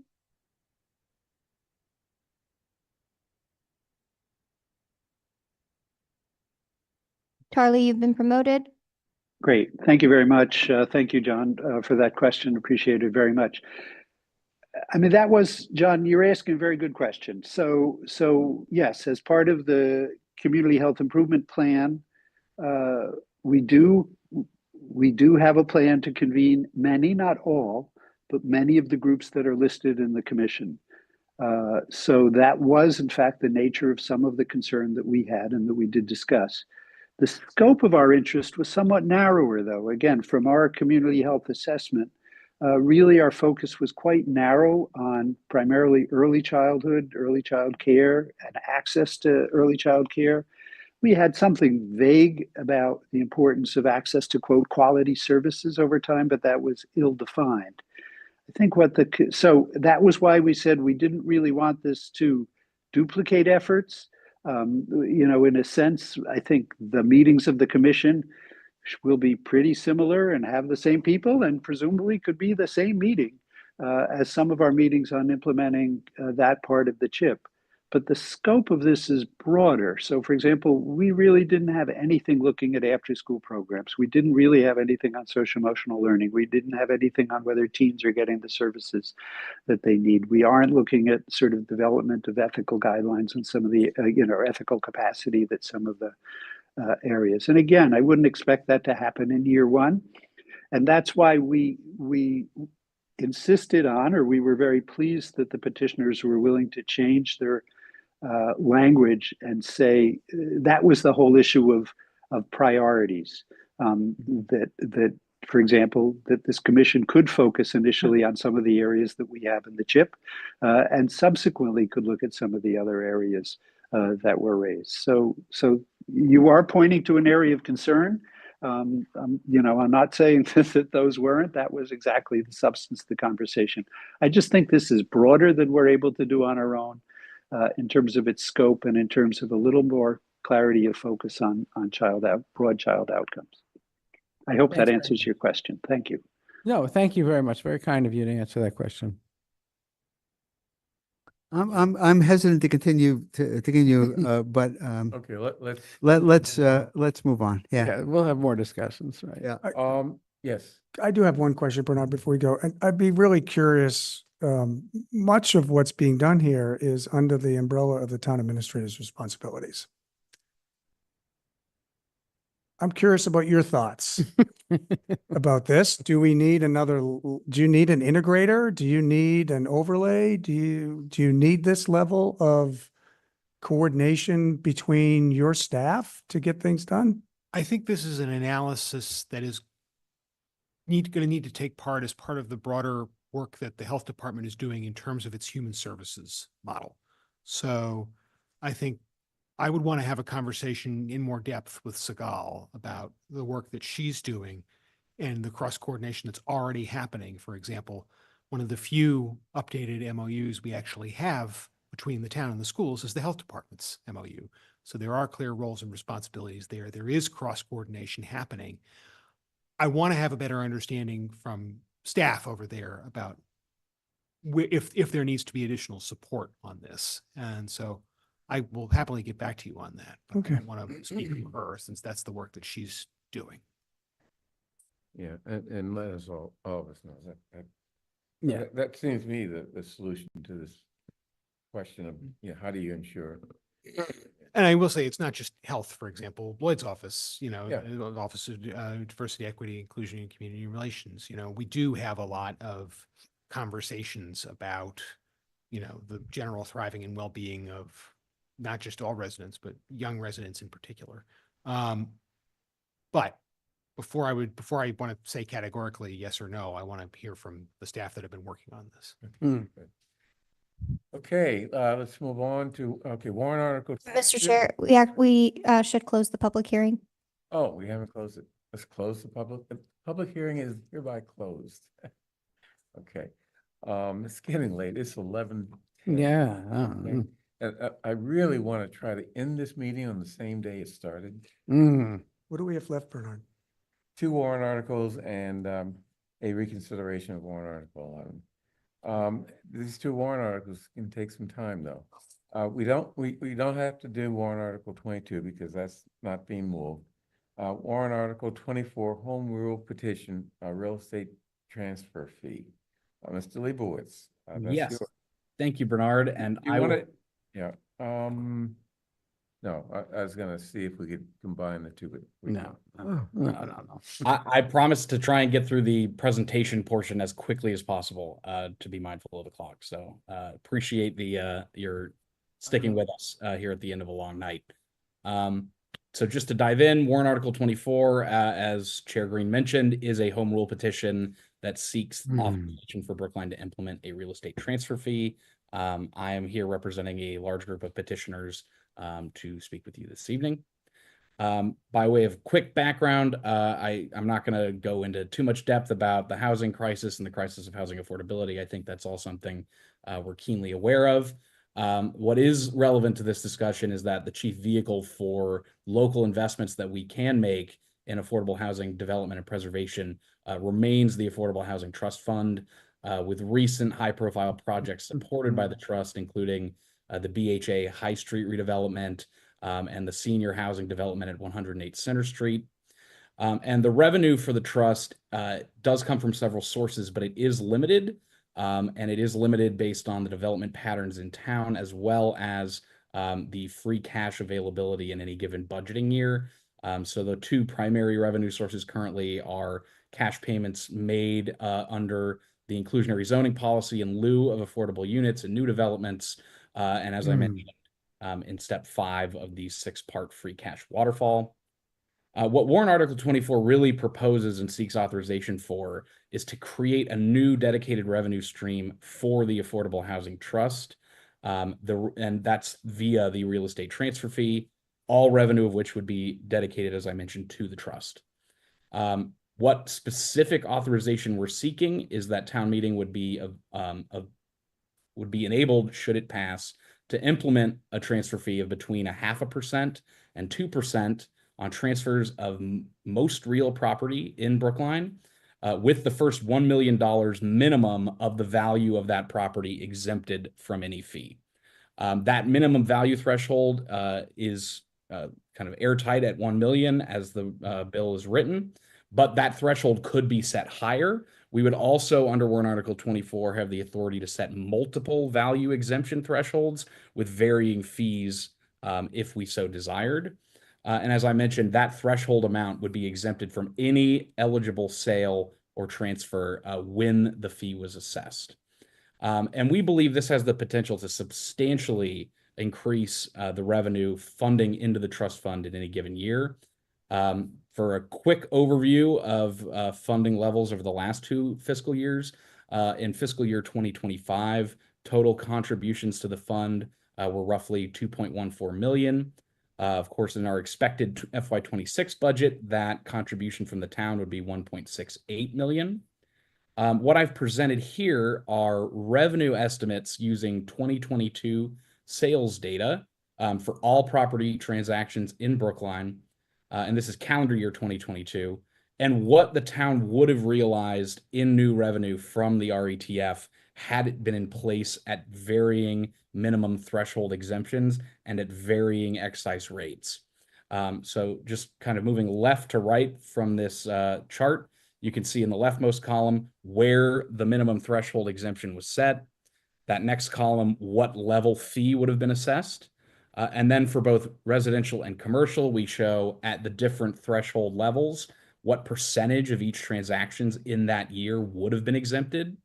Charlie, you've been promoted. Great. Thank you very much. Thank you, John, for that question. Appreciate it very much. I mean, that was, John, you're asking a very good question. So yes, as part of the Community Health Improvement Plan, we do have a plan to convene many, not all, but many of the groups that are listed in the commission. So that was, in fact, the nature of some of the concern that we had and that we did discuss. The scope of our interest was somewhat narrower, though. Again, from our community health assessment, really our focus was quite narrow on primarily early child care, and access to early child care. We had something vague about the importance of access to, quote, quality services over time, but that was ill-defined. I think so that was why we said we didn't really want this to duplicate efforts. In a sense, I think the meetings of the commission will be pretty similar and have the same people, and presumably could be the same meeting as some of our meetings on implementing that part of the CHIP. but the scope of this is broader. So for example, we really didn't have anything looking at after-school programs. We didn't really have anything on social emotional learning. We didn't have anything on whether teens are getting the services that they need. We aren't looking at sort of development of ethical guidelines and some of the, ethical capacity that some of the areas. And again, I wouldn't expect that to happen in year one. And that's why we insisted on, or we were very pleased that the petitioners were willing to change their language and say that was the whole issue of priorities. That, for example, that this commission could focus initially on some of the areas that we have in the CHIP, and subsequently could look at some of the other areas that were raised. So you are pointing to an area of concern. I'm not saying that those weren't. That was exactly the substance of the conversation. I just think this is broader than we're able to do on our own in terms of its scope and in terms of a little more clarity of focus on broad child outcomes. I hope that answers your question. Thank you. No, thank you very much. Very kind of you to answer that question. I'm hesitant to continue, but Okay, let's move on. Yeah. We'll have more discussions, right? Yeah. Yes. I do have one question, Bernard, before we go. And I'd be really curious. Much of what's being done here is under the umbrella of the town administrator's responsibilities. I'm curious about your thoughts about this. Do you need an integrator? Do you need an overlay? Do you need this level of coordination between your staff to get things done? I think this is an analysis that is going to need to take part as part of the broader work that the health department is doing in terms of its human services model. So I think I would want to have a conversation in more depth with Sigal about the work that she's doing and the cross coordination that's already happening. For example, one of the few updated MOUs we actually have between the town and the schools is the health department's MOU. So there are clear roles and responsibilities there. There is cross coordination happening. I want to have a better understanding from staff over there about if there needs to be additional support on this. And so I will happily get back to you on that. But okay. I want to speak to her since that's the work that she's doing. Yeah, and let us all of us know that seems to me the solution to this question of, how do you ensure? And I will say it's not just health, for example, Lloyd's office, the Office of Diversity, Equity, Inclusion, and Community Relations. We do have a lot of conversations about, the general thriving and well-being of not just all residents, but young residents in particular. But before I want to say categorically yes or no, I want to hear from the staff that have been working on this. Okay, let's move on to, warrant article. Mr. Chair, we should close the public hearing. Oh, we haven't closed it. Let's close the public hearing is hereby closed. Okay. It's getting late. It's 11. Yeah. Okay. And I really want to try to end this meeting on the same day it started. What do we have left, Bernard? 2 warrant articles and a reconsideration of warrant article 11. These 2 warrant articles can take some time though. We don't have to do warrant article 22 because that's not being moved. Warrant article 24, home rule petition, real estate transfer fee. Mr. Leibowitz. Yes. Yours. Thank you, Bernard. And I want to, no, I was going to see if we could combine the 2, but no. I promise to try and get through the presentation portion as quickly as possible, to be mindful of the clock. So appreciate your sticking with us here at the end of a long night. So just to dive in, warrant article 24, as Chair Green mentioned, is a home rule petition that seeks authorization for Brookline to implement a real estate transfer fee. I am here representing a large group of petitioners to speak with you this evening. By way of quick background, I'm not going to go into too much depth about the housing crisis and the crisis of housing affordability. I think that's all something we're keenly aware of. What is relevant to this discussion is that the chief vehicle for local investments that we can make in affordable housing development and preservation remains the Affordable Housing Trust Fund, with recent high-profile projects supported by the trust, including the BHA High Street redevelopment, and the senior housing development at 108 Center Street. And the revenue for the trust does come from several sources, but it is limited. And it is limited based on the development patterns in town, as well as the free cash availability in any given budgeting year. So the two primary revenue sources currently are cash payments made under the inclusionary zoning policy in lieu of affordable units and new developments. And as I mentioned, in step 5 of the 6-part free cash waterfall. What Warrant Article 24 really proposes and seeks authorization for is to create a new dedicated revenue stream for the Affordable Housing Trust. And that's via the real estate transfer fee, all revenue of which would be dedicated, as I mentioned, to the trust. What specific authorization we're seeking is that town meeting would be enabled, should it pass, to implement a transfer fee of between 0.5% and 2% on transfers of most real property in Brookline, with the first $1 million minimum of the value of that property exempted from any fee. That minimum value threshold is kind of airtight at 1 million as the bill is written, but that threshold could be set higher. We would also, under Warrant Article 24, have the authority to set multiple value exemption thresholds with varying fees if we so desired. And as I mentioned, that threshold amount would be exempted from any eligible sale or transfer when the fee was assessed. And we believe this has the potential to substantially increase the revenue funding into the trust fund in any given year. For a quick overview of funding levels over the last 2 fiscal years, in fiscal year 2025, total contributions to the fund were roughly 2.14 million. Of course, in our expected FY26 budget, that contribution from the town would be 1.68 million. What I've presented here are revenue estimates using 2022 sales data for all property transactions in Brookline, and this is calendar year 2022, and what the town would have realized in new revenue from the RETF had it been in place at varying minimum threshold exemptions and at varying excise rates. So just kind of moving left to right from this chart, you can see in the leftmost column where the minimum threshold exemption was set. That next column, what level fee would have been assessed. And then for both residential and commercial, we show at the different threshold levels what percentage of each transactions in that year would have been exempted,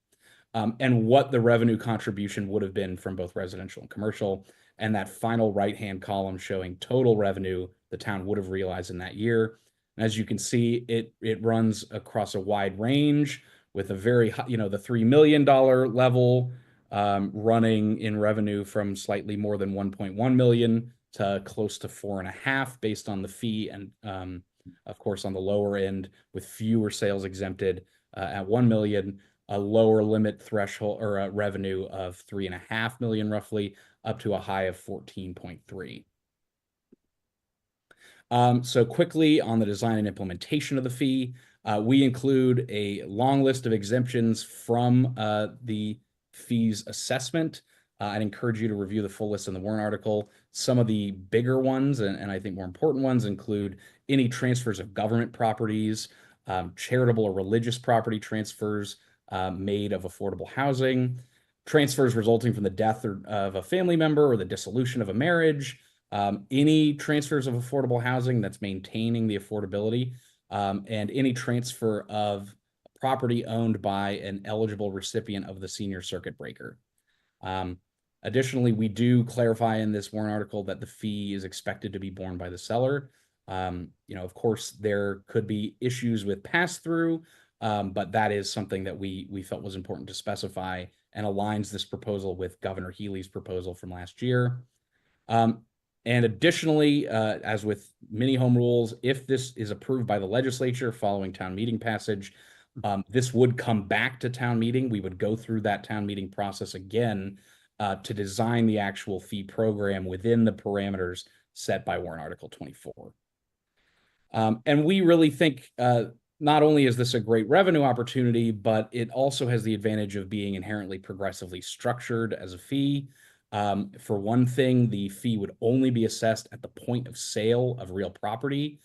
and what the revenue contribution would have been from both residential and commercial. And that final right-hand column showing total revenue the town would have realized in that year. And as you can see, it runs across a wide range with a very high, the $3 million level, running in revenue from slightly more than 1.1 million to close to 4.5 based on the fee, and of course on the lower end with fewer sales exempted at 1 million, a lower limit threshold or a revenue of 3.5 million roughly, up to a high of 14.3. So quickly on the design and implementation of the fee, we include a long list of exemptions from the fees assessment. I'd encourage you to review the full list in the warrant article. Some of the bigger ones, and I think more important ones, include any transfers of government properties, charitable or religious property transfers made of affordable housing, transfers resulting from the death of a family member or the dissolution of a marriage, any transfers of affordable housing that's maintaining the affordability, and any transfer of property owned by an eligible recipient of the senior circuit breaker. Additionally, we do clarify in this warrant article that the fee is expected to be borne by the seller. Of course, there could be issues with pass-through, but that is something that we felt was important to specify and aligns this proposal with Governor Healy's proposal from last year. And additionally, as with many home rules, if this is approved by the legislature following town meeting passage, this would come back to town meeting. We would go through that town meeting process again to design the actual fee program within the parameters set by warrant article 24. And we really think not only is this a great revenue opportunity, but it also has the advantage of being inherently progressively structured as a fee. For one thing, the fee would only be assessed at the point of sale of real property,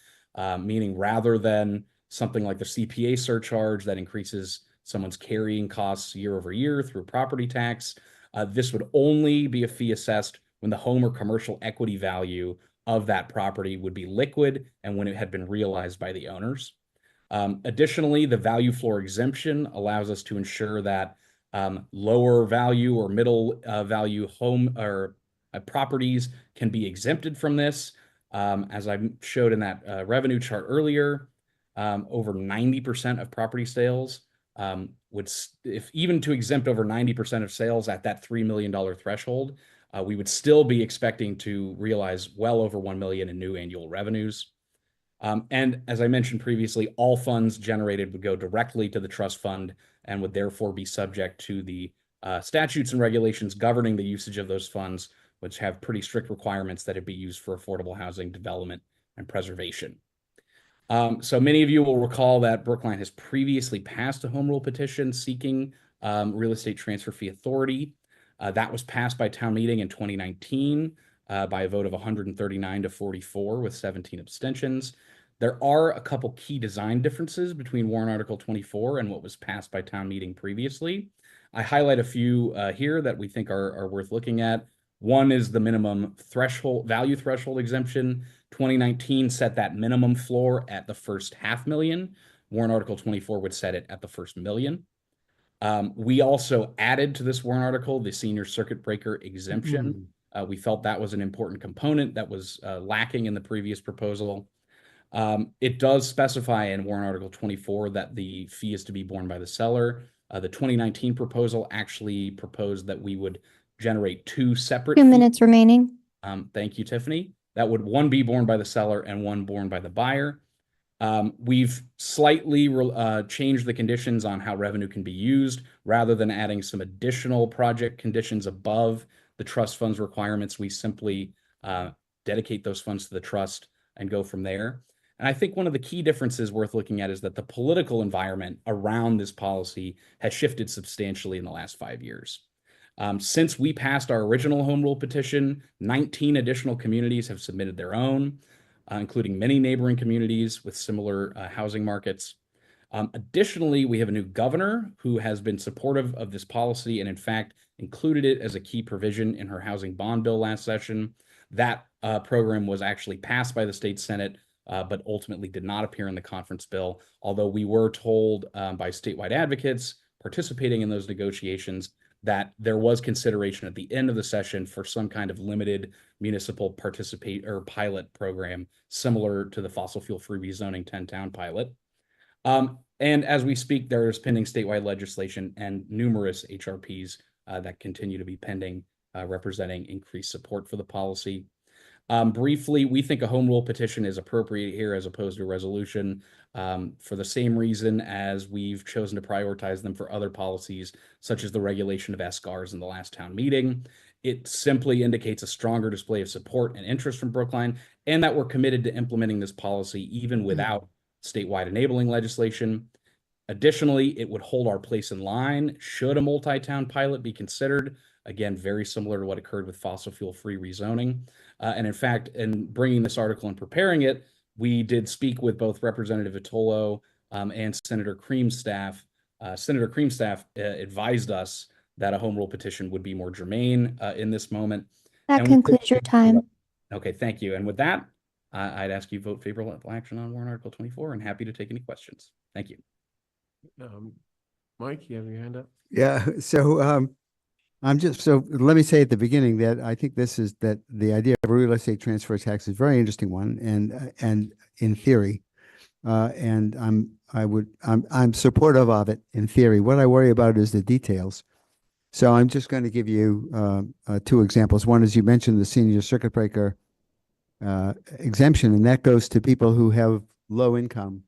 meaning rather than something like the CPA surcharge that increases someone's carrying costs year over year through property tax, this would only be a fee assessed when the home or commercial equity value of that property would be liquid and when it had been realized by the owners. Additionally, the value floor exemption allows us to ensure that lower value or middle value home or properties can be exempted from this. As I showed in that revenue chart earlier, over 90% of property sales would, if even to exempt over 90% of sales at that $3 million threshold, we would still be expecting to realize well over 1 million in new annual revenues. And as I mentioned previously, all funds generated would go directly to the trust fund and would therefore be subject to the statutes and regulations governing the usage of those funds, which have pretty strict requirements that it be used for affordable housing development and preservation. So many of you will recall that Brookline has previously passed a home rule petition seeking real estate transfer fee authority. That was passed by town meeting in 2019 by a vote of 139 to 44 with 17 abstentions. There are a couple key design differences between warrant article 24 and what was passed by town meeting previously. I highlight a few here that we think are worth looking at. One is the minimum value threshold exemption. 2019 set that minimum floor at the first $500,000. Warrant article 24 would set it at the first $1 million. We also added to this warrant article the senior circuit breaker exemption. We felt that was an important component that was lacking in the previous proposal. It does specify in warrant article 24 that the fee is to be borne by the seller. The 2019 proposal actually proposed that we would generate two separate 2 minutes remaining. Thank you, Tiffany. That would one be borne by the seller and one borne by the buyer. We've slightly changed the conditions on how revenue can be used. Rather than adding some additional project conditions above the trust fund's requirements, we simply dedicate those funds to the trust and go from there. And I think one of the key differences worth looking at is that the political environment around this policy has shifted substantially in the last 5 years. Since we passed our original home rule petition, 19 additional communities have submitted their own, including many neighboring communities with similar housing markets. Additionally, we have a new governor who has been supportive of this policy and in fact included it as a key provision in her housing bond bill last session. That program was actually passed by the state Senate, but ultimately did not appear in the conference bill, although we were told by statewide advocates participating in those negotiations that there was consideration at the end of the session for some kind of limited municipal pilot program similar to the fossil fuel free rezoning 10-town pilot. And as we speak, there is pending statewide legislation and numerous HRPs that continue to be pending, representing increased support for the policy. Briefly, we think a home rule petition is appropriate here as opposed to a resolution for the same reason as we've chosen to prioritize them for other policies, such as the regulation of SGARs in the last town meeting. It simply indicates a stronger display of support and interest from Brookline, and that we're committed to implementing this policy even without statewide enabling legislation. Additionally, it would hold our place in line should a multi-town pilot be considered. Again, very similar to what occurred with fossil fuel free rezoning. And in fact, in bringing this article and preparing it, we did speak with both Representative Vitolo and Senator Cream's staff. Senator Cream's staff advised us that a home rule petition would be more germane in this moment. That concludes your time. Okay, thank you. And with that, I'd ask you vote favorable action on warrant article 24 and happy to take any questions. Thank you. Mike, you have your hand up? Yeah, so let me say at the beginning that I think that the idea of a real estate transfer tax is a very interesting one and in theory, and I'm supportive of it in theory. What I worry about is the details. So I'm just going to give you two examples. One is you mentioned the senior circuit breaker exemption, and that goes to people who have low income.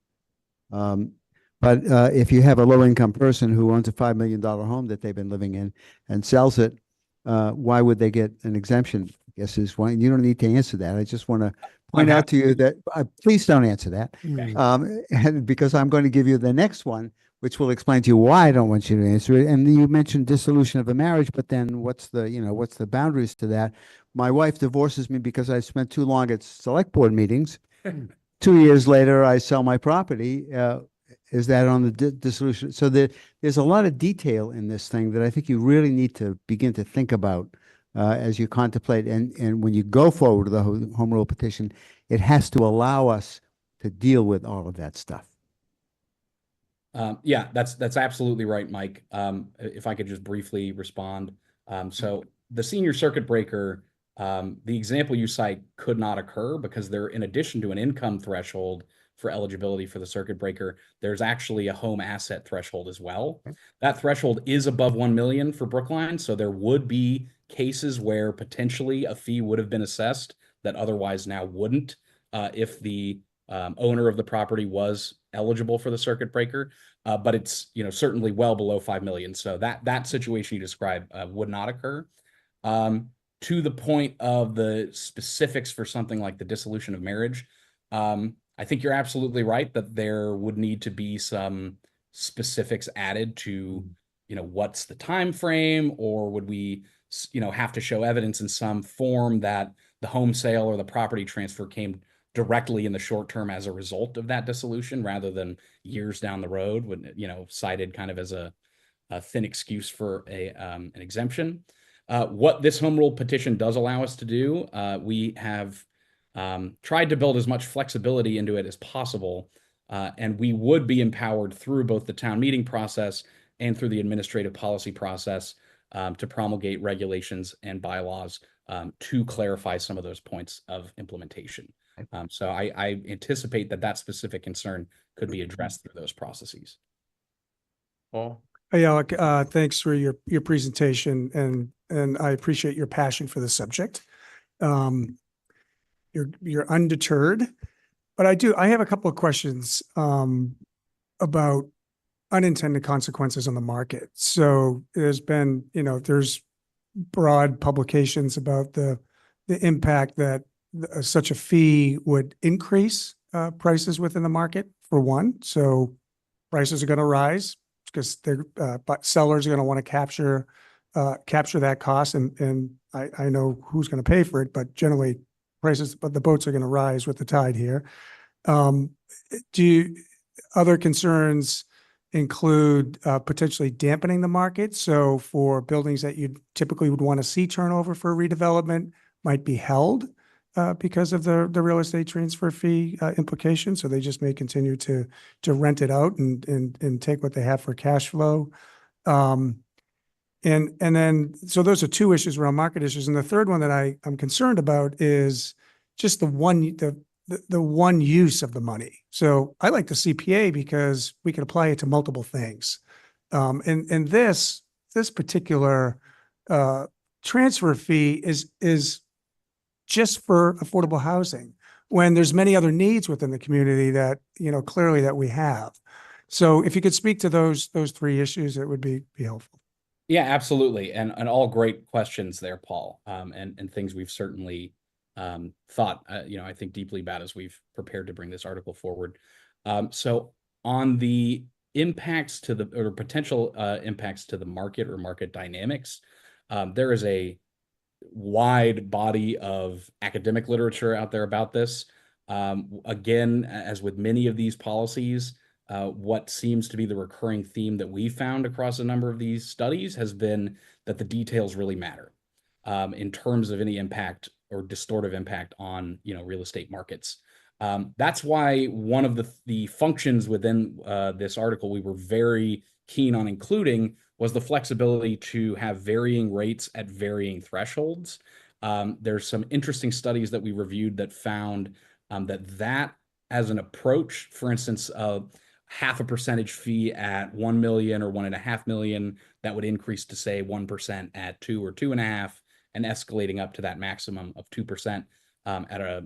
But if you have a low-income person who owns a $5 million home that they've been living in and sells it, why would they get an exemption? I guess is one. You don't need to answer that. I just want to point out to you that please don't answer that, and because I'm going to give you the next one, which will explain to you why I don't want you to answer it. And you mentioned dissolution of a marriage, but then what's the boundaries to that? My wife divorces me because I spent too long at select board meetings. 2 years later, I sell my property. Is that on the dissolution? So there's a lot of detail in this thing that I think you really need to begin to think about as you contemplate. And when you go forward with the home rule petition, it has to allow us to deal with all of that stuff. Yeah, that's absolutely right, Mike. If I could just briefly respond. So the senior circuit breaker, the example you cite could not occur because there, in addition to an income threshold for eligibility for the circuit breaker, there's actually a home asset threshold as well. That threshold is above 1 million for Brookline, so there would be cases where potentially a fee would have been assessed that otherwise now wouldn't if the owner of the property was eligible for the circuit breaker, but it's certainly well below 5 million. So that situation you described would not occur. To the point of the specifics for something like the dissolution of marriage, I think you're absolutely right that there would need to be some specifics added to what's the time frame, or would we have to show evidence in some form that the home sale or the property transfer came directly in the short term as a result of that dissolution rather than years down the road, when cited kind of as a thin excuse for an exemption. What this home rule petition does allow us to do, we have tried to build as much flexibility into it as possible, and we would be empowered through both the town meeting process and through the administrative policy process to promulgate regulations and bylaws to clarify some of those points of implementation. So I anticipate that specific concern could be addressed through those processes. Paul? Hey, Alec, thanks for your presentation, and I appreciate your passion for the subject. You're undeterred, but I have a couple of questions about unintended consequences on the market. So there's been, there's broad publications about the impact that such a fee would increase prices within the market, for one. So prices are going to rise because but sellers are going to want to capture that cost, and I know who's going to pay for it, but generally but the boats are going to rise with the tide here. Other concerns include potentially dampening the market? So for buildings that you typically would want to see turnover for redevelopment might be held because of the real estate transfer fee implication. So they just may continue to rent it out and take what they have for cash flow. And then, so those are two issues around market issues. And the third one that I'm concerned about is just the one use of the money. So I like the CPA because we can apply it to multiple things. And this particular transfer fee is just for affordable housing, when there's many other needs within the community that, clearly that we have. So if you could speak to those three issues, it would be helpful. Yeah, absolutely. And all great questions there, Paul, and things we've certainly thought, I think deeply about as we've prepared to bring this article forward. So on the impacts or potential impacts to the market or market dynamics, there is a wide body of academic literature out there about this. Again, as with many of these policies, what seems to be the recurring theme that we found across a number of these studies has been that the details really matter in terms of any impact or distortive impact on real estate markets. That's why one of the functions within this article we were very keen on including was the flexibility to have varying rates at varying thresholds. There's some interesting studies that we reviewed that found that as an approach, for instance, half a percentage fee at 1 million or 1.5 million, that would increase to say 1% at 2 or 2.5, and escalating up to that maximum of 2% at a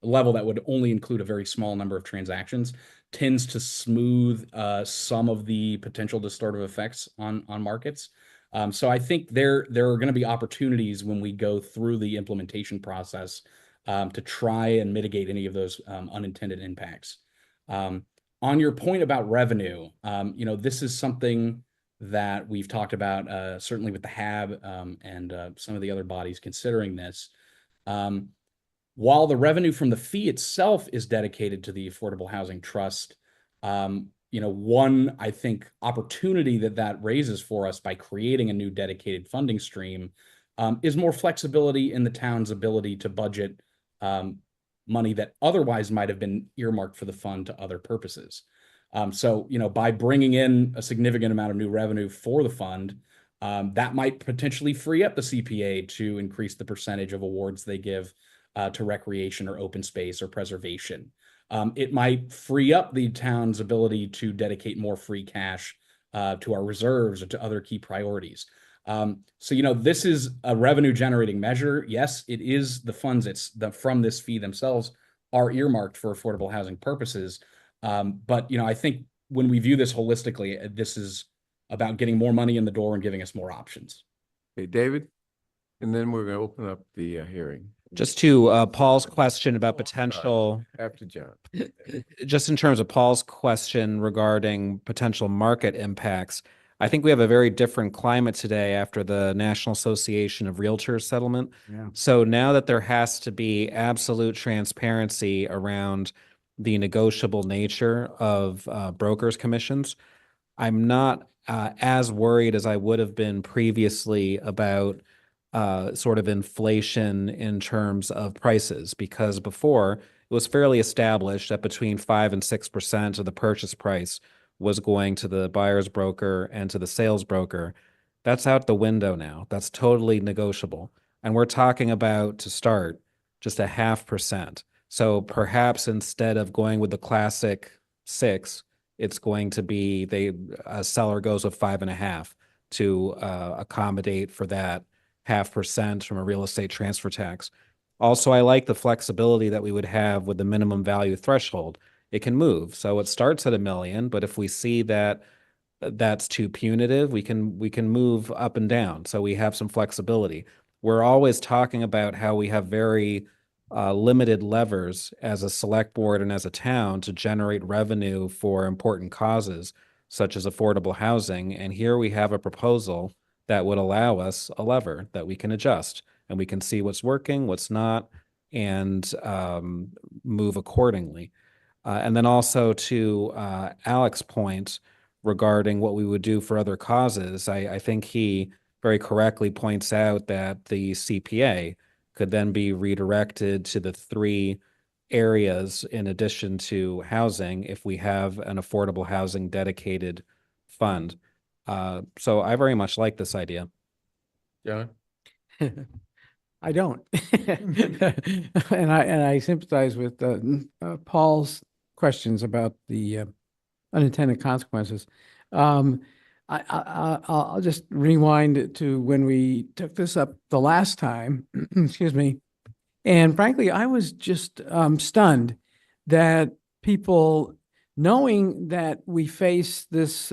level that would only include a very small number of transactions, tends to smooth some of the potential distortive effects on markets. So I think there are going to be opportunities when we go through the implementation process to try and mitigate any of those unintended impacts. On your point about revenue, this is something that we've talked about, certainly with the HAB and some of the other bodies considering this. While the revenue from the fee itself is dedicated to the Affordable Housing Trust, one, I think, opportunity that raises for us by creating a new dedicated funding stream is more flexibility in the town's ability to budget money that otherwise might have been earmarked for the fund to other purposes. By bringing in a significant amount of new revenue for the fund, that might potentially free up the CPA to increase the percentage of awards they give to recreation or open space or preservation. It might free up the town's ability to dedicate more free cash to our reserves or to other key priorities. This is a revenue generating measure. Yes, it is the funds from this fee themselves are earmarked for affordable housing purposes. I think when we view this holistically, this is about getting more money in the door and giving us more options. Okay, David, and then we're going to open up the hearing. Just to Paul's question about potential, After John. just in terms of Paul's question regarding potential market impacts, I think we have a very different climate today after the National Association of Realtors settlement. Yeah. So now that there has to be absolute transparency around the negotiable nature of brokers' commissions, I'm not as worried as I would have been previously about sort of inflation in terms of prices, because before it was fairly established that between 5 and 6% of the purchase price was going to the buyer's broker and to the sales broker. That's out the window now. That's totally negotiable. And we're talking about, to start, just 0.5%. So perhaps instead of going with the classic 6, it's going to be a seller goes with 5.5 to accommodate for that 0.5% from a real estate transfer tax. Also, I like the flexibility that we would have with the minimum value threshold. It can move. So it starts at $1 million, but if we see that that's too punitive, we can move up and down. So we have some flexibility. We're always talking about how we have very limited levers as a select board and as a town to generate revenue for important causes such as affordable housing. And here we have a proposal that would allow us a lever that we can adjust, and we can see what's working, what's not, and move accordingly. And then also to Alec's point regarding what we would do for other causes, I think he very correctly points out that the CPA could then be redirected to the 3 areas in addition to housing if we have an affordable housing dedicated fund. So I very much like this idea. John? I don't. And I sympathize with Paul's questions about the unintended consequences. I'll just rewind to when we took this up the last time, excuse me. And frankly, I was just stunned that people, knowing that we face this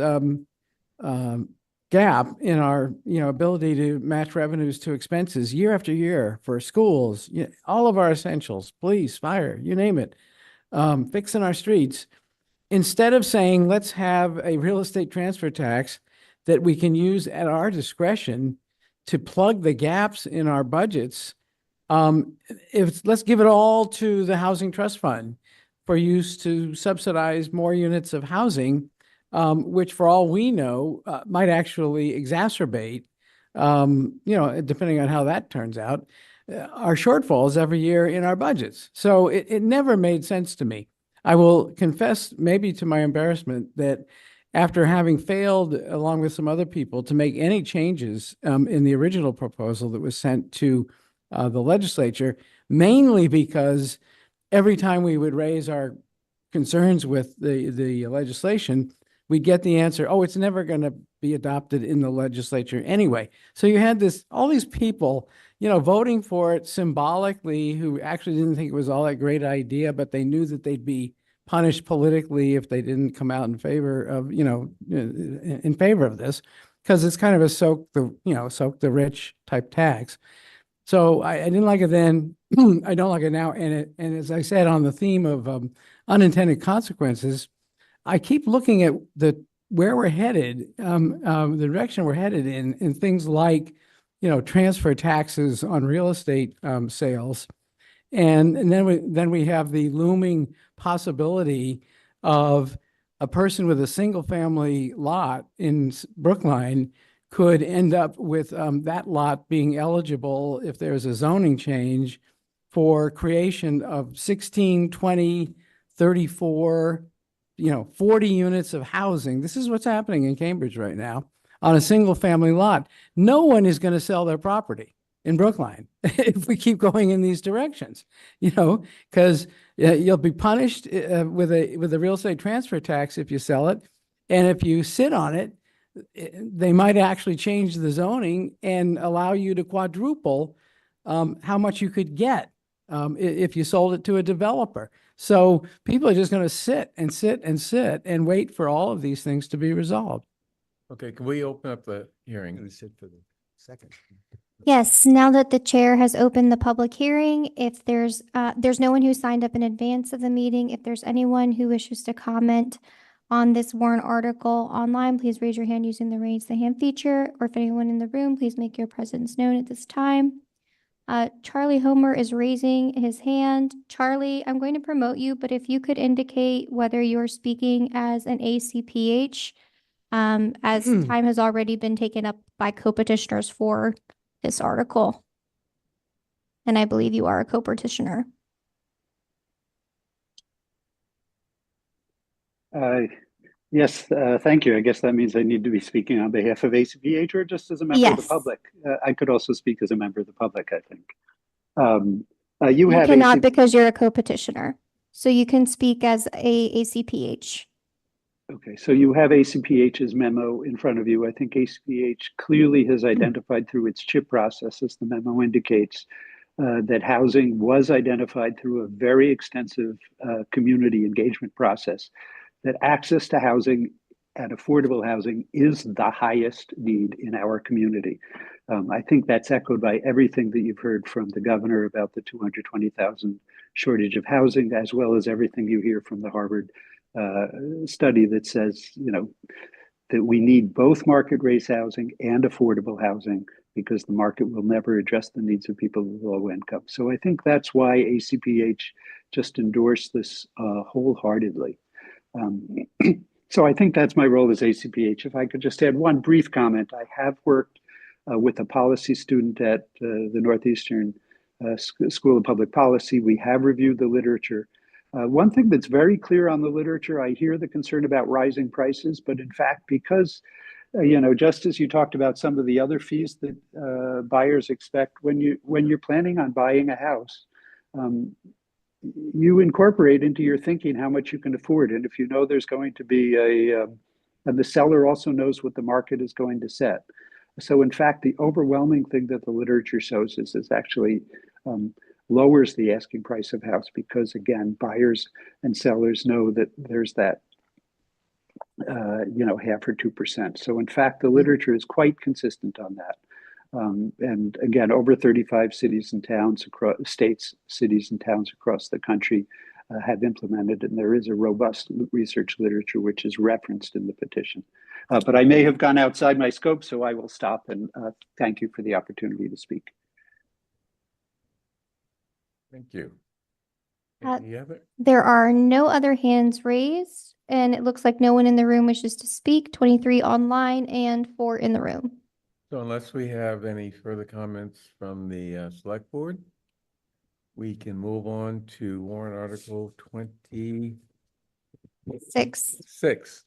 gap in our ability to match revenues to expenses year after year for schools, all of our essentials, police, fire, you name it, fixing our streets. Instead of saying, let's have a real estate transfer tax that we can use at our discretion to plug the gaps in our budgets, let's give it all to the Housing Trust Fund for use to subsidize more units of housing, which for all we know, might actually exacerbate, depending on how that turns out, our shortfalls every year in our budgets. So it never made sense to me. I will confess, maybe to my embarrassment, that after having failed, along with some other people, to make any changes in the original proposal that was sent to the legislature, mainly because every time we would raise our concerns with the legislation, we'd get the answer, oh, it's never going to be adopted in the legislature anyway. So you had all these people, voting for it symbolically, who actually didn't think it was all that great idea, but they knew that they'd be punished politically if they didn't come out in favor of, in favor of this, because it's kind of a soak the rich type tax. So I didn't like it then. I don't like it now. And as I said, on the theme of unintended consequences, I keep looking at where we're headed, the direction we're headed in things like, transfer taxes on real estate sales. And then we have the looming possibility of a person with a single family lot in Brookline could end up with that lot being eligible if there's a zoning change for creation of 16, 20, 34, 40 units of housing. This is what's happening in Cambridge right now on a single family lot. No one is going to sell their property in Brookline if we keep going in these directions, because you'll be punished with a real estate transfer tax if you sell it. And if you sit on it, they might actually change the zoning and allow you to quadruple how much you could get if you sold it to a developer. So people are just going to sit and sit and sit and wait for all of these things to be resolved. Okay, can we open up the hearing? Gonna sit for the second. Yes, now that the chair has opened the public hearing, if there's no one who signed up in advance of the meeting. If there's anyone who wishes to comment on this warrant article online, please raise your hand using the raise the hand feature. Or if anyone in the room, please make your presence known at this time. Charlie Homer is raising his hand. Charlie, I'm going to promote you, but if you could indicate whether you're speaking as an ACPH, as time has already been taken up by co-petitioners for this article. And I believe you are a co-petitioner. Yes, thank you. I guess that means I need to be speaking on behalf of ACPH or just as a member of the Yes. public. I could also speak as a member of the public, I think. You have cannot AC because you're a co-petitioner. So you can speak as a ACPH. Okay, so you have ACPH's memo in front of you. I think ACPH clearly has identified through its CHIP process, as the memo indicates, that housing was identified through a very extensive community engagement process, that access to housing and affordable housing is the highest need in our community. I think that's echoed by everything that you've heard from the governor about the 220,000 shortage of housing, as well as everything you hear from the Harvard study that says, that we need both market rate housing and affordable housing because the market will never address the needs of people with low income. So I think that's why ACPH just endorsed this wholeheartedly. So I think that's my role as ACPH. If I could just add one brief comment, I have worked with a policy student at the Northeastern School of Public Policy. We have reviewed the literature. One thing that's very clear on the literature, I hear the concern about rising prices, but in fact, because, just as you talked about some of the other fees that buyers expect when you're planning on buying a house, you incorporate into your thinking how much you can afford. And if you know there's going to be and the seller also knows what the market is going to set. So in fact, the overwhelming thing that the literature shows is actually lowers the asking price of house because again, buyers and sellers know that there's that, 0.5 or 2%. So in fact, the literature is quite consistent on that. And again, over 35 cities and towns across states, cities and towns across the country have implemented, and there is a robust research literature which is referenced in the petition. But I may have gone outside my scope, so I will stop and thank you for the opportunity to speak. Thank you. There are no other hands raised, and it looks like no one in the room wishes to speak. 23 online and 4 in the room. So unless we have any further comments from the select board, we can move on to warrant article 26,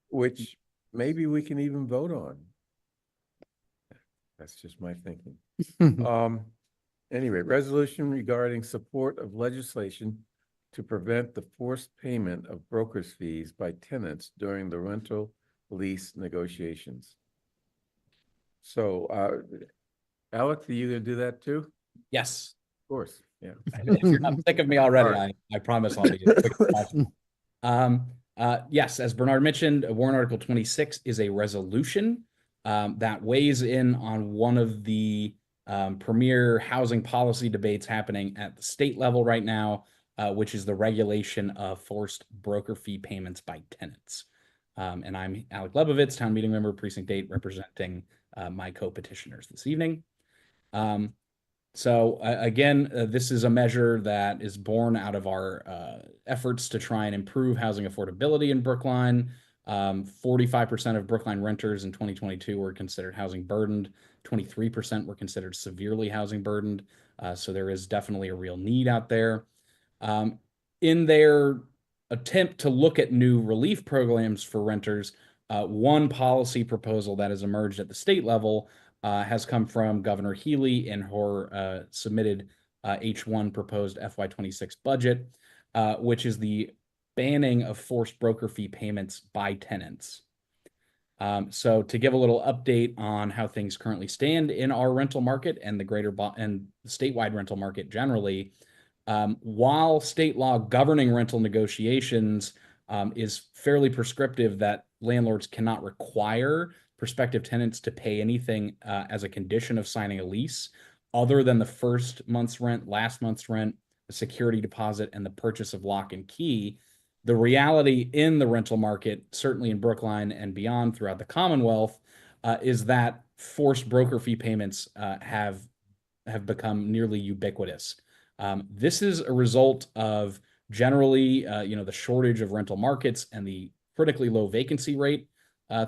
which maybe we can even vote on. That's just my thinking. Anyway, resolution regarding support of legislation to prevent the forced payment of broker's fees by tenants during the rental lease negotiations. So, Alex, are you going to do that too? Yes. Of course, yeah. If you're not sick of me already, I promise I'll be as quick as possible. Yes, as Bernard mentioned, warrant article 26 is a resolution that weighs in on one of the premier housing policy debates happening at the state level right now. which is the regulation of forced broker fee payments by tenants. And I'm Alec Lebovitz, town meeting member, precinct 8, representing my co-petitioners this evening. Again, this is a measure that is born out of our efforts to try and improve housing affordability in Brookline. 45% of Brookline renters in 2022 were considered housing burdened. 23% were considered severely housing burdened. So there is definitely a real need out there. In their attempt to look at new relief programs for renters, one policy proposal that has emerged at the state level has come from Governor Healy in her submitted H1 proposed FY26 budget, which is the banning of forced broker fee payments by tenants. So to give a little update on how things currently stand in our rental market and the and statewide rental market generally, while state law governing rental negotiations is fairly prescriptive that landlords cannot require prospective tenants to pay anything as a condition of signing a lease other than the first month's rent, last month's rent, the security deposit, and the purchase of lock and key. The reality in the rental market, certainly in Brookline and beyond throughout the Commonwealth, is that forced broker fee payments have become nearly ubiquitous. This is a result of generally, the shortage of rental markets and the critically low vacancy rate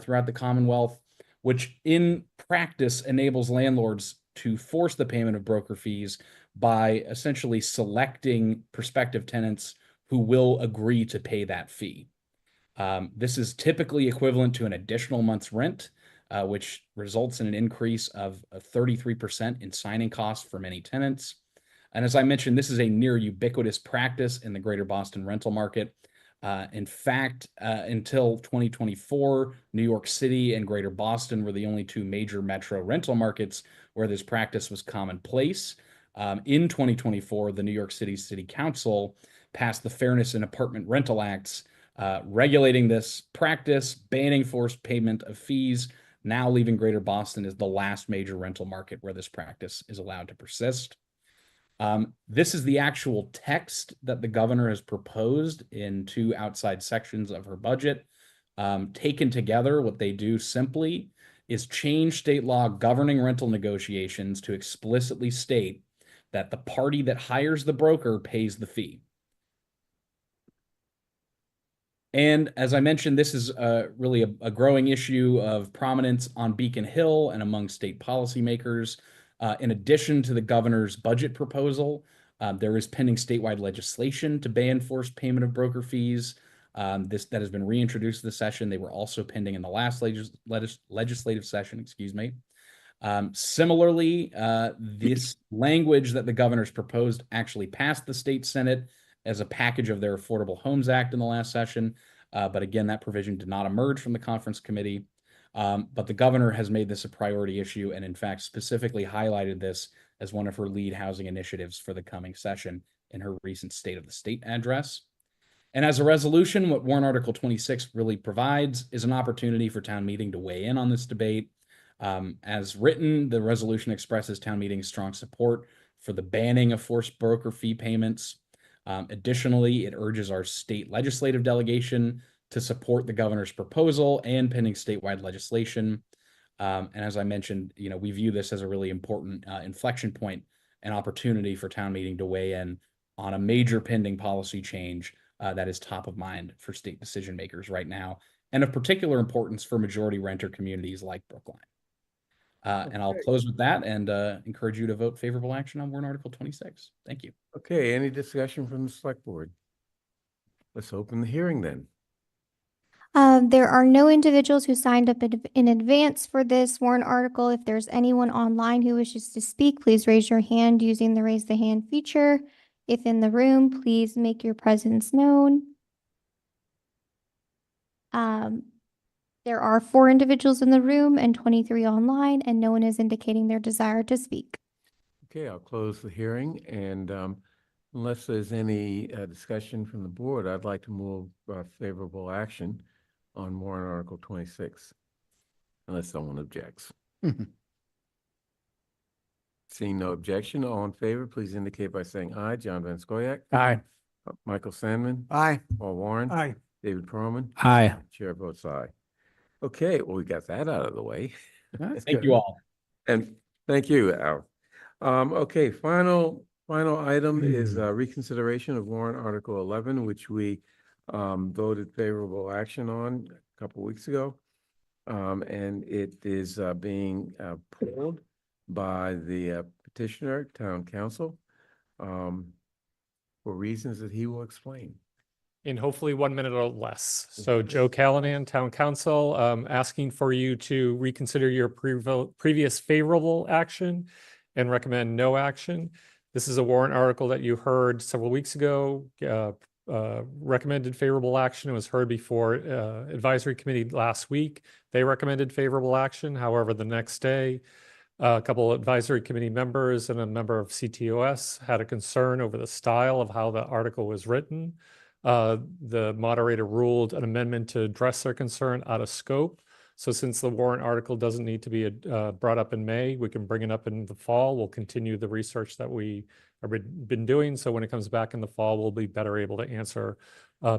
throughout the Commonwealth, which in practice enables landlords to force the payment of broker fees by essentially selecting prospective tenants who will agree to pay that fee. This is typically equivalent to an additional month's rent, which results in an increase of 33% in signing costs for many tenants. And as I mentioned, this is a near ubiquitous practice in the greater Boston rental market. In fact, until 2024, New York City and greater Boston were the only two major metro rental markets where this practice was commonplace. In 2024, the New York City City Council passed the Fairness in Apartment Rental Acts, regulating this practice, banning forced payment of fees, now leaving greater Boston as the last major rental market where this practice is allowed to persist. This is the actual text that the governor has proposed in two outside sections of her budget. Taken together, what they do simply is change state law governing rental negotiations to explicitly state that the party that hires the broker pays the fee. And as I mentioned, this is really a growing issue of prominence on Beacon Hill and among state policymakers. In addition to the governor's budget proposal, there is pending statewide legislation to ban forced payment of broker fees. That has been reintroduced to the session. They were also pending in the last legislative session, excuse me. Similarly, this language that the governor's proposed actually passed the state Senate as a package of their Affordable Homes Act in the last session. But again, that provision did not emerge from the conference committee. But the governor has made this a priority issue and in fact specifically highlighted this as one of her lead housing initiatives for the coming session in her recent State of the State address. And as a resolution, what Warrant Article 26 really provides is an opportunity for town meeting to weigh in on this debate. As written, the resolution expresses town meeting's strong support for the banning of forced broker fee payments. Additionally, it urges our state legislative delegation to support the governor's proposal and pending statewide legislation. And as I mentioned, we view this as a really important inflection point and opportunity for town meeting to weigh in on a major pending policy change that is top of mind for state decision makers right now, and of particular importance for majority renter communities like Brookline. And I'll close with that and encourage you to vote favorable action on Warrant Article 26. Thank you. Okay, any discussion from the select board? Let's open the hearing then. There are no individuals who signed up in advance for this warrant article. If there's anyone online who wishes to speak, please raise your hand using the raise the hand feature. If in the room, please make your presence known. There are 4 individuals in the room and 23 online, and no one is indicating their desire to speak. Okay, I'll close the hearing, and unless there's any discussion from the board, I'd like to move favorable action on Warrant Article 26, unless someone objects. Seeing no objection, all in favor, please indicate by saying aye. John Van Scoyac. Aye. Michael Sandman. Aye. Paul Warren. Aye. David Perlman. Aye. Chair votes aye. Okay, well, we got that out of the way. That's Thank good. you all. And thank you, Al. Okay, final item is reconsideration of warrant Article 11, which we voted favorable action on a couple weeks ago. And it is being pulled by the petitioner, town council, for reasons that he will explain. In hopefully 1 minute or less. So Joe Callanan, Town Council, asking for you to reconsider your previous favorable action and recommend no action. This is a warrant article that you heard several weeks ago. Recommended favorable action. It was heard before advisory committee last week. They recommended favorable action. However, the next day, a couple of advisory committee members and a member of CTOS had a concern over the style of how the article was written. The moderator ruled an amendment to address their concern out of scope. So since the warrant article doesn't need to be brought up in May, we can bring it up in the fall. We'll continue the research that we have been doing. So when it comes back in the fall, we'll be better able to answer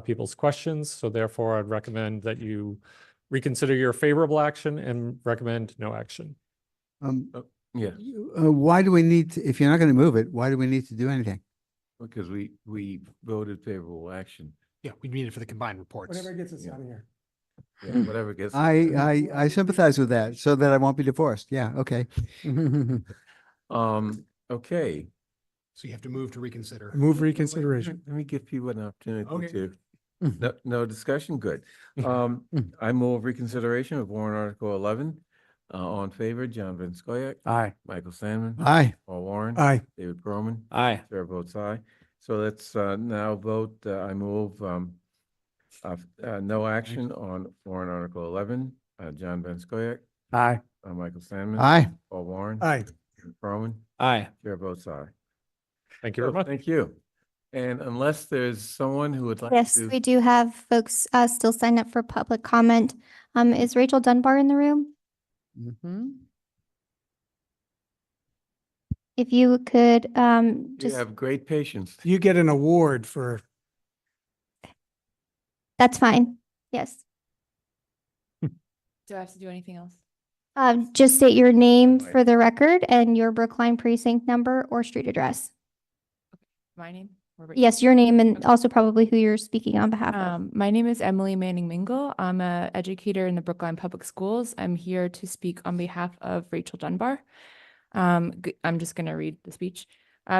people's questions. So therefore, I'd recommend that you reconsider your favorable action and recommend no action. Yeah, Why do we need to, if you're not going to move it, why do we need to do anything? because we voted favorable action. Yeah, we need it for the combined reports. Whatever gets us out of here. Yeah, whatever gets. I sympathize with that so that I won't be divorced. Yeah, okay. Okay. So you have to move to reconsider. Move reconsideration. Let me give people an opportunity Okay. to. No discussion, good. I move reconsideration of warrant Article 11. All in favor, John Van Scoyac. Aye. Michael Sandman. Aye. Paul Warren. Aye. David Perlman. Aye. Chair votes aye. So let's now vote. I move no action on warrant Article 11. John Van Scoyac. Aye. Michael Sandman. Aye. Paul Warren. Aye. David Perlman. Aye. Chair votes aye. Thank you very much. Thank you. And unless there's someone who would like Yes, to. we do have folks still signed up for public comment. Is Rachel Dunbar in the room? If you could You just, have great patience. You get an award for, that's fine. Yes. Do I have to do anything else? Just state your name Right. for the record and your Brookline precinct number or street address. My name? Yes, your name and Okay. also probably who you're speaking on behalf of. My name is Emily Manning Mingle. I'm an educator in the Brookline Public Schools. I'm here to speak on behalf of Rachel Dunbar. I'm just going to read the speech.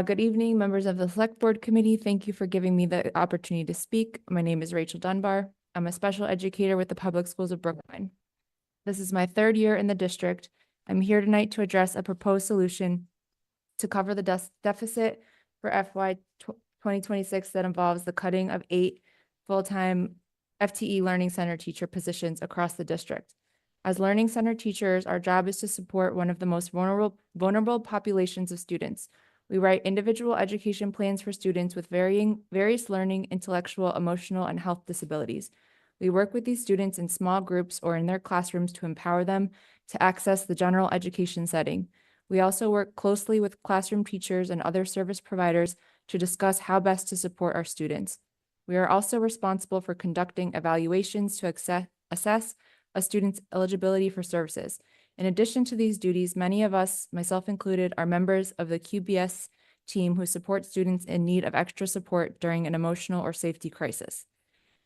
Good evening, members of the Select Board Committee. Thank you for giving me the opportunity to speak. My name is Rachel Dunbar. I'm a special educator with the Public Schools of Brookline. This is my third year in the district. I'm here tonight to address a proposed solution to cover the deficit for FY 2026 that involves the cutting of 8 full-time FTE Learning Center teacher positions across the district. As Learning Center teachers, our job is to support one of the most vulnerable populations of students. We write individual education plans for students with various learning, intellectual, emotional, and health disabilities. We work with these students in small groups or in their classrooms to empower them to access the general education setting. We also work closely with classroom teachers and other service providers to discuss how best to support our students. We are also responsible for conducting evaluations to assess a student's eligibility for services. In addition to these duties, many of us, myself included, are members of the QBS team who support students in need of extra support during an emotional or safety crisis.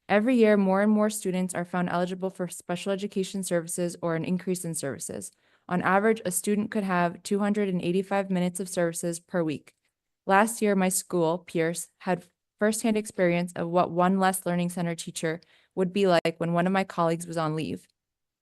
Every year, more and more students are found eligible for special education services or an increase in services. On average, a student could have 285 minutes of services per week. Last year, my school, Pierce, had firsthand experience of what one less Learning Center teacher would be like when one of my colleagues was on leave.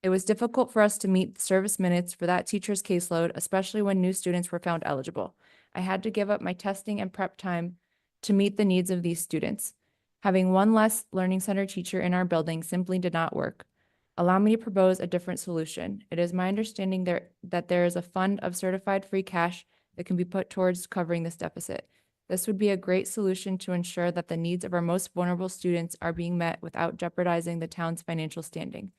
It was difficult for us to meet the service minutes for that teacher's caseload, especially when new students were found eligible. I had to give up my testing and prep time to meet the needs of these students. Having one less Learning Center teacher in our building simply did not work. Allow me to propose a different solution. It is my understanding that there is a fund of certified free cash that can be put towards covering this deficit. This would be a great solution to ensure that the needs of our most vulnerable students are being met without jeopardizing the town's financial standing.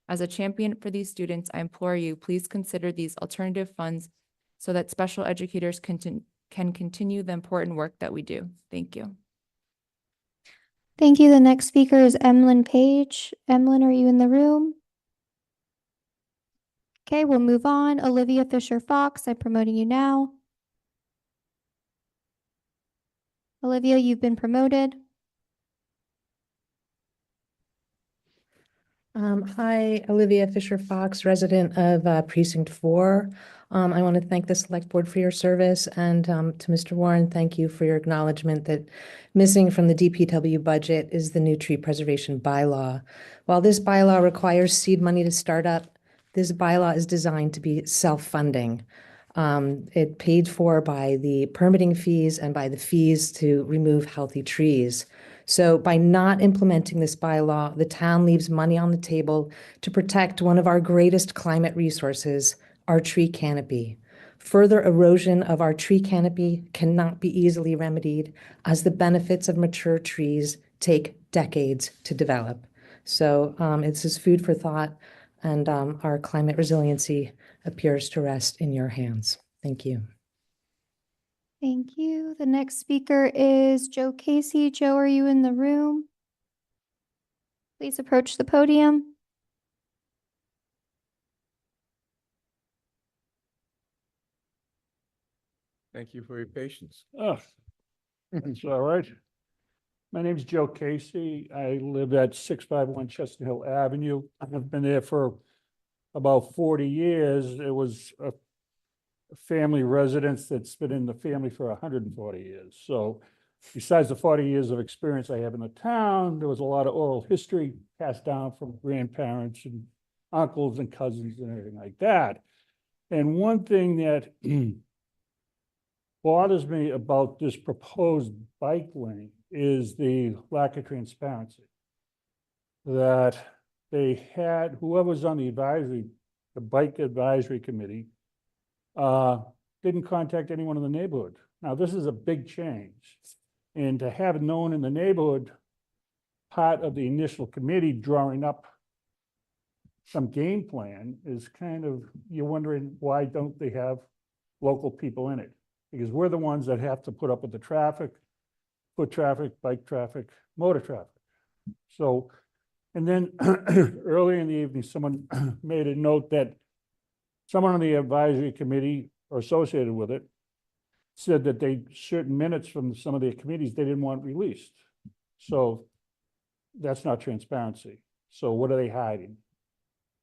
As a champion for these students, I implore you, please consider these alternative funds so that special educators can continue the important work that we do. Thank you. Thank you. The next speaker is Emlyn Page. Emlyn, are you in the room? Okay, we'll move on. Olivia Fisher Fox, I'm promoting you now. Olivia, you've been promoted. Hi, Olivia Fisher Fox, resident of Precinct 4. I want to thank the Select Board for your service, and to Mr. Warren, thank you for your acknowledgement that missing from the DPW budget is the new tree preservation bylaw. While this bylaw requires seed money to start up, this bylaw is designed to be self-funding. It paid for by the permitting fees and by the fees to remove healthy trees. So by not implementing this bylaw, the town leaves money on the table to protect one of our greatest climate resources, our tree canopy. Further erosion of our tree canopy cannot be easily remedied, as the benefits of mature trees take decades to develop. So it's just food for thought, and our climate resiliency appears to rest in your hands. Thank you. Thank you. The next speaker is Joe Casey. Joe, are you in the room? Please approach the podium. Thank you for your patience. Oh, that's all right. My name is Joe Casey. I live at 651 Chestnut Hill Avenue. I've been there for about 40 years. It was a family residence that's been in the family for 140 years. So besides the 40 years of experience I have in the town, there was a lot of oral history passed down from grandparents and uncles and cousins and everything like that. And one thing that bothers me about this proposed bike lane is the lack of transparency. That they had, whoever's on the bike advisory committee, didn't contact anyone in the neighborhood. Now, this is a big change. And to have known in the neighborhood, part of the initial committee drawing up some game plan is kind of, you're wondering, why don't they have local people in it? Because we're the ones that have to put up with the traffic, foot traffic, bike traffic, motor traffic. So, and then early in the evening, someone made a note that someone on the advisory committee or associated with it said that certain minutes from some of their committees, they didn't want released. So that's not transparency. So what are they hiding?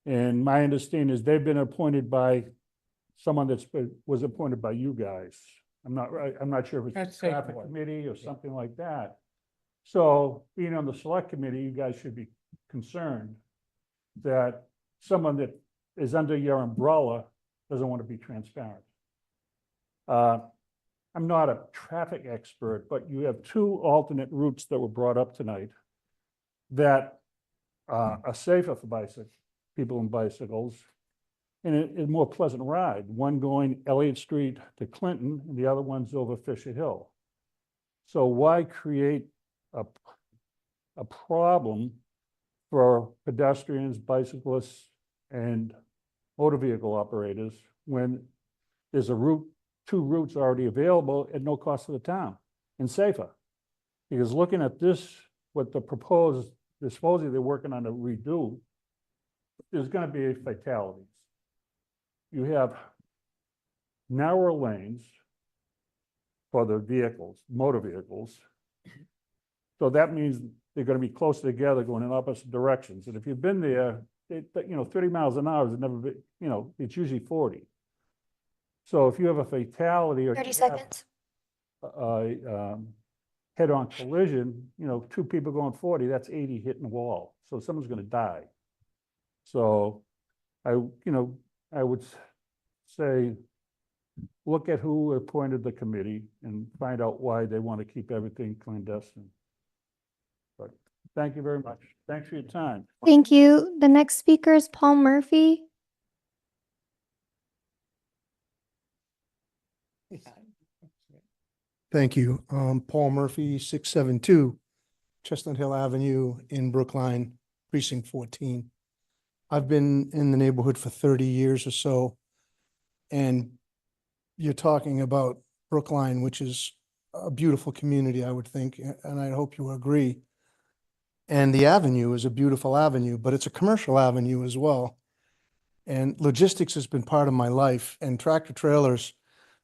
And my understanding is they've been appointed by someone was appointed by you guys. I'm not sure if it's a traffic committee or something like that. So being on the select committee, you guys should be concerned that someone that is under your umbrella doesn't want to be transparent. I'm not a traffic expert, but you have two alternate routes that were brought up tonight that are safer for people and bicycles, and a more pleasant ride. One going Elliott Street to Clinton, and the other one's over Fisher Hill. So why create a problem for pedestrians, bicyclists, and motor vehicle operators when there's two routes already available at no cost to the town and safer? Because looking at this, what the proposed, supposedly they're working on a redo, there's going to be fatalities. You have narrower lanes for the vehicles, motor vehicles. So that means they're going to be closer together going in opposite directions. And if you've been there, 30 miles an hour is never been, it's usually 40. So if you have a fatality or 30 seconds. Head-on collision, two people going 40, that's 80 hitting the wall. So someone's going to die. So I would say, look at who appointed the committee and find out why they want to keep everything clandestine. But thank you very much. Thanks for your time. Thank you. The next speaker is Paul Murphy. Thank you. Paul Murphy, 672 Chestnut Hill Avenue in Brookline, Precinct 14. I've been in the neighborhood for 30 years or so, and you're talking about Brookline, which is a beautiful community, I would think, and I hope you agree. And the avenue is a beautiful avenue, but it's a commercial avenue as well. And logistics has been part of my life, and tractor trailers,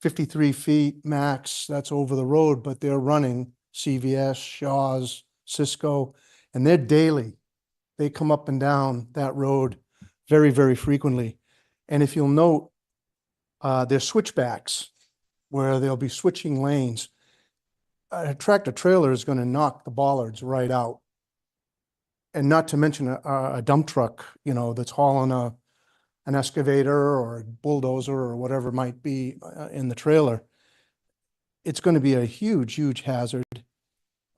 53 feet max, that's over the road, but they're running CVS, Shaw's, Cisco, and they're daily. They come up and down that road very, very frequently. And if you'll note, there's switchbacks where they'll be switching lanes. A tractor trailer is going to knock the bollards right out. And not to mention a dump truck, you know, that's hauling an excavator or a bulldozer or whatever it might be in the trailer. It's going to be a huge, huge hazard.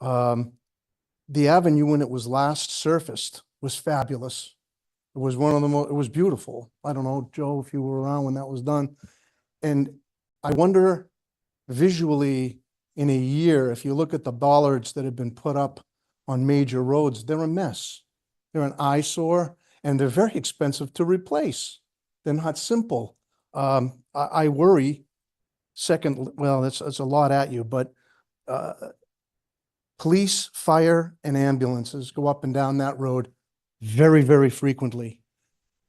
The avenue, when it was last surfaced, was fabulous. It was one of the most, it was beautiful. I don't know, Joe, if you were around when that was done. And I wonder visually in a year, if you look at the bollards that have been put up on major roads, they're a mess. They're an eyesore, and they're very expensive to replace. They're not simple. I worry, well, that's a lot at you, but police, fire, and ambulances go up and down that road very, very frequently.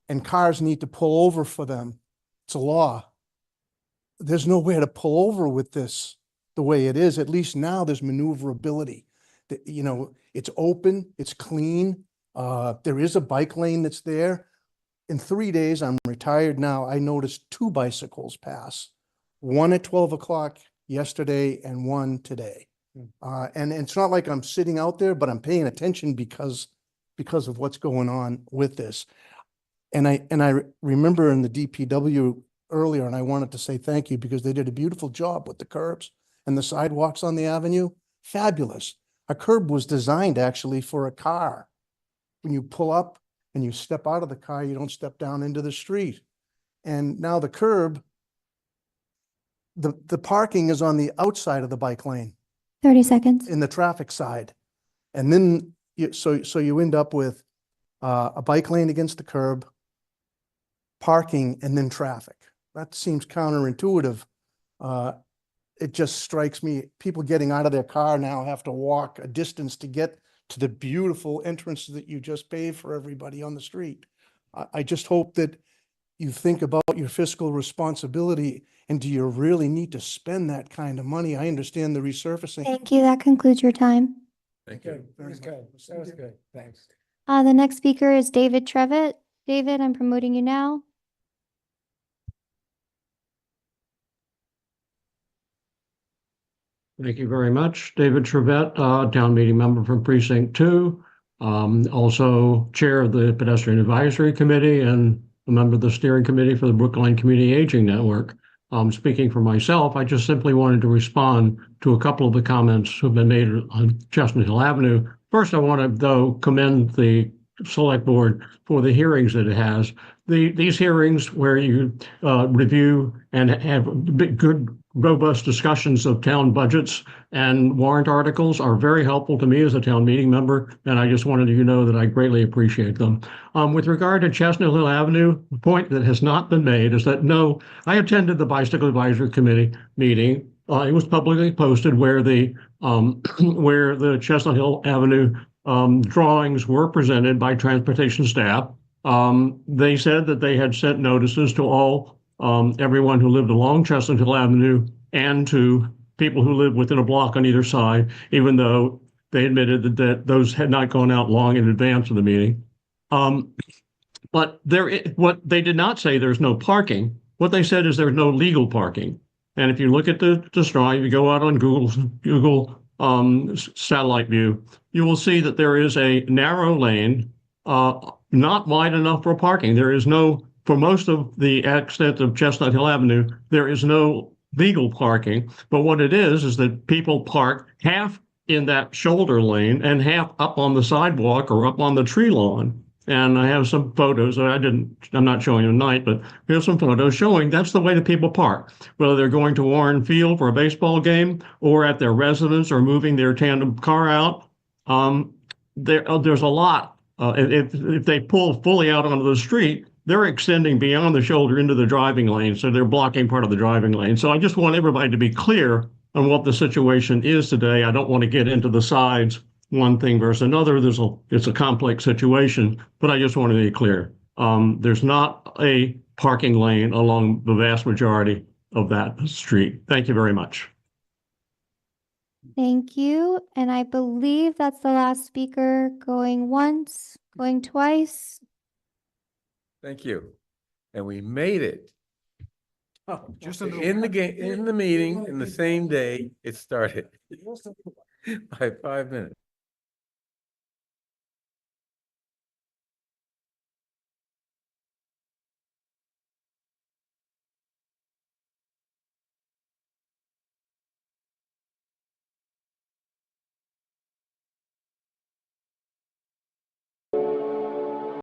And cars need to pull over for them. It's a law. There's nowhere to pull over with this the way it is. At least now there's maneuverability. You know, it's open, it's clean. There is a bike lane that's there. In 3 days, I'm retired now, I noticed 2 bicycles pass. One at 12 o'clock yesterday and one today. And it's not like I'm sitting out there, but I'm paying attention because of what's going on with this. And I remember in the DPW earlier, and I wanted to say thank you because they did a beautiful job with the curbs and the sidewalks on the avenue. Fabulous. A curb was designed actually for a car. When you pull up and you step out of the car, you don't step down into the street. And now the curb, the parking is on the outside of the bike lane. 30 seconds. In the traffic side. And then, so you end up with a bike lane against the curb, parking, and then traffic. That seems counterintuitive. It just strikes me, people getting out of their car now have to walk a distance to get to the beautiful entrance that you just paved for everybody on the street. I just hope that you think about your fiscal responsibility, and do you really need to spend that kind of money? I understand the resurfacing. Thank you. That concludes your time. Thank you. That was good. That was good. Thanks. The next speaker is David Trevitt. David, I'm promoting you now. Thank you very much. David Trevitt, town meeting member from Precinct 2, also chair of the Pedestrian Advisory Committee and a member of the steering committee for the Brookline Community Aging Network. Speaking for myself, I just simply wanted to respond to a couple of the comments who have been made on Chestnut Hill Avenue. First, I want to, though, commend the select board for the hearings that it has. These hearings where you review and have good, robust discussions of town budgets and warrant articles are very helpful to me as a town meeting member, and I just wanted you to know that I greatly appreciate them. With regard to Chestnut Hill Avenue, the point that has not been made is that no, I attended the Bicycle Advisory Committee meeting. It was publicly posted where the Chestnut Hill Avenue drawings were presented by transportation staff. They said that they had sent notices to all everyone who lived along Chestnut Hill Avenue and to people who lived within a block on either side, even though they admitted that those had not gone out long in advance of the meeting. But what they did not say, there's no parking. What they said is there's no legal parking. And if you look at the drawing, if you go out on Google satellite view, you will see that there is a narrow lane, not wide enough for parking. There is no, for most of the extent of Chestnut Hill Avenue, there is no legal parking. But what it is that people park half in that shoulder lane and half up on the sidewalk or up on the tree lawn. And I have some photos that I'm not showing you tonight, but here's some photos showing that's the way that people park, whether they're going to Warren Field for a baseball game or at their residence or moving their tandem car out. There's a lot. If they pull fully out onto the street, they're extending beyond the shoulder into the driving lane, so they're blocking part of the driving lane. So I just want everybody to be clear on what the situation is today. I don't want to get into the sides one thing versus another. It's a complex situation, but I just want to be clear. There's not a parking lane along the vast majority of that street. Thank you very much. Thank you. And I believe that's the last speaker going once, going twice. Thank you. And we made it Just in the meeting, in the same day it started by 5 minutes.